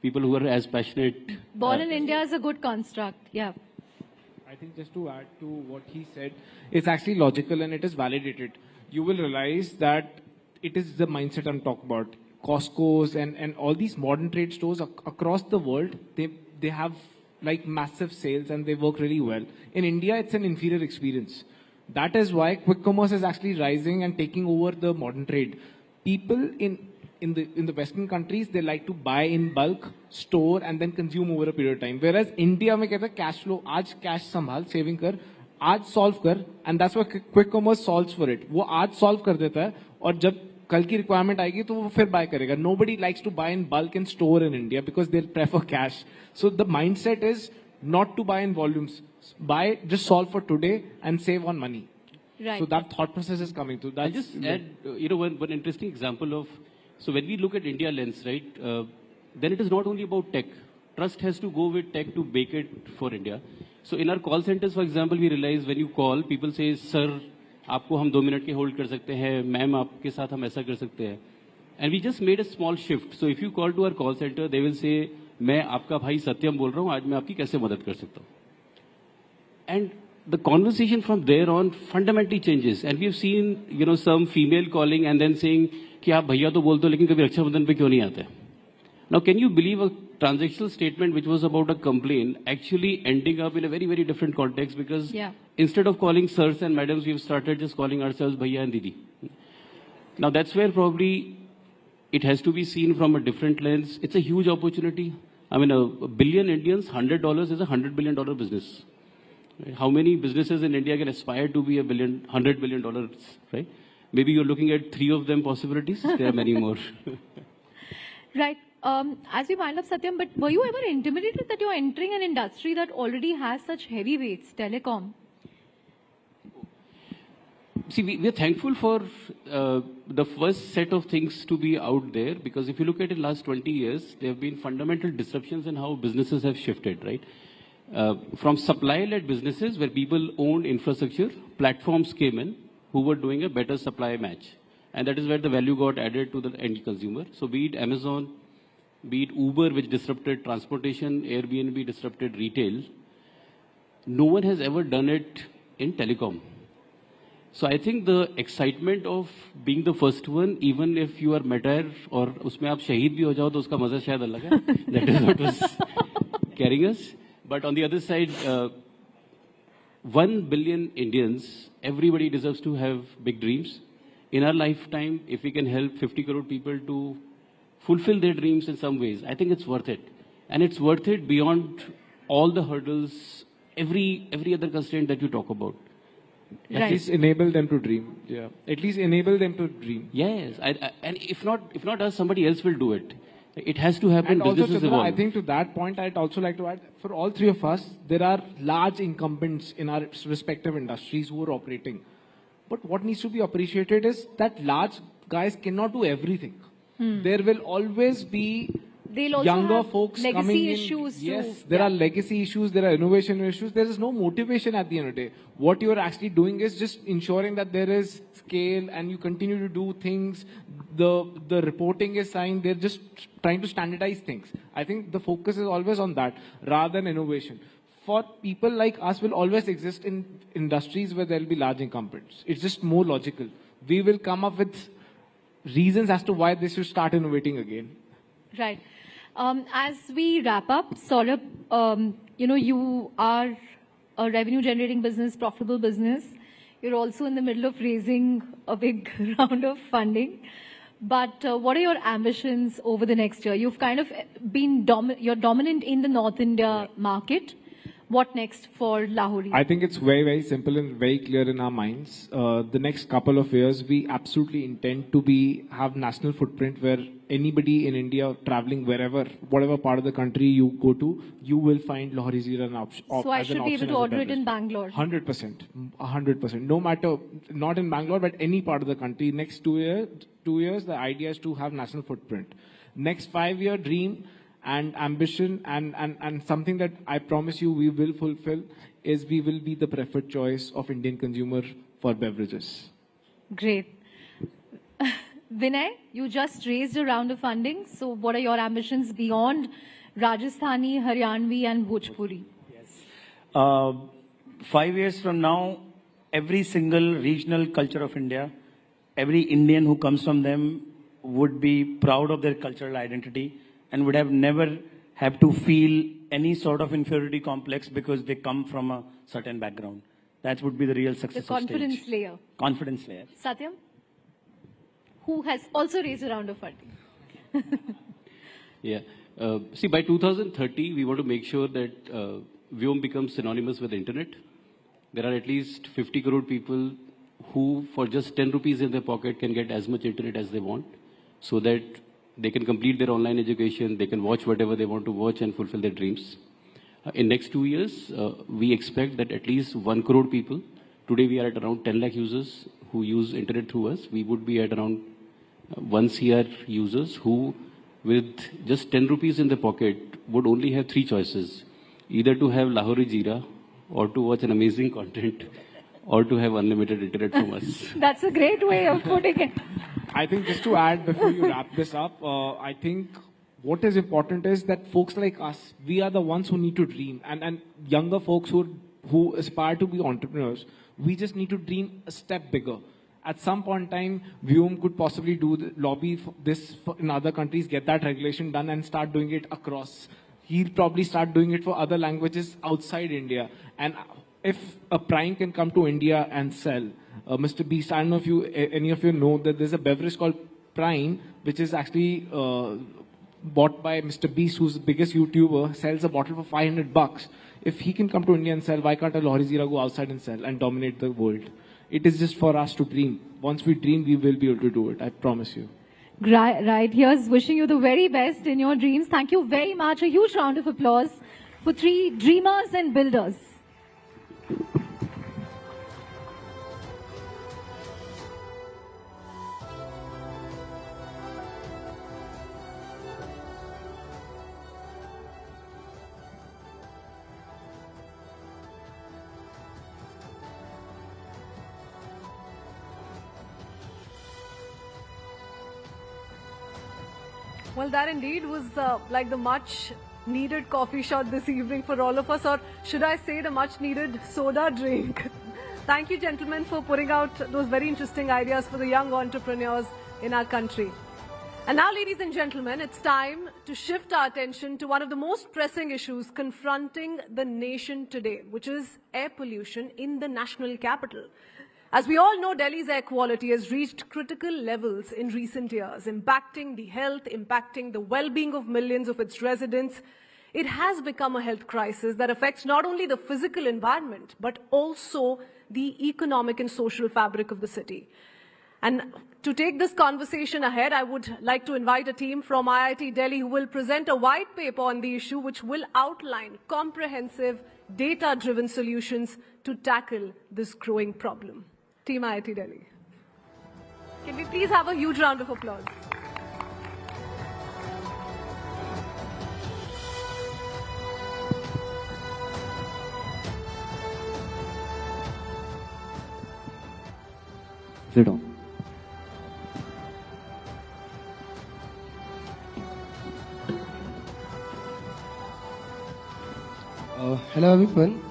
people who are as passionate. Born in India is a good construct. Yeah. I think just to add to what he said, it's actually logical and it is validated. You will realize that it is the mindset I'm talking about. Costco's and all these modern trade stores across the world, they have like massive sales and they work really well. In India, it's an inferior experience. That is why quick commerce is actually rising and taking over the modern trade. People in the Western countries, they like to buy in bulk, store and then consume over a period of time. Whereas India mein kehta cash flow, aaj cash sambhal, saving kar, aaj solve kar, and that's why quick commerce solves for it. वो आज solve कर देता है और जब कल की requirement आएगी तो वो फिर buy करेगा. Nobody likes to buy in bulk and store in India because they prefer cash. So the mindset is not to buy in volumes. Buy, just solve for today and save on money. Right. So that thought process is coming through. I'll just add, one interesting example of, so when we look at India lens, right, then it is not only about tech. Trust has to go with tech to bake it for India. So in our call centers, for example, we realize when you call, people say, sir, आपको हम 2 minute के hold कर सकते हैं, ma'am आपके साथ हम ऐसा कर सकते हैं. And we just made a small shift. So if you call to our call center, they will say, मैं आपका भाई सत्यम बोल रहा हूँ, आज मैं आपकी कैसे मदद कर सकता हूँ. And the conversation from there on fundamentally changes. And we have seen, some female calling and then saying, कि आप भैया तो बोलते हो लेकिन कभी रक्षाबंधन पे क्यों नहीं आते? Now, can you believe a transactional statement which was about a complaint actually ending up in a very, very different context because instead of calling sirs and madams, we've started just calling ourselves bhaiya and didi. Now, that's where probably it has to be seen from a different lens. It's a huge opportunity. I mean, a billion Indians, $100 is a $100 billion business. Right? How many businesses in India can aspire to be $100 billion, right? Maybe you're looking at 3 of them possibilities. There are many more. Right. As we wind up, Satyam, but were you ever intimidated that you're entering an industry that already has such heavyweights, telecom? See, we are thankful for the first set of things to be out there because if you look at it last 20 years, there have been fundamental disruptions in how businesses have shifted, right? From supply-led businesses where people owned infrastructure, platforms came in who were doing a better supply match. And that is where the value got added to the end consumer. So be it Amazon, be it Uber, which disrupted transportation, Airbnb disrupted retail. No one has ever done it in telecom. So I think the excitement of being the first one, even if you are martyr or उसमें आप शहीद भी हो जाओ तो उसका मजा शायद अलग है. That is what was carrying us. But on the other side, 1 billion Indians, everybody deserves to have big dreams. In our lifetime, if we can help 50 crore people to fulfill their dreams in some ways, I think it's worth it. And it's worth it beyond all the hurdles, every other constraint that you talk about. At least enable them to dream. Yeah. At least enable them to dream. Yes. And if not us, somebody else will do it. It has to happen. And also, businesses Chandra, evolve. I think to that point, I'd also like to add, for all 3 of us, there are large incumbents in our respective industries who are operating. But what needs to be appreciated is that large guys cannot do everything. There will always be they'll also younger have folks legacy coming issues in. Yes, too. there are legacy issues, there are innovation issues. There is no motivation at the end of the day. What you are actually doing is just ensuring that there is scale and you continue to do things. The reporting is signed. They're just trying to standardize things. I think the focus is always on that rather than innovation. For people like us will always exist in industries where there will be large incumbents. It's just more logical. We will come up with reasons as to why they should start innovating again. Right. As we wrap up, Saurabh, you are a revenue-generating business, profitable business. You're also in the middle of raising a big round of funding. But what are your ambitions over the next year? You've kind of been you're dominant in the North India market. What next for Lahori? I think it's very, very simple and very clear in our minds. The next couple of years, we absolutely intend to have national footprint where anybody in India traveling wherever, whatever part of the country you go to, you will find Lahori Zira as an option. So I should be able to order it in Bangalore. 100%. 100%. No matter, not in Bangalore, but any part of the country. Next 2 years, the idea is to have national footprint. Next 5-year dream and ambition and something that I promise you we will fulfill is we will be the preferred choice of Indian consumer for beverages. Great. Vinay, you just raised a round of funding. So what are your ambitions beyond Rajasthani, Haryanvi and Bhojpuri? 5 years from now, every single regional culture of India, every Indian who comes from them would be proud of their cultural identity and would have never have to feel any sort of inferiority complex because they come from a certain background. That would be the real success. The confidence stage. layer. Confidence layer. Satyam, who has also raised a round of funding. Yeah. See, by 2030, we want to make sure that Vyom becomes synonymous with the internet. There are at least 50 crore people who, for just 10 rupees in their pocket, can get as much internet as they want, so that they can complete their online education, they can watch whatever they want to watch and fulfill their dreams. In next 2 years, we expect that at least 1 crore people, today we are at around 10 lakh users who use internet through us. We would be at around 1 CR users who, with just 10 rupees in their pocket, would only have 3 choices. Either to have Lahori Jeera, or to watch an amazing content, or to have unlimited internet from us. That's a great way of putting it. I think just to add before you wrap this up, I think what is important is that folks like us, we are the ones who need to dream. And younger folks who aspire to be entrepreneurs, we just need to dream a step bigger. At some point in time, Vyom could possibly lobby for this in other countries, get that regulation done and start doing it across. He'll probably start doing it for other languages outside India. And if a Prime can come to India and sell, Mr. Beast, I don't know if any of you know that there's a beverage called Prime, which is actually bought by Mr. Beast, who's the biggest YouTuber, sells a bottle for $500. If he can come to India and sell, why can't a Lahori Jeera go outside and sell and dominate the world? It is just for us to dream. Once we dream, we will be able to do it. I promise you. Right. Here's wishing you the very best in your dreams. Thank you very much. A huge round of applause for 3 dreamers and builders. Well, that indeed was like the much needed coffee shot this evening for all of us, or should I say the much needed soda drink. Thank you, gentlemen, for putting out those very interesting ideas for the young entrepreneurs in our country. And now, ladies and gentlemen, it's time to shift our attention to one of the most pressing issues confronting the nation today, which is air pollution in the national capital. As we all know, Delhi's air quality has reached critical levels in recent years, impacting the health, impacting the well-being of millions of its residents. It has become a health crisis that affects not only the physical environment, but also the economic and social fabric of the city. And to take this conversation ahead, I would like to invite a team from IIT Delhi who will present a white paper on the issue, which will outline comprehensive, data-driven solutions to tackle this growing problem. Team IIT Delhi. Can we please have a huge round of applause? Sit down. Hello everyone.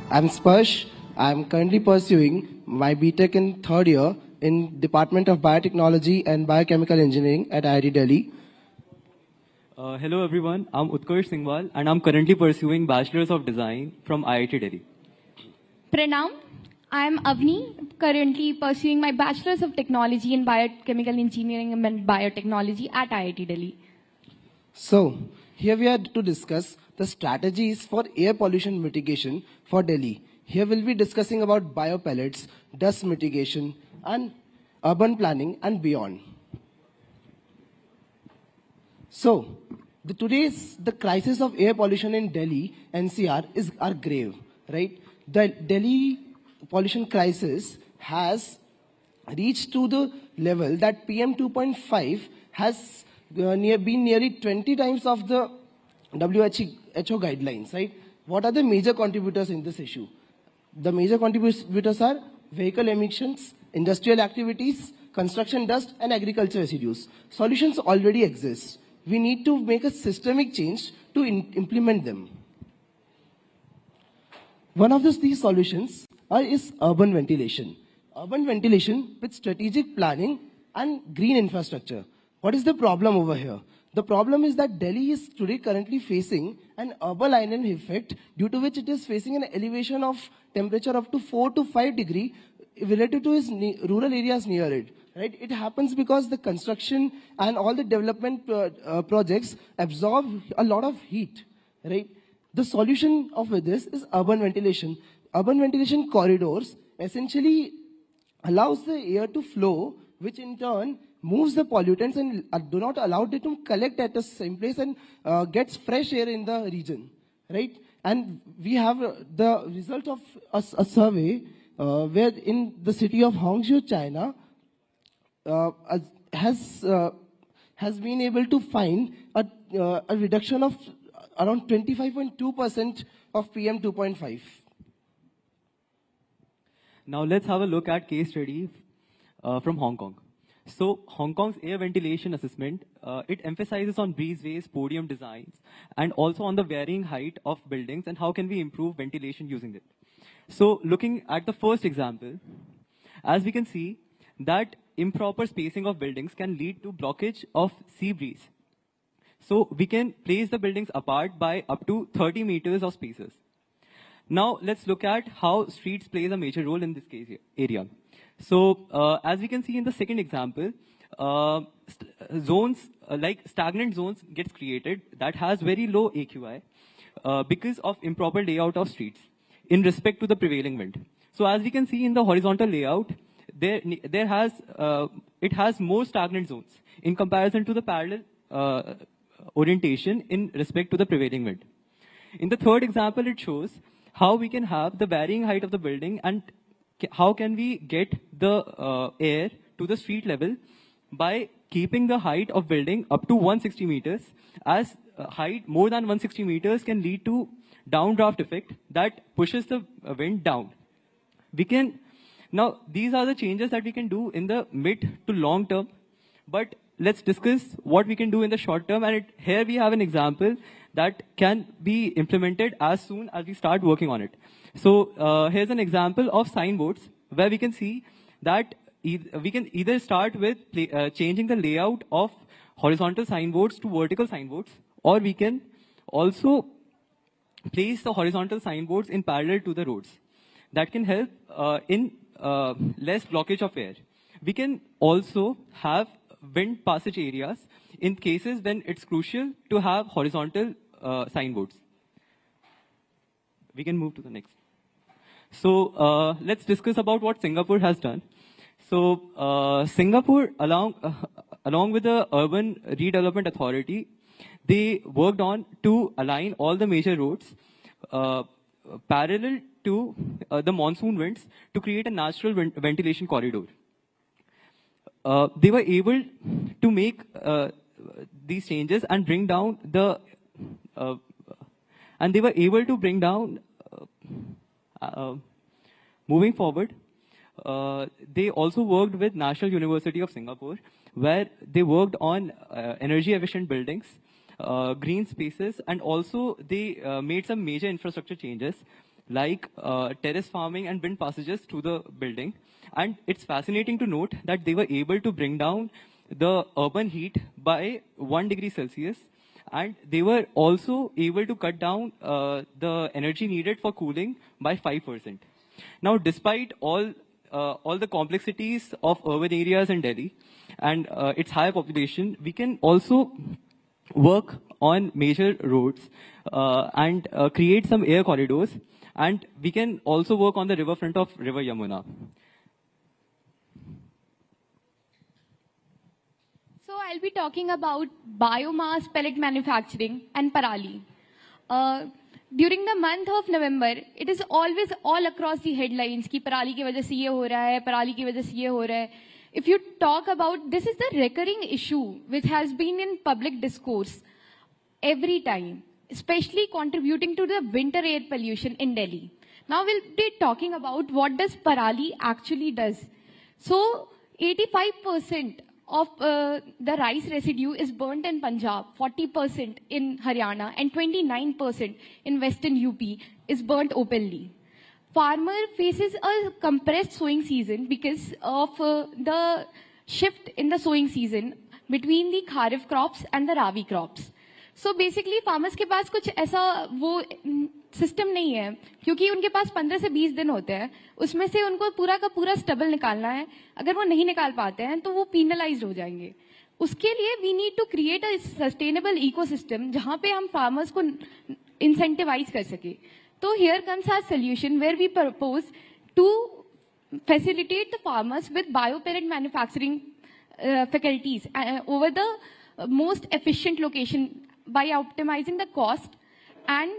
I'm Sparsh. I'm currently pursuing my BTech in third year in Department of Biotechnology and Biochemical Engineering at IIT Delhi. Hello everyone, I'm Utkarsh Singhwal and I'm currently pursuing Bachelor's of Design from IIT Delhi. Pranam, I am Avni, currently pursuing my Bachelor's of Technology in Biochemical Engineering and Biotechnology at IIT Delhi. So, here we are to discuss the strategies for air pollution mitigation for Delhi. Here we'll be discussing about biopellets, dust mitigation, and urban planning and beyond. So, the crisis of air pollution in Delhi NCR are grave, right? The Delhi pollution crisis has reached to the level that PM 2.5 has been nearly 20 times of the WHO guidelines, right? What are the major contributors in this issue? The major contributors are vehicle emissions, industrial activities, construction dust, and agriculture residues. Solutions already exist. We need to make a systemic change to implement them. One of these solutions is urban ventilation. Urban ventilation with strategic planning and green infrastructure. What is the problem over here? The problem is that Delhi is today currently facing an urban island effect, due to which it is facing an elevation of temperature up to 4 to 5 degrees relative to its rural areas near it. Right? It happens because the construction and all the development projects absorb a lot of heat. Right? The solution of this is urban ventilation. Urban ventilation corridors essentially allows the air to flow, which in turn moves the pollutants and do not allow it to collect at the same place and gets fresh air in the region, right? And we have the result of a survey where in the city of Hangzhou, China, has been able to find a reduction of around 25.2% of PM 2.5. Now let's have a look at case study from Hong Kong. So Hong Kong's air ventilation assessment, it emphasizes on breezeways, podium designs, and also on the varying height of buildings and how can we improve ventilation using it. So looking at the first example, as we can see that improper spacing of buildings can lead to blockage of sea breeze. So we can place the buildings apart by up to 30 meters of spaces. Now let's look at how streets plays a major role in this case area. So as we can see in the second example, zones like stagnant zones gets created that has very low AQI because of improper layout of streets in respect to the prevailing wind. So as we can see in the horizontal layout, it has more stagnant zones in comparison to the parallel orientation in respect to the prevailing wind. In the third example, it shows how we can have the varying height of the building and how can we get the air to the street level by keeping the height of building up to 160 meters, as height more than 160 meters can lead to downdraft effect that pushes the wind down. Now these are the changes that we can do in the mid to long term, but let's discuss what we can do in the short term, and here we have an example that can be implemented as soon as we start working on it. So here's an example of signboards where we can see that we can either start with changing the layout of horizontal signboards to vertical signboards, or we can also place the horizontal signboards in parallel to the roads. That can help in less blockage of air. We can also have wind passage areas in cases when it's crucial to have horizontal signboards. We can move to the next. So let's discuss about what Singapore has done. So Singapore, along with the Urban Redevelopment Authority, they worked on to align all the major roads parallel to the monsoon winds to create a natural ventilation corridor. They were able to make these changes and bring down the moving forward, they also worked with National University of Singapore, where they worked on energy efficient buildings, green spaces, and also they made some major infrastructure changes like terrace farming and wind passages to the building. And it's fascinating to note that they were able to bring down the urban heat by 1 degree Celsius, and they were also able to cut down the energy needed for cooling by 5%. Now, despite all the complexities of urban areas in Delhi and its high population, we can also work on major roads and create some air corridors, and we can also work on the riverfront of River Yamuna. So I'll be talking about biomass pellet manufacturing and parali. During the month of November, it is always all across the headlines कि parali की वजह से ये हो रहा है, parali की वजह से ये हो रहा है. If you talk about, this is the recurring issue which has been in public discourse every time, especially contributing to the winter air pollution in Delhi. Now we'll be talking about what does parali actually does. So 85% of the rice residue is burnt in Punjab, 40% in Haryana, and 29% in Western UP is burnt openly. Farmer faces a compressed sowing season because of the shift in the sowing season between the kharif crops and the rabi crops. So basically farmers के पास कुछ ऐसा वो system नहीं है, क्योंकि उनके पास 15 से 20 दिन होते हैं, उसमें से उनको पूरा का पूरा स्टबल निकालना है. अगर वो नहीं निकाल पाते हैं तो वो पीनलाइज्ड हो जाएंगे. उसके लिए we need to create a sustainable ecosystem जहां पे हम फार्मर्स को इंसेंटिवाइज कर सके. So here comes our solution where we propose to facilitate the farmers with biopellet manufacturing faculties over the most efficient location by optimizing the cost and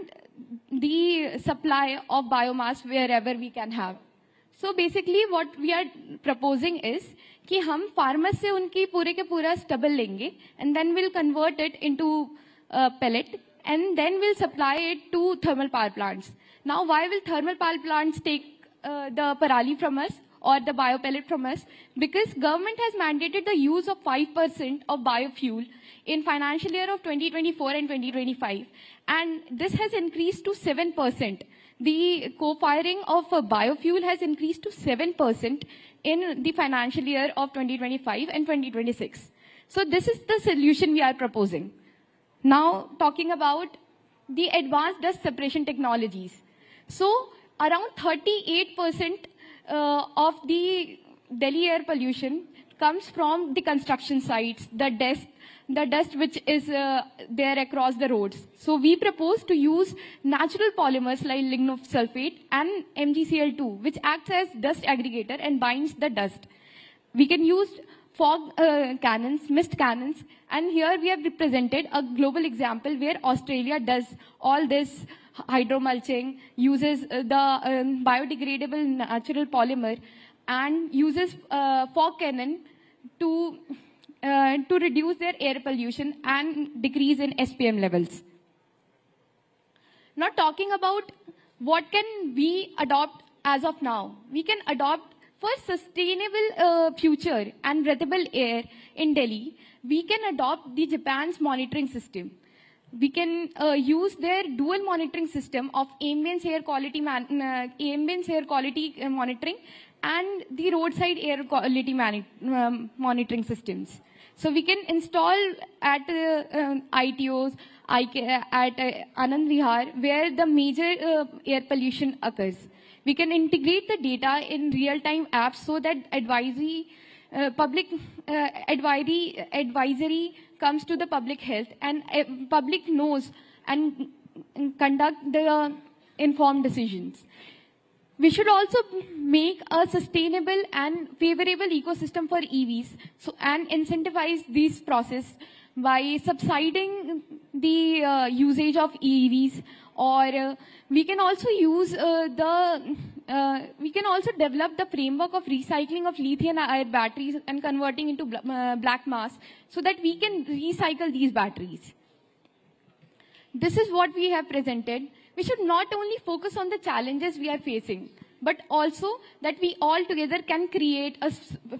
the supply of biomass wherever we can have. So basically what we are proposing is कि हम farmers से उनकी पूरे के पूरा stubble लेंगे and then we'll convert it into pellet, and then we'll supply it to thermal power plants. Now, why will thermal power plants take the parali from us or the biopellet from us? Because government has mandated the use of 5% of biofuel in financial year of 2024 and 2025, and this has increased to 7%. The co-firing of biofuel has increased to 7% in the financial year of 2025 and 2026. So this is the solution we are proposing. Now, talking about the advanced dust separation technologies. So, around 38% of the Delhi air pollution comes from the construction sites, the dust which is there across the roads. So, we propose to use natural polymers like lignosulfate and MgCl2, which acts as dust aggregator and binds the dust. We can use fog cannons, mist cannons, and here we have represented a global example where Australia does all this hydromulching, uses the biodegradable natural polymer, and uses fog cannon to reduce their air pollution and decrease in SPM levels. Now talking about what can we adopt as of now. We can adopt for sustainable future and breathable air in Delhi, we can adopt the Japan's monitoring system. We can use their dual monitoring system of ambient air quality monitoring and the roadside air quality monitoring systems. So we can install at ITOs, at Anand Vihar, where the major air pollution occurs. We can integrate the data in real-time apps so that public advisory comes to the public health, and public knows and conduct the informed decisions. We should also make a sustainable and favorable ecosystem for EVs and incentivize this process by subsidizing the usage of EVs, or we can also use we can also develop the framework of recycling of lithium-ion batteries and converting into black mass so that we can recycle these batteries. This is what we have presented. We should not only focus on the challenges we are facing. but also that we all together can create a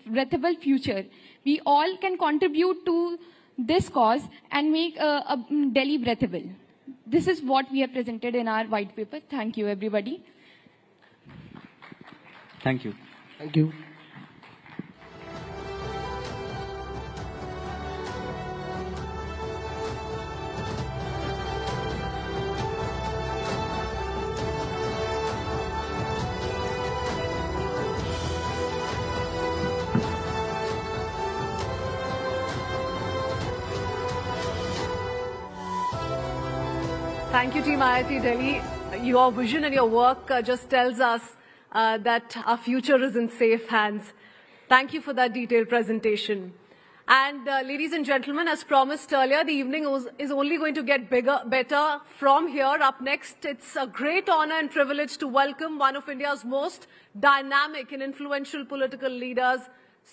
breathable future. We all can contribute to this cause and make Delhi breathable. This is what we have presented in our white paper. Thank you, everybody. Thank you. Thank you. Thank you, Team IIT Delhi. Your vision and your work just tells us that our future is in safe hands. Thank you for that detailed presentation. And ladies and gentlemen, as promised earlier, the evening is only going to get better from here. Up next, it's a great honor and privilege to welcome one of India's most dynamic and influential political leaders,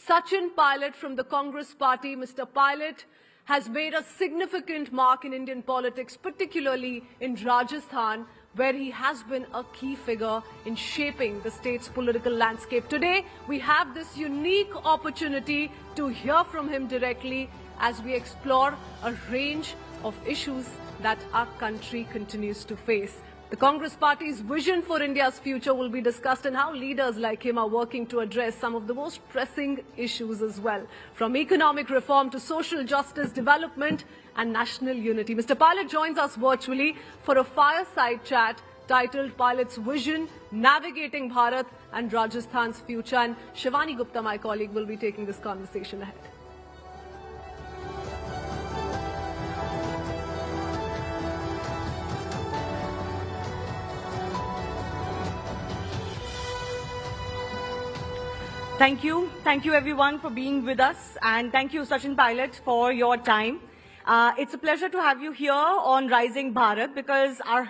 Sachin Pilot from the Congress Party. Mr. Pilot has made a significant mark in Indian politics, particularly in Rajasthan, where he has been a key figure in shaping the state's political landscape. Today, we have this unique opportunity to hear from him directly as we explore a range of issues that our country continues to face. The Congress Party's vision for India's future will be discussed and how leaders like him are working to address some of the most pressing issues as well, from economic reform to social justice, development and national unity. Mr. Pilot joins us virtually for a fireside chat titled Pilot's Vision, Navigating Bharat and Rajasthan's Future. And Shivani Gupta, my colleague, will be taking this conversation ahead. Thank you. Thank you everyone for being with us, and thank you Sachin Pilot for your time. It's a pleasure to have you here on Rising Bharat because our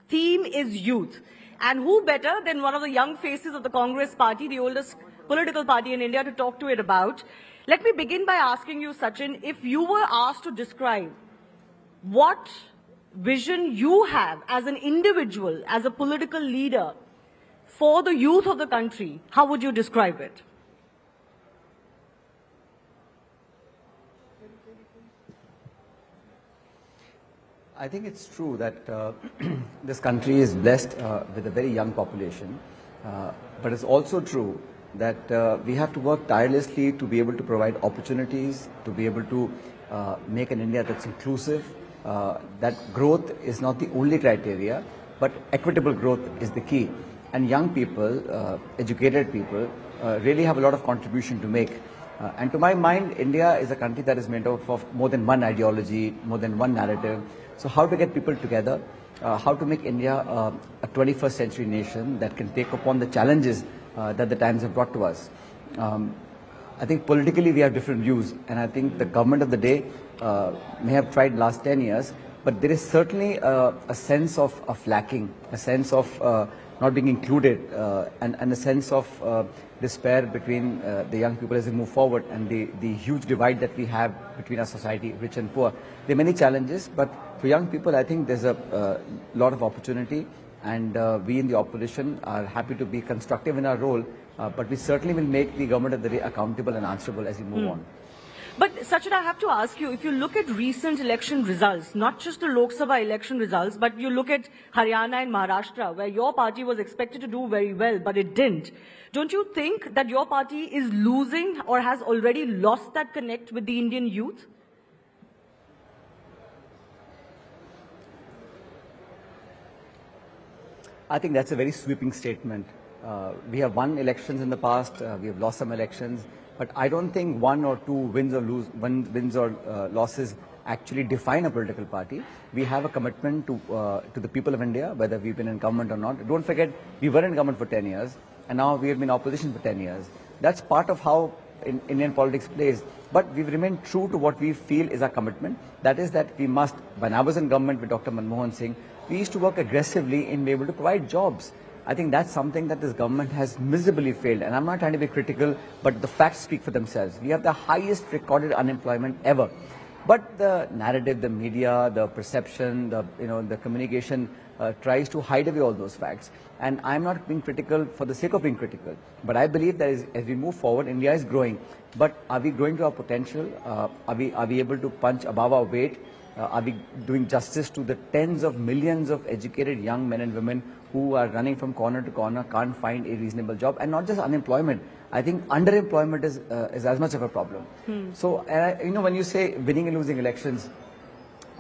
theme is youth. And who better than one of the young faces of the Congress Party, the oldest political party in India, to talk to it about. Let me begin by asking you, Sachin, if you were asked to describe what vision you have as an individual, as a political leader for the youth of the country, how would you describe it? I think it's true that this country is blessed with a very young population, but it's also true that we have to work tirelessly to be able to provide opportunities, to be able to make an India that's inclusive, that growth is not the only criteria, but equitable growth is the key. And young people, educated people, really have a lot of contribution to make. And to my mind, India is a country that is made up of more than one ideology, more than one narrative. So how to get people together, how to make India a 21st century nation that can take upon the challenges that the times have brought to us. I think politically we have different views, and I think the government of the day may have tried last 10 years, but there is certainly a sense of lacking, a sense of not being included, and a sense of despair between the young people as they move forward, and the huge divide that we have between our society, rich and poor. There are many challenges, but for young people, I think there's a lot of opportunity, and we in the opposition are happy to be constructive in our role, but we certainly will make the government of the day accountable and answerable as we move on. But Sachin, I have to ask you, if you look at recent election results, not just the Lok Sabha election results, but you look at Haryana and Maharashtra, where your party was expected to do very well, but it didn't. Don't you think that your party is losing or has already lost that connect with the Indian youth? I think that's a very sweeping statement. We have won elections in the past, we have lost some elections, but I don't think one or two wins or losses actually define a political party. We have a commitment to the people of India, whether we've been in government or not. Don't forget, we were in government for 10 years, and now we have been in opposition for 10 years. That's part of how Indian politics plays. But we've remained true to what we feel is our commitment. That is that we must, when I was in government with Dr. Manmohan Singh, we used to work aggressively in being able to provide jobs. I think that's something that this government has miserably failed. And I'm not trying to be critical, but the facts speak for themselves. We have the highest recorded unemployment ever. But the narrative, the media, the perception, the communication tries to hide away all those facts. And I'm not being critical for the sake of being critical. But I believe that as we move forward, India is growing. But are we growing to our potential? Are we able to punch above our weight? Are we doing justice to the tens of millions of educated young men and women who are running from corner to corner, can't find a reasonable job? And not just unemployment. I think underemployment is as much of a problem. So, when you say winning and losing elections,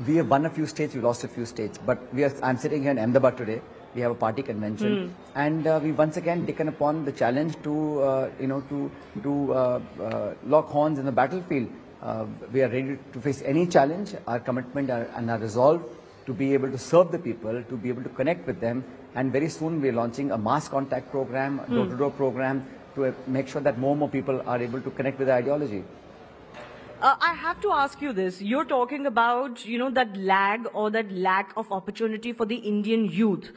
we have won a few states, we lost a few states. But I'm sitting here in Ahmedabad today. We have a party convention, and we once again taken upon the challenge to lock horns in the battlefield. We are ready to face any challenge. Our commitment and our resolve to be able to serve the people, to be able to connect with them, and very soon we are launching a mass contact program, a door-to-door program, to make sure that more and more people are able to connect with the ideology. I have to ask you this. You're talking about, that lag or that lack of opportunity for the Indian youth.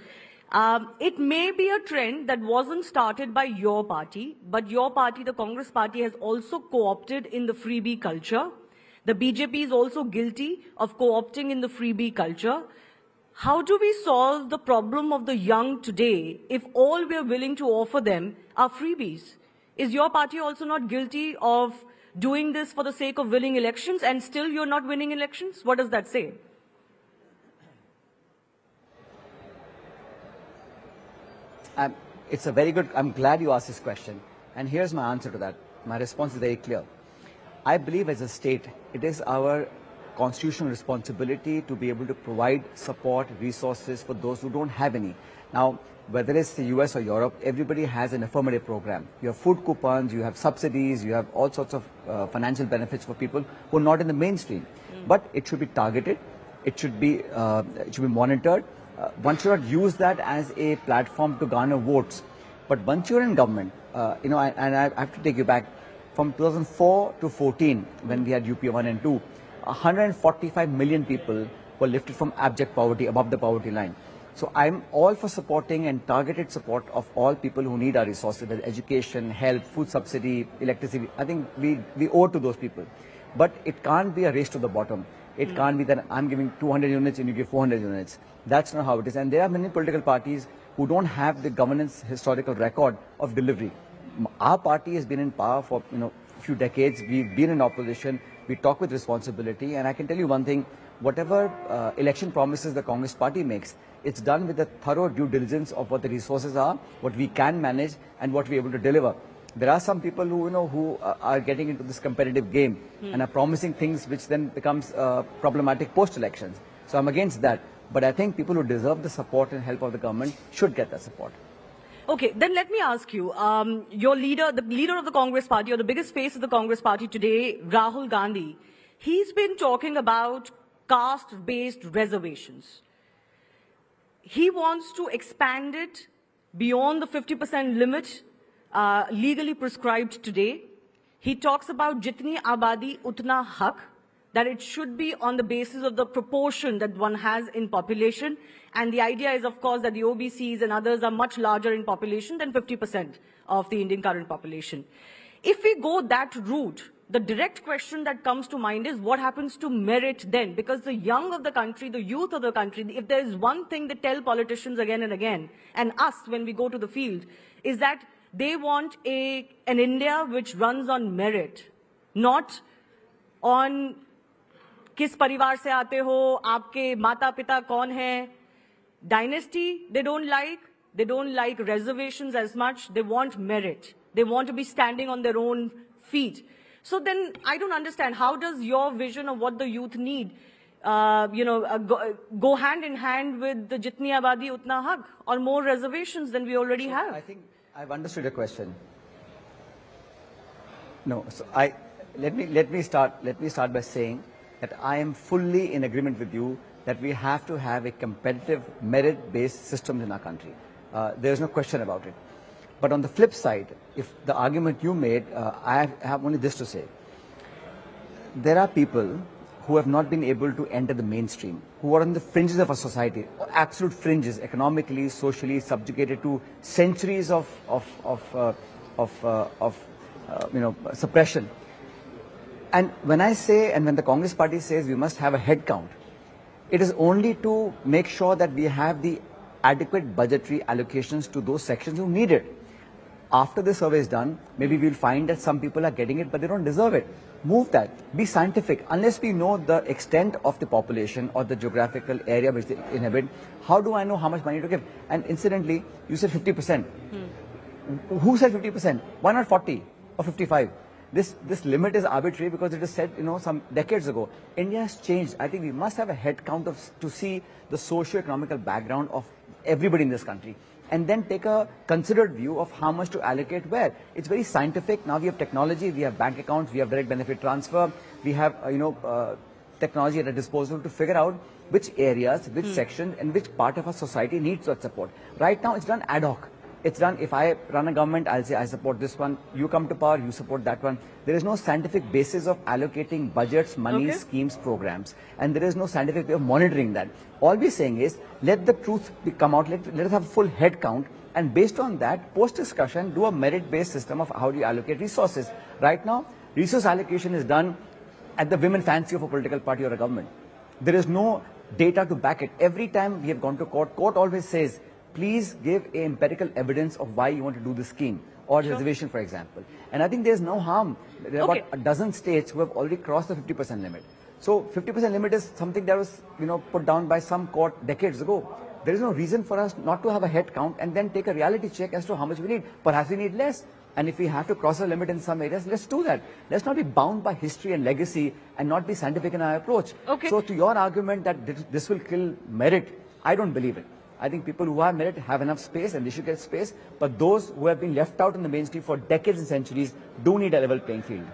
It may be a trend that wasn't started by your party, but your party, the Congress party, has also co-opted in the freebie culture. The BJP is also guilty of co-opting in the freebie culture. How do we solve the problem of the young today if all we are willing to offer them are freebies? Is your party also not guilty of doing this for the sake of winning elections, and still you're not winning elections? What does that say? It's a very good, I'm glad you asked this question. And here's my answer to that. My response is very clear. I believe as a state, it is our constitutional responsibility to be able to provide support, resources for those who don't have any. Now, whether it's the US or Europe, everybody has an affirmative program. You have food coupons, you have subsidies, you have all sorts of financial benefits for people who are not in the mainstream. But it should be targeted, it should be monitored. One should not use that as a platform to garner votes. But once you're in government, and I have to take you back, from 2004 to 14, when we had UP 1 and 2, 145 million people were lifted from abject poverty, above the poverty line. So I'm all for supporting and targeted support of all people who need our resources, whether education, health, food subsidy, electricity. I think we owe to those people. But it can't be a race to the bottom. It can't be that I'm giving 200 units and you give 400 units. That's not how it is. And there are many political parties who don't have the governance historical record of delivery. Our party has been in power for a few decades. We've been in opposition. We talk with responsibility. And I can tell you one thing, whatever election promises the Congress party makes, it's done with a thorough due diligence of what the resources are, what we can manage, and what we're able to deliver. There are some people who are getting into this competitive game and are promising things which then becomes problematic post-elections. So I'm against that. But I think people who deserve the support and help of the government should get that support. Okay, then let me ask you, your leader, the leader of the Congress party, or the biggest face of the Congress party today, Rahul Gandhi, he's been talking about caste-based reservations. He wants to expand it beyond the 50% limit legally prescribed today. He talks about jitni abadi utna hak, that it should be on the basis of the proportion that one has in population. And the idea is, of course, that the OBCs and others are much larger in population than 50% of the Indian current population. If we go that route, the direct question that comes to mind is what happens to merit then? Because the young of the country, the youth of the country, if there is one thing they tell politicians again and again, and us when we go to the field, is that they want an India which runs on merit, not on किस परिवार से आते हो, आपके माता पिता कौन है. Dynasty, they don't like reservations as much. They want merit. They want to be standing on their own feet. So then I don't understand, how does your vision of what the youth need go hand in hand with the jitni abadi utna hak, or more reservations than we already have? I think I've understood your question. No, so let me start by saying that I am fully in agreement with you that we have to have a competitive merit-based system in our country. There's no question about it. But on the flip side, if the argument you made, I have only this to say. There are people who have not been able to enter the mainstream, who are on the fringes of our society, absolute fringes, economically, socially, subjugated to centuries of suppression. And when I say, and when the Congress party says we must have a head count, it is only to make sure that we have the adequate budgetary allocations to those sections who need it. After the survey is done, maybe we'll find that some people are getting it, but they don't deserve it. Move that. Be scientific. Unless we know the extent of the population or the geographical area which they inhabit, how do I know how much money to give? And incidentally, you said 50%. Who said 50%? Why not 40 or 55? This limit is arbitrary because it is said, some decades ago. India has changed. I think we must have a head count to see the socio-economical background of everybody in this country, and then take a considered view of how much to allocate where. It's very scientific. Now we have technology, we have bank accounts, we have direct benefit transfer, we have, technology at our disposal to figure out which areas, which sections, and which part of our society needs that support. Right now, it's done ad hoc. It's done, if I run a government, I'll say I support this one, you come to power, you support that one. There is no scientific basis of allocating budgets, money, schemes, programs, and there is no scientific way of monitoring that. All we're saying is, let the truth come out, let us have a full head count, and based on that, post-discussion, do a merit-based system of how do you allocate resources. Right now, resource allocation is done at the whim and fancy of a political party or a government. There is no data to back it. Every time we have gone to court, court always says, please give empirical evidence of why you want to do this scheme or reservation, for example. And I think there's no harm. There are about a dozen states who have already crossed the 50% limit. So 50% limit is something that was, put down by some court decades ago. There is no reason for us not to have a head count and then take a reality check as to how much we need. Perhaps we need less. And if we have to cross a limit in some areas, let's do that. Let's not be bound by history and legacy and not be scientific in our approach. So to your argument that this will kill merit, I don't believe it. I think people who have merit have enough space and they should get space. But those who have been left out in the mainstream for decades and centuries do need a level playing field.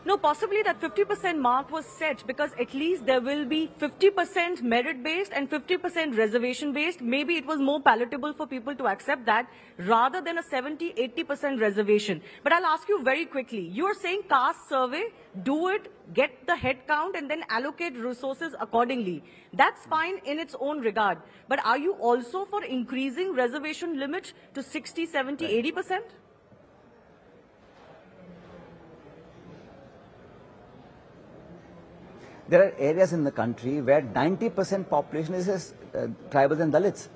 No, possibly that 50% mark was set because at least there will be 50% merit-based and 50% reservation-based. Maybe it was more palatable for people to accept that rather than a 70-80% reservation. But I'll ask you very quickly. You're saying caste survey, do it, get the head count and then allocate resources accordingly. That's fine in its own regard. But are you also for increasing reservation limit to 60, 70, 80%? There are areas in the country where 90% population is tribals and Dalits.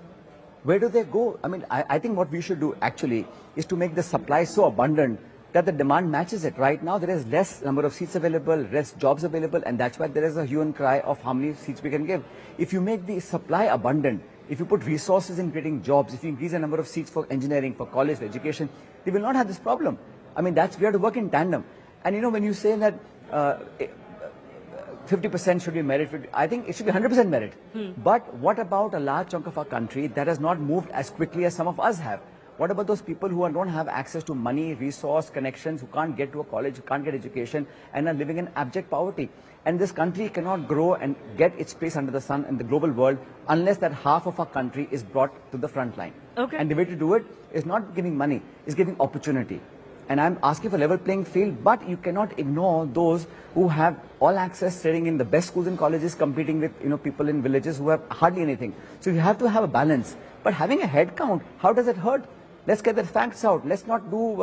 Where do they go? I mean, I think what we should do actually is to make the supply so abundant that the demand matches it. Right now, there is less number of seats available, less jobs available, and that's why there is a hue and cry of how many seats we can give. If you make the supply abundant, if you put resources in creating jobs, if you increase the number of seats for engineering, for college, for education, they will not have this problem. I mean, we have to work in tandem. And when you say that 50% should be merit, I think it should be 100% merit. But what about a large chunk of our country that has not moved as quickly as some of us have? What about those people who don't have access to money, resource, connections, who can't get to a college, who can't get education, and are living in abject poverty? And this country cannot grow and get its place under the sun in the global world unless that half of our country is brought to the front line. And the way to do it is not giving money, is giving opportunity. And I'm asking for level playing field, but you cannot ignore those who have all access, studying in the best schools and colleges, competing with people in villages who have hardly anything. So you have to have a balance. But having a head count, how does it hurt? Let's get the facts out. Let's not do,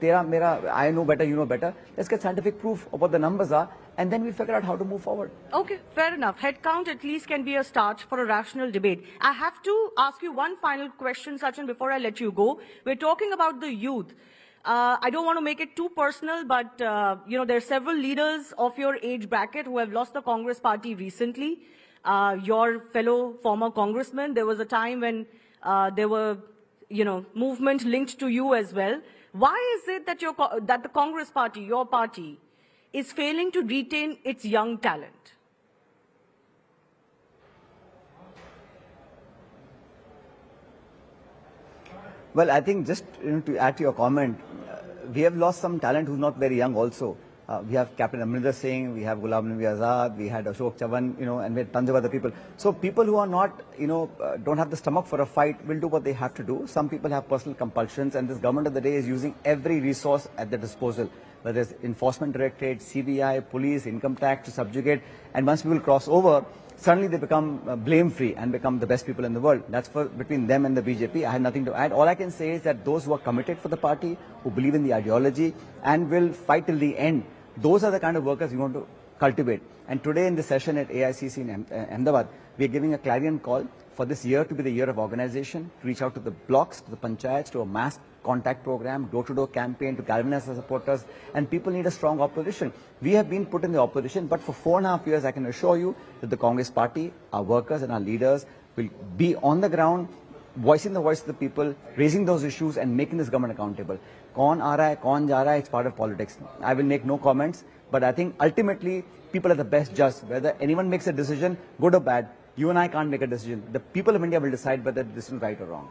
tera, mera, I know better, you know better. Let's get scientific proof of what the numbers are, and then we figure out how to move forward. Okay, fair enough. Head count at least can be a start for a rational debate. I have to ask you one final question, Sachin, before I let you go. We're talking about the youth. I don't want to make it too personal, but, there are several leaders of your age bracket who have lost the Congress party recently. Your fellow former congressman, there was a time when there were, movement linked to you as well. Why is it that that the Congress party, your party, is failing to retain its young talent? Well, I think just to add to your comment, we have lost some talent who's not very young also. We have Captain Amrinder Singh, we have Ghulam Nabi Azad, we had Ashok Chavan, and we had tons of other people. So people who are not, don't have the stomach for a fight will do what they have to do. Some people have personal compulsions, and this government of the day is using every resource at their disposal, whether it's enforcement directorate, CBI, police, income tax to subjugate. And once people cross over, suddenly they become blame-free and become the best people in the world. That's between them and the BJP. I have nothing to add. All I can say is that those who are committed for the party, who believe in the ideology and will fight till the end, Those are the kind of workers we want to cultivate. And today in the session at AICC in Ahmedabad, we are giving a clarion call for this year to be the year of organization, to reach out to the blocks, to the panchayats, to a mass contact program, door-to-door campaign, to galvanize the supporters, and people need a strong opposition. We have been put in the opposition, but for 4.5 years, I can assure you that the Congress party, our workers and our leaders will be on the ground, voicing the voice of the people, raising those issues and making this government accountable. Kaun aa raha hai, kaun ja raha hai, it's part of politics. I will make no comments, but I think ultimately people are the best judge. Whether anyone makes a decision, good or bad, you and I can't make a decision. The people of India will decide whether this is right or wrong.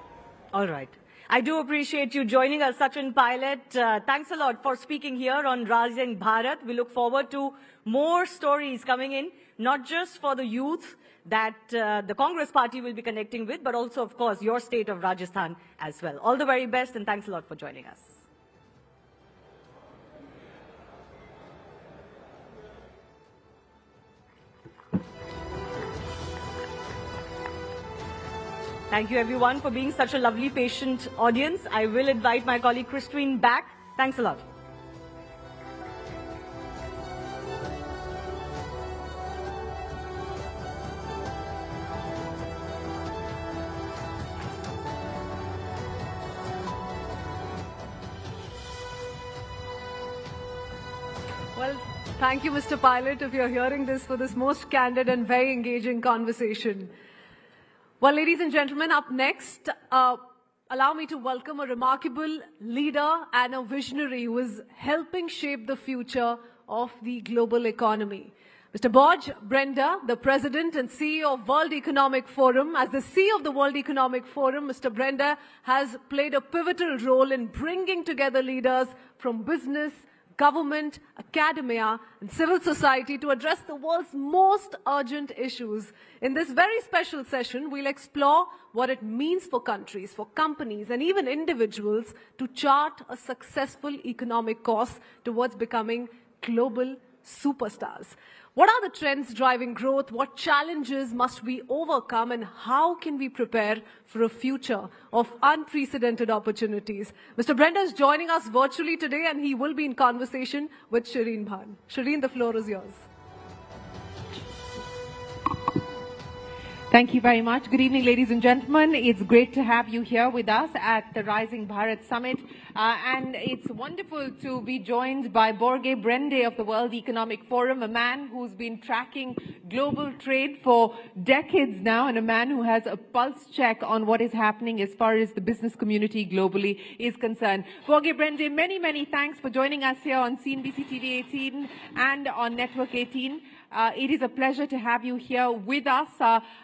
All right. I do appreciate you joining us, Sachin Pilot. Thanks a lot for speaking here on Rising Bharat. We look forward to more stories coming in, not just for the youth that the Congress party will be connecting with, but also, of course, your state of Rajasthan as well. All the very best, and thanks a lot for joining us. Thank you, everyone, for being such a lovely, patient audience. I will invite my colleague Christine back. Thanks a lot. Well, thank you, Mr. Pilot, if you're hearing this, for this most candid and very engaging conversation. Well, ladies and gentlemen, up next, allow me to welcome a remarkable leader and a visionary who is helping shape the future of the global economy. Mr. Boj Brenda, the President and CEO of World Economic Forum. As the CEO of the World Economic Forum, Mr. Brenda has played a pivotal role in bringing together leaders from business, government, academia, and civil society to address the world's most urgent issues. In this very special session, we'll explore what it means for countries, for companies, and even individuals to chart a successful economic course towards becoming global superstars. What are the trends driving growth? What challenges must we overcome? And how can we prepare for a future of unprecedented opportunities? Mr. Brenda is joining us virtually today, and he will be in conversation with Shireen Bhan. Shireen, the floor is yours. Thank you very much. Good evening, ladies and gentlemen. It's great to have you here with us at the Rising Bharat Summit. And it's wonderful to be joined by Borge Brende of the World Economic Forum, a man who's been tracking global trade for decades now, and a man who has a pulse check on what is happening as far as the business community globally is concerned. Borge Brende, many, many thanks for joining us here on CNBC TV 18 and on Network 18. It is a pleasure to have you here with us.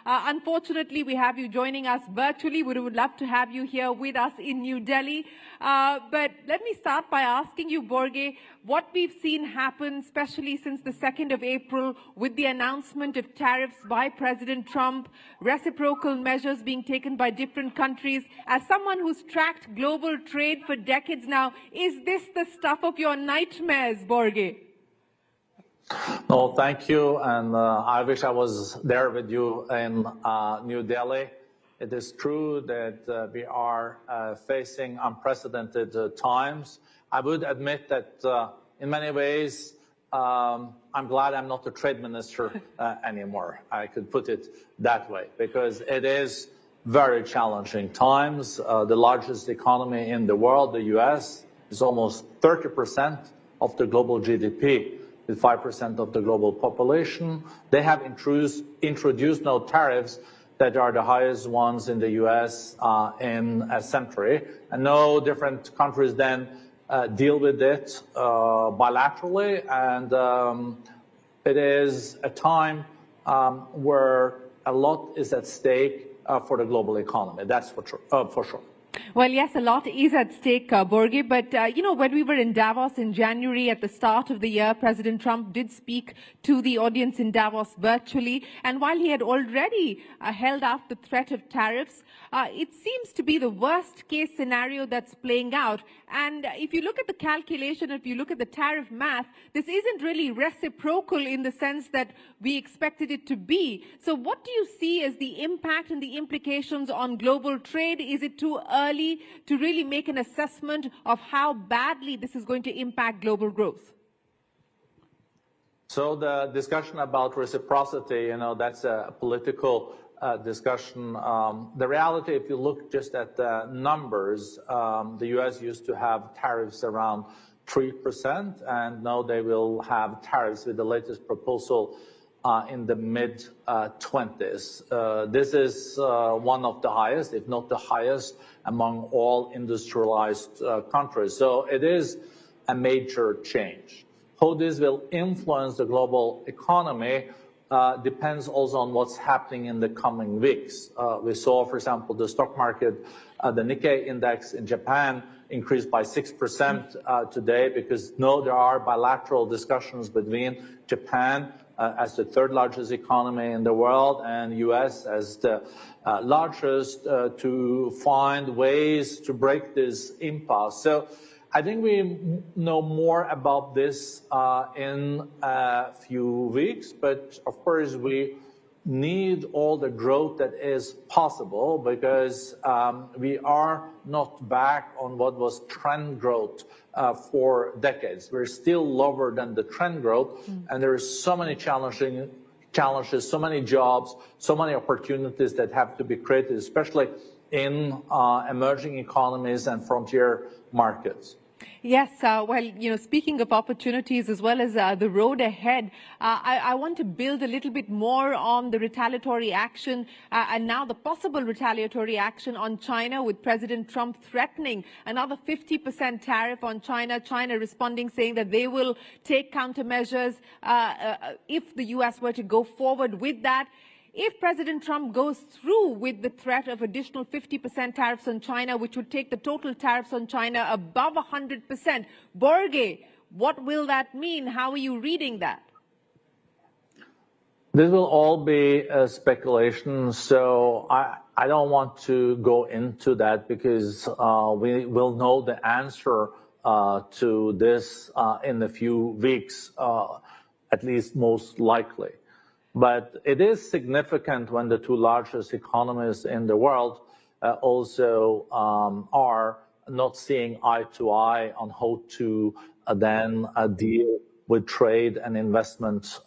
Unfortunately, we have you joining us virtually. We would love to have you here with us in New Delhi. But let me start by asking you, Borge, what we've seen happen, especially since the 2nd of April, with the announcement of tariffs by President Trump, reciprocal measures being taken by different countries. As someone who's tracked global trade for decades now, is this the stuff of your nightmares, Borge? No, thank you, and I wish I was there with you in New Delhi. It is true that we are facing unprecedented times. I would admit that in many ways, I'm glad I'm not the trade minister anymore. I could put it that way, because it is very challenging times. The largest economy in the world, the US, is almost 30% of the global GDP. With 5% of the global population. They have introduced no tariffs that are the highest ones in the US in a century. And no different countries then deal with it bilaterally. And it is a time where a lot is at stake for the global economy. That's for sure. Well, yes, a lot is at stake, Borge, but, you know, when we were in Davos in January at the start of the year, President Trump did speak to the audience in Davos virtually, and while he had already held out the threat of tariffs, it seems to be the worst case scenario that's playing out. And if you look at the calculation, if you look at the tariff math, this isn't really reciprocal in the sense that we expected it to be. So what do you see as the impact and the implications on global trade? Is it too early to really make an assessment of how badly this is going to impact global growth? So the discussion about reciprocity, that's a political discussion. The reality, if you look just at the numbers, the U.S. used to have tariffs around 3%, and now they will have tariffs with the latest proposal in the mid-20s. This is one of the highest, if not the highest, among all industrialized countries. So it is a major change. How this will influence the global economy depends also on what's happening in the coming weeks. We saw, for example, the stock market, the Nikkei index in Japan increased by 6% today because there are bilateral discussions between Japan as the third largest economy in the world and US as the largest to find ways to break this impasse. So I think we know more about this in a few weeks, but of course we need all the growth that is possible because we are not back on what was trend growth for decades. We're still lower than the trend growth, and there are so many challenges, so many jobs, so many opportunities that have to be created, especially in emerging economies and frontier markets. Yes, well, speaking of opportunities as well as the road ahead, I want to build a little bit more on the retaliatory action and now the possible retaliatory action on China with President Trump threatening another 50% tariff on China. China responding, saying that they will take countermeasures if the U.S. were to go forward with that. If President Trump goes through with the threat of additional 50% tariffs on China, which would take the total tariffs on China above 100%, Borge, what will that mean? How are you reading that? This will all be speculation, so I don't want to go into that because we will know the answer to this in a few weeks, at least most likely. But it is significant when the two largest economies in the world also are not seeing eye to eye on how to then deal with trade and investment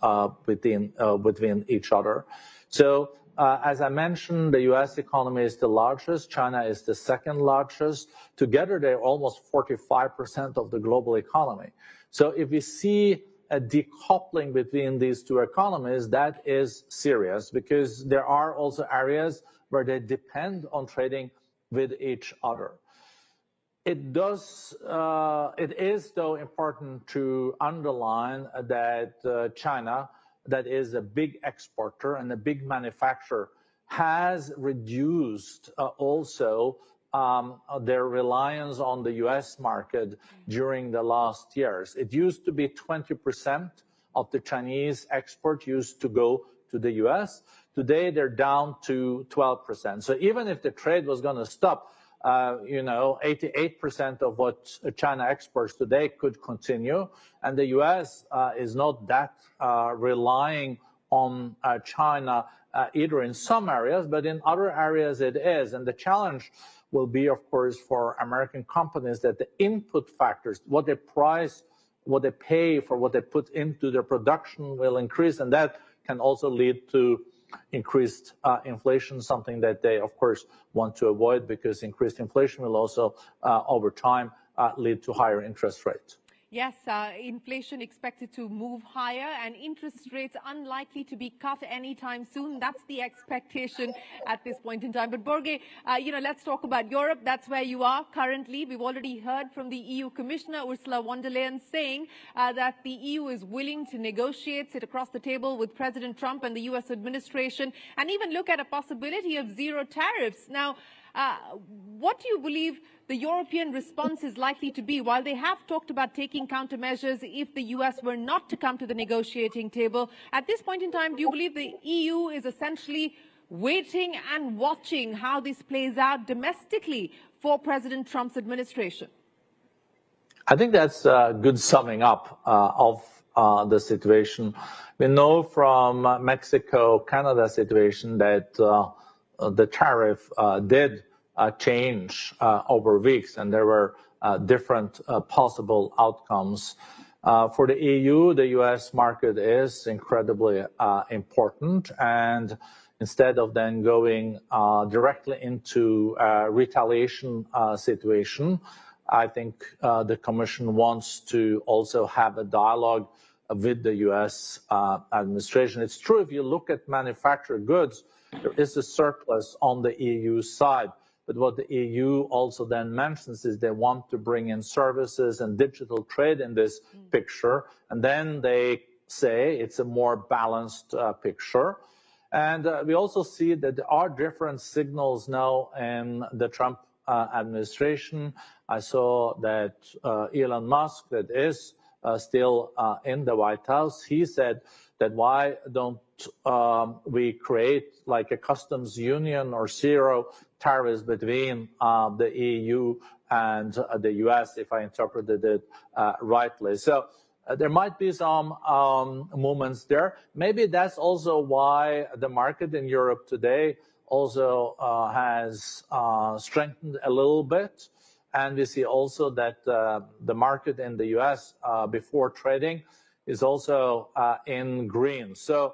between each other. So as I mentioned, the US economy is the largest, China is the second largest. Together, they're almost 45% of the global economy. So if we see a decoupling between these two economies, that is serious because there are also areas where they depend on trading with each other. It is though important to underline that China, that is a big exporter and a big manufacturer, has reduced also their reliance on the US market during the last years. It used to be 20% of the Chinese export used to go to the US. Today, they're down to 12%. So even if the trade was going to stop, 88% of what China exports today could continue. And the US is not that relying on China either in some areas, but in other areas it is. And the challenge will be, of course, for American companies that the input factors, what they price, what they pay for what they put into their production will increase. And that can also lead to increased inflation, something that they, of course, want to avoid because increased inflation will also, over time, lead to higher interest rates. Yes, inflation expected to move higher and interest rates unlikely to be cut anytime soon. That's the expectation at this point in time. But Borge, let's talk about Europe. That's where you are currently. We've already heard from the EU Commissioner, Ursula von der Leyen, saying that the EU is willing to negotiate, sit across the table with President Trump and the US administration, and even look at a possibility of zero tariffs. Now, what do you believe the European response is likely to be? While they have talked about taking countermeasures if the US were not to come to the negotiating table, at this point in time, do you believe the EU is essentially waiting and watching how this plays out domestically for President Trump's administration? I think that's a good summing up of the situation. We know from Mexico-Canada situation that the tariff did change over weeks, and there were different possible outcomes. For the EU, the US market is incredibly important, and instead of then going directly into a retaliation situation, I think the Commission wants to also have a dialogue with the US administration. It's true, if you look at manufactured goods, there is a surplus on the EU side. But what the EU also then mentions is they want to bring in services and digital trade in this picture. And then they say it's a more balanced picture. And we also see that there are different signals now in the Trump administration. I saw that Elon Musk, that is still in the White House, he said that why don't we create like a customs union or zero tariffs between the EU and the US, if I interpreted it rightly. So there might be some movements there. Maybe that's also why the market in Europe today also has strengthened a little bit. And we see also that the market in the US before trading is also in green. So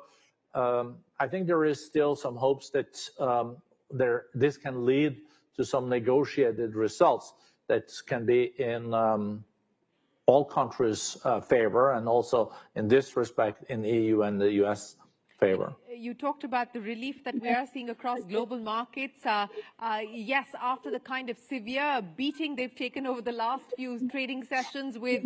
I think there is still some hopes that this can lead to some negotiated results that can be in all countries' favor, and also in this respect in EU and the US favor. You talked about the relief that we are seeing across global markets. Yes, after the kind of severe beating they've taken over the last few trading sessions with,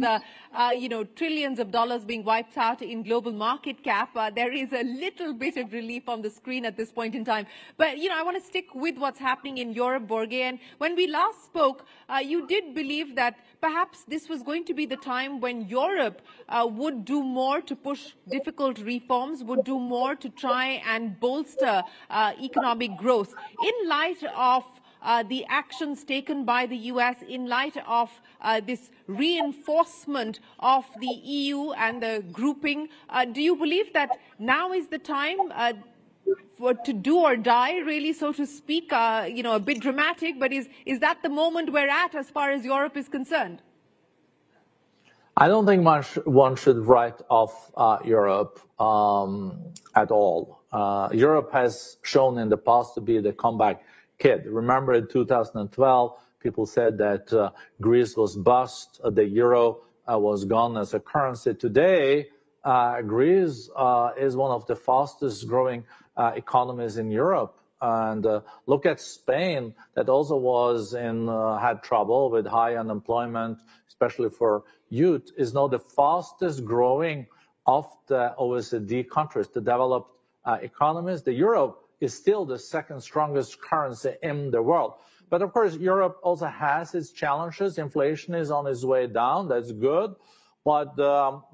trillions of dollars being wiped out in global market cap, there is a little bit of relief on the screen at this point in time. But, I want to stick with what's happening in Europe, Borge. And when we last spoke, you did believe that perhaps this was going to be the time when Europe would do more to push difficult reforms, would do more to try and bolster economic growth. In light of the actions taken by the US, in light of this reinforcement of the EU and the grouping, do you believe that now is the time to do or die, really, so to speak? A bit dramatic, but is that the moment we're at as far as Europe is concerned? I don't think one should write off Europe at all. Europe has shown in the past to be the comeback kid. Remember in 2012, people said that Greece was bust, the euro was gone as a currency. Today, Greece is one of the fastest growing economies in Europe. And look at Spain, that also had trouble with high unemployment, especially for youth, is now the fastest growing of the OECD countries, the developed economies. The euro is still the second strongest currency in the world. But of course, Europe also has its challenges. Inflation is on its way down. That's good. But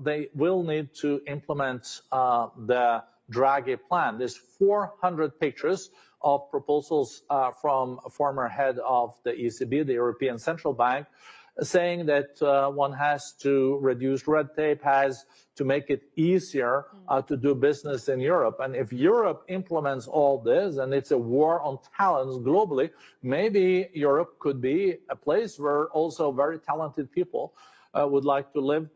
they will need to implement the Draghi plan. There's 400 pages of proposals from a former head of the ECB, the European Central Bank, saying that one has to reduce red tape, has to make it easier to do business in Europe. And if Europe implements all this, and it's a war on talents globally, maybe Europe could be a place where also very talented people would like to live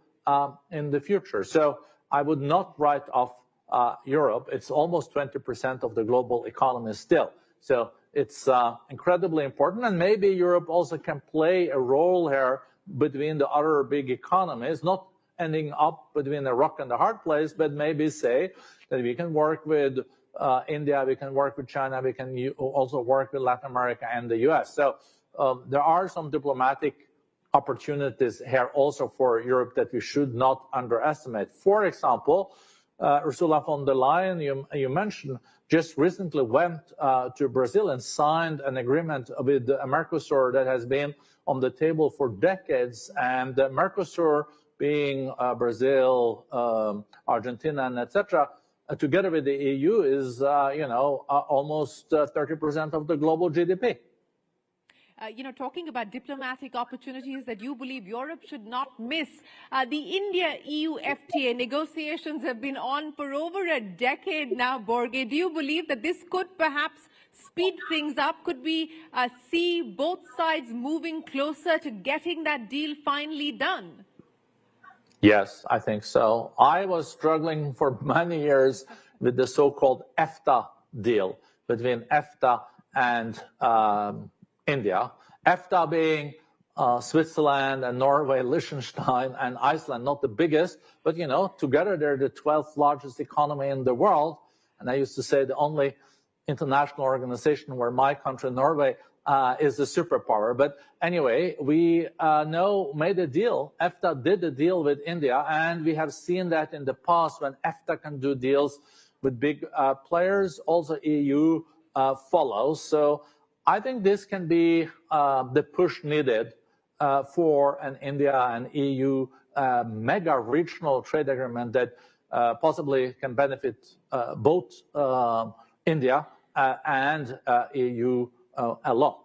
in the future. So I would not write off Europe. It's almost 20% of the global economy still. So it's incredibly important, and maybe Europe also can play a role here between the other big economies, not ending up between a rock and a hard place, but maybe say that we can work with India, we can work with China, we can also work with Latin America and the US. So there are some diplomatic opportunities here also for Europe that we should not underestimate. For example, Ursula von der Leyen, you mentioned, just recently went to Brazil and signed an agreement with Mercosur that has been on the table for decades. And Mercosur, being Brazil, Argentina, and etc., together with the EU, is almost 30% of the global GDP. Talking about diplomatic opportunities that you believe Europe should not miss, the India-EU FTA negotiations have been on for over a decade now, Borge. Do you believe that this could perhaps speed things up? Could we see both sides moving closer to getting that deal finally done? Yes, I think so. I was struggling for many years with the so-called EFTA deal between EFTA and India. EFTA being Switzerland and Norway, Liechtenstein and Iceland, not the biggest, but you know, together they're the 12th largest economy in the world. And I used to say the only international organization where my country, Norway, is the superpower. But anyway, we made a deal. EFTA did a deal with India, and we have seen that in the past when EFTA can do deals with big players, also EU follows. So I think this can be the push needed for an India and EU mega regional trade agreement that possibly can benefit both India and EU a lot.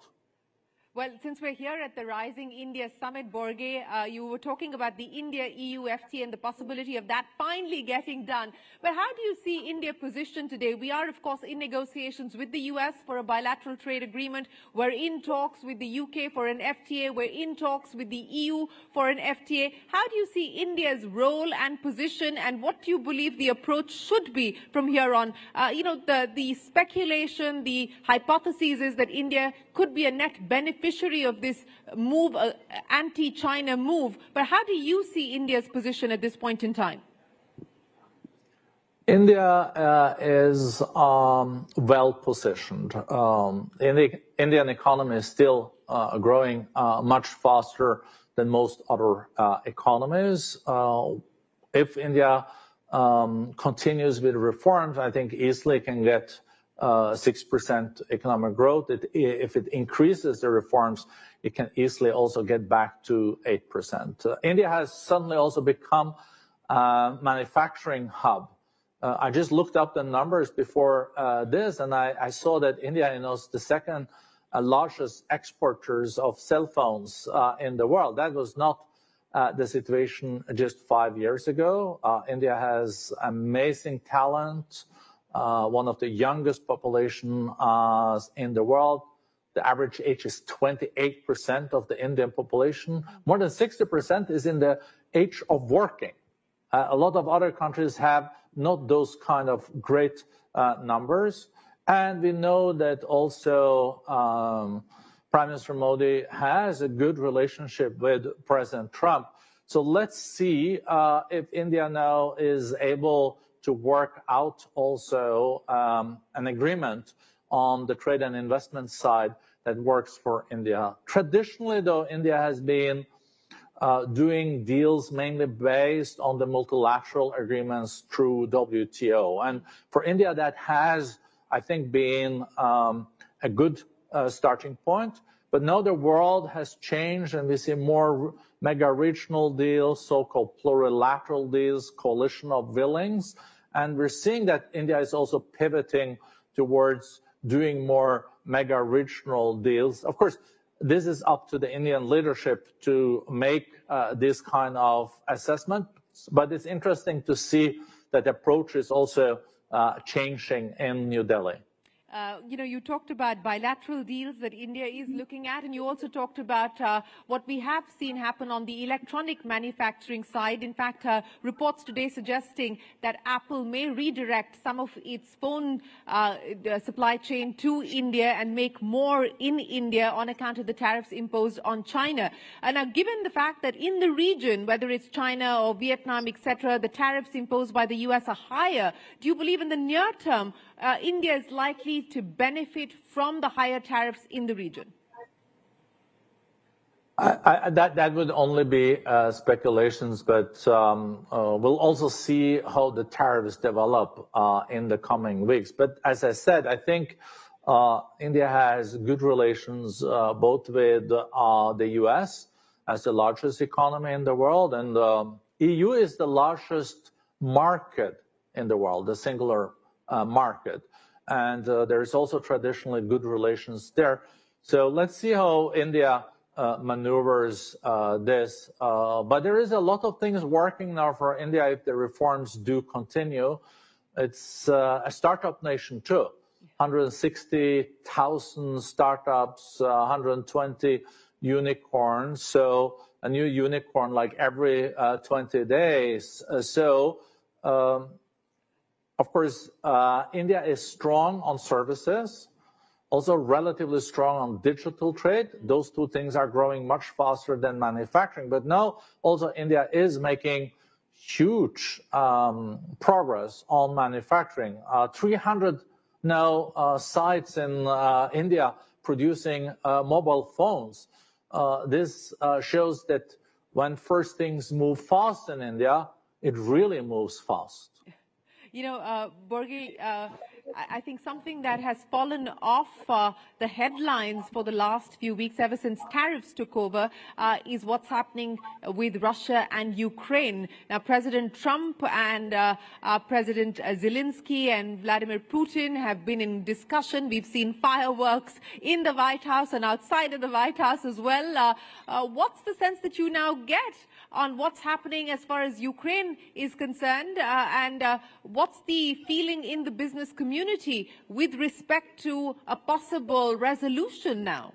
Well, since we're here at the Rising India Summit, Borge, you were talking about the India-EU FTA and the possibility of that finally getting done. But how do you see India positioned today? We are, of course, in negotiations with the US for a bilateral trade agreement. We're in talks with the UK for an FTA. We're in talks with the EU for an FTA. How do you see India's role and position, and what do you believe the approach should be from here on? The speculation, the hypothesis is that India could be a net beneficiary of this move, anti-China move. But how do you see India's position at this point in time? India is well positioned. The Indian economy is still growing much faster than most other economies. If India continues with reforms, I think easily can get 6% economic growth. If it increases the reforms, it can easily also get back to 8%. India has suddenly also become a manufacturing hub. I just looked up the numbers before this, and I saw that India is the second largest exporters of cell phones in the world. That was not the situation just 5 years ago. India has amazing talent. One of the youngest population in the world. The average age is 28% of the Indian population. More than 60% is in the age of working. A lot of other countries have not those kind of great numbers. And we know that also Prime Minister Modi has a good relationship with President Trump. So let's see if India now is able to work out also an agreement on the trade and investment side that works for India. Traditionally, though, India has been doing deals mainly based on the multilateral agreements through WTO. And for India, that has, I think, been a good starting point. But now the world has changed, and we see more mega-regional deals, so-called plurilateral deals, coalition of willings. And we're seeing that India is also pivoting towards doing more mega-regional deals. Of course, this is up to the Indian leadership to make this kind of assessment. But it's interesting to see that the approach is also changing in New Delhi. You talked about bilateral deals that India is looking at, and you also talked about what we have seen happen on the electronic manufacturing side. In fact, reports today suggesting that Apple may redirect some of its phone supply chain to India and make more in India on account of the tariffs imposed on China. And now, given the fact that in the region, whether it's China or Vietnam, etc., the tariffs imposed by the US are higher, do you believe in the near term India is likely to benefit from the higher tariffs in the region? That would only be speculations, but we'll also see how the tariffs develop in the coming weeks. But as I said, I think India has good relations both with the US as the largest economy in the world, and EU is the largest market in the world, the singular market. And there's also traditionally good relations there. So let's see how India maneuvers this. But there is a lot of things working now for India if the reforms do continue. It's a startup nation too. 160,000 startups, 120 unicorns. So a new unicorn like every 20 days. Of course, India is strong on services, also relatively strong on digital trade. Those two things are growing much faster than manufacturing. But now also India is making huge progress on manufacturing. 300 now sites in India producing mobile phones. This shows that when first things move fast in India, it really moves fast. You know, Borge, I think something that has fallen off the headlines for the last few weeks, ever since tariffs took over, is what's happening with Russia and Ukraine. Now, President Trump and President Zelensky and Vladimir Putin have been in discussion. We've seen fireworks in the White House and outside of the White House as well. What's the sense that you now get on what's happening as far as Ukraine is concerned, and what's the feeling in the business community with respect to a possible resolution now?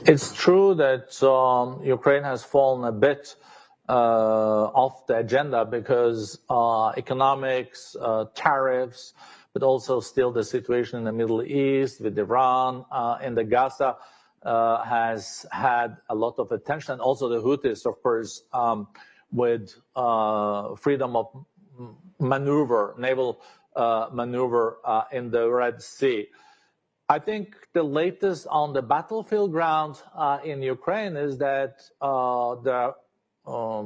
It's true that Ukraine has fallen a bit off the agenda because economics, tariffs, but also still the situation in the Middle East with Iran and the Gaza has had a lot of attention. And also the Houthis, of course, with freedom of maneuver, naval maneuver in the Red Sea. I think the latest on the battlefield ground in Ukraine is that the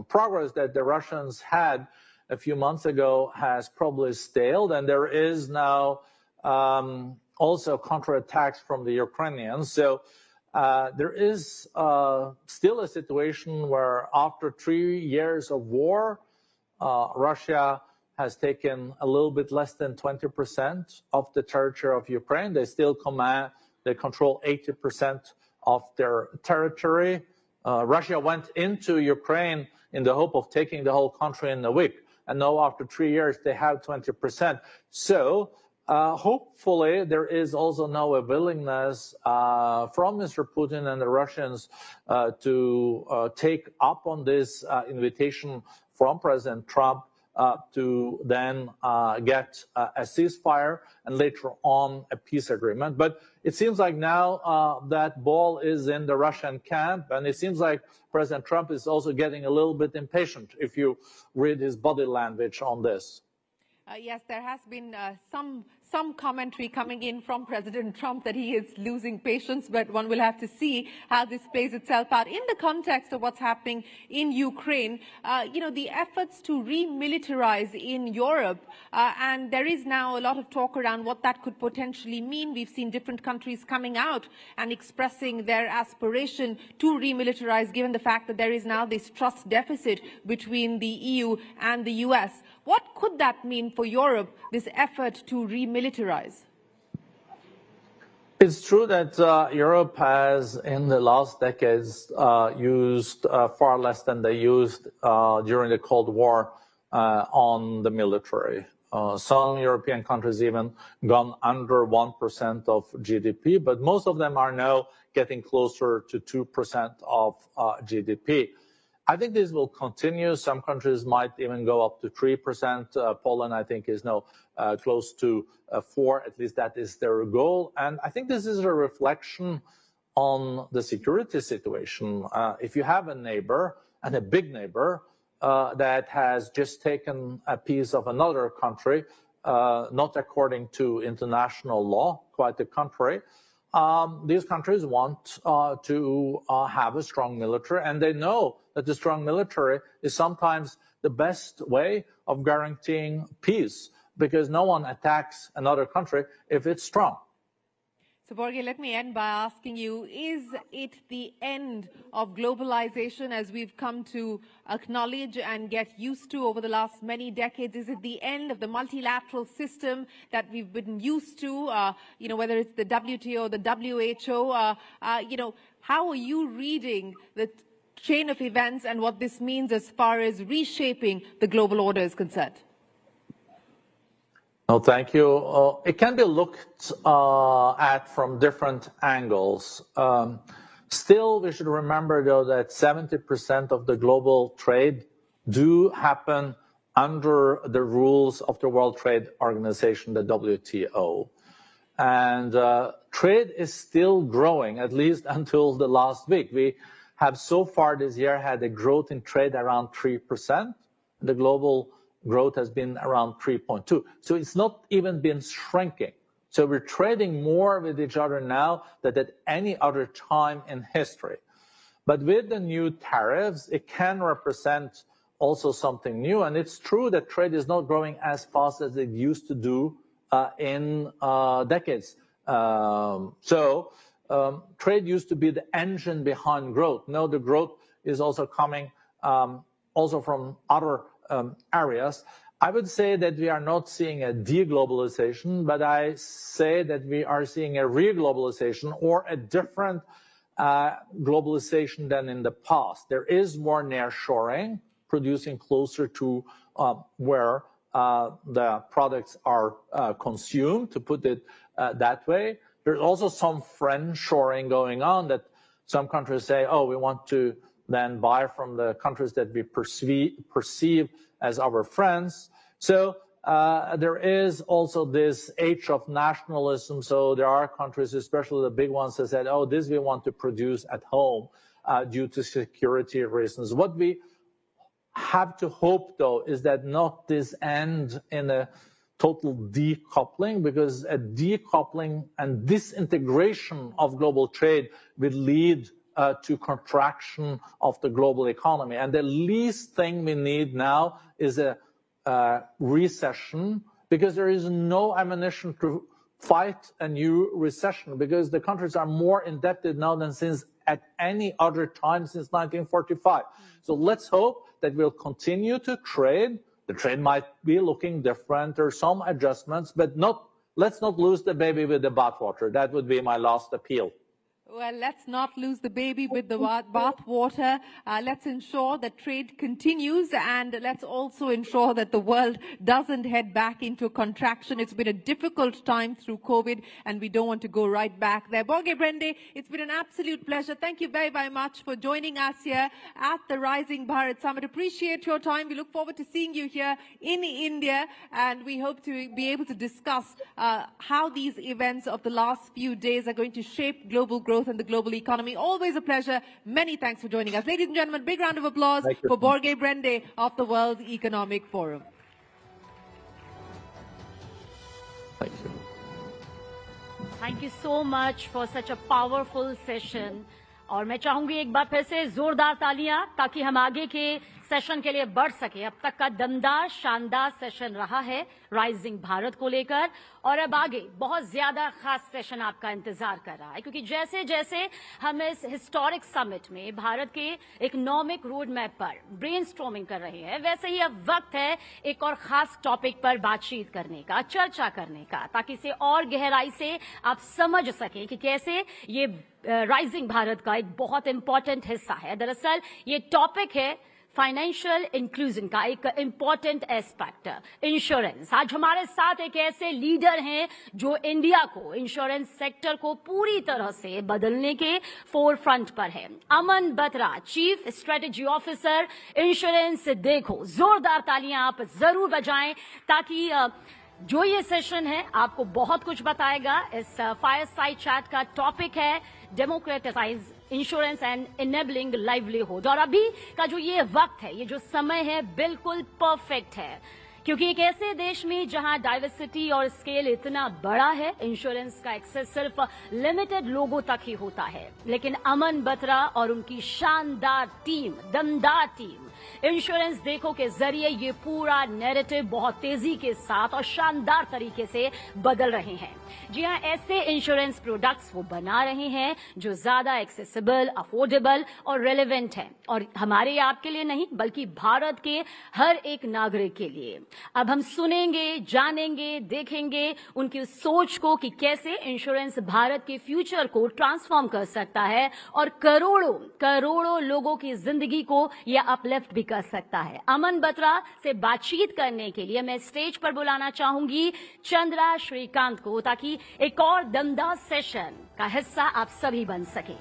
progress that the Russians had a few months ago has probably staled, and there is now also counterattacks from the Ukrainians. So there is still a situation where after 3 years of war, Russia has taken a little bit less than 20% of the territory of Ukraine. They still control 80% of their territory. Russia went into Ukraine in the hope of taking the whole country in a week. And now after 3 years, they have 20%. So hopefully there is also now a willingness from Mr. Putin and the Russians to take up on this invitation from President Trump to then get a ceasefire and later on a peace agreement. But it seems like now that ball is in the Russian camp, and it seems like President Trump is also getting a little bit impatient if you read his body language on this. Yes, there has been some commentary coming in from President Trump that he is losing patience, but one will have to see how this plays itself out in the context of what's happening in Ukraine. You know, the efforts to remilitarize in Europe, and there is now a lot of talk around what that could potentially mean. We've seen different countries coming out and expressing their aspiration to remilitarize, given the fact that there is now this trust deficit between the EU and the US. What could that mean for Europe, this effort to remilitarize? It's true that Europe has, in the last decades, used far less than they used during the Cold War on the military. Some European countries even gone under 1% of GDP, but most of them are now getting closer to 2% of GDP. I think this will continue. Some countries might even go up to 3%. Poland, I think, is now close to 4%. At least that is their goal. And I think this is a reflection on the security situation. If you have a neighbor, and a big neighbor, that has just taken a piece of another country, not according to international law, quite the contrary, these countries want to have a strong military, and they know that the strong military is sometimes the best way of guaranteeing peace, because no one attacks another country if it's strong. So, Borge, let me end by asking you, is it the end of globalization as we've come to acknowledge and get used to over the last many decades? Is it the end of the multilateral system that we've been used to, you know, whether it's the WTO, the WHO? You know, how are you reading the chain of events and what this means as far as reshaping the global order is concerned? No, thank you. It can be looked at from different angles. Still, we should remember, though, that 70% of the global trade do happen under the rules of the World Trade Organization, the WTO. And trade is still growing, at least until the last week. We have so far this year had a growth in trade around 3%. The global growth has been around 3.2. So it's not even been shrinking. So we're trading more with each other now than at any other time in history. But with the new tariffs, it can represent also something new. And it's true that trade is not growing as fast as it used to do in decades. Trade used to be the engine behind growth. Now the growth is also coming also from other areas. I would say that we are not seeing a de-globalization, but I say that we are seeing a re-globalization or a different globalization than in the past. There is more nearshoring, producing closer to where the products are consumed, to put it that way. There's also some friendshoring going on, that some countries say, oh, we want to then buy from the countries that we perceive as our friends. So there is also this age of nationalism. So there are countries, especially the big ones, that said, oh, this we want to produce at home due to security reasons. What we have to hope, though, is that not this end in a total decoupling, because a decoupling and disintegration of global trade will lead to contraction of the global economy. And the least thing we need now is a recession, because there is no ammunition to fight a new recession, because the countries are more indebted now than since at any other time since 1945. So let's hope that we'll continue to trade. The trade might be looking different, or some adjustments, but let's not lose the baby with the bathwater. That would be my last appeal. Well, let's not lose the baby with the bathwater. Let's ensure that trade continues, and let's also ensure that the world doesn't head back into contraction. It's been a difficult time through COVID, and we don't want to go right back there. Borge Brende, it's been an absolute pleasure. Thank you very, very much for joining us here at the Rising Bharat Summit. Appreciate your time. We look forward to seeing you here in India, and we hope to be able to discuss how these events of the last few days are going to shape global growth and the global economy. Always a pleasure. Many thanks for joining us. Ladies and gentlemen, big round of applause for Borge Brende of the World Economic Forum. Thank you. Thank you so much for such a powerful session. और मैं चाहूंगी एक बार फिर से जोरदार तालियां, ताकि हम आगे के सेशन के लिए बढ़ सके। अब तक का दमदार शानदार सेशन रहा है राइजिंग भारत को लेकर, और अब आगे बहुत ज्यादा खास सेशन आपका इंतजार कर रहा है, क्योंकि जैसे जैसे हम इस हिस्टोरिक समिट में भारत के इकोनॉमिक रोड मैप पर ब्रेनस्टॉर्मिंग कर रहे हैं, वैसे ही अब वक्त है एक और खास टॉपिक पर बातचीत करने का, चर्चा करने का, ताकि इसे और गहराई से आप समझ सकें कि कैसे ये राइजिंग भारत का एक बहुत इंपॉर्टेंट हिस्सा है। दरअसल ये टॉपिक है फाइनेंशियल इंक्लूजन का एक इंपॉर्टेंट एस्पेक्ट, इंश्योरेंस। आज हमारे साथ एक ऐसे लीडर हैं जो इंडिया को, इंश्योरेंस सेक्टर को पूरी तरह से बदलने के फोर फ्रंट पर है। Aman Batra, chief strategy officer, insurance देखो। जोरदार तालियां आप जरूर बजाएं, ताकि जो ये सेशन है आपको बहुत कुछ बताएगा। इस फायरसाइड चैट का टॉपिक है democratise insurance and enabling livelihood. और अभी का जो ये वक्त है, ये जो समय है, बिल्कुल परफेक्ट है, क्योंकि एक ऐसे देश में जहां डाइवर्सिटी और स्केल इतना बड़ा है, इंश्योरेंस का एक्सेस सिर्फ लिमिटेड लोगों तक ही होता है। लेकिन अमन बत्रा और उनकी शानदार टीम, दमदार टीम, इंश्योरेंस देखो के जरिए ये पूरा नैरेटिव बहुत तेजी के साथ और शानदार तरीके से बदल रहे हैं। जी हां, ऐसे इंश्योरेंस प्रोडक्ट्स वो बना रहे हैं जो ज्यादा एक्सेसिबल, अफोर्डेबल और रेलेवेंट हैं, और हमारे आपके लिए नहीं, बल्कि भारत के हर एक नागरिक के लिए। अब हम सुनेंगे, जानेंगे, देखेंगे उनकी सोच को कि कैसे इंश्योरेंस भारत के फ्यूचर को ट्रांसफॉर्म कर सकता है और करोड़ों करोड़ों लोगों की जिंदगी को यह अपलिफ्ट भी कर सकता है। अमन बत्रा से बातचीत करने के लिए मैं स्टेज पर बुलाना चाहूंगी चंद्रा श्रीकांत को, ताकि एक और दमदार सेशन का हिस्सा आप सभी बन सके।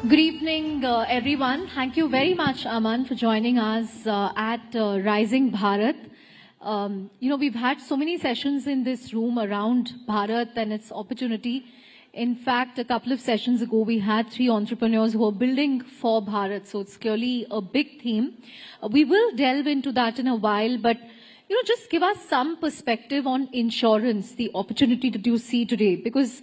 Good evening, everyone. Thank you very much, Aman, for joining us at Rising Bharat. We've had so many sessions in this room around Bharat and its opportunity. In fact, a couple of sessions ago, we had 3 entrepreneurs who are building for Bharat. So it's clearly a big theme. We will delve into that in a while, but just give us some perspective on insurance, the opportunity that you see today, because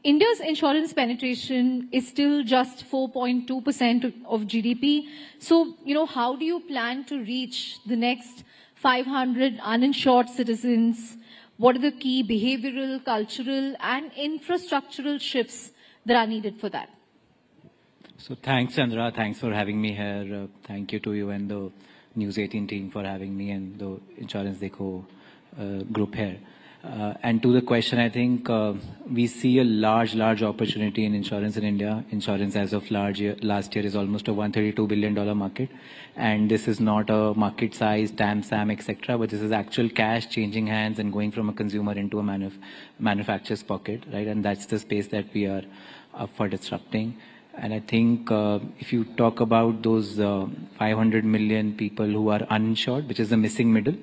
India's insurance penetration is still just 4.2% of GDP. So, how do you plan to reach the next 500 uninsured citizens? What are the key behavioral, cultural, and infrastructural shifts that are needed for that? So thanks, Chandra. Thanks for having me here. Thank you to you and the News18 team for having me and the Insurance Deco group here. And to the question, I think we see a large opportunity in insurance in India. Insurance as of last year is almost a $132 billion market. And this is not a market size, TAM, SAM, etc. But this is actual cash changing hands and going from a consumer into a manufacturer's pocket, right? And that's the space that we are up for disrupting. And I think if you talk about those 500 million people who are uninsured, which is the missing middle,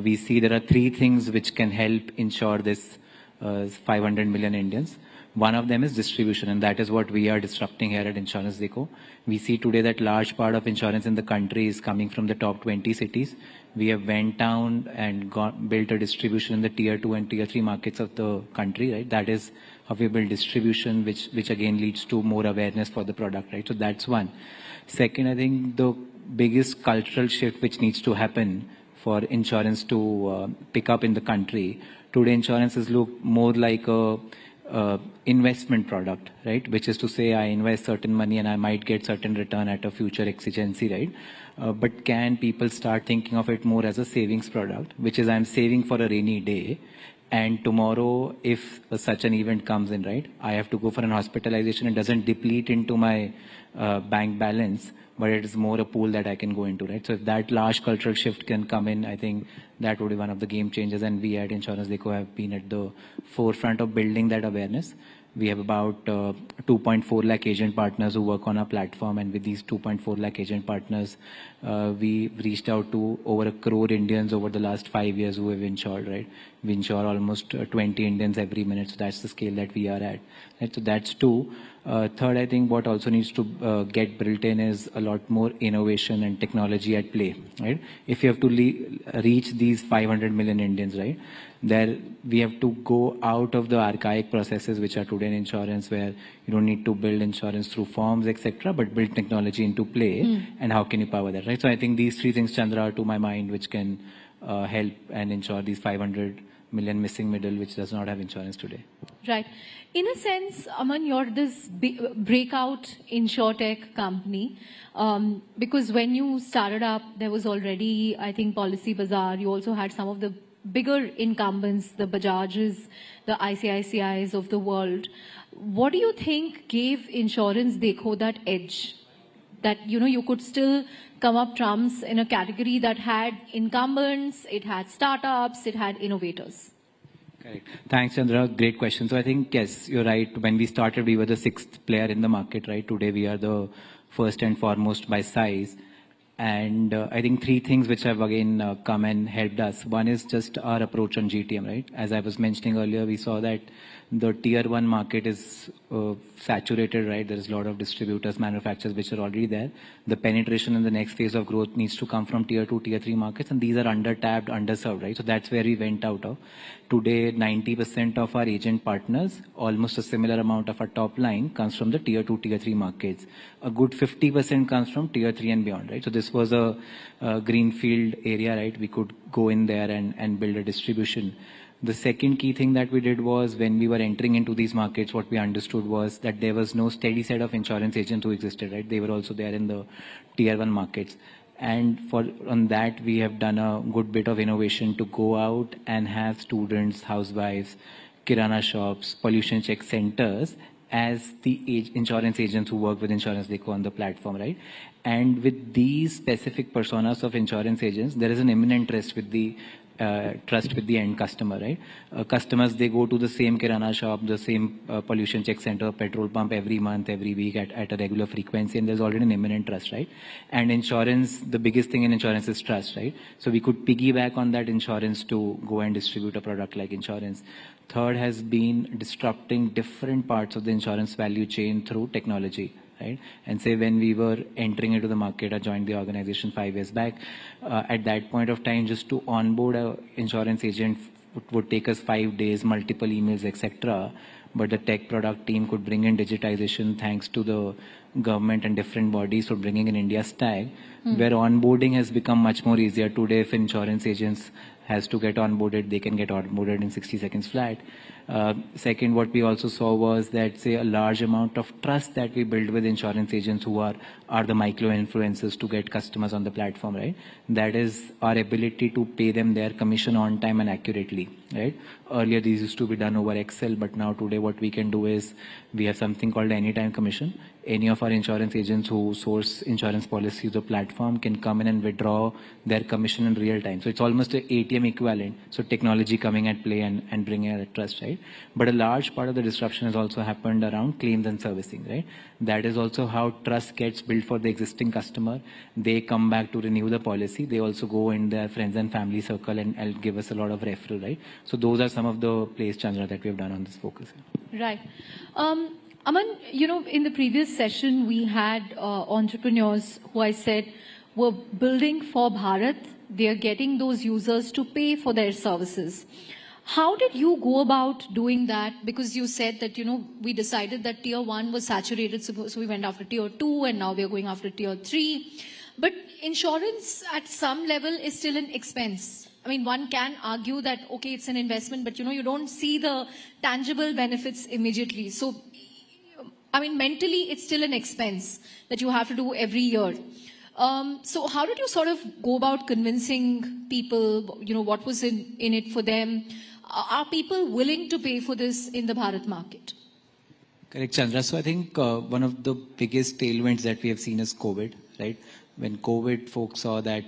we see there are 3 things which can help insure this 500 million Indians. One of them is distribution, and that is what we are disrupting here at Insurance Deco. We see today that large part of insurance in the country is coming from the top 20 cities. We have went down and built a distribution in the tier 2 and tier 3 markets of the country, right? That is how we build distribution, which again leads to more awareness for the product, right? So that's one. Second, I think the biggest cultural shift which needs to happen for insurance to pick up in the country. Today, insurance is look more like a investment product, right? Which is to say, I invest certain money and I might get certain return at a future exigency, right? But can people start thinking of it more as a savings product, which is I'm saving for a rainy day, and tomorrow, if such an event comes in, right, I have to go for an hospitalization. It doesn't deplete into my bank balance, but it is more a pool that I can go into, right? So if that large cultural shift can come in, I think that would be one of the game changers. And we at Insurance Deco have been at the forefront of building that awareness. We have about 2.4 lakh agent partners who work on our platform. And with these 2.4 lakh agent partners, we reached out to over 1 crore Indians over the last 5 years who have insured, right? We insure almost 20 Indians every minute. So that's the scale that we are at. Right? So that's 2. Third, I think what also needs to get built in is a lot more innovation and technology at play, right? If you have to reach these 500 million Indians, right, there we have to go out of the archaic processes which are today in insurance, where you don't need to build insurance through forms, etc., but build technology into play. And how can you power that, right? So I think these 3 things, Chandra, are to my mind, which can help and ensure these 500 million missing middle, which does not have insurance today. Right. In a sense, Aman, you're this breakout insurtech company, because when you started up, there was already, I think, Policy Bazaar. You also had some of the bigger incumbents, the Bajajes, the ICICIs of the world. What do you think gave Insurance Deco that edge? That, you could still come up trumps in a category that had incumbents, it had startups, it had innovators. Correct. Thanks, Chandra. Great question. So I think, yes, you're right. When we started, we were the 6th player in the market, right? Today, we are the first and foremost by size. And I think 3 things which have again come and helped us. One is just our approach on GTM, right? As I was mentioning earlier, we saw that the tier 1 market is saturated, right? There is a lot of distributors, manufacturers which are already there. The penetration in the next phase of growth needs to come from tier 2, tier 3 markets, and these are under-tapped, underserved, right? So that's where we went out of. Today, 90% of our agent partners, almost a similar amount of our top line, comes from the tier 2, tier 3 markets. A good 50% comes from tier 3 and beyond, right? So this was a greenfield area, right? We could go in there and build a distribution. The second key thing that we did was, when we were entering into these markets, what we understood was that there was no steady set of insurance agents who existed, right? They were also there in the tier 1 markets. And on that, we have done a good bit of innovation to go out and have students, housewives, kirana shops, pollution check centers as the insurance agents who work with Insurance Deco on the platform, right? And with these specific personas of insurance agents, there is an imminent interest with the trust with the end customer, right? Customers, they go to the same kirana shop, the same pollution check center, petrol pump every month, every week at a regular frequency, and there's already an imminent trust, right? And insurance, the biggest thing in insurance is trust, right? So we could piggyback on that insurance to go and distribute a product like insurance. Third has been disrupting different parts of the insurance value chain through technology. Right? And say when we were entering into the market, I joined the organization 5 years back. At that point of time, just to onboard an insurance agent would take us 5 days, multiple emails, etc. But the tech product team could bring in digitization thanks to the government and different bodies for bringing in India's tag, where onboarding has become much more easier. Today, if insurance agents has to get onboarded, they can get onboarded in 60 seconds flat. Second, what we also saw was that, say, a large amount of trust that we build with insurance agents who are the micro-influencers to get customers on the platform, right? That is our ability to pay them their commission on time and accurately, right? Earlier, these used to be done over Excel, but now today what we can do is we have something called anytime commission. Any of our insurance agents who source insurance policies to the platform can come in and withdraw their commission in real time. So it's almost an ATM equivalent. So technology coming at play and bringing that trust, right? But a large part of the disruption has also happened around claims and servicing, right? That is also how trust gets built for the existing customer. They come back to renew the policy. They also go in their friends and family circle and give us a lot of referral, right? So those are some of the plays, Chandra, that we have done on this focus. Right. Aman, you know, in the previous session, we had entrepreneurs who I said were building for Bharat. They are getting those users to pay for their services. How did you go about doing that? Because you said that, you know, we decided that tier 1 was saturated, so we went after tier 2, and now we are going after tier 3. But insurance at some level is still an expense. I mean, one can argue that, okay, it's an investment, but, you know, you don't see the tangible benefits immediately. So, I mean, mentally, it's still an expense that you have to do every year. So how did you sort of go about convincing people, you know, what was in it for them? Are people willing to pay for this in the Bharat market? Correct, Chandra. So I think one of the biggest tailwinds that we have seen is COVID, right? When COVID, folks saw that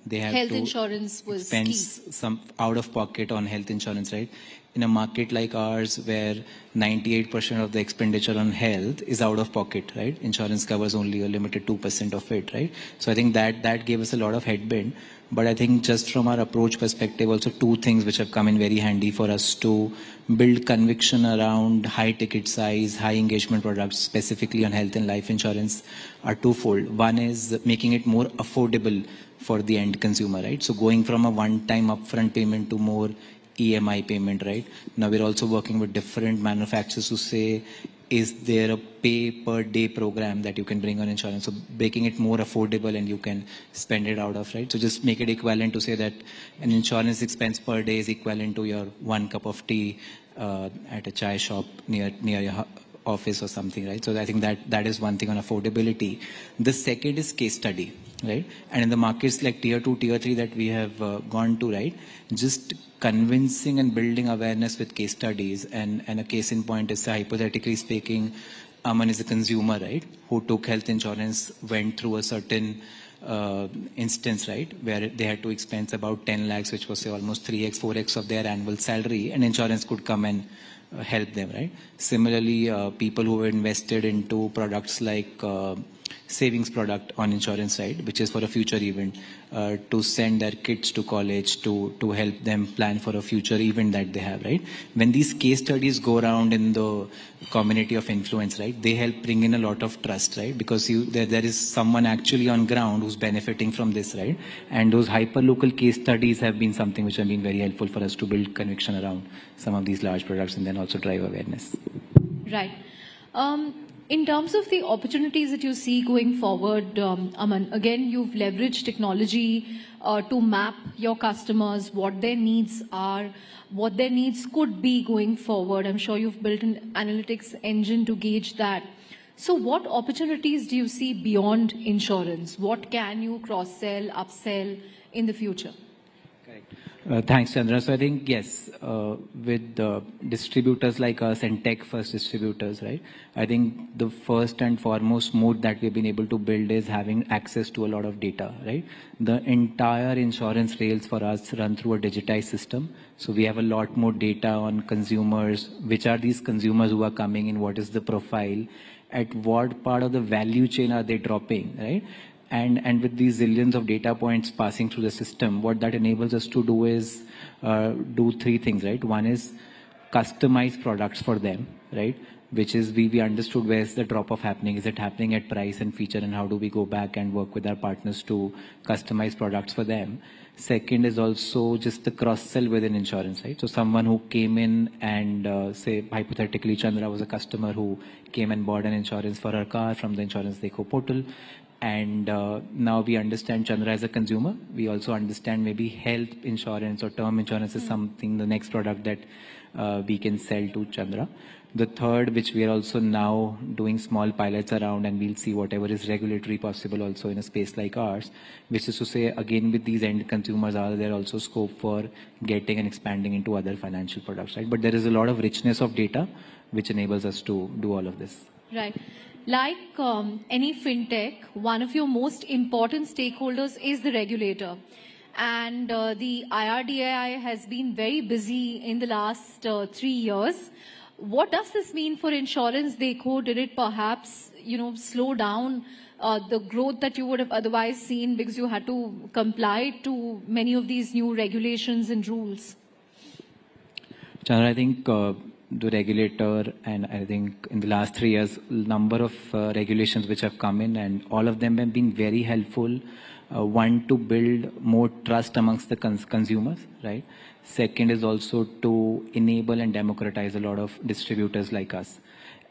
they had health to insurance was spend key. some out of pocket on health insurance, right? In a market like ours, where 98% of the expenditure on health is out of pocket, right? Insurance covers only a limited 2% of it, right? So I think that gave us a lot of headwind. But I think just from our approach perspective, also two things which have come in very handy for us to build conviction around high ticket size, high engagement products, specifically on health and life insurance, are twofold. One is making it more affordable for the end consumer, right? So going from a one-time upfront payment to more EMI payment, right? Now we're also working with different manufacturers to say, is there a pay per day program that you can bring on insurance? So making it more affordable and you can spend it out of, right? So just make it equivalent to say that an insurance expense per day is equivalent to your 1 cup of tea at a chai shop near your office or something, right? So I think that is one thing on affordability. The second is case study, right? And in the markets like tier 2, tier 3 that we have gone to, right? Just convincing and building awareness with case studies, and a case in point is, hypothetically speaking, Aman is a consumer, right, who took health insurance, went through a certain instance, right, where they had to expense about 10 lakhs, which was say almost 3x, 4x of their annual salary, and insurance could come and help them, right? Similarly, people who were invested into products like savings product on insurance side, which is for a future event, to send their kids to college, to help them plan for a future event that they have, right? When these case studies go around in the community of influence, right, they help bring in a lot of trust, right? Because there is someone actually on ground who's benefiting from this, right? And those hyper-local case studies have been something which have been very helpful for us to build conviction around some of these large products and then also drive awareness. Right. In terms of the opportunities that you see going forward, Aman, again, you've leveraged technology to map your customers, what their needs are, what their needs could be going forward. I'm sure you've built an analytics engine to gauge that. So what opportunities do you see beyond insurance? What can you cross-sell, upsell in the future? Correct. Thanks, Chandra. So I think, yes, with distributors like us and tech-first distributors, right? I think the first and foremost moat that we've been able to build is having access to a lot of data, right? The entire insurance rails for us run through a digitized system. So we have a lot more data on consumers. Which are these consumers who are coming in? What is the profile? At what part of the value chain are they dropping, right? And with these zillions of data points passing through the system, what that enables us to do is do three things, right? One is customize products for them, right? Which is we understood where's the drop off happening. Is it happening at price and feature, and how do we go back and work with our partners to customize products for them? Second is also just the cross-sell within insurance, right? So someone who came in and say hypothetically Chandra was a customer who came and bought an insurance for her car from the Insurance Dekho portal. And now we understand Chandra as a consumer. We also understand maybe health insurance or term insurance is something, the next product that we can sell to Chandra. The third, which we are also now doing small pilots around, and we'll see whatever is regulatory possible also in a space like ours, which is to say, again, with these end consumers, are there also scope for getting and expanding into other financial products, right? But there is a lot of richness of data, which enables us to do all of this. Right. Like any fintech, one of your most important stakeholders is the regulator. And the IRDAI has been very busy in the last 3 years. What does this mean for Insurance Dekho? Did it perhaps, slow down the growth that you would have otherwise seen because you had to comply to many of these new regulations and rules? Chandra, I think the regulator, and I think in the last 3 years, number of regulations which have come in, and all of them have been very helpful. One, to build more trust amongst the consumers, right? Second is also to enable and democratize a lot of distributors like us.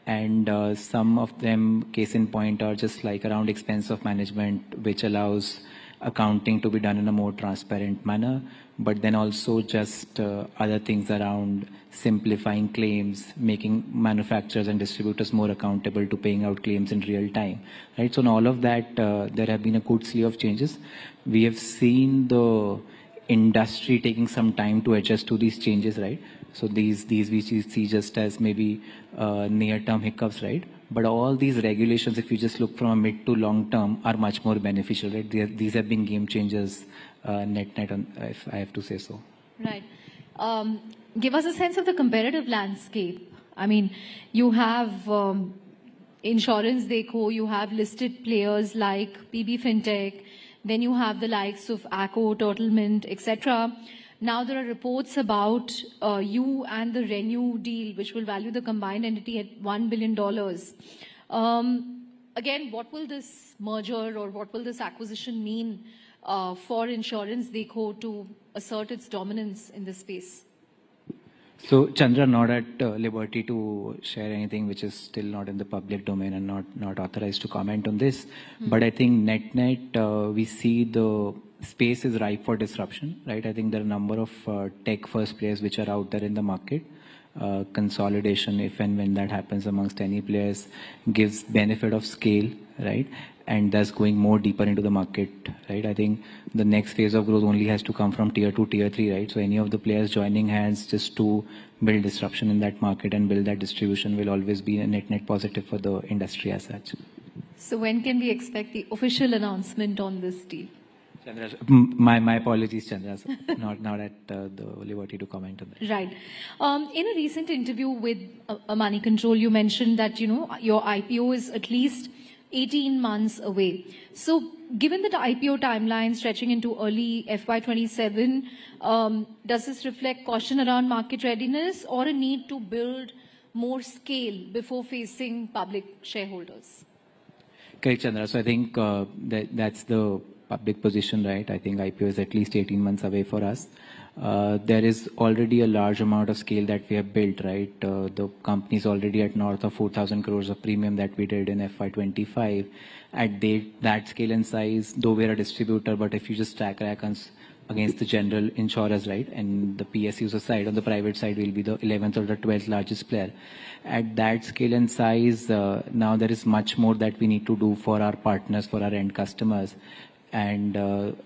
And some of them, case in point, are just like around expense of management, which allows accounting to be done in a more transparent manner, but then also just other things around simplifying claims, making manufacturers and distributors more accountable to paying out claims in real time, right? So in all of that, there have been a good slew of changes. We have seen the industry taking some time to adjust to these changes, right? So these we see just as maybe near-term hiccups, right? But all these regulations, if you just look from a mid to long term, are much more beneficial, right? These have been game changers, net, if I have to say so. Right. Give us a sense of the competitive landscape. I mean, you have Insurance Dekho, you have listed players like PB Fintech, then you have the likes of Acco, Turtlemint, etc. Now there are reports about you and the Renew deal, which will value the combined entity at $1 billion. Again, what will this merger or what will this acquisition mean for Insurance Dekho to assert its dominance in this space? So Chandra, not at liberty to share anything which is still not in the public domain and not authorized to comment on this. But I think net, we see the space is ripe for disruption, right? I think there are a number of tech-first players which are out there in the market. Consolidation, if and when that happens amongst any players, gives benefit of scale, right? And thus going more deeper into the market, right? I think the next phase of growth only has to come from tier 2, tier 3, right? So any of the players joining hands just to build disruption in that market and build that distribution will always be a net positive for the industry as such. So when can we expect the official announcement on this deal? Chandra, my apologies, Chandra. not at the liberty to comment on that. Right. In a recent interview with Money Control, you mentioned that, your IPO is at least 18 months away. So given that the IPO timeline stretching into early FY27, does this reflect caution around market readiness or a need to build more scale before facing public shareholders? Correct, Chandra. So I think that's the public position, right? I think IPO is at least 18 months away for us. There is already a large amount of scale that we have built, right? The company is already at north of 4,000 crores of premium that we did in FY25. At that scale and size, though we're a distributor, but if you just track reckons against the general insurers, right? And the PSUs aside, on the private side, we'll be the 11th or the 12th largest player. At that scale and size, now there is much more that we need to do for our partners, for our end customers. and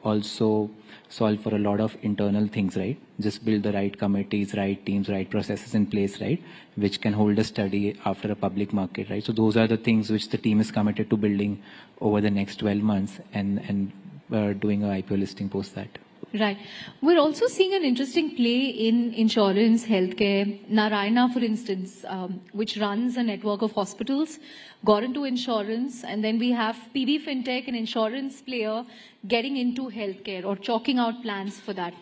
also solve for a lot of internal things, right? Just build the right committees, right teams, right processes in place, right? Which can hold a study after a public market, right? So those are the things which the team is committed to building over the next 12 months and doing a IPO listing post that. Right. We're also seeing an interesting play in insurance, healthcare. Narayana, for instance, which runs a network of hospitals, got into insurance, and then we have PB Fintech, an insurance player, getting into healthcare or chalking out plans for that.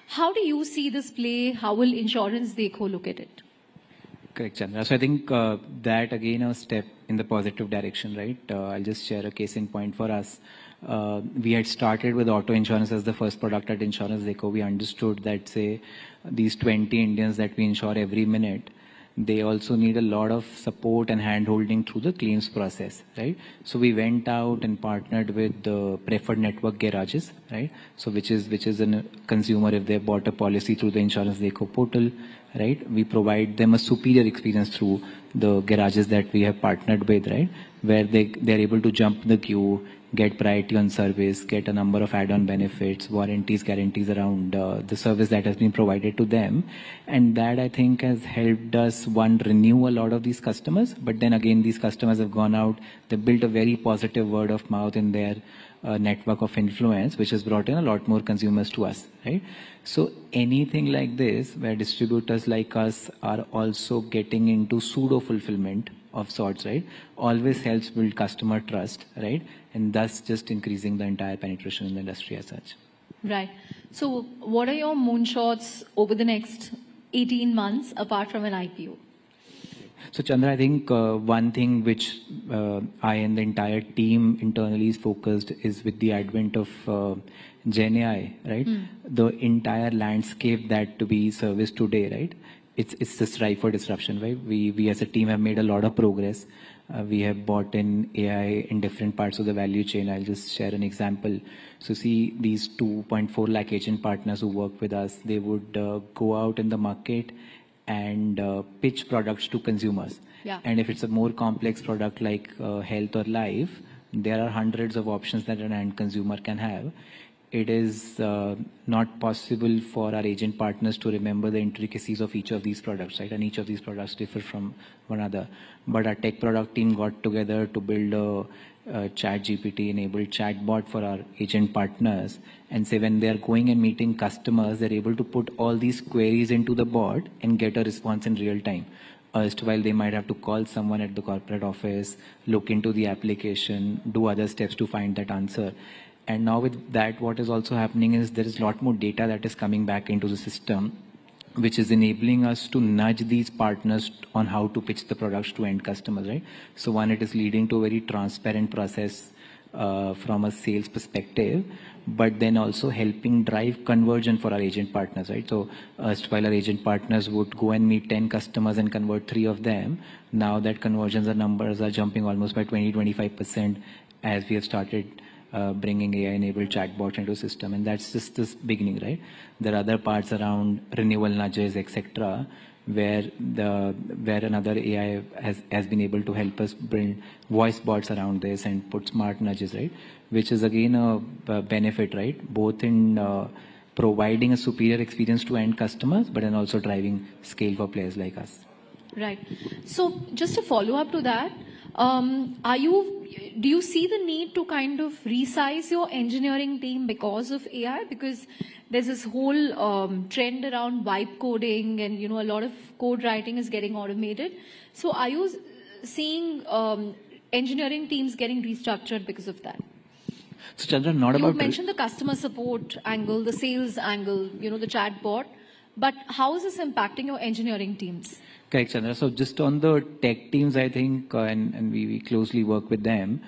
How do you see this play? How will Insurance Dekho look at it? Correct, Chandra. So I think that again a step in the positive direction, right? I'll just share a case in point for us. We had started with auto insurance as the first product at Insurance Dekho. We understood that, say, these 20 Indians that we insure every minute, they also need a lot of support and hand-holding through the claims process, right? So we went out and partnered with the preferred network garages, right? So which is a consumer, if they bought a policy through the Insurance Dekho portal, right? We provide them a superior experience through the garages that we have partnered with, right? Where they're able to jump the queue, get priority on service, get a number of add-on benefits, warranties, guarantees around the service that has been provided to them. And that, I think, has helped us, one, renew a lot of these customers. But then again, these customers have gone out, they built a very positive word of mouth in their network of influence, which has brought in a lot more consumers to us, right? So anything like this, where distributors like us are also getting into pseudo-fulfillment of sorts, right, always helps build customer trust, right, and thus just increasing the entire penetration in the industry as such. Right. So what are your moonshots over the next 18 months apart from an IPO? So Chandra, I think one thing which I and the entire team internally is focused is with the advent of Gen AI, right? The entire landscape that to be serviced today, right? It's just ripe for disruption, right? We as a team have made a lot of progress. We have bought in AI in different parts of the value chain. I'll just share an example. So see these 2.4 lakh agent partners who work with us, they would go out in the market and pitch products to consumers. Yeah. And if it's a more complex product like health or life, there are hundreds of options that an end consumer can have. It is not possible for our agent partners to remember the intricacies of each of these products, right? And each of these products differ from one another. But our tech product team got together to build a chat GPT enabled chatbot for our agent partners. And say when they're going and meeting customers, they're able to put all these queries into the bot and get a response in real time. While they might have to call someone at the corporate office, look into the application, do other steps to find that answer. And now with that, what is also happening is there is a lot more data that is coming back into the system, which is enabling us to nudge these partners on how to pitch the products to end customers, right? So one, it is leading to a very transparent process from a sales perspective, but then also helping drive conversion for our agent partners, right? So while our agent partners would go and meet 10 customers and convert 3 of them, now that conversions or numbers are jumping almost by 20-25% as we have started bringing AI-enabled chatbots into the system, and that's just this beginning, right? There are other parts around renewal nudges, etc., where another AI has been able to help us bring voice bots around this and put smart nudges, right? Which is again a benefit, right? Both in providing a superior experience to end customers, but then also driving scale for players like us. Right. So just a follow up to that, do you see the need to kind of resize your engineering team because of AI? Because there's this whole trend around vibe coding and, you know, a lot of code writing is getting automated. So are you seeing engineering teams getting restructured because of that? So Chandra, not You about... mentioned the customer support angle, the sales angle, you know, the chatbot. But how is this impacting your engineering teams? Correct, Chandra. So just on the tech teams, I think, and we closely work with them,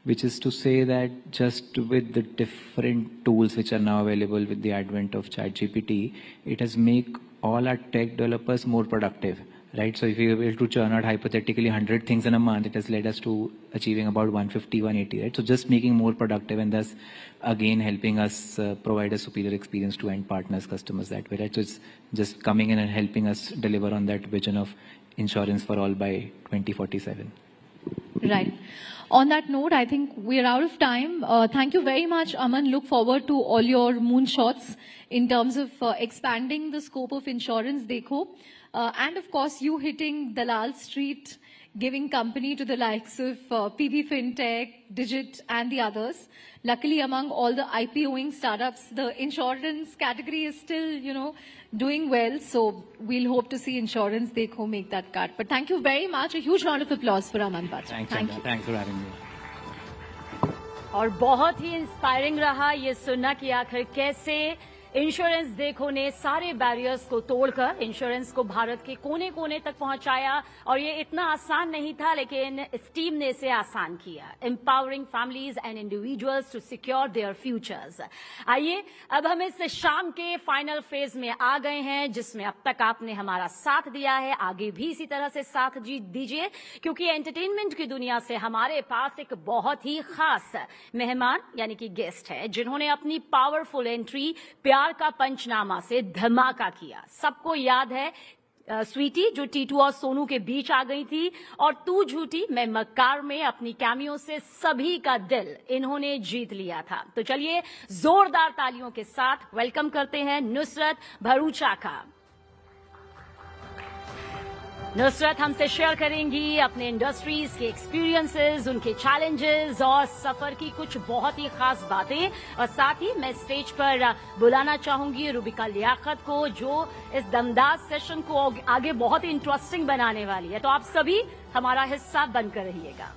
which is to say that just with the different tools which are now available with the advent of ChatGPT, it has made all our tech developers more productive, right? So if we were able to churn out hypothetically 100 things in a month, it has led us to achieving about 150, 180, right? So just making more productive and thus again helping us provide a superior experience to end partners, customers that way, right? So it's just coming in and helping us deliver on that vision of insurance for all by 2047. Right. On that note, I think we're out of time. Thank you very much, Aman. Look forward to all your moonshots in terms of expanding the scope of Insurance Dekho. And of course, you hitting Dalal Street, giving company to the likes of PB Fintech, Digit, and the others. Luckily, among all the IPOing startups, the insurance category is still, doing well. So we'll hope to see Insurance Dekho make that cut. But thank you very much. A huge round of applause for Aman Batra. Thanks, thanks for having me. और बहुत ही inspiring रहा ये सुनना कि आखिर कैसे insurance देखो ने सारे बैरियर्स को तोड़कर इंश्योरेंस को भारत के कोने कोने तक पहुंचाया और ये इतना आसान नहीं था लेकिन इस टीम ने इसे आसान किया empowering families and individuals to secure their futures. आइए अब हम इस शाम के फाइनल फेज में आ गए हैं जिसमें अब तक आपने हमारा साथ दिया है, आगे भी इसी तरह से साथ दीजिए क्योंकि एंटरटेनमेंट की दुनिया से हमारे पास एक बहुत ही खास मेहमान यानी कि गेस्ट है जिन्होंने अपनी पावरफुल एंट्री प्यार का पंचनामा से धमाका किया। सबको याद है स्वीटी जो टीटू और सोनू के बीच आ गई थी और तू झूठी मैं मक्कार में अपनी कैमियो से सभी का दिल इन्होंने जीत लिया था। तो चलिए जोरदार तालियों के साथ वेलकम करते हैं नुसरत भरूचा का। नुसरत हमसे शेयर करेंगी अपने इंडस्ट्रीज के एक्सपीरियंसेस, उनके चैलेंजेस और सफर की कुछ बहुत ही खास बातें। और साथ ही मैं स्टेज पर बुलाना चाहूंगी रुबिका लियाकत को जो इस दमदार सेशन को आगे बहुत ही इंटरेस्टिंग बनाने वाली है। तो आप सभी हमारा हिस्सा बनकर रहिएगा।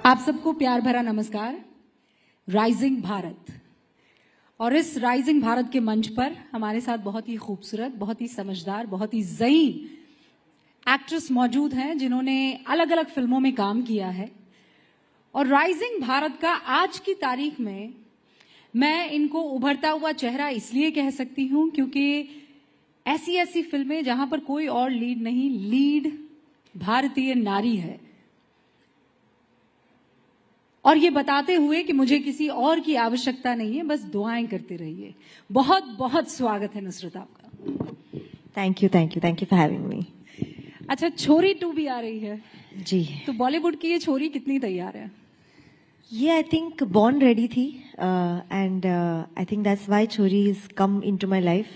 आप सबको प्यार भरा नमस्कार। राइजिंग भारत और इस राइजिंग भारत के मंच पर हमारे साथ बहुत ही खूबसूरत, बहुत ही समझदार, बहुत ही ज़ई एक्ट्रेस मौजूद हैं जिन्होंने अलग अलग फिल्मों में काम किया है। और राइजिंग भारत का आज की तारीख में मैं इनको उभरता हुआ चेहरा इसलिए कह सकती हूं क्योंकि ऐसी ऐसी फिल्में जहां पर कोई और लीड नहीं, लीड भारतीय नारी है। और ये बताते हुए कि मुझे किसी और की आवश्यकता नहीं है, बस दुआएं करते रहिए। बहुत बहुत स्वागत है नुसरत आपका। Thank you for having me. अच्छा, छोरी 2 भी आ रही है जी, तो बॉलीवुड की ये छोरी कितनी तैयार है? ये आई थिंक बॉर्न रेडी थी and I think that's why Chhorii is come into my life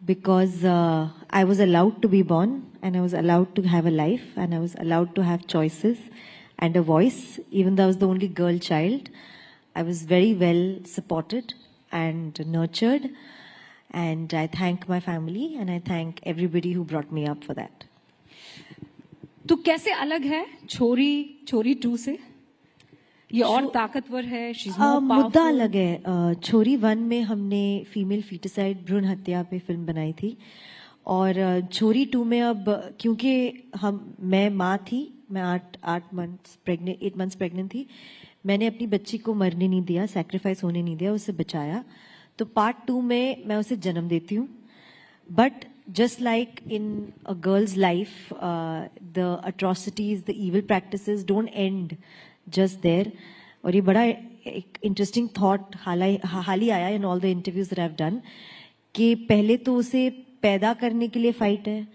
because I was allowed to be born and I was allowed to have a life and I was allowed to have choices and a voice. Even though I was the only girl child, I was very well supported and nurtured, and I thank my family and I thank everybody who brought me up for that. तो कैसे अलग है छोरी 2 से? ये और ताकतवर है, she's more powerful. मुद्दा अलग है। छोरी 1 में हमने फीमेल फीटिसाइड भ्रूण हत्या पे फिल्म बनाई थी और छोरी 2 में अब क्योंकि मैं माँ थी, मैं 8 मंथ्स प्रेग्नेंट थी, मैंने अपनी बच्ची को मरने नहीं दिया, सैक्रिफाइस होने नहीं दिया, उसे बचाया। तो पार्ट 2 में मैं उसे जन्म देती हूँ। But just like in a girl's life the atrocities, the evil practices don't end just there. और ये बड़ा एक इंटरेस्टिंग थॉट हाल ही आया in all the interviews that I have done कि पहले तो उसे पैदा करने के लिए फाइट है,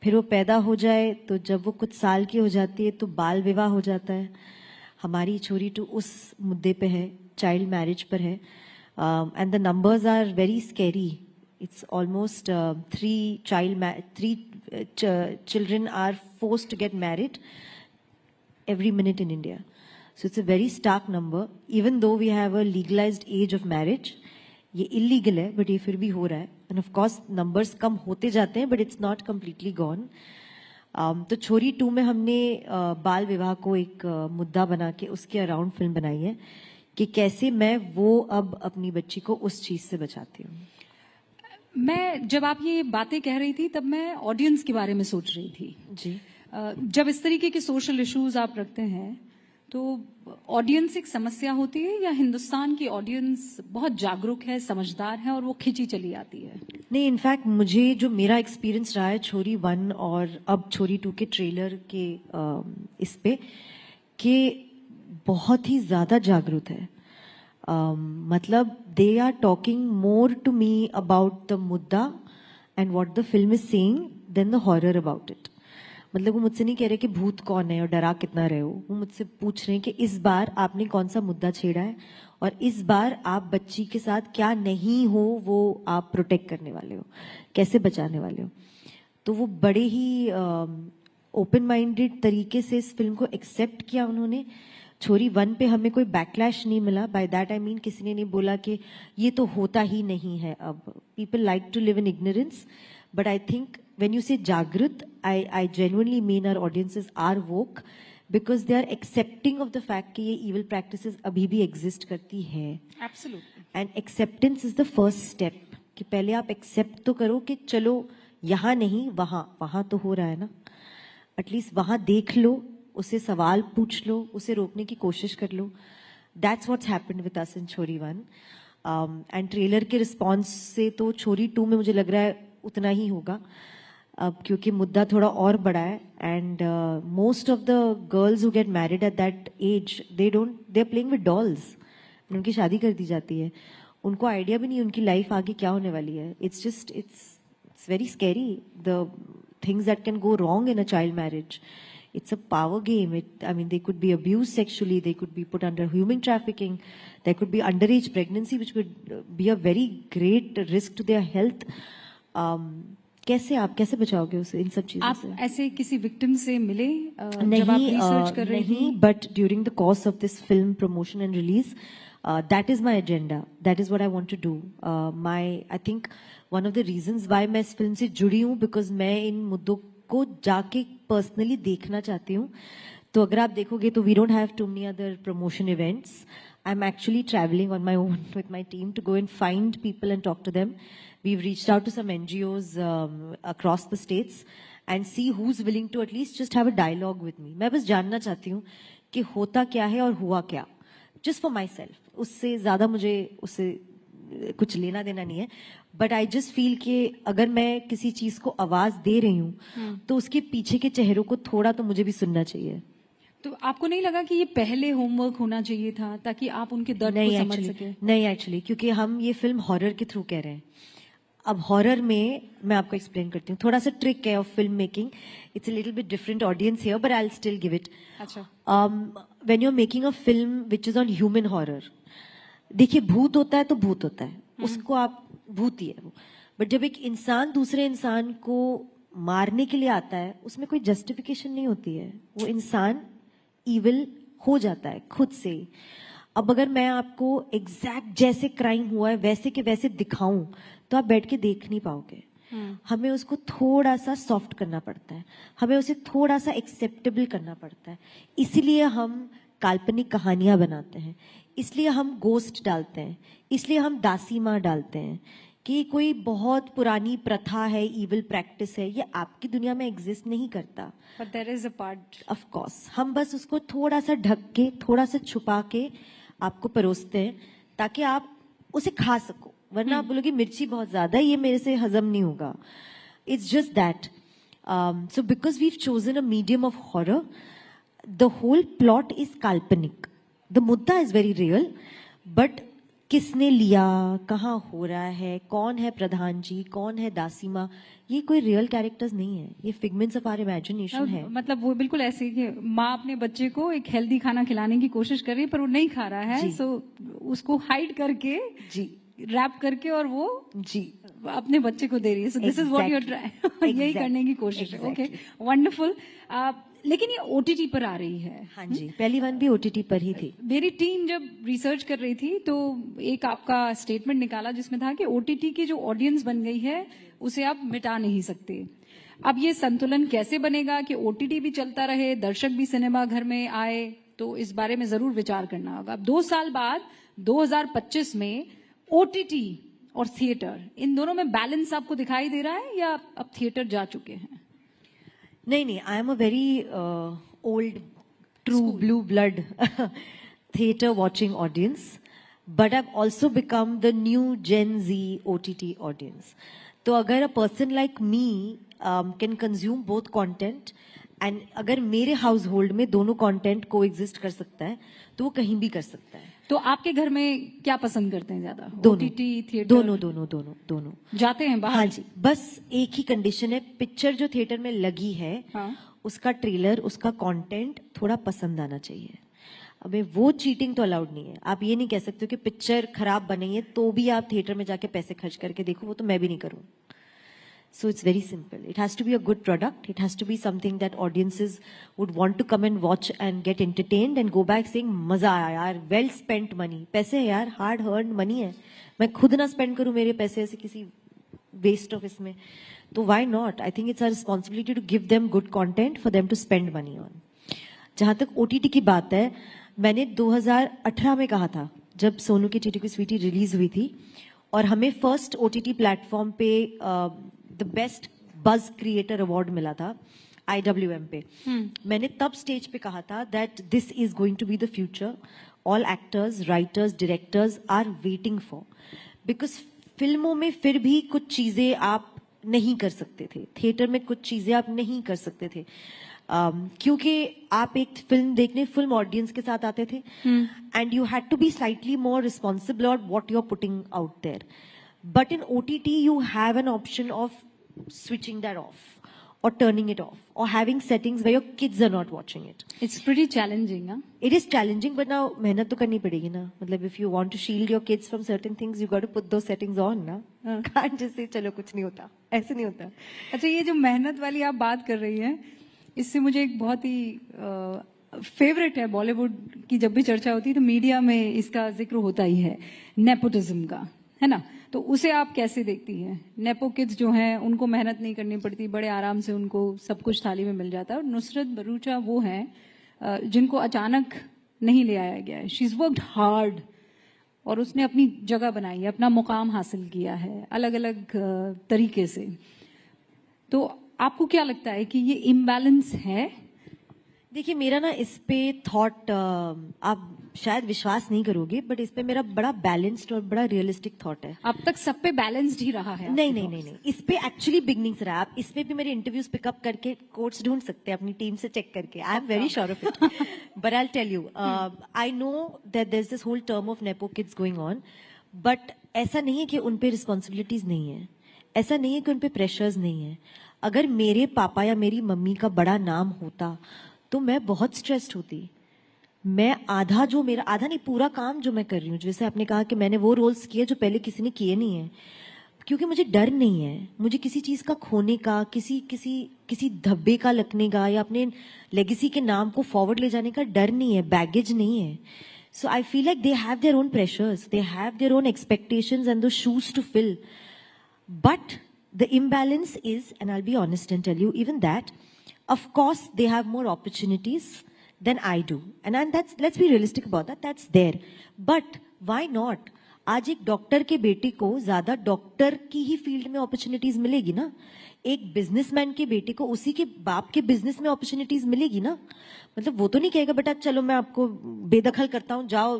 फिर वो पैदा हो जाए तो जब वो कुछ साल की हो जाती है तो बाल विवाह हो जाता है। हमारी छोरी 2 उस मुद्दे पे है, चाइल्ड मैरिज पर है and the numbers are very scary. It's almost 3 children are forced to get married every minute in India. So it's a very stark number. Even though we have a legalized age of marriage, ये illegal है but ये फिर भी हो रहा है end of course numbers कम होते जाते हैं but it's not completely gone. तो छोरी 2 में हमने बाल विवाह को एक मुद्दा बना के उसके अराउंड फिल्म बनाई है कि कैसे मैं वो अब अपनी बच्ची को उस चीज से बचाती हूँ। मैं जब आप ये बातें कह रही थी तब मैं ऑडियंस के बारे में सोच रही थी जी। जब इस तरीके के सोशल इश्यूज आप रखते हैं तो ऑडियंस एक समस्या होती है या हिंदुस्तान की ऑडियंस बहुत जागरूक है, समझदार है और वो खिंची चली आती है? नहीं, इनफैक्ट मुझे जो मेरा एक्सपीरियंस रहा है छोरी 1 और अब छोरी 2 के ट्रेलर के इस पे कि बहुत ही ज़्यादा जागरूक है. मतलब they are talking more to me about the मुद्दा and what the film is saying than the horror about it. मतलब वो मुझसे नहीं कह रहे कि भूत कौन है और डरा कितना रहे हो. वो मुझसे पूछ रहे हैं कि इस बार आपने कौन सा मुद्दा छेड़ा है और इस बार आप बच्ची के साथ क्या नहीं हो वो आप प्रोटेक्ट करने वाले हो, कैसे बचाने वाले हो. तो वो बड़े ही ओपन माइंडेड तरीके से इस फिल्म को एक्सेप्ट किया उन्होंने. छोरी 1 पे हमें कोई बैकलैश नहीं मिला. बाय दैट आई मीन किसी ने नहीं बोला कि ये तो होता ही नहीं है. अब people like to live in ignorance, but I think when you say Jagrat, I genuinely mean our audiences are woke because they are accepting of the fact कि ये evil practices अभी भी exist करती है. Absolutely. And acceptance is the first step. कि पहले आप accept तो करो कि चलो यहाँ नहीं वहाँ तो हो रहा है ना. Atleast वहाँ देख लो, उसे सवाल पूछ लो, उसे रोकने की कोशिश कर लो. That's what's happened with us in Chori 1. And trailer के response से तो Chori 2 में मुझे लग रहा है उतना ही होगा. अब क्योंकि मुद्दा थोड़ा और बड़ा है and most of the girls who get married at that age they are playing with dolls. उनकी शादी कर दी जाती है, उनको आइडिया भी नहीं उनकी लाइफ आगे क्या होने वाली है. It's very scary the things that can go wrong in a child marriage. It's a power game. I mean, they could be abused sexually. They could be put under human trafficking. There could be underage pregnancy, which could be a very great risk to their health. कैसे बचाओगे उसे इन सब चीजों से? आप ऐसे किसी victim से मिले जब आप रिसर्च कर रही थी? But during the course of this film promotion and release, that is my agenda. That is what I want to do. I think one of the reasons why मैं इस फिल्म से जुड़ी हूँ बिकॉज मैं इन मुद्दों को जाके पर्सनली देखना चाहती हूँ. तो अगर आप देखोगे तो we don't have too many other promotion events. I am actually travelling on my own with my team to go and find people and talk to them. We've reached out to some NGOs across the states and see who's willing to at least just have a dialogue with me. मैं बस जानना चाहती हूँ कि होता क्या है और हुआ क्या. Just for myself. उससे ज़्यादा मुझे उससे कुछ लेना देना नहीं है. But I just feel कि अगर मैं किसी चीज़ को आवाज़ दे रही हूँ तो उसके पीछे के चेहरों को थोड़ा तो मुझे भी सुनना चाहिए. तो आपको नहीं लगा कि ये पहले होमवर्क होना चाहिए था ताकि आप उनके दर्द को समझ सके? नहीं एक्चुअली, क्योंकि हम ये फिल्म हॉरर के थ्रू कह रहे हैं. अब हॉरर में मैं आपको एक्सप्लेन करती हूँ, थोड़ा सा ट्रिक है of film making. It's a little bit different audience here but I will still give it. अच्छा. When you are making a film which is on human horror, देखिए भूत होता है तो भूत होता है, उसको आप भूत ही है वो. बट जब एक इंसान दूसरे इंसान को मारने के लिए आता है उसमें कोई जस्टिफिकेशन नहीं होती है. वो इंसान इविल हो जाता है खुद से. अब अगर मैं आपको एग्जैक्ट जैसे क्राइम हुआ है वैसे के वैसे दिखाऊं तो आप बैठ के देख नहीं पाओगे. हमें उसको थोड़ा सा सॉफ्ट करना पड़ता है, हमें उसे थोड़ा सा एक्सेप्टेबल करना पड़ता है. इसलिए हम काल्पनिक कहानियां बनाते हैं, इसलिए हम गोस्ट डालते हैं, इसलिए हम दासी माँ डालते हैं कि कोई बहुत पुरानी प्रथा है, इविल प्रैक्टिस है, ये आपकी दुनिया में एग्जिस्ट नहीं करता. But there is a part. Of course. हम बस उसको थोड़ा सा ढक के, थोड़ा सा छुपा के आपको परोसते हैं ताकि आप उसे खा सको. वरना आप बोलोगे मिर्ची बहुत ज्यादा है, ये मेरे से हजम नहीं होगा. It's just that. So because we have chosen a medium of horror, the whole plot is काल्पनिक. द मुद्दा इज वेरी रियल, बट किसने लिया, कहाँ हो रहा है, कौन है प्रधान जी, कौन है दासी माँ, ये कोई रियल कैरेक्टर्स नहीं है, ये फिगमेंट्स ऑफ आवर इमेजिनेशन है. मतलब वो बिल्कुल ऐसे कि माँ अपने बच्चे को एक हेल्दी खाना खिलाने की कोशिश कर रही है पर वो नहीं खा रहा है, सो उसको हाइड करके जी रैप करके और वो जी अपने बच्चे को दे रही है. So this is what you are trying, यही करने की कोशिश है. Okay, wonderful. लेकिन ये ओटीटी पर आ रही है. हाँ जी, पहली वन भी ओटीटी पर ही थी. मेरी टीम जब रिसर्च कर रही थी तो एक आपका स्टेटमेंट निकाला जिसमें था कि ओटीटी की जो ऑडियंस बन गई है उसे आप मिटा नहीं सकते. अब ये संतुलन कैसे बनेगा कि ओटीटी भी चलता रहे, दर्शक भी सिनेमा घर में आए, तो इस बारे में जरूर विचार करना होगा. अब 2 साल बाद 2025 में ओटीटी और थिएटर, इन दोनों में बैलेंस आपको दिखाई दे रहा है या अब थिएटर जा चुके हैं? नहीं, I am a very old true blue blood theater watching audience, but I've also become the new Gen Z OTT audience. So agar a person like me can consume both content and अगर मेरे house hold में दोनों content को exist कर सकता है तो वो कहीं भी कर सकता है. तो आपके घर में क्या पसंद करते हैं ज्यादा? दोनों, OTT, थिएटर? दोनों जाते हैं बाहर? हाँ जी. बस एक ही कंडीशन है, पिक्चर जो थिएटर में लगी है उसका ट्रेलर, उसका कंटेंट थोड़ा पसंद आना चाहिए. अबे वो चीटिंग तो अलाउड नहीं है. आप ये नहीं कह सकते हो कि पिक्चर खराब बनी है तो भी आप थिएटर में जाके पैसे खर्च करके देखो, वो तो मैं भी नहीं करूँ. So it's very simple. It has to be a good product. It has to be something that audiences would want to come and watch and get entertained and go back saying, मजा आया यार, well spent money. पैसे है यार, hard earned money है. मैं खुद ना spend करूँ मेरे पैसे ऐसे किसी waste of इसमें. तो why not? I think it's our responsibility to give them good content for them to spend money on. जहाँ तक OTT की बात है, मैंने 2018 में कहा था, जब सोनू की टीटी की स्वीटी रिलीज हुई थी और हमें फर्स्ट OTT प्लेटफॉर्म पे द बेस्ट बज क्रिएटर अवार्ड मिला था IWM पे. मैंने तब स्टेज पे कहा था that this is going to be the future. All actors, writers, directors are waiting for, because फिल्मों में फिर भी कुछ चीजें आप नहीं कर सकते थे, थिएटर में कुछ चीजें आप नहीं कर सकते थे, क्योंकि आप एक फिल्म देखने फिल्म ऑडियंस के साथ आते थे and you had to be slightly more responsible on what you are putting out there. But in OTT, you have an option of switching that off or turning it off or having settings where your kids are not watching it. It's pretty challenging, huh? It is challenging, but now मेहनत तो करनी पड़ेगी ना. मतलब if you want to shield your kids from certain things, you got to put those settings on, ना. Can't just say चलो कुछ नहीं होता. ऐसे नहीं होता. अच्छा, ये जो मेहनत वाली आप बात कर रही हैं, इससे मुझे एक बहुत ही फेवरेट है बॉलीवुड की. जब भी चर्चा होती है तो मीडिया में इसका जिक्र होता ही है, नेपोटिज्म का, है ना. तो उसे आप कैसे देखती हैं? नेपो किड्स जो हैं उनको मेहनत नहीं करनी पड़ती, बड़े आराम से उनको सब कुछ थाली में मिल जाता है. और नुसरत भरूचा वो हैं जिनको अचानक नहीं ले आया गया है. शी इज वर्कड हार्ड और उसने अपनी जगह बनाई है, अपना मुकाम हासिल किया है अलग अलग तरीके से. तो आपको क्या लगता है कि ये इम्बैलेंस है? देखिए, मेरा ना इस पे थॉट आप शायद विश्वास नहीं करोगे, बट इस पे मेरा बड़ा बैलेंस्ड और बड़ा रियलिस्टिक थॉट है. अब तक सब पे बैलेंस्ड ही रहा है? नहीं, इस पे एक्चुअली बिगनिंग से रहा. आप इसमें भी मेरे इंटरव्यूज पिकअप करके कोट्स ढूंढ सकते हैं अपनी टीम से चेक करके. I am very sure of it. But I will tell you, I know that there is this whole term of nepo kids going on, but ऐसा नहीं है कि उन पे रिस्पॉन्सिबिलिटीज नहीं है, ऐसा नहीं है कि उन पे प्रेशर्स नहीं है. अगर मेरे पापा या मेरी मम्मी का बड़ा नाम होता तो मैं बहुत स्ट्रेस्ड होती. मैं आधा नहीं, पूरा काम जो मैं कर रही हूँ, जैसे आपने कहा कि मैंने वो रोल्स किए जो पहले किसी ने किए नहीं है, क्योंकि मुझे डर नहीं है. मुझे किसी चीज का खोने का, किसी धब्बे का लगने का या अपने लेगेसी के नाम को फॉरवर्ड ले जाने का डर नहीं है, बैगेज नहीं है. So I feel like they have their own pressures, they have their own expectations and those shoes to fill. But the imbalance is, and I will be honest and tell you even that, of course they have more opportunities than I do, and that's, let's be realistic about that, that's there. But why not? आज एक doctor के बेटे को ज्यादा doctor की ही field में opportunities मिलेगी ना. एक बिजनेसमैन के बेटे को उसी के बाप के बिजनेस में अपॉर्चुनिटीज मिलेगी ना. मतलब वो तो नहीं कहेगा बेटा चलो मैं आपको बेदखल करता हूँ, जाओ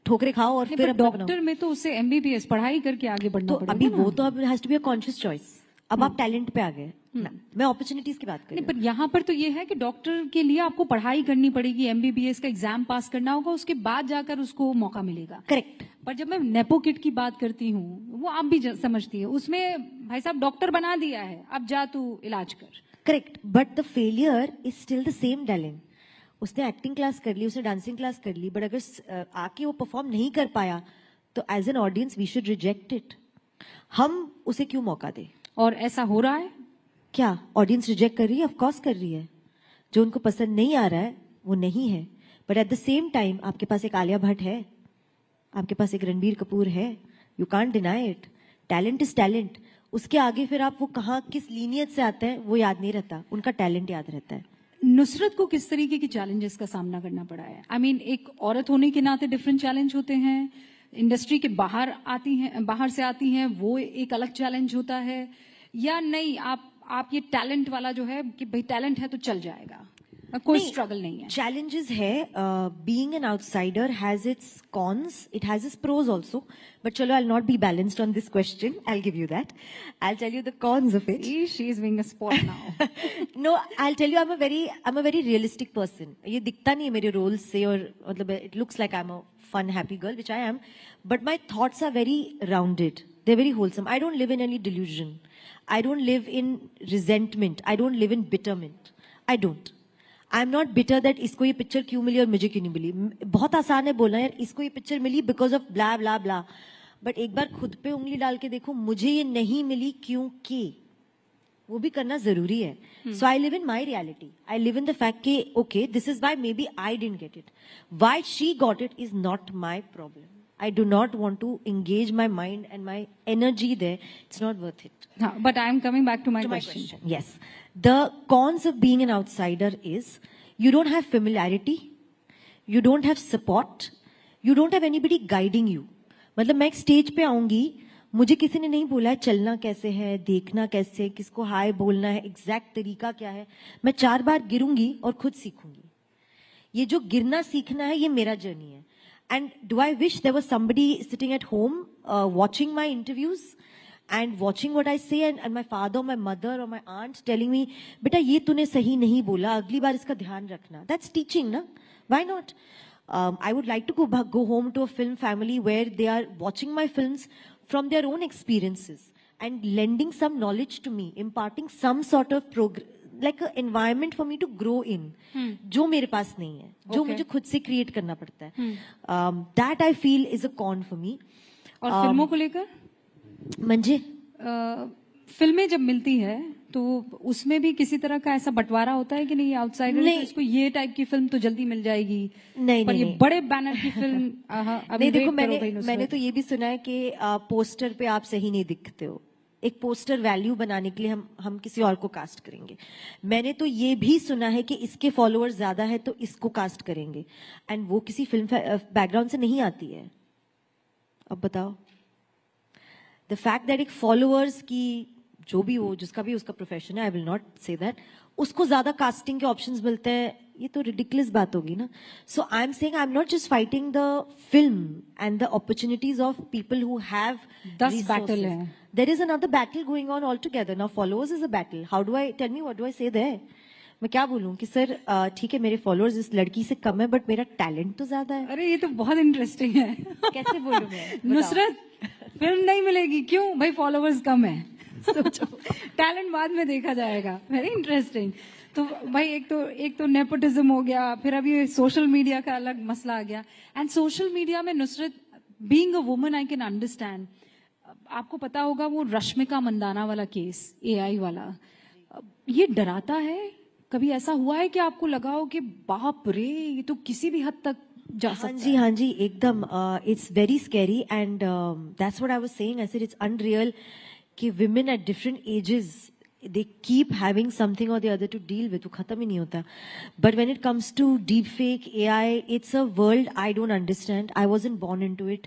ठोकरे खाओ और फिर डॉक्टर में तो उसे MBBS पढ़ाई करके आगे बढ़ना पड़ेगा. अभी वो तो अब has to be a conscious choice. अब आप टैलेंट पे आ गए. मैं अपॉर्चुनिटीज की बात कर रही हूँ. पर यहाँ पर तो ये है कि डॉक्टर के लिए आपको पढ़ाई करनी पड़ेगी, MBBS का एग्जाम पास करना होगा, उसके बाद जाकर उसको मौका मिलेगा. करेक्ट. पर जब मैं नेपो किड की बात करती हूँ, वो आप भी समझती है, उसमें भाई साहब डॉक्टर बना दिया है, अब जा तू इलाज कर. Correct. But the failure is still the same darling. उसने एक्टिंग क्लास कर ली, उसने डांसिंग क्लास कर ली, बट अगर आके वो परफॉर्म नहीं कर पाया तो as an audience we should reject it. हम उसे क्यों मौका दे? और ऐसा हो रहा है क्या? ऑडियंस रिजेक्ट कर रही है? ऑफ कोर्स कर रही है. जो उनको पसंद नहीं आ रहा है वो नहीं है. But at the same time आपके पास एक आलिया भट्ट है, आपके पास एक रणबीर कपूर है. You can't deny it. Talent is talent. उसके आगे फिर आप वो कहाँ किस लीनियत से आते हैं वो याद नहीं रहता, उनका टैलेंट याद रहता है. नुसरत को किस तरीके की चैलेंजेस का सामना करना पड़ा है? आई मीन, एक औरत होने के नाते डिफरेंट चैलेंज होते हैं, इंडस्ट्री के बाहर से आती हैं, वो एक अलग चैलेंज होता है, या नहीं आप ये टैलेंट वाला जो है कि भाई टैलेंट है तो चल जाएगा? कोई स्ट्रगल नहीं है. Challenges है. Being an outsider has its cons. It has its pros also. But chalo, I'll not be balanced on this question. I'll give you that. I'll tell you the cons of it. She is being a sport now. No, I'll tell you, I'm a very realistic person. ये दिखता नहीं है मेरे roles से और मतलब it looks like I'm a fun, happy girl, which I am. But my thoughts are very rounded. They're very wholesome. I don't live in any delusion. I don't live in resentment. I don't live in bitterment. I don't. I'm not bitter that इसको ये picture क्यों मिली और मुझे क्यों नहीं मिली. बहुत आसान है बोलना यार इसको ये पिक्चर मिली because of blah blah blah. But एक बार खुद पे उंगली डाल के देखो मुझे ये नहीं मिली क्योंकि वो भी करना जरूरी है. So I live in my reality. I live in the fact कि okay this is why maybe I didn't get it. Why she got it is not my problem. I do not want to engage my mind and my energy there. It's not worth it. But I'm coming back to my question. Yes. The cons of being an outsider is you don't have familiarity, you don't have support, you don't have anybody guiding you. मतलब मैं एक stage पे आऊंगी, मुझे किसी ने नहीं बोला है चलना कैसे है, देखना कैसे, किसको हाय बोलना है, एग्जैक्ट तरीका क्या है. मैं 4 बार गिरूंगी और खुद सीखूंगी. ये जो गिरना सीखना है ये मेरा जर्नी है. And do I wish there was somebody sitting at home watching my interviews and watching what I say and my father or my mother or my aunt telling me, बेटा ये तूने सही नहीं बोला, अगली बार इसका ध्यान रखना. That's teaching, na? Why not? I would like to go home to a film family where they are watching my films from their own experiences and lending some knowledge to me, imparting some sort of like an environment for me to grow in, जो मेरे पास नहीं है, जो मुझे खुद से create करना पड़ता है. That I feel is a con for me. और फिल्मों को लेकर? मंजे? फिल्में जब मिलती है तो उसमें भी किसी तरह का ऐसा बंटवारा होता है कि नहीं आउटसाइडर तो इसको ये टाइप की फिल्म तो जल्दी मिल जाएगी. नहीं, पर नहीं, ये बड़े बैनर की फिल्म नहीं. देखो मैंने तो ये भी सुना है कि पोस्टर पे आप सही नहीं दिखते हो. एक पोस्टर वैल्यू बनाने के लिए हम किसी और को कास्ट करेंगे. मैंने तो ये भी सुना है कि इसके फॉलोअर्स ज्यादा है तो इसको कास्ट करेंगे. एंड वो किसी फिल्म बैकग्राउंड से नहीं आती है. अब बताओ. द फैक्ट दैट एक फॉलोअर्स की जो भी हो जिसका भी उसका प्रोफेशन है, आई विल नॉट से दैट, उसको ज्यादा कास्टिंग के ऑप्शंस मिलते हैं, ये तो रिडिकुलस बात होगी ना. So I am saying I am not just fighting the film and the opportunities of people who have 10 battle है. There is another battle going on altogether. Now followers is a battle. How do I, tell me what do I say there? मैं क्या बोलूं कि sir ठीक है मेरे followers इस लड़की से कम है बट मेरा टैलेंट तो ज्यादा है. अरे ये तो बहुत इंटरेस्टिंग है. कैसे बोलूं मैं? नुसरत फिल्म नहीं मिलेगी क्यों भाई, फॉलोअर्स कम है. सोचो टैलेंट बाद में देखा जाएगा. Very interesting. तो भाई एक तो नेपोटिज्म हो गया, फिर अभी सोशल मीडिया का अलग मसला आ गया. एंड सोशल मीडिया में Nusrat being a woman I can understand. आपको पता होगा वो रश्मिका मंदाना वाला केस, एआई वाला, ये डराता है. कभी ऐसा हुआ है कि आपको लगा हो कि बाप रे ये तो किसी भी हद तक जा सकता है? हाँ जी एकदम. It's very scary and that's what I was saying. I said it's unreal कि women at different ages they keep having something or the other to deal with. वो खत्म ही नहीं होता. But when it comes to deepfake AI, it's a world I don't understand. I wasn't born into it.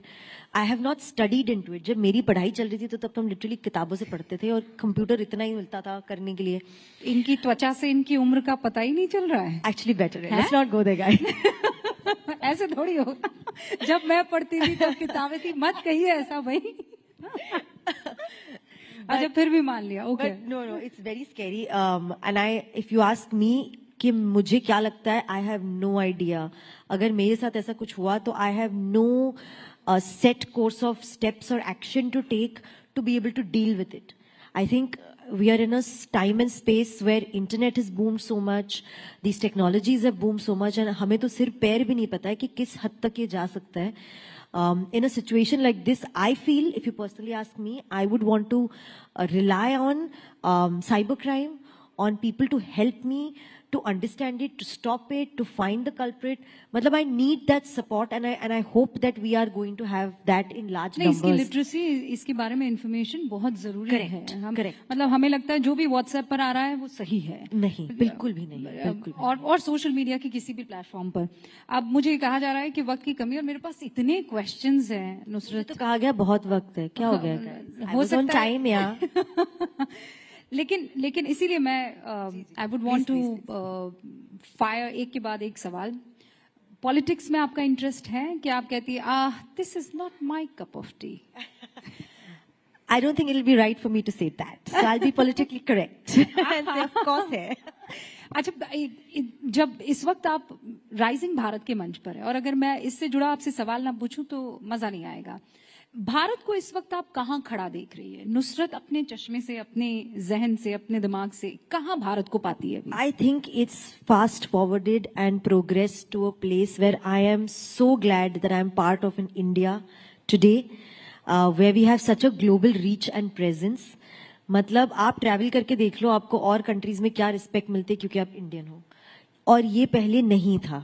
I have not studied into it. जब मेरी पढ़ाई चल रही थी तो तब तो हम लिटरली किताबों से पढ़ते थे और कंप्यूटर इतना ही मिलता था करने के लिए. इनकी त्वचा से इनकी उम्र का पता ही नहीं चल रहा है. Actually better है. Let's not go there guys. ऐसे थोड़ी होगा. जब मैं पढ़ती थी तब किताबें थी, मत कहिए ऐसा भाई. अच्छा फिर भी मान लिया. Okay. No it's very scary. And I if you ask me कि मुझे क्या लगता है, आई हैव नो आइडिया. अगर मेरे साथ ऐसा कुछ हुआ तो I have no set course of steps or action to take to be able to deal with it. I think we are in a time and space where internet has boomed so much, these technologies have boomed so much, and हमें तो सिर पैर भी नहीं पता है कि किस हद तक ये जा सकता है. In a situation like this, I feel, if you personally ask me, I would want to rely on cybercrime, on people to help me to understand it, to stop it, to find the culprit. मतलब I need that support and I hope that we are going to have that in large numbers. इसकी literacy, इसके बारे में information बहुत जरूरी है. मतलब हमें लगता है जो भी व्हाट्सएप पर आ रहा है वो सही है. नहीं, बिल्कुल भी नहीं. बिल्कुल भी. और सोशल मीडिया की किसी भी प्लेटफॉर्म पर. अब मुझे कहा जा रहा है कि वक्त की कमी और मेरे पास इतने क्वेश्चंस हैं. नुसरत तो कहा गया बहुत वक्त है, क्या हो गया? हो सकता टाइम यार. लेकिन इसीलिए मैं I would want to fire एक के बाद एक सवाल. पॉलिटिक्स में आपका इंटरेस्ट है कि आप कहती है this is not my cup of T? I don't think it'll be right for me to say that. So I'll be politically correct. And of course है. अच्छा, जब इस वक्त आप राइजिंग भारत के मंच पर है, और अगर मैं इससे जुड़ा आपसे सवाल ना पूछूं तो मजा नहीं आएगा. भारत को इस वक्त आप कहाँ खड़ा देख रही है? नुसरत अपने चश्मे से, अपने जहन से, अपने दिमाग से कहाँ भारत को पाती है? I think it's fast forwarded and progressed to a place where I am so glad that I am part of an India today. Where we have such a global reach and presence. मतलब आप travel करके देख लो, आपको और countries में क्या respect मिलती है क्योंकि आप इंडियन हो, और ये पहले नहीं था.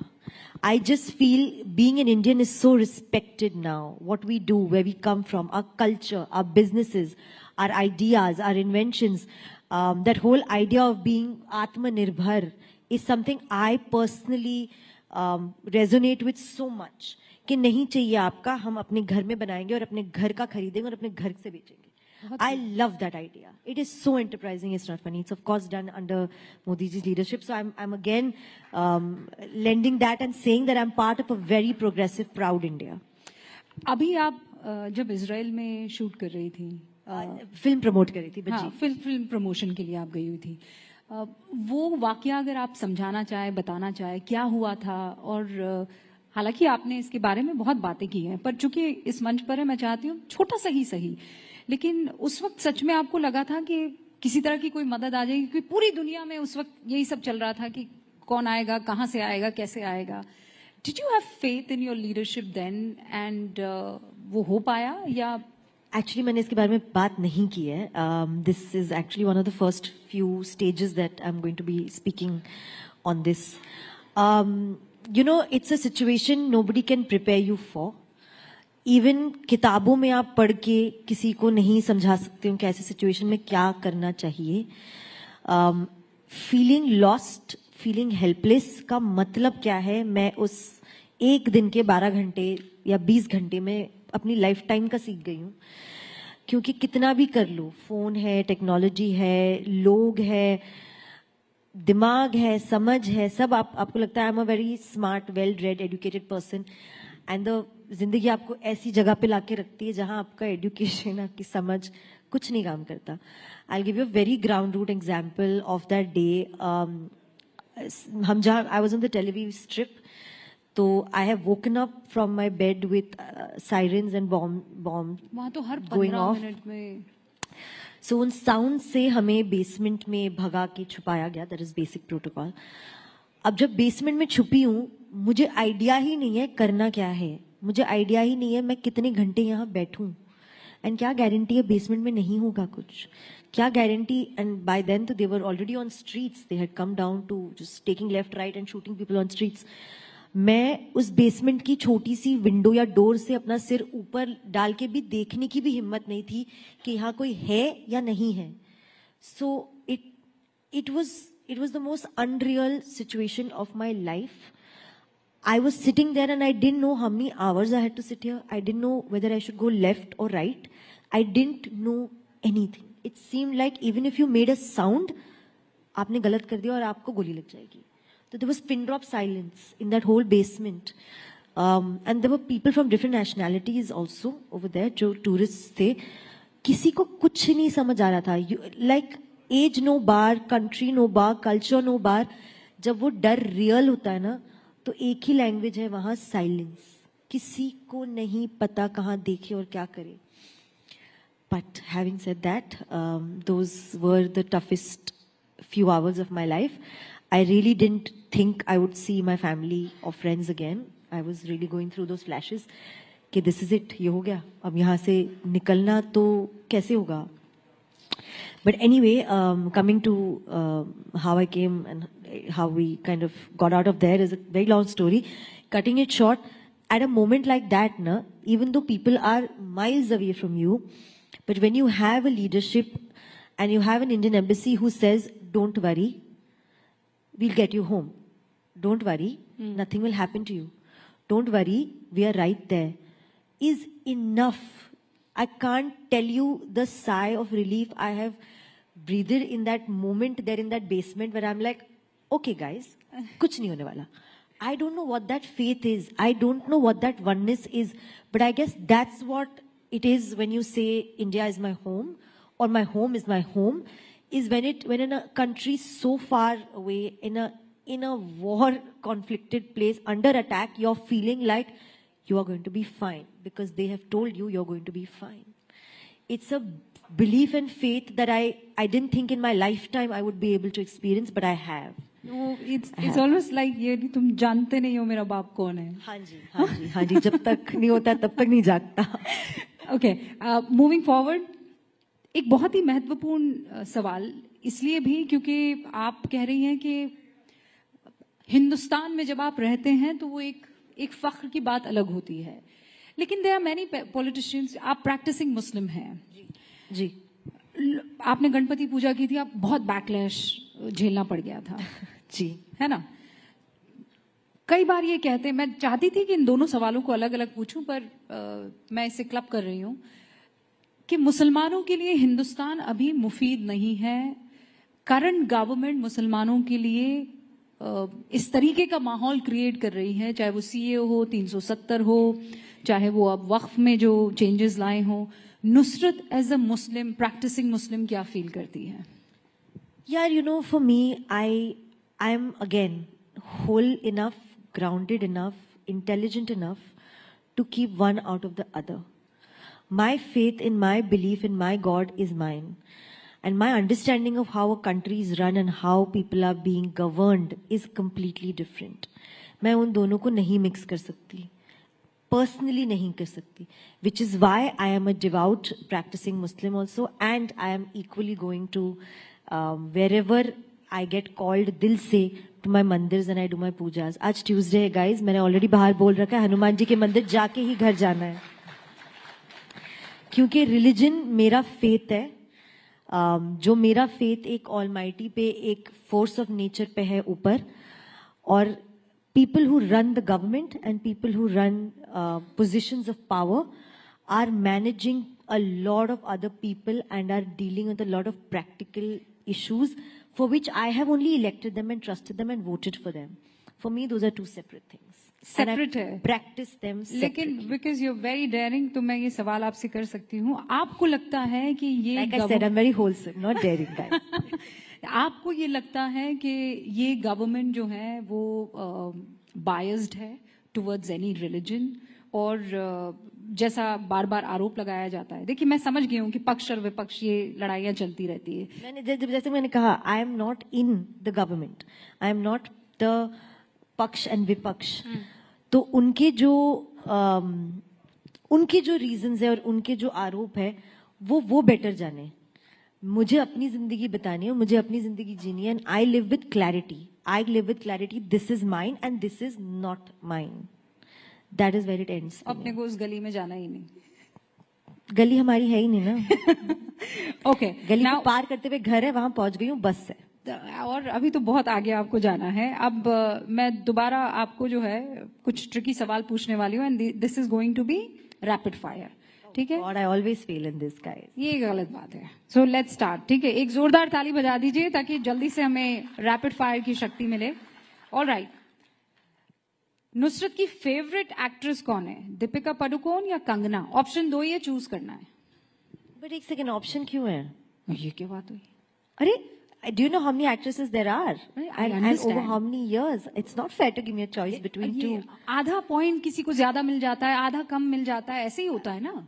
I just feel being an Indian is so respected now. What we do, where we come from, our culture, our businesses, our ideas, our inventions, that whole idea of being Atmanirbhar is something I personally resonate with so much. कि नहीं चाहिए आपका, हम अपने घर में बनाएंगे और अपने घर का खरीदेंगे और अपने घर से बेचेंगे. I love that idea. It is so enterprising. It's not funny. It's of course done under Modi ji's leadership. So I'm again lending that and saying that I'm part of a very progressive, proud India. अभी आप जब Israel में shoot कर रही थी, film promote कर रही थी, हाँ, फिल्म प्रमोशन के लिए आप गई हुई थी. वो वाकया अगर आप समझाना चाहे, बताना चाहे, क्या हुआ था? और हालांकि आपने इसके बारे में बहुत बातें की हैं, पर चूंकि इस मंच पर है, मैं चाहती हूँ छोटा सा ही सही, लेकिन उस वक्त सच में आपको लगा था कि किसी तरह की कोई मदद आ जाएगी? क्योंकि पूरी दुनिया में उस वक्त यही सब चल रहा था कि कौन आएगा, कहाँ से आएगा, कैसे आएगा. Did you have faith in your leadership then and वो हो पाया? या एक्चुअली मैंने इसके बारे में बात नहीं की है. This is actually one of the first few stages that I am going to be speaking on this. You know, it's a situation nobody can prepare you for. Even किताबों में आप पढ़ के किसी को नहीं समझा सकते हो कि ऐसे सिचुएशन में क्या करना चाहिए. फीलिंग लॉस्ट, फीलिंग हेल्पलेस का मतलब क्या है, मैं उस एक दिन के 12 घंटे या 20 घंटे में अपनी लाइफ टाइम का सीख गई हूँ. क्योंकि कितना भी कर लो, फोन है, टेक्नोलॉजी है, लोग है, दिमाग है, समझ है, सब आपको लगता है I am a very smart, well read, educated person, and जिंदगी आपको ऐसी जगह पे लाके रखती है जहां आपका एजुकेशन, आपकी समझ कुछ नहीं काम करता. I give you a very ground root example of that day. हम जहाँ I was on the Tel Aviv strip, तो I have woken up from my bed with sirens and bomb वहां तो हर गोइंग 15 ऑफ. मिनट में. सो उन sound से हमें basement में भगा के छुपाया गया. That is basic protocol. अब जब बेसमेंट में छुपी हूँ, मुझे आइडिया ही नहीं है करना क्या है, मुझे आइडिया ही नहीं है मैं कितने घंटे यहाँ बैठूं, एंड क्या गारंटी है बेसमेंट में नहीं होगा कुछ, क्या गारंटी. एंड बाय देन तो they were already on streets, they had come down to just taking left right and shooting people on streets. मैं उस बेसमेंट की छोटी सी विंडो या डोर से अपना सिर ऊपर डाल के भी देखने की भी हिम्मत नहीं थी कि यहाँ कोई है या नहीं है. सो it was the most unreal situation of my life. I was sitting there and I didn't know how many hours I had to sit here. I didn't know whether I should go left or right. I didn't know anything. It seemed like even if you made a sound, आपने गलत कर दिया और आपको गोली लग जाएगी. So there was pin drop silence in that whole basement. And there were people from different nationalities also over there, जो tourists थे. किसी को कुछ नहीं समझ आ रहा था. Like age no bar, country no bar, culture no bar. जब वो डर रियल होता है ना, तो एक ही लैंग्वेज है वहां, साइलेंस. किसी को नहीं पता कहाँ देखे और क्या करे. But having said that, those were the toughest few hours of my life. I really didn't think I would see my family or friends again. I was really going through those flashes कि this is it, ये हो गया, अब यहाँ से निकलना तो कैसे होगा. But anyway, coming to how I came and how we kind of got out of there is a very long story. Cutting it short, at a moment like that, even though people are miles away from you, but when you have a leadership and you have an Indian embassy who says, don't worry, we'll get you home. Don't worry, nothing will happen to you. Don't worry, we are right there, is enough. I can't tell you the sigh of relief I have breather in that moment there in that basement where I'm like, okay guys, kuch nahi hone wala. I don't know what that faith is. I don't know what that oneness is. But I guess that's what it is when you say India is my home or my home is my home, is when in a country so far away, in a war conflicted place under attack, you're feeling like you are going to be fine because they have told you you're going to be fine. It's a belief and faith that I didn't think in my lifetime I would be able to experience, but I have. No, it's almost like ये नहीं तुम जानते नहीं हो मेरा बाप कौन है. हाँ जी जब तक नहीं होता तब तक नहीं जागता. Okay, moving forward, एक बहुत ही महत्वपूर्ण सवाल इसलिए भी क्योंकि आप कह रही हैं कि हिंदुस्तान में जब आप रहते हैं तो वो एक फख्र की बात अलग होती है, लेकिन देयर आर मेनी पॉलिटिशियंस. आप प्रैक्टिसिंग मुस्लिम हैं जी. आपने गणपति पूजा की थी, आप बहुत बैकलैश झेलना पड़ गया था जी, है ना. कई बार ये कहते हैं, मैं चाहती थी कि इन दोनों सवालों को अलग अलग पूछूं पर मैं इसे क्लब कर रही हूं कि मुसलमानों के लिए हिंदुस्तान अभी मुफीद नहीं है. करंट गवर्नमेंट मुसलमानों के लिए इस तरीके का माहौल क्रिएट कर रही है, चाहे वो सीए हो, 370 हो, चाहे वो अब वक्फ में जो चेंजेस लाए हो. Nusrat as a Muslim, practising Muslim, क्या फील करती है? यार, you know, for me, I am again whole enough, grounded enough, intelligent enough to keep one out of the other. My faith in my belief in my God is mine. And my understanding of how a country is run and how people are being governed is completely different. मैं उन दोनों को नहीं mix कर सकती. Personally नहीं कर सकती. Which is why I am a devout practicing Muslim also, and I am equally going to wherever I get called दिल से to my mandirs and I do my pujas. आज Tuesday है guys, मैंने already बाहर बोल रखा है, हनुमान जी के मंदिर जाके ही घर जाना है. क्योंकि religion मेरा faith है. जो मेरा faith एक almighty पे, एक force of nature पे है ऊपर, और people who run the government and people who run positions of power are managing a lot of other people and are dealing with a lot of practical issues for which I have only elected them and trusted them and voted for them. For me, those are two separate things. Separate है. Practice them separately. लेकिन because you're very daring, तो मैं ये सवाल आपसे कर सकती हूँ. आपको लगता है कि ये like I said, I'm very wholesome, not daring, guys. आपको ये लगता है कि ये गवर्नमेंट जो है वो biased है towards any religion, और जैसा बार बार आरोप लगाया जाता है. देखिए, मैं समझ गई हूँ कि पक्ष और विपक्ष ये लड़ाइयाँ चलती रहती है. जैसे मैंने कहा, I am not in the government. I am not the पक्ष एंड विपक्ष. तो उनके जो रीजंस है और उनके जो आरोप है वो बेटर जाने. मुझे अपनी जिंदगी बतानी है, मुझे अपनी जिंदगी जीनी है. And I live with clarity. This is mine and this is not mine. That is where it ends. अपने को उस गली में जाना ही नहीं. गली हमारी है ही नहीं ना. ओके, गली को पार करते हुए घर है, वहां पहुंच गई हूँ, बस है. और अभी तो बहुत आगे आपको जाना है. अब मैं दोबारा आपको जो है कुछ ट्रिकी सवाल पूछने वाली हूँ, and this is going to be rapid fire. ठीक है? और I always fail in this guys. ये गलत बात है. So let's start. ठीक है, एक जोरदार ताली बजा दीजिए ताकि जल्दी से हमें रैपिड फायर की शक्ति मिले. ऑलराइट, नुसरत की फेवरेट एक्ट्रेस कौन है? दीपिका पादुकोण या कंगना? ऑप्शन 2 ये चूज करना है. बट एक सेकेंड, ऑप्शन क्यों है? ये क्या बात हुई? अरे, do you know how many actresses there are? And over how many years? It's not fair to give me a choice between two. आधा पॉइंट किसी को ज्यादा मिल जाता है, आधा कम मिल जाता है, ऐसे ही होता है ना.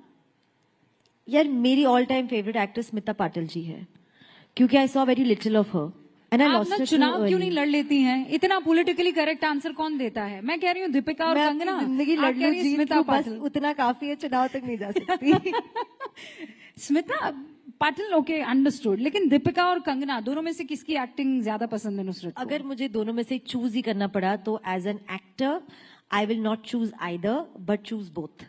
यार, मेरी all time favourite actress Smita Patil ji है, क्योंकि I saw very little of her and I lost her. चुनाव क्यों नहीं लड़ लेती हैं? इतना पॉलिटिकली करेक्ट आंसर कौन देता है? मैं कह रही हूँ दीपिका और कंगना. जिंदगी लड़ लूं, स्मिता पाटिल उतना काफी है, चुनाव तक नहीं जा सकती. Smita Patil, okay, understood. लेकिन दीपिका और कंगना दोनों में से किसकी एक्टिंग ज्यादा पसंद है नुसरत को? अगर मुझे दोनों में से चूज ही करना पड़ा तो as an actor I will not choose either but choose both.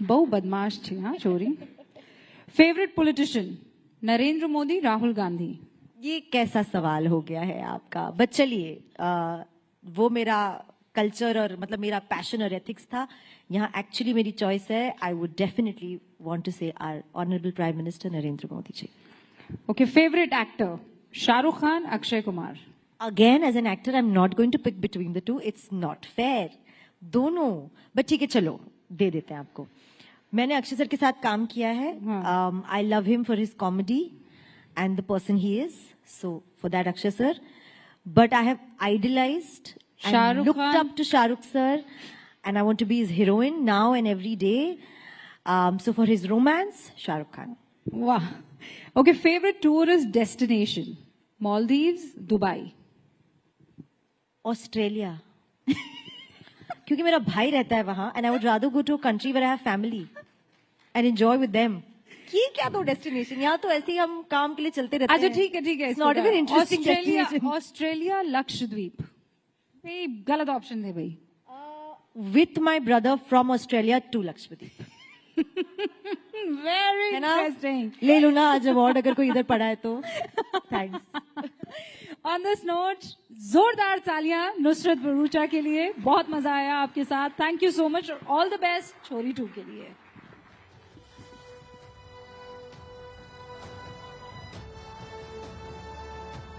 बहु बदमाश थी. हाँ, चोरी. Favourite politician? नरेंद्र मोदी, राहुल गांधी? ये कैसा सवाल हो गया है आपका? बट चलिए, वो मेरा कल्चर और मतलब मेरा पैशन और एथिक्स था. यहाँ एक्चुअली मेरी चॉइस है. I would definitely want to say our honourable prime minister Narendra Modi ji. Okay, favorite actor? Shahrukh Khan, Akshay Kumar. Again, as an actor, I'm not going to pick between the two. It's not fair. दोनों. But ठीक है, चलो दे देते हैं आपको. मैंने Akshay sir के साथ काम किया है. I love him for his comedy and the person he is. So for that, Akshay sir. But I have idolized and looked up to Shahrukh sir, and I want to be his heroine now and every day. So for his romance, Shahrukh Khan. Wow. Okay, favorite tourist destination? Maldives, Dubai. Australia. क्योंकि मेरा भाई रहता है वहाँ, and I would rather go to a country where I have family and enjoy with them. ये क्या तो destination? यहाँ तो ऐसे ही हम काम के लिए चलते रहते हैं. अच्छा ठीक है. It's not even interesting destination. Australia, Lakshadweep. ये गलत ऑप्शन थे भाई. With my brother from Australia to Lakshadweep. Very interesting. ले लो ना आज अवार्ड अगर कोई इधर पड़ा है तो. Thanks. On this note, जोरदार तालियां नुसरत भरूचा के लिए. बहुत मजा आया आपके साथ. Thank you so much. All the best छोरी 2 के लिए.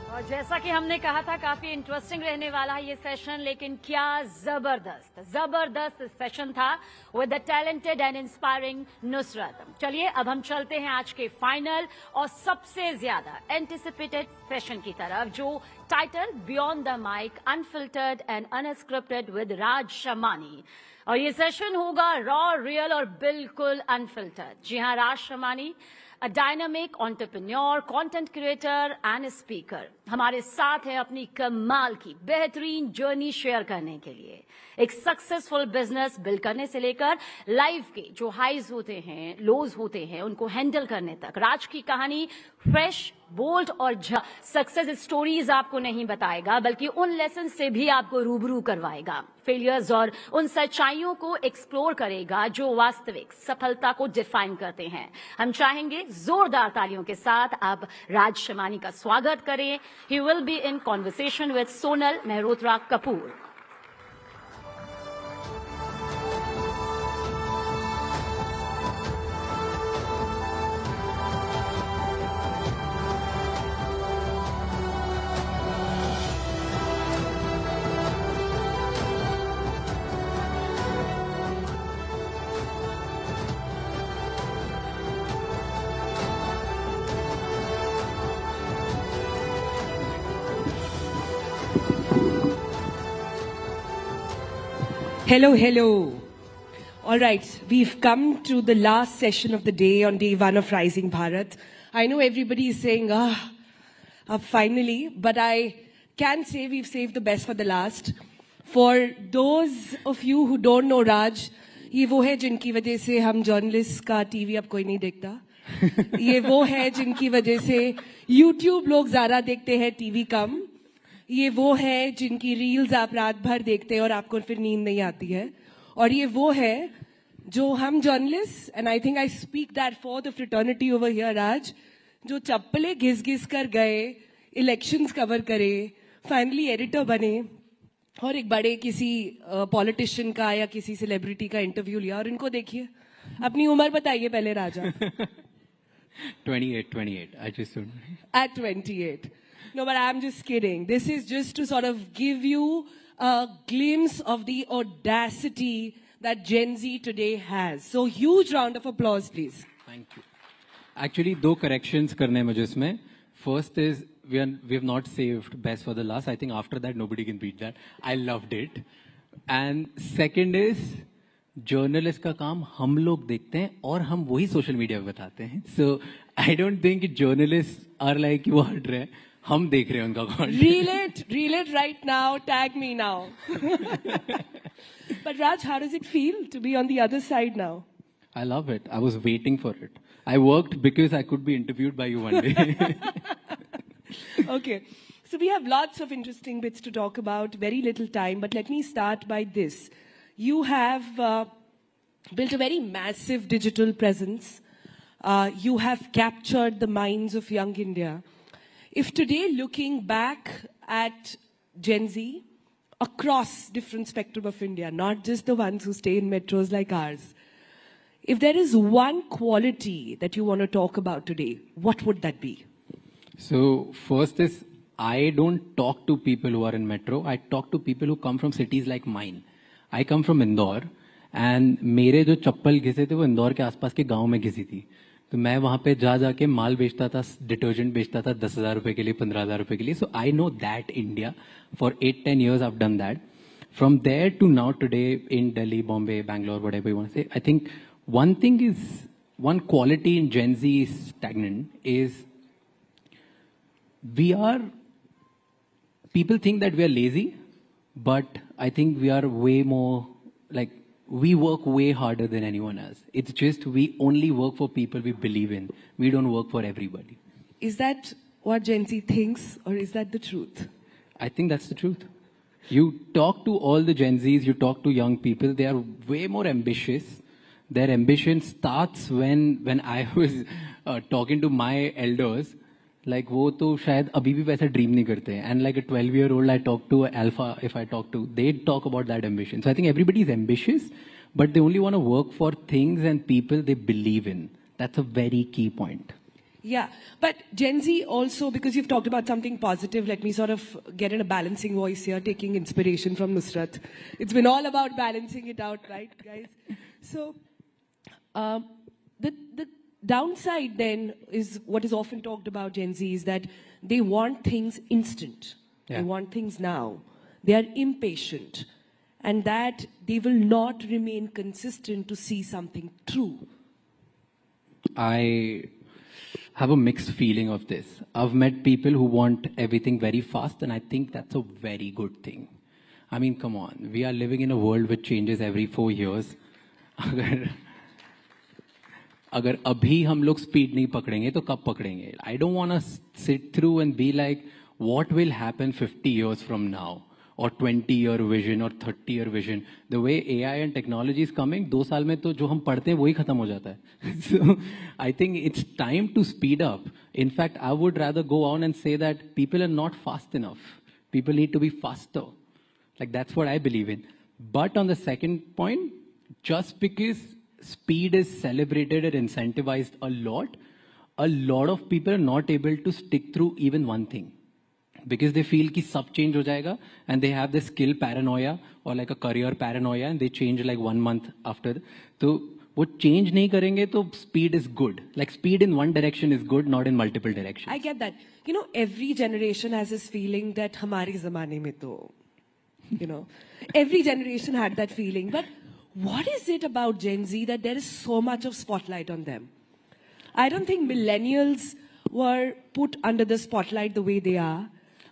और जैसा कि हमने कहा था काफी इंटरेस्टिंग रहने वाला है ये सेशन, लेकिन क्या जबरदस्त सेशन था with the talented and inspiring Nusrat. चलिए अब हम चलते हैं आज के फाइनल और सबसे ज्यादा एंटिसिपेटेड सेशन की तरफ, जो title beyond the mic unfiltered and unscripted with Raj Shamani. और ये सेशन होगा रॉ, रियल और बिल्कुल अनफिल्टर्ड. जी हाँ, राज Shamani, a dynamic entrepreneur, content creator and speaker, हमारे साथ है अपनी कमाल की बेहतरीन जर्नी शेयर करने के लिए. एक सक्सेसफुल बिजनेस बिल्ड करने से लेकर लाइफ के जो हाइज होते हैं, लोज होते हैं, उनको हैंडल करने तक राज की कहानी फ्रेश, बोल्ड और सक्सेस स्टोरीज आपको नहीं बताएगा, बल्कि उन लेसन से भी आपको रूबरू करवाएगा. फेलियर्स और उन सच्चाइयों को एक्सप्लोर करेगा जो वास्तविक सफलता को डिफाइन करते हैं. हम चाहेंगे जोरदार तालियों के साथ आप राज शमानी का स्वागत करें. He will be in conversation with Sonal Mehrotra Kapoor. Hello. All right, we've come to the last session of the day on day 1 of Rising Bharat. I know everybody is saying, finally, but I can say we've saved the best for the last. For those of you who don't know Raj, ये वो है जिनकी वजह से हम journalist का TV अब कोई नहीं देखता. ये वो है जिनकी वजह से YouTube लोग ज़्यादा देखते हैं, टीवी कम. ये वो है जिनकी रील्स आप रात भर देखते हैं और आपको फिर नींद नहीं आती है. और ये वो है जो हम journalist, and I think I speak that for the fraternity over here आज, जो चप्पलें घिस कर गए, इलेक्शंस कवर करे, फाइनली एडिटर बने और एक बड़े किसी पॉलिटिशियन का या किसी सेलिब्रिटी का इंटरव्यू लिया. और इनको देखिए, अपनी उम्र बताइए पहले राजा. 28. I just don't. At 28. No, but I'm just kidding. This is just to sort of give you a glimpse of the audacity that Gen Z today has. So huge round of applause, please. Thank you. Actually, 2 corrections करने मुझे इसमें. First is we have not saved best for the last. I think after that nobody can beat that. I loved it. And second is journalist का काम हम लोग देखते हैं और हम वही सोशल मीडिया पे बताते हैं. So I don't think journalists are like वो हट रहे हैं, हम देख रहे हैं उनका content. Reel it right now, tag me now. But Raj, how does it feel to be on the other side now? I love it. I was waiting for it. I worked because I could be interviewed by you one day. Okay. So we have lots of interesting bits to talk about, very little time, but let me start by this. You have built a very massive digital presence. You have captured the minds of young India. If today, looking back at Gen Z, across different spectrum of India, not just the ones who stay in metros like ours. If there is one quality that you want to talk about today, what would that be? So first is, I don't talk to people who are in metro. I talk to people who come from cities like mine. I come from Indore, and मेरे जो चप्पल घिसे थे वो इंदौर के आसपास के गांव में घिसी थी. तो मैं वहाँ पे जाके माल बेचता था, डिटर्जेंट बेचता था 10,000 रुपए के लिए, 15,000 रुपए के लिए. So I know that India. For 8-10 years I've done that. From there to now today in Delhi, Bombay, Bangalore, whatever you want to say, I think one quality in Gen Z is stagnant is people think that we are lazy, but I think we are way more, like, we work way harder than anyone else. It's just we only work for people we believe in. We don't work for everybody. Is that what Gen Z thinks, or is that the truth? I think that's the truth. You talk to all the Gen Zs, you talk to young people, they are way more ambitious. Their ambition starts when I was talking to my elders. Like वो तो शायद अभी भी वैसा dream नहीं करते हैं. And like a 12-year-old I talk to, Alpha if I talk to, they talk about that ambition. So I think everybody is ambitious, but they only want to work for things and people they believe in. That's a very key point. Yeah, but Gen Z also, because you've talked about something positive, let me sort of get in a balancing voice here, taking inspiration from Nusrat. It's been all about balancing it out, right, guys? So, the downside then is what is often talked about Gen Z is that they want things instant. Yeah. They want things now. They are impatient. And that they will not remain consistent to see something true. I have a mixed feeling of this. I've met people who want everything very fast, and I think that's a very good thing. I mean, come on. We are living in a world which changes every 4 years. अगर अभी हम लोग speed नहीं पकड़ेंगे तो कब पकड़ेंगे? I don't want to sit through and be like, what will happen 50 years from now? Or 20-year vision or 30-year vision. The way AI and technology is coming, 2 साल में तो जो हम पढ़ते हैं वही खत्म हो जाता है. So I think it's time to speed up. In fact, I would rather go on and say that people are not fast enough. People need to be faster. Like that's what I believe in. But on the second point, just because speed is celebrated and incentivized a lot of people are not able to stick through even one thing. Because they feel कि सब change हो जाएगा and they have this skill paranoia or like a career paranoia and they change like 1 month after. तो वो change नहीं करेंगे तो speed is good. Like speed in one direction is good, not in multiple directions. I get that. You know, every generation has this feeling that हमारे ज़माने में तो, you know, every generation had that feeling. But what is it about Gen Z that there is so much of spotlight on them? I don't think millennials were put under the spotlight the way they are.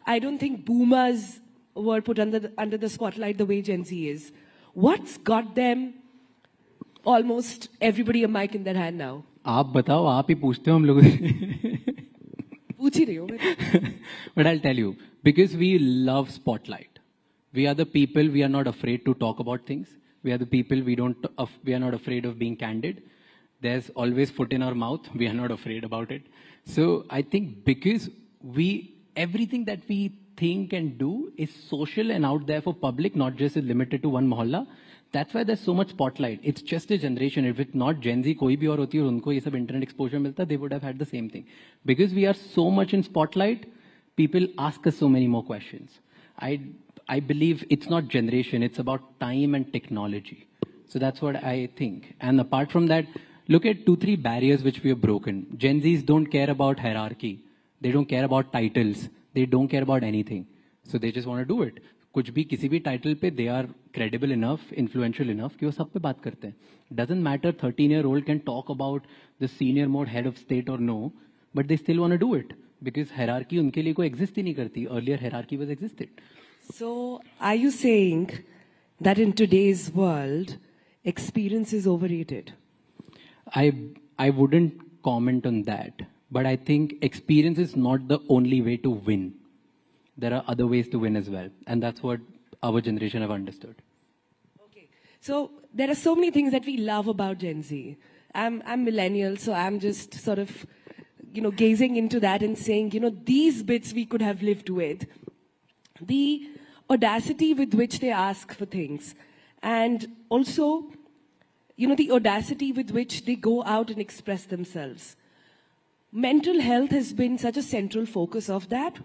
I don't think boomers were put under the spotlight the way Gen Z is. What's got them almost everybody a mic in their hand now? आप बताओ, आप ही पूछते हो हम लोगों से. पूछ ही रही हो मैं. But I'll tell you, because we love spotlight. We are the people, we are not afraid to talk about things. We are the people, we are not afraid of being candid. There's always foot in our mouth. We are not afraid about it. So I think because everything that we think and do is social and out there for public, not just limited to one mohalla. That's why there's so much spotlight. It's just a generation. If it's not Gen Z, कोई भी और होती और उनको ये सब internet exposure मिलता, they would have had the same thing. Because we are so much in spotlight, people ask us so many more questions. I believe it's not generation, it's about time and technology. So that's what I think. And apart from that, look at 2-3 barriers which we have broken. Gen Zs don't care about hierarchy. They don't care about titles. They don't care about anything. So they just want to do it. कुछ भी किसी भी title पे they are credible enough, influential enough कि वो सब पे बात करते हैं. Doesn't matter 13-year-old can talk about the senior most head of state or no, but they still want to do it. Because hierarchy उनके लिए कोई exist ही नहीं करती. Earlier hierarchy was existed. So are you saying that in today's world, experience is overrated? I wouldn't comment on that. But I think experience is not the only way to win. There are other ways to win as well. And that's what our generation have understood. Okay. So there are so many things that we love about Gen Z. I'm millennial, so I'm just sort of, you know, gazing into that and saying, you know, these bits we could have lived with. The audacity with which they ask for things. And also, the audacity with which they go out and express themselves. Mental health has been such a central focus of that.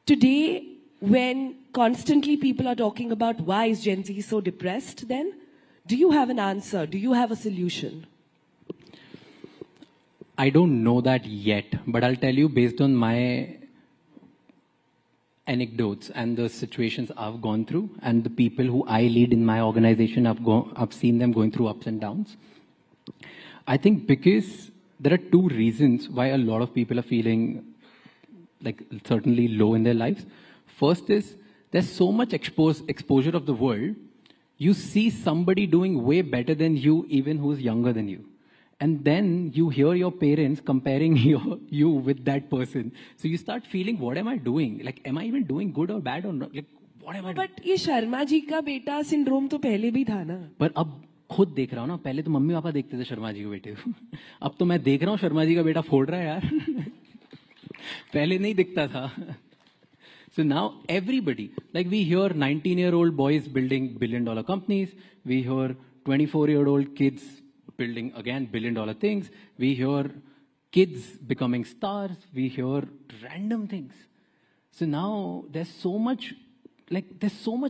Today, when constantly people are talking about why is Gen Z so depressed, then do you have an answer? Do you have a solution? I don't know that yet, but I'll tell you based on my anecdotes and the situations I've gone through and the people who I lead in my organization, I've seen them going through ups and downs. I think because there are two reasons why a lot of people are feeling like certainly low in their lives. First is there's so much exposure of the world. You see somebody doing way better than you, even who's younger than you. And then you hear your parents comparing you with that person. So you start feeling, what am I doing? Like, am I even doing good or bad or not? Like, what am I doing? But ये शर्मा जी का बेटा syndrome तो पहले भी था ना. पर अब खुद देख रहा हूँ ना, पहले तो मम्मी पापा देखते थे शर्मा जी के बेटे को. अब तो मैं देख रहा हूँ शर्मा जी का बेटा फोड़ रहा है यार. पहले नहीं दिखता था. So now everybody, like we hear 19-year-old boys building billion-dollar companies. We hear 24-year-old kids building, again, billion-dollar things. We hear kids becoming stars. We hear random things. So now there's so much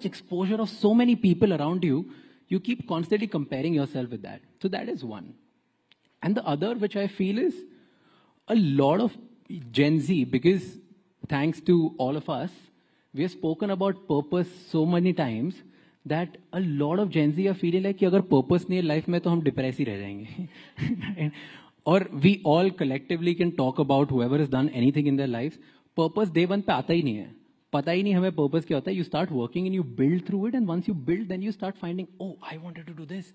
exposure of so many people around you. You keep constantly comparing yourself with that. So that is one. And the other, which I feel is a lot of Gen Z, because thanks to all of us, we have spoken about purpose so many times that a lot of Gen Z are feeling like कि अगर purpose नहीं है life में तो हम depressed ही रह जाएंगे. Or we all collectively can talk about whoever has done anything in their lives. Purpose day one पे आता ही नहीं है. पता ही नहीं हमें purpose क्या होता है. You start working and you build through it, and once you build, then you start finding, oh, I wanted to do this.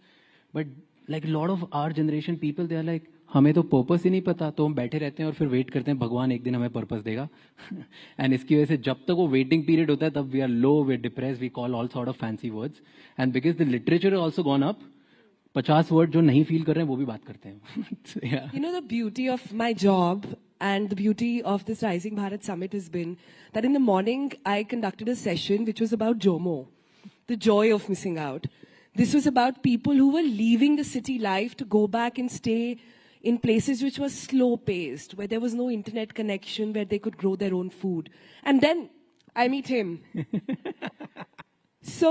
But like a lot of our generation people, they are like, हमें तो purpose ही नहीं पता, तो हम बैठे रहते हैं और फिर वेट करते हैं भगवान एक दिन हमें पर्पस देगा. एंड इसकी वजह से जब तक वो वेटिंग पीरियड होता है तब we are low, we are depressed, we call all sort of fancy words. And because the literature also gone up, 50 word जो नहीं फील कर रहे हैं वो भी बात करते हैं. You know, the beauty of my job and the beauty of this Rising Bharat Summit has been that in the morning I conducted a session which was about JOMO, the joy of missing out. This was about people who were leaving the city life to go back and stay in places which were slow-paced, where there was no internet connection, where they could grow their own food. And then I meet him. So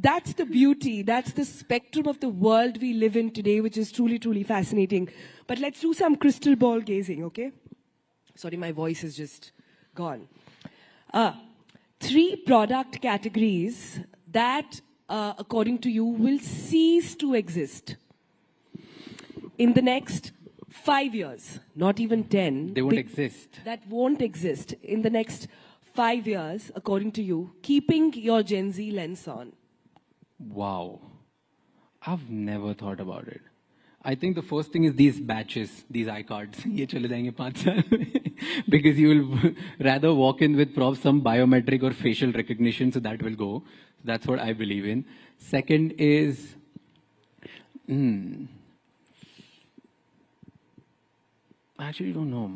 that's the beauty, that's the spectrum of the world we live in today, which is truly, truly fascinating. But let's do some crystal ball gazing, okay? Sorry, my voice is just gone. 3 product categories that, according to you, will cease to exist in the next 5 years, not even 10. They won't exist. That won't exist in the next 5 years, according to you, keeping your Gen Z lens on. Wow. I've never thought about it. I think the first thing is these batches, these iCards. ये चले जाएंगे 5 साल. Because you will rather walk in with probably some biometric or facial recognition, so that will go. That's what I believe in. Second is, I actually don't know.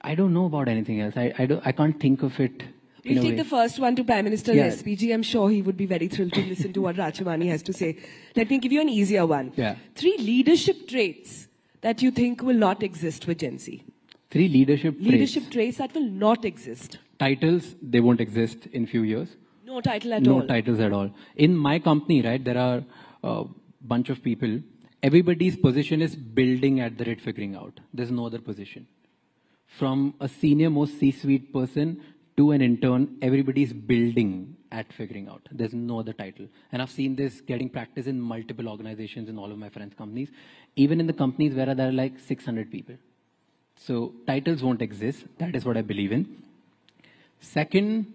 I don't know about anything else. I can't think of it. We'll take the first one to Prime Minister Yeah. SPG. I'm sure he would be very thrilled to listen to what Rachamani has to say. Let me give you an easier one. Yeah. 3 leadership traits that you think will not exist with Gen Z. 3 Leadership traits that will not exist. Titles, they won't exist in few years. No title at all. No titles at all. In my company, right, there are a bunch of people. Everybody's position is building at the rate figuring out. There's no other position. From a senior most C-suite person to an intern, everybody's building at figuring out. There's no other title. And I've seen this getting practice in multiple organizations in all of my friends' companies, even in the companies where there are like 600 people. So titles won't exist. That is what I believe in. Second,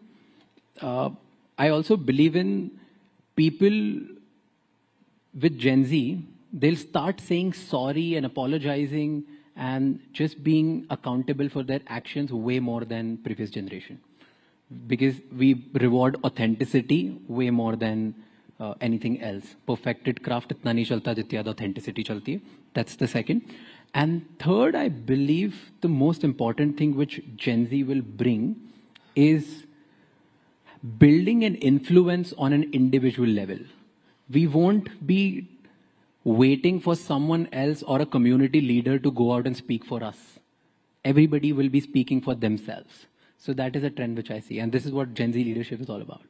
I also believe in people with Gen Z, they'll start saying sorry and apologizing and just being accountable for their actions way more than previous generation. Because we reward authenticity way more than anything else. Perfected craft itna nahi chalta jitni authenticity chalti hai. That's the second. And third, I believe the most important thing which Gen Z will bring is building an influence on an individual level. We won't be waiting for someone else or a community leader to go out and speak for us. Everybody will be speaking for themselves. So that is a trend which I see. And this is what Gen Z leadership is all about.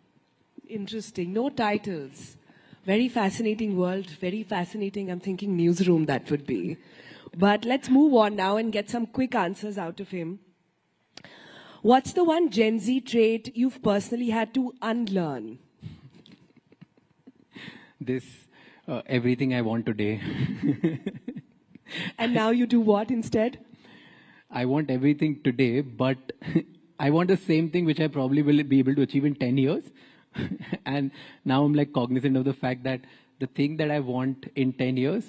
Interesting. No titles. Very fascinating world. Very fascinating. I'm thinking newsroom that would be. But let's move on now and get some quick answers out of him. What's the one Gen Z trait you've personally had to unlearn? This, everything I want today. And now you do what instead? I want everything today, but I want the same thing which I probably will be able to achieve in 10 years. And now I'm like cognizant of the fact that the thing that I want in 10 years,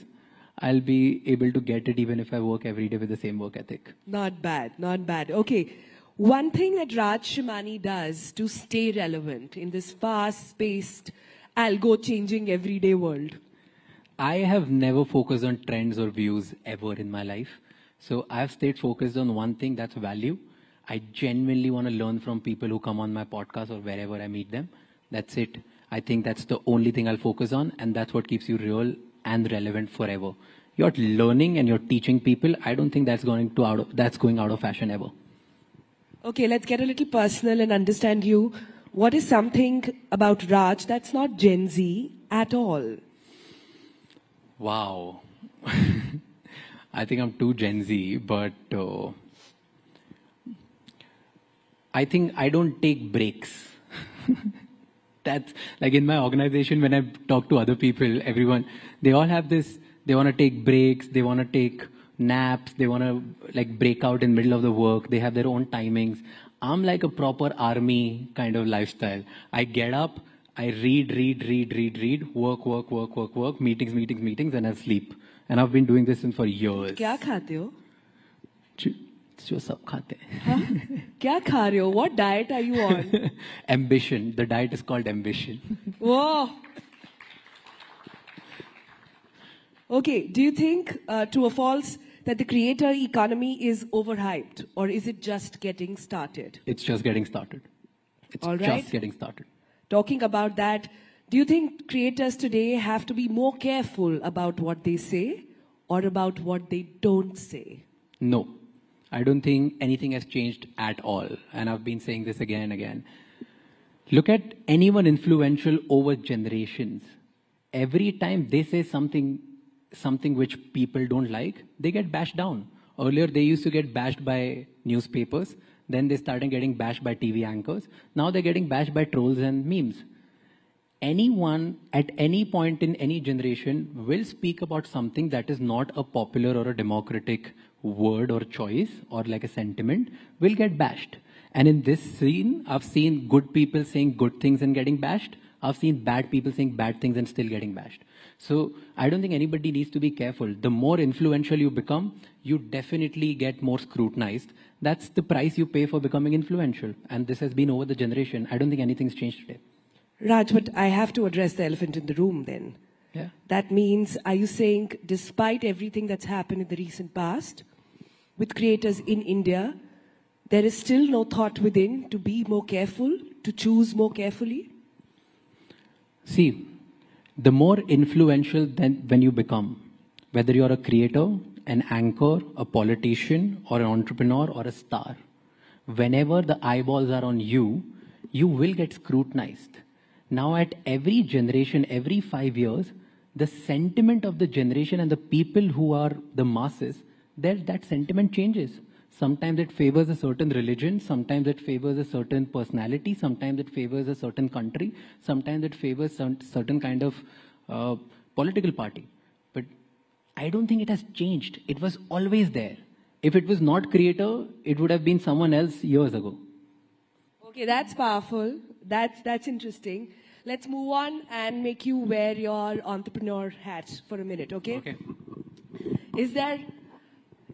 I'll be able to get it even if I work every day with the same work ethic. Not bad, not bad. Okay, one thing that Raj Shimani does to stay relevant in this fast-paced, algo-changing everyday world. I have never focused on trends or views ever in my life. So I've stayed focused on one thing, that's value. I genuinely want to learn from people who come on my podcast or wherever I meet them. That's it. I think that's the only thing I'll focus on, and that's what keeps you real and relevant forever. You're learning and you're teaching people. I don't think that's going out of fashion ever. Okay, let's get a little personal and understand you. What is something about Raj that's not Gen Z at all? Wow. I think I'm too Gen Z, but I think I don't take breaks. That's like in my organization, when I talk to other people, everyone, they all have this, they want to take breaks, they want to take naps, they want to like break out in the middle of the work, they have their own timings. I'm like a proper army kind of lifestyle. I get up, I read, work, meetings, and I sleep. And I've been doing this since for years. क्या खाते हो? जो सब खाते हैं. Huh? क्या खा रहे हो? What diet are you on? Ambition. The diet is called ambition. Whoa. Okay, do you think, true or false, that the creator economy is overhyped, or is it just getting started? It's just getting started. It's All right. just getting started. Talking about that, do you think creators today have to be more careful about what they say or about what they don't say? No. I don't think anything has changed at all. And I've been saying this again and again. Look at anyone influential over generations. Every time they say something which people don't like, they get bashed down. Earlier, they used to get bashed by newspapers. Then they started getting bashed by TV anchors. Now they're getting bashed by trolls and memes. Anyone at any point in any generation will speak about something that is not a popular or a democratic word or choice or like a sentiment, will get bashed. And in this scene, I've seen good people saying good things and getting bashed. I've seen bad people saying bad things and still getting bashed. So I don't think anybody needs to be careful. The more influential you become, you definitely get more scrutinized. That's the price you pay for becoming influential. And this has been over the generation. I don't think anything's changed today. Raj, but I have to address the elephant in the room then. Yeah. That means, are you saying, despite everything that's happened in the recent past, with creators in India, there is still no thought within to be more careful, to choose more carefully? See, the more influential when you become, whether you're a creator, an anchor, a politician, or an entrepreneur, or a star, whenever the eyeballs are on you, you will get scrutinized. Now at every generation, every 5 years, the sentiment of the generation and the people who are the masses, that sentiment changes. Sometimes it favors a certain religion, sometimes it favors a certain personality, sometimes it favors a certain country, sometimes it favors some certain kind of political party. But I don't think it has changed. It was always there. If it was not creator, it would have been someone else years ago. Okay, that's powerful. That's interesting. Let's move on and make you wear your entrepreneur hat for a minute, okay? Okay.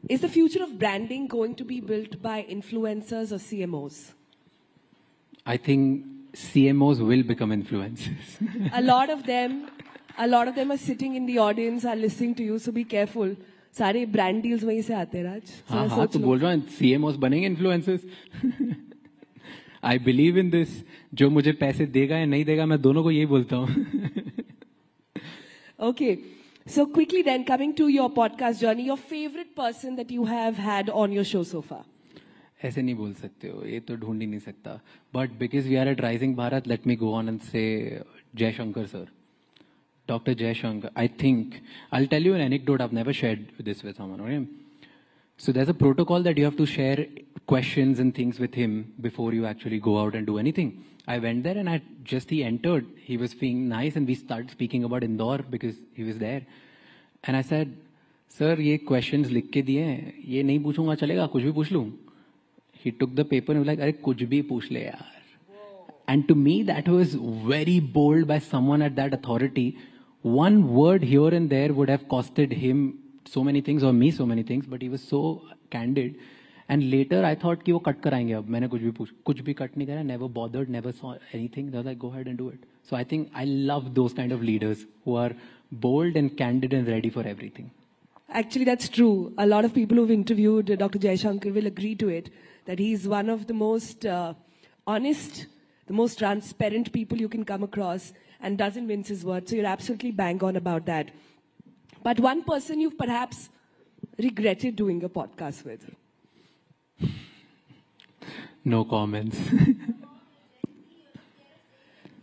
Is the future of branding going to be built by influencers or CMOs? I think CMOs will become influencers. A lot of them are sitting in the audience, are listening to you, so be careful. सारे brand deals वहीं से आते हैं, Raj. हाँ, तो बोल रहा हूँ CMOs बनेंगे influencers. I believe in this. जो मुझे पैसे देगा या नहीं देगा, मैं दोनों को यही बोलता हूँ. Okay. So quickly then, coming to your podcast journey, your favorite person that you have had on your show so far? ऐसे नहीं बोल सकते हो, ये तो ढूंढ ही नहीं सकता. But because we are at Rising Bharat, let me go on and say Jai Shankar sir. Dr. Jai Shankar. I think, I'll tell you an anecdote. I've never shared this with someone. Okay? So there's a protocol that you have to share questions and things with him before you actually go out and do anything. I went there and he entered. He was being nice and we started speaking about Indore because he was there. And I said, sir, ये questions लिख के दिए हैं, ये नहीं पूछूंगा चलेगा, कुछ भी पूछ लूं. He took the paper and was like, अरे कुछ भी पूछ ले यार. And to me, that was very bold by someone at that authority. One word here and there would have costed him so many things or me so many things, but he was so candid. And later I thought कि वो cut कराएंगे अब. मैंने कुछ भी cut नहीं करा. Never bothered, never saw anything. They were like, go ahead and do it. So I think I love those kind of leaders who are bold and candid and ready for everything. Actually, that's true. A lot of people who've interviewed Dr. Jai Shankar will agree to it, that he's one of the most honest, the most transparent people you can come across and doesn't mince his words. So you're absolutely bang on about that. But one person you've perhaps regretted doing a podcast with? No comments.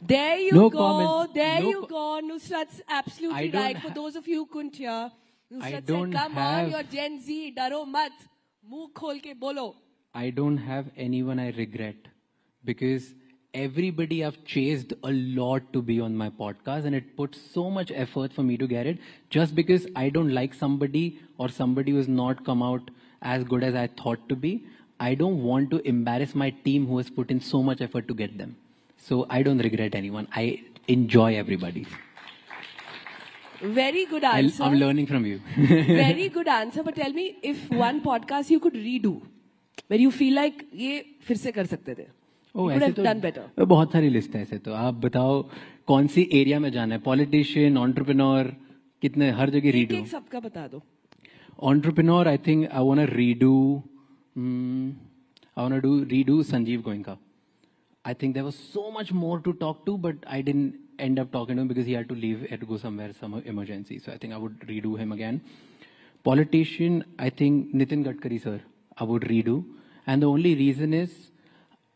There you No go. comments. There No you go. Nusrat's absolutely right. For those of you who couldn't hear, Nusrat said, come on, you're Gen Z, daro mat. Muh khol ke bolo. I don't have anyone I regret because everybody I've chased a lot to be on my podcast and it put so much effort for me to get it. Just because I don't like somebody or somebody who's not come out as good as I thought to be, I don't want to embarrass my team who has put in so much effort to get them. So I don't regret anyone. I enjoy everybody. Very good answer. I'm learning from you. Very good answer. But tell me, if one podcast you could redo, where you feel like ये फिर से कर सकते थे, you could have done better. बहुत सारी list है ऐसे तो. आप बताओ कौन सी एरिया में जाना है? पॉलिटिशियन, एंटरप्रेन्योर, कितने हर जगह रीडू. एक सबका बता दो. Entrepreneur, I think I want to redo Sanjeev Goenka. I think there was so much more to talk to, but I didn't end up talking to him because he had to leave, he had to go somewhere, some emergency. So I think I would redo him again. Politician, I think Nitin Gadkari sir, I would redo. And the only reason is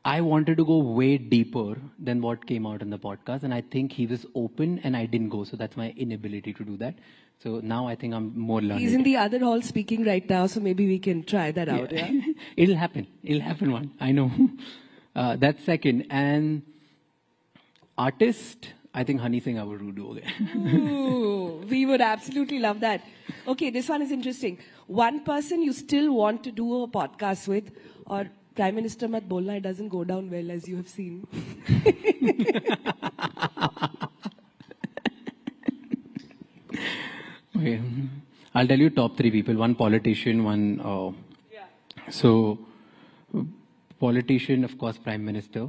I wanted to go way deeper than what came out in the podcast. And I think he was open and I didn't go. So that's my inability to do that. So now I think I'm more learning. He's in the other hall speaking right now, so maybe we can try that out. Yeah? It'll happen. It'll happen one. I know. That's second. And artist, I think Honey Singh I would redo again. Ooh, we would absolutely love that. Okay, this one is interesting. One person you still want to do a podcast with, or Prime Minister mat bolna, it doesn't go down well as you have seen. Okay. I'll tell you top three people. One politician, one... So, politician, of course, Prime Minister,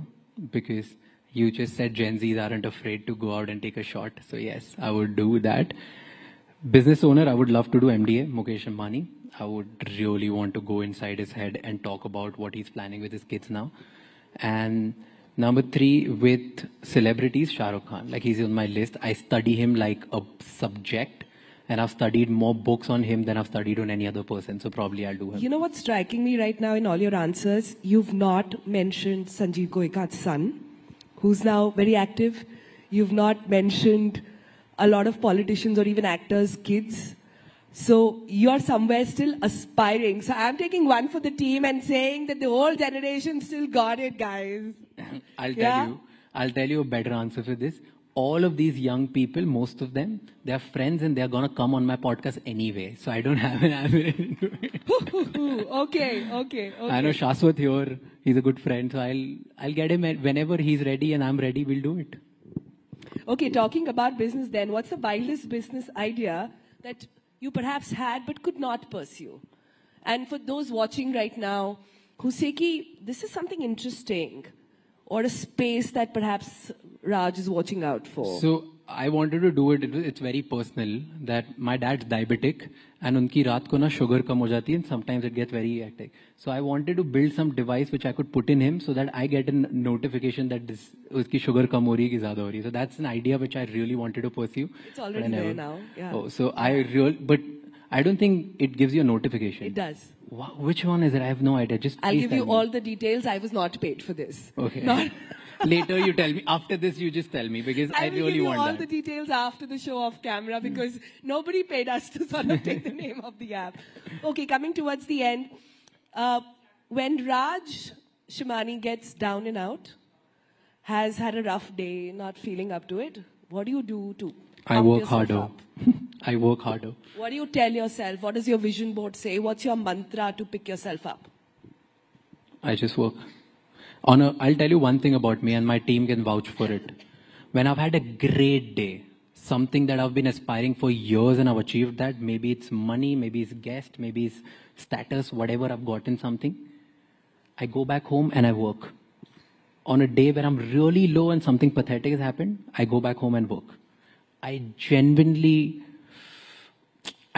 because you just said Gen Zs aren't afraid to go out and take a shot. So yes, I would do that. Business owner, I would love to do MDA, Mukesh Ambani. I would really want to go inside his head and talk about what he's planning with his kids now. And number three, with celebrities, Shah Rukh Khan. Like, he's on my list. I study him like a subject. And I've studied more books on him than I've studied on any other person. So probably I'll do him. You know what's striking me right now in all your answers? You've not mentioned Sanjeev Goenka's son, who's now very active. You've not mentioned a lot of politicians or even actors' kids. So you're somewhere still aspiring. So I'm taking one for the team and saying that the whole generation still got it, guys. I'll tell you a better answer for this. All of these young people, most of them, they're friends and they're going to come on my podcast anyway. So I don't have an avenue to it. Okay. I know Shaswat here, he's a good friend. So I'll get him whenever he's ready and I'm ready, we'll do it. Okay, talking about business then, what's the wildest business idea that you perhaps had but could not pursue? And for those watching right now who say, this is something interesting, or a space that perhaps Raj is watching out for. So I wanted to do it. It's very personal that my dad's diabetic and उनकी रात को ना sugar कम हो जाती है and sometimes it gets very hectic. So I wanted to build some device which I could put in him so that I get a notification that this उसकी sugar कम हो रही है कि ज़्यादा हो रही है. So that's an idea which I really wanted to pursue. It's already there now. Yeah. Oh, so but I don't think it gives you a notification. It does. Wow, which one is it? I have no idea. Just I'll please give you tell me. all the details. I was not paid for this. Okay. Not Later you tell me. After this you just tell me because I will really give you want all that. the details after the show off camera because nobody paid us to sort of take the name of the app. Okay, coming towards the end. When Raj Shimani gets down and out, has had a rough day, not feeling up to it, what do you do to I pump work yourself harder. up? I work harder. What do you tell yourself? What does your vision board say? What's your mantra to pick yourself up? I just work. I'll tell you one thing about me and my team can vouch for it. When I've had a great day, something that I've been aspiring for years and I've achieved that, maybe it's money, maybe it's guest, maybe it's status, whatever I've gotten something, I go back home and I work. On a day where I'm really low and something pathetic has happened, I go back home and work. I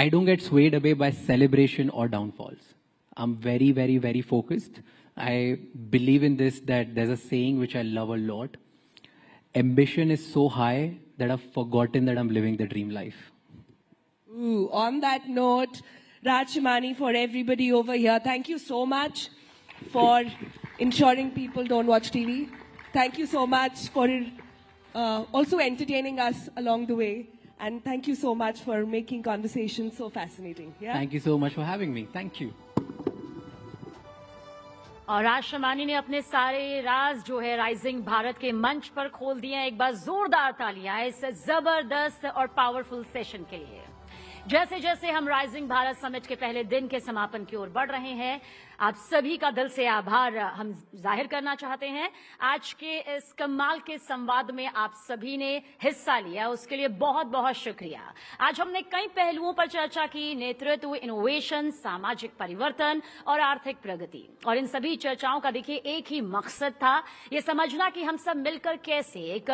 don't get swayed away by celebration or downfalls. I'm very, very, very focused. I believe in this, that there's a saying which I love a lot. Ambition is so high that I've forgotten that I'm living the dream life. Ooh, on that note, Raj Shimani, for everybody over here, thank you so much for ensuring people don't watch TV. Thank you so much for also entertaining us along the way. And thank you so much for making conversation so fascinating. Yeah? Thank you so much for having me. Thank you. और राज शमानी ने अपने सारे राज जो है rising Bharat के मंच पर खोल दिए हैं. एक बार जोरदार तालियां इस जबरदस्त और पावरफुल सेशन के लिए. जैसे जैसे हम राइजिंग भारत समिट के पहले दिन के समापन की ओर बढ़ रहे हैं, आप सभी का दिल से आभार हम जाहिर करना चाहते हैं. आज के इस कमाल के संवाद में आप सभी ने हिस्सा लिया, उसके लिए बहुत बहुत शुक्रिया. आज हमने कई पहलुओं पर चर्चा की, नेतृत्व, इनोवेशन, सामाजिक परिवर्तन और आर्थिक प्रगति. और इन सभी चर्चाओं का देखिए एक ही मकसद था, ये समझना कि हम सब मिलकर कैसे एक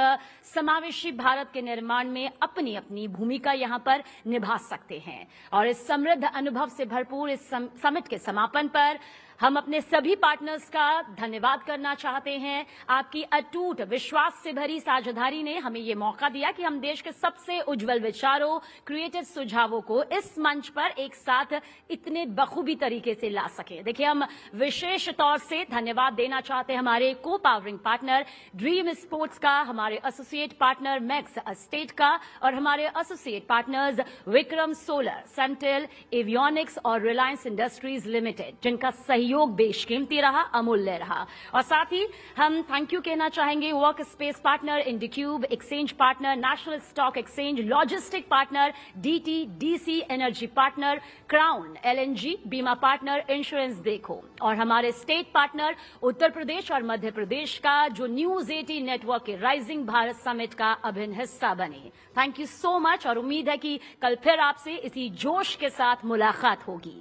समावेशी भारत के निर्माण में अपनी अपनी भूमिका यहां पर निभा सकते हैं. और इस समृद्ध अनुभव से भरपूर इस समिट के समापन पर हम अपने सभी पार्टनर्स का धन्यवाद करना चाहते हैं. आपकी अटूट विश्वास से भरी साझेदारी ने हमें ये मौका दिया कि हम देश के सबसे उज्जवल विचारों, क्रिएटिव सुझावों को इस मंच पर एक साथ इतने बखूबी तरीके से ला सके. देखिए, हम विशेष तौर से धन्यवाद देना चाहते हैं हमारे को पावरिंग पार्टनर ड्रीम स्पोर्ट्स का, हमारे एसोसिएट पार्टनर मैक्स एस्टेट का और हमारे associate partners Vikram solar, central avionics और रिलायंस इंडस्ट्रीज लिमिटेड, जिनका सहयोग बेशकीमती रहा, अमूल्य रहा. और साथ ही हम थैंक यू कहना चाहेंगे work space partner IndiQube, exchange partner national stock exchange, logistic partner DTDC, energy partner crown, LNG, बीमा पार्टनर इंश्योरेंस देखो और हमारे स्टेट पार्टनर उत्तर प्रदेश और मध्य प्रदेश का, जो News18 नेटवर्क के राइजिंग भारत समिट का अभिन्न हिस्सा बने. थैंक यू सो मच और उम्मीद है कि कल फिर आपसे इसी जोश के साथ मुलाकात होगी.